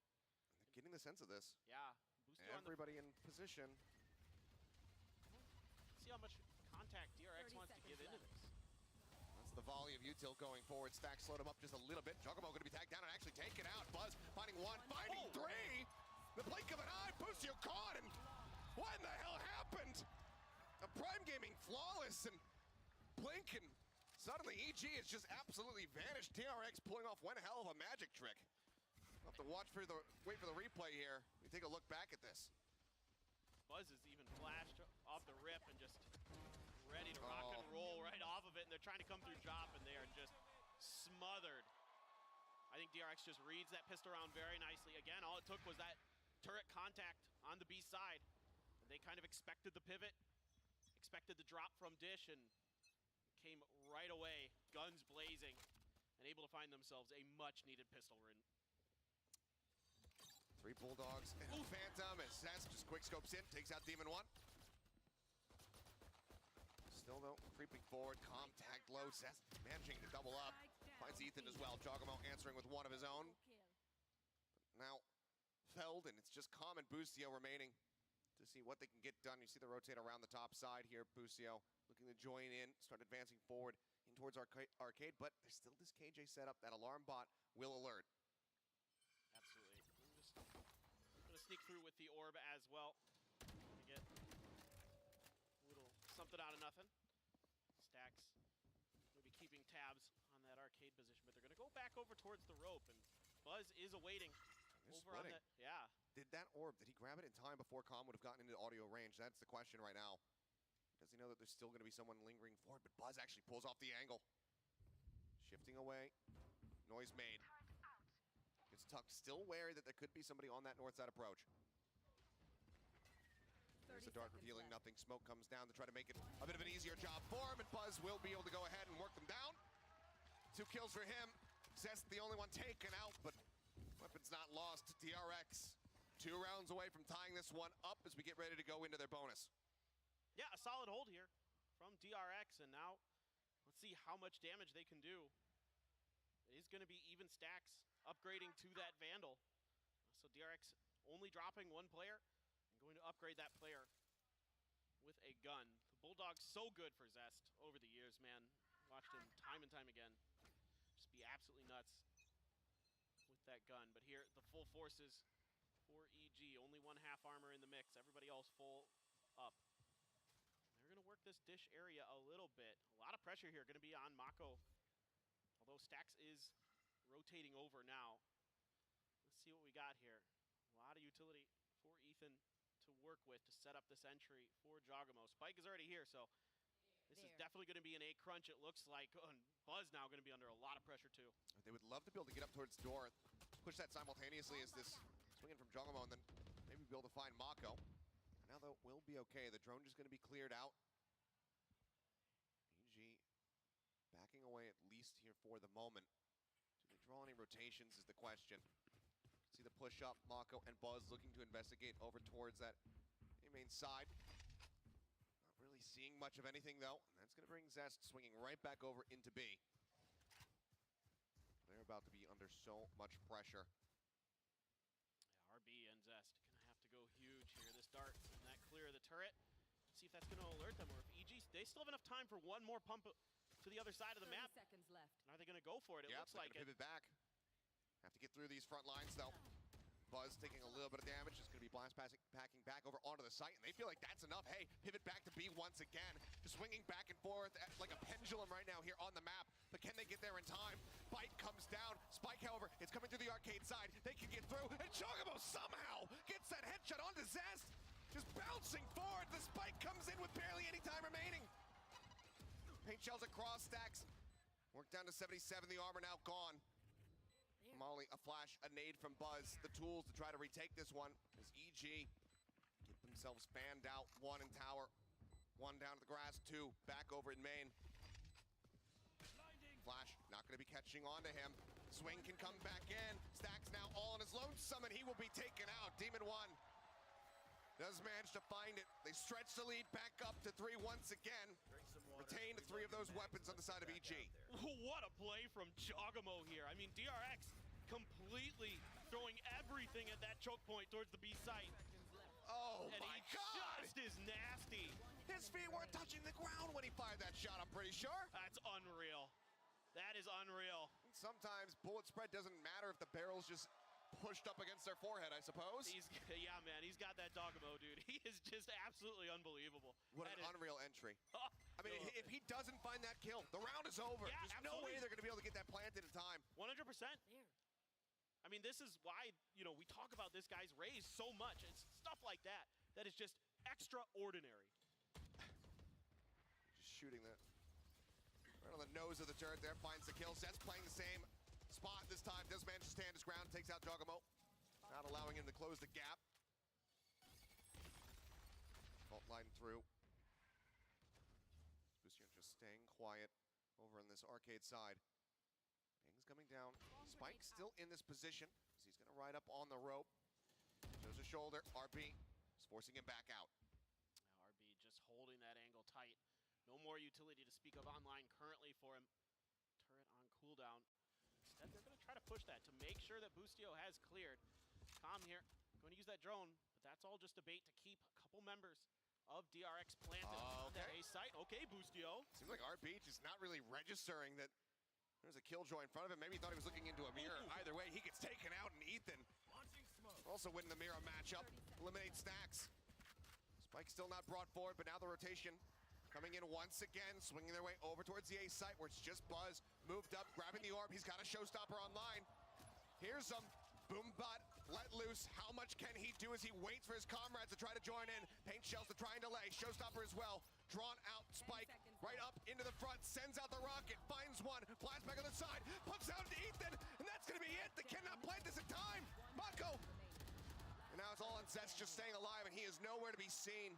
Getting the sense of this.
Yeah. Boostio
everybody in position.
See how much contact DRX wants to give into this.
That's the volley of util going forward. Stack slowed him up just a little bit. Jugamo going to be tagged down and actually taken out. Buzz finding one, finding 3. The blink of an eye. Boostio caught, and what in the hell happened? A Prime Gaming flawless, and blink, and suddenly EG has just absolutely vanished. DRX pulling off one hell of a magic trick. We'll have to wait for the replay here. We take a look back at this.
Buzz is even flashed off the rip and just ready to rock and roll right off of it. And they're trying to come through drop, and they are just smothered. I think DRX just reads that pistol round very nicely. Again, all it took was that turret contact on the B side. And they kind of expected the pivot, expected the drop from Dish, and came right away, guns blazing, and able to find themselves a much-needed pistol win.
3 Bulldogs and a Phantom as Zest just quick scopes in, takes out Demon 1. Still though, creeping forward, contact low, Zest managing to double up. Finds Ethan as well, Jogamo answering with one of his own. Now, Feld, and it's just Calm and Boostio remaining to see what they can get done. You see the rotate around the top side here, Boostio looking to join in, start advancing forward in towards Arcade, but there's still this KJ setup. That alarm bot will alert.
Absolutely. I'm just gonna sneak through with the orb as well to get a little something out of nothing. Stacks maybe keeping tabs on that Arcade position, but they're gonna go back over towards the rope, and Buzz is awaiting over on that. Yeah.
Did that orb, did he grab it in time before Calm would have gotten into audio range? That's the question right now. Does he know that there's still gonna be someone lingering forward, but Buzz actually pulls off the angle. Shifting away, noise made. Gets tucked, still wary that there could be somebody on that north side approach. There's a dart revealing nothing. Smoke comes down to try to make it a bit of an easier job for him, and Buzz will be able to go ahead and work them down. 2 kills for him. Zest the only one taken out, but weapon's not lost. DRX 2 rounds away from tying this one up as we get ready to go into their bonus.
Yeah, a solid hold here from DRX, and now let's see how much damage they can do. It is going to be even stacks upgrading to that Vandal. So DRX only dropping 1 player and going to upgrade that player with a gun. The Bulldog's so good for Zest over the years, man. Watched him time and time again just be absolutely nuts with that gun. But here, the full forces for EG. Only 1 half armor in the mix. Everybody else full up. They're going to work this Dish area a little bit. A lot of pressure here going to be on Mako. Although Stacks is rotating over now. Let's see what we got here. A lot of utility for Ethan to work with to set up this entry for Jogamo. Spike is already here, so this is definitely going to be an A crunch, it looks like. And Buzz now going to be under a lot of pressure, too.
They would love to be able to get up towards the door, push that simultaneously as this swinging from Jogamo, and then maybe be able to find Mako. Now, though, we'll be okay. The drone just going to be cleared out. EG backing away at least here for the moment. Do they draw any rotations is the question. See the push up, Mako and Buzz looking to investigate over towards that main side. Not really seeing much of anything though. And that's gonna bring Zest swinging right back over into B. They're about to be under so much pressure.
Yeah, RB and Zest gonna have to go huge here. This dart and that clear of the turret. See if that's gonna alert them, or if EG, they still have enough time for 1 more pump to the other side of the map.
30 seconds left.
Are they going to go for it? It looks like it.
Pivot back. Have to get through these front lines though. Buzz taking a little bit of damage. Just going to be blast packing back over onto the site, and they feel like that's enough. Hey, pivot back to B once again. Just swinging back and forth like a pendulum right now here on the map. But can they get there in time? Bite comes down. Spike, however, it's coming through the Arcade side. They can get through, and Jogamo somehow gets that headshot onto Zest. Just bouncing forward. The Spike comes in with barely any time remaining. Paint shells across Stacks. Work down to 77, the armor now gone. Molly, a flash, a nade from Buzz. The tools to try to retake this one as EG get themselves fanned out. 1 in tower, 1 down to the grass, 2 back over in main. Flash not gonna be catching on to him. Swing can come back in. Stacks now all on his lonesome, and he will be taken out. Demon 1 does manage to find it. They stretch the lead back up to 3 once again. Retain 3 of those weapons on the side of EG.
What a play from Jogamo here. I mean, DRX completely throwing everything at that choke point towards the B site.
Oh
and
my
he
God!
just is nasty.
His feet weren't touching the ground when he fired that shot, I'm pretty sure.
That's unreal. That is unreal.
Sometimes bullet spread doesn't matter if the barrel's just pushed up against their forehead, I suppose.
Yeah, man, he's got that Jogamo, dude. He is just absolutely unbelievable.
What an unreal entry. I mean, if he doesn't find that kill, the round is over.
Yeah,
There's
absolutely.
no way they're going to be able to get that planted in time.
100%. I mean, this is why, you know, we talk about this guy's raise so much. It's stuff like that that is just extraordinary.
Just shooting that right on the nose of the turret there, finds the kill. Zest playing the same spot this time. Does manage to stand his ground, takes out Jogamo. Not allowing him to close the gap. Fault line through. Boostio just staying quiet over on this arcade side. Ping's coming down. Spike's still in this position, so he's going to ride up on the rope. Shows a shoulder. RB is forcing him back out.
RB just holding that angle tight. No more utility to speak of online currently for him. Turret on cooldown. Instead, they're going to try to push that to make sure that Boostio has cleared. Calm here, going to use that drone, but that's all just a bait to keep a couple members of DRX planted on that A site. Okay, Boostio.
Seems like RB just not really registering that there's a killjoy in front of him. Maybe he thought he was looking into a mirror. Either way, he gets taken out, and Ethan also winning the mirror matchup. Eliminate Stacks. Spike still not brought forward, but now the rotation coming in once again, swinging their way over towards the A site where it's just Buzz moved up, grabbing the orb. He's got a showstopper online. Here's him. Boombot let loose. How much can he do as he waits for his comrades to try to join in? Paint shells to try and delay. Showstopper as well. Drawn out. Spike right up into the front. Sends out the rocket. Finds one. Blast back on the side. Puts out to Ethan. And that's going to be it. They cannot plant this in time. Mako. And now it's all on Zest just staying alive, and he is nowhere to be seen.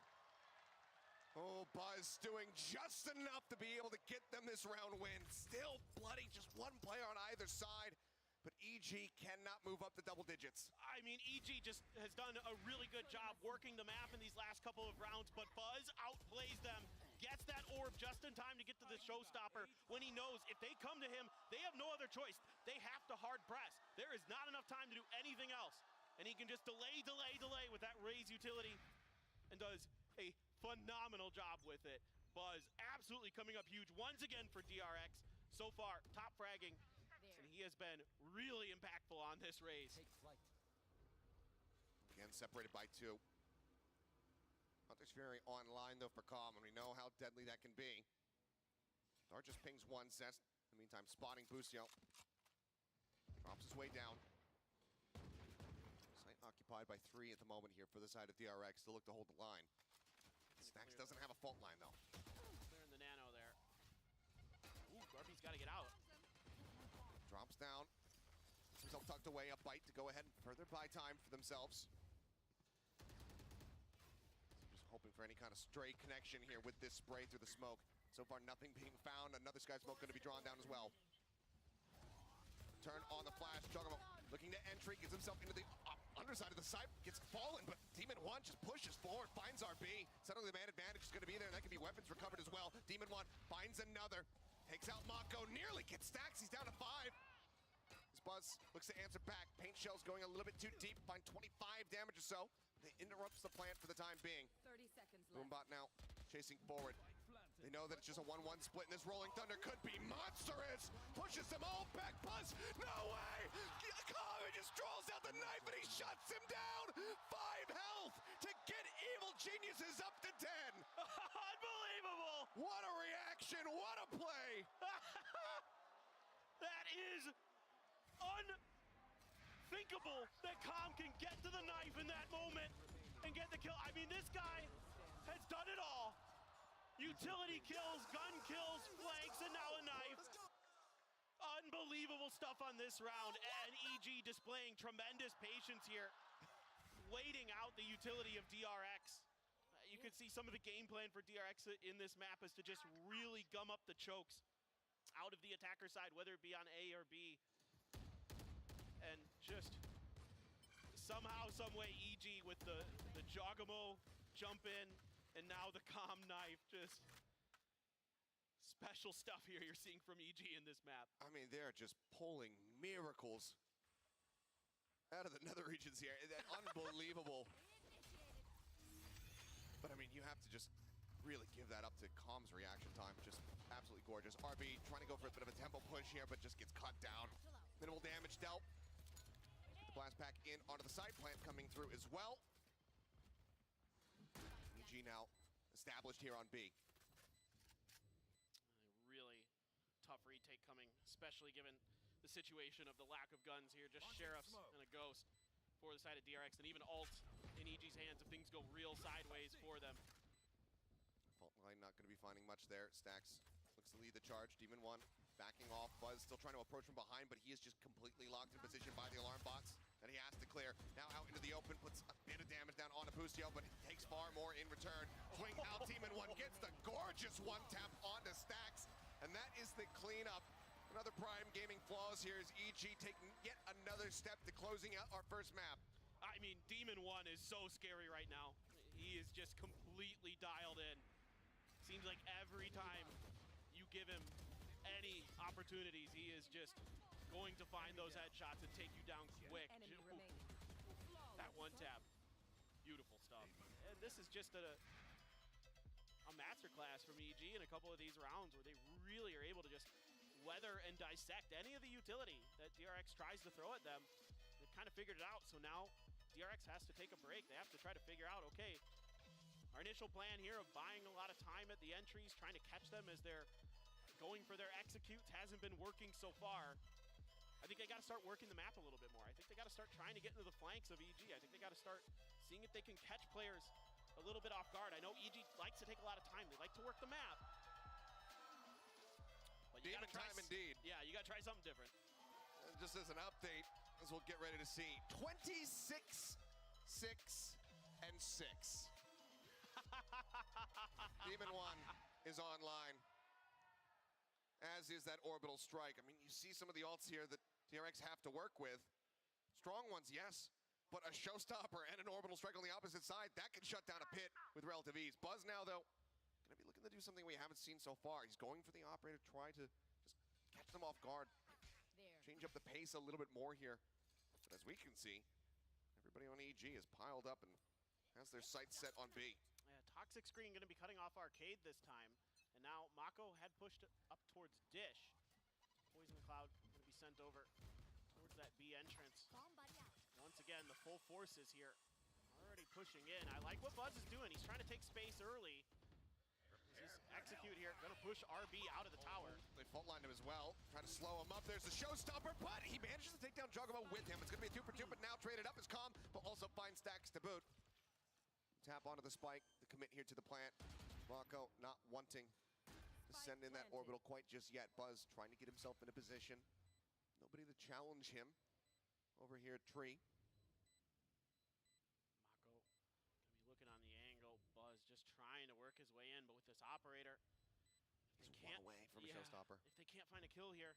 Oh, Buzz doing just enough to be able to get them this round win. Still bloody. Just one player on either side. But EG cannot move up to double digits.
I mean, EG just has done a really good job working the map in these last couple of rounds, but Buzz outplays them, gets that orb just in time to get to the showstopper when he knows if they come to him, they have no other choice. They have to hard press. There is not enough time to do anything else. And he can just delay with that raise utility and does a phenomenal job with it. Buzz absolutely coming up huge once again for DRX. So far, top fragging. And he has been really impactful on this race.
Again, separated by 2. Hunter's Fury online, though, for Calm, and we know how deadly that can be. Dart just pings one, Zest. In the meantime, spotting Boostio. Drops his way down. Site occupied by 3 at the moment here for the side of DRX. Still look to hold the line. Stacks doesn't have a fault line, though.
Clearing the nano there. Ooh, Garby's got to get out.
Drops down. Gets himself tucked away. A bite to go ahead and further buy time for themselves. Just hoping for any kind of stray connection here with this spray through the smoke. So far, nothing being found. Another Sky Smoke going to be drawn down as well. Turn on the flash. Juggernaut looking to entry. Gets himself into the underside of the site. Gets fallen, but Demon 1 just pushes forward. Finds RB. Suddenly the man advantage is going to be there, and that can be weapons recovered as well. Demon 1 finds another. Takes out Mako, nearly gets Stacks, he's down to 5. This Buzz looks to answer back. Paint shells going a little bit too deep, find 25 damage or so. They interrupts the plant for the time being.
30 seconds left.
Boombot now chasing forward. They know that it's just a 1-1 split, and this Rolling Thunder could be monstrous. Pushes them all back. Buzz, no way! Calm just draws out the knife, and he shuts him down. 5 health to get Evil Geniuses up to 10.
Unbelievable!
What a reaction! What a play!
That is unthinkable that Calm can get to the knife in that moment and get the kill. I mean, this guy has done it all. Utility kills, gun kills, flanks, and now a knife. Unbelievable stuff on this round, and EG displaying tremendous patience here, waiting out the utility of DRX. You can see some of the game plan for DRX in this map is to just really gum up the chokes out of the attacker side, whether it be on A or B. And just somehow, some way, EG with the Jogamo jump in, and now the Calm knife. Just special stuff here you're seeing from EG in this map.
I mean, they're just pulling miracles out of the nether regions here. Unbelievable. But I mean, you have to just really give that up to Calm's reaction time. Just absolutely gorgeous. RB trying to go for a bit of a tempo push here, but just gets cut down. Minimal damage dealt. The blast pack in onto the side plant coming through as well. EG now established here on B.
A really tough retake coming, especially given the situation of the lack of guns here. Just Sheriffs and a Ghost for the side of DRX, and even ult in EG's hands if things go real sideways for them.
Fault line not going to be finding much there. Stacks looks to lead the charge. Demon 1 backing off. off. Buzz still trying to approach from behind, but he is just completely locked in position by the alarm box that he has to clear. Now out into the open, puts a bit of damage down onto Bustio, but it takes far more in return. Swing out, Demon One gets the gorgeous one tap onto Stacks, and that is the cleanup. Another prime gaming flaws here is EG taking yet another step to closing out our first map.
I mean, Demon One is so scary right now. He is just completely dialed in. Seems like every time you give him any opportunities, he is just going to find those headshots and take you down quick. That one tap, beautiful stuff. And this is just a masterclass from EG in a couple of these rounds where they really are able to just weather and dissect any of the utility that DRX tries to throw at them. They've kind of figured it out, so now DRX has to take a break. They have to try to figure out, okay, our initial plan here of buying a lot of time at the entries, trying to catch them as they're going for their executes hasn't been working so far. I think they got to start working the map a little bit more. I think they got to start trying to get into the flanks of EG. I think they got to start seeing if they can catch players a little bit off guard. I know EG likes to take a lot of time. They like to work the map. But you got to try
time indeed.
Yeah, you got to try something different.
And just as an update, as we'll get ready to see, 26, 6, and 6. Demon One is online, as is that orbital strike. I mean, you see some of the ults here that DRX have to work with. Strong ones, yes, but a showstopper and an orbital strike on the opposite side, that can shut down a pit with relative ease. Buzz now, though, gonna be looking to do something we haven't seen so far. He's going for the operator, try to just catch them off guard. Change up the pace a little bit more here. But as we can see, everybody on EG is piled up and has their sights set on B.
Yeah, Toxic Screen going to be cutting off Arcade this time. And now Mako had pushed up towards Dish. Poison Cloud going to be sent over towards that B entrance. Once again, the full forces here already pushing in. I like what Buzz is doing. He's trying to take space early. Just execute here, gonna push RB out of the tower.
They fault lined him as well, trying to slow him up. There's the showstopper, but he manages to take down Juggernaut with him. It's gonna be a 2 for 2, but now traded up is Calm, but also find Stacks to boot. Tap onto the spike, the commit here to the plant. Mako not wanting to send in that orbital quite just yet. Buzz trying to get himself in a position. Nobody to challenge him over here at Tree.
Looking on the angle, Buzz just trying to work his way in, but with this operator,
he's one away from a showstopper.
If they can't find a kill here.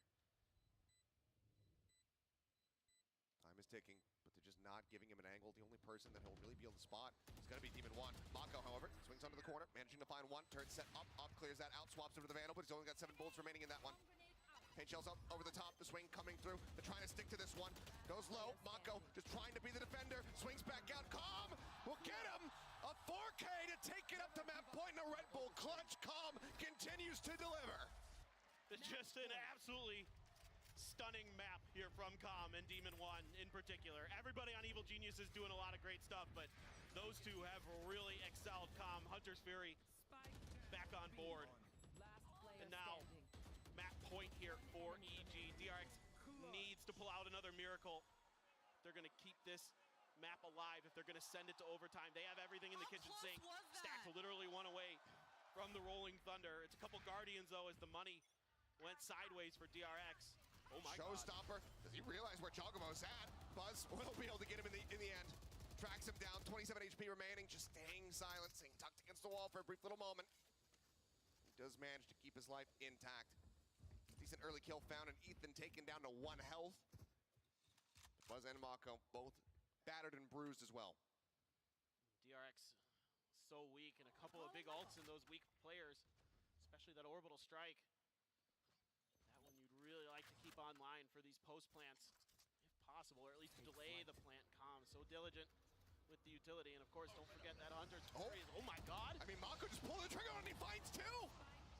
Time is ticking, but they're just not giving him an angle. The only person that he'll really be able to spot is going to be Demon One. Mako, however, swings onto the corner, managing to find one. Turret set up, clears that out, swaps over to the Vandal, but he's only got 7 bullets remaining in that one. Paint shells up over the top, the swing coming through. They're trying to stick to this one. Goes low, Mako just trying to be the defender. Swings back out, Calm will get him! A 4K to take it up to map point and a Red Bull clutch. Calm continues to deliver.
Just an absolutely stunning map here from Calm and Demon One in particular. Everybody on Evil Genius is doing a lot of great stuff, but those two have really excelled. Calm, Hunter's Fury back on board. And now map point here for EG. DRX needs to pull out another miracle. They're gonna keep this map alive if they're gonna send it to overtime. They have everything in the kitchen sink. Stacks literally one away from the Rolling Thunder. It's a couple Guardians though as the money went sideways for DRX. Oh my God.
Showstopper, does he realize where Chocobo's at? Buzz will be able to get him in the end. Tracks him down, 27 HP remaining, just staying silent, staying tucked against the wall for a brief little moment. He does manage to keep his life intact. Decent early kill found, and Ethan taken down to 1 health. Buzz and Mako both battered and bruised as well.
DRX so weak, and a couple of big ults in those weak players, especially that orbital strike. That one you'd really like to keep online for these post plants, if possible, or at least to delay the plant. Calm, so diligent with the utility, and of course, don't forget that Hunter's Fury. Oh my God!
I mean, Mako just pulled the trigger and he finds 2!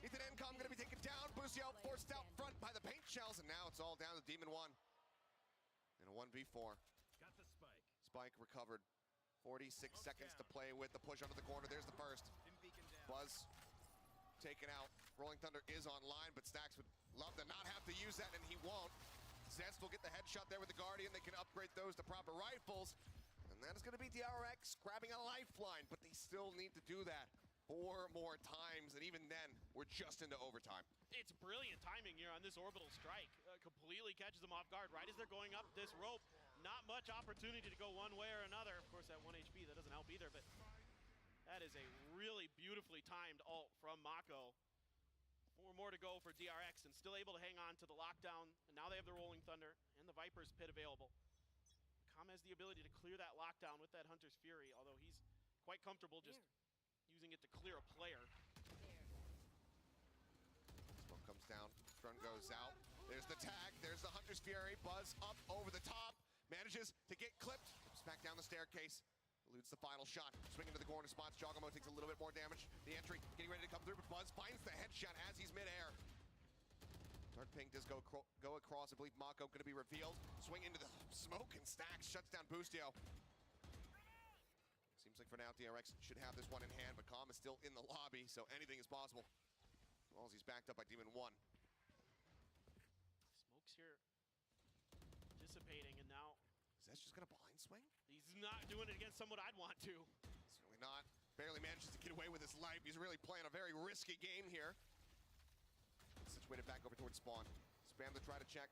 Ethan and Calm gonna be taken down. Bustio forced out front by the paint shells, and now it's all down to Demon One. In a 1v4.
Got the spike.
Spike recovered. 46 seconds to play with. The push onto the corner. There's the first. Buzz taken out. Rolling Thunder is online, but Stacks would love to not have to use that, and he won't. Zest will get the headshot there with the Guardian. They can upgrade those to proper rifles. And that is going to be DRX grabbing a lifeline, but they still need to do that. 4 more times, and even then, we're just into overtime.
It's brilliant timing here on this orbital strike. Completely catches them off guard right as they're going up this rope. Not much opportunity to go one way or another. Of course, at 1 HP, that doesn't help either, but that is a really beautifully timed ult from Mako. 4 more to go for DRX, and still able to hang on to the lockdown. And now they have the Rolling Thunder and the Viper's Pit available. Com has the ability to clear that lockdown with that Hunter's Fury, although he's quite comfortable just using it to clear a player.
Smoke comes down, drone goes out. There's the tag, there's the Hunter's Fury. Buzz up over the top, manages to get clipped. Comes back down the staircase, eludes the final shot. Swinging to the corner spots, Jogomo takes a little bit more damage. The entry getting ready to come through, but Buzz finds the headshot as he's midair. Dark Ping does go across. I believe Mako gonna be revealed. Swing into the smoke and stacks, shuts down Boostio. Seems like for now, DRX should have this one in hand, but Calm is still in the lobby, so anything is possible. As well as he's backed up by Demon 1.
Smoke's here dissipating, and now
Is that just gonna blind swing?
he's not doing it against someone I'd want to.
Certainly not. Barely manages to get away with his life. He's really playing a very risky game here. Situated back over towards spawn. Spam the try to check.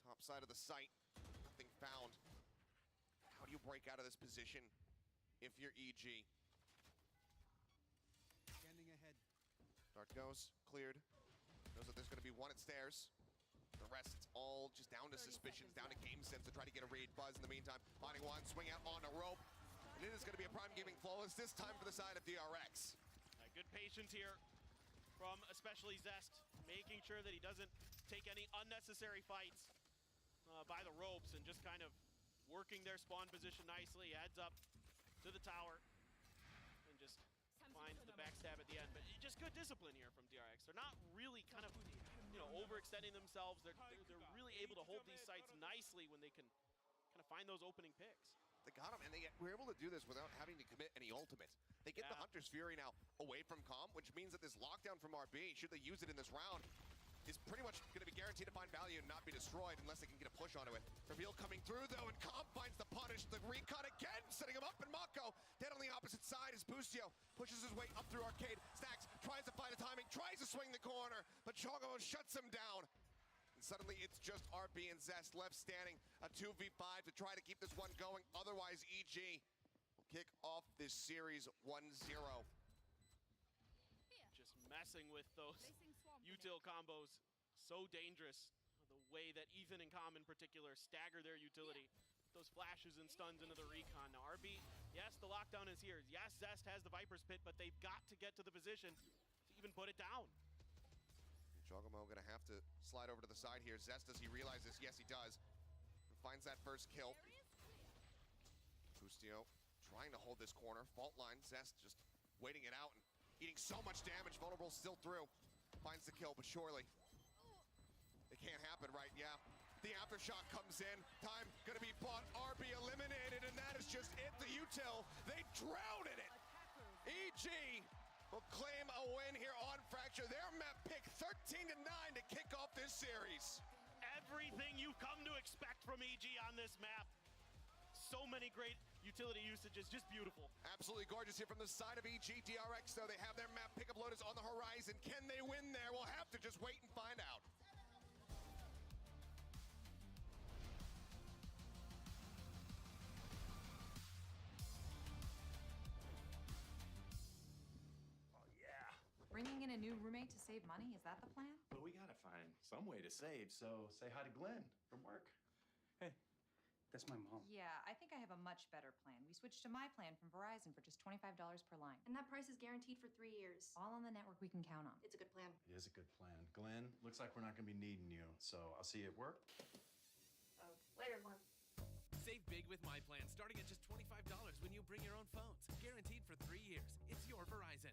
Top side of the site. Nothing found. How do you break out of this position if you're EG?
Scanning ahead.
Dart goes, cleared. Knows that there's going to be one at stairs. The rest, it's all just down to suspicions, down to game sense to try to get a read. Buzz in the meantime, finding one, swing out on a rope. And it is going to be a prime gaming flawless, this time for the side of DRX.
Good patience here from especially Zest, making sure that he doesn't take any unnecessary fights by the ropes and just kind of working their spawn position nicely. Heads up to the tower and just finds the backstab at the end. But just good discipline here from DRX. They're not really kind of, overextending themselves. They're really able to hold these sites nicely when they can kind of find those opening picks.
They got him, and they were able to do this without having to commit any ultimate. They get the Hunter's Fury now away from Calm, which means that this lockdown from RB, should they use it in this round, is pretty much going to be guaranteed to find value and not be destroyed unless they can get a push onto it. Reveal coming through, though, and Calm finds the punish. The recon again, setting him up, and Mako dead on the opposite side as Boostio pushes his way up through arcade. Stacks, tries to find a timing, tries to swing the corner, but Chogomo shuts him down. Suddenly, it's just RB and Zest left standing, a 2v5 to try to keep this one going. Otherwise, EG will kick off this series 1-0.
Just messing with those util combos. So dangerous. The way that Ethan and Calm in particular stagger their utility. Those flashes and stuns into the recon. Now, RB, yes, the lockdown is here. Yes, Zest has the Viper's Pit, but they've got to get to the position to even put it down.
Jogomo gonna have to slide over to the side here. Zest, does he realize this? Yes, he does. Finds that first kill. Boostio trying to hold this corner. Fault line, Zest just waiting it out and eating so much damage. Vulnerable still through. Finds the kill, but surely it can't happen, right? Yeah. The aftershock comes in. Time gonna be bought. RB eliminated, and that is just it. The util, they drown in it. EG will claim a win here on Fracture. Their map pick 13-9 to kick off this series.
Everything you've come to expect from EG on this map. So many great utility usages, just beautiful.
Absolutely gorgeous here from the side of EG. DRX, though, they have their map pickup loaders on the horizon. Can they win there? We'll have to just wait and find out.
Bringing in a new roommate to save money, is that the plan?
But we gotta find some way to save, so say hi to Glenn from work. Hey, that's my mom.
Yeah, I think I have a much better plan. We switched to my plan from Verizon for just $25 per line.
And that price is guaranteed for 3 years.
All on the network we can count on.
It's a good plan.
It is a good plan. Glenn, looks like we're not gonna be needing you, so I'll see you at work.
Oh, later, Glenn.
Save big with my plan, starting at just $25 when you bring your own phones. Guaranteed for 3 years. It's your Verizon.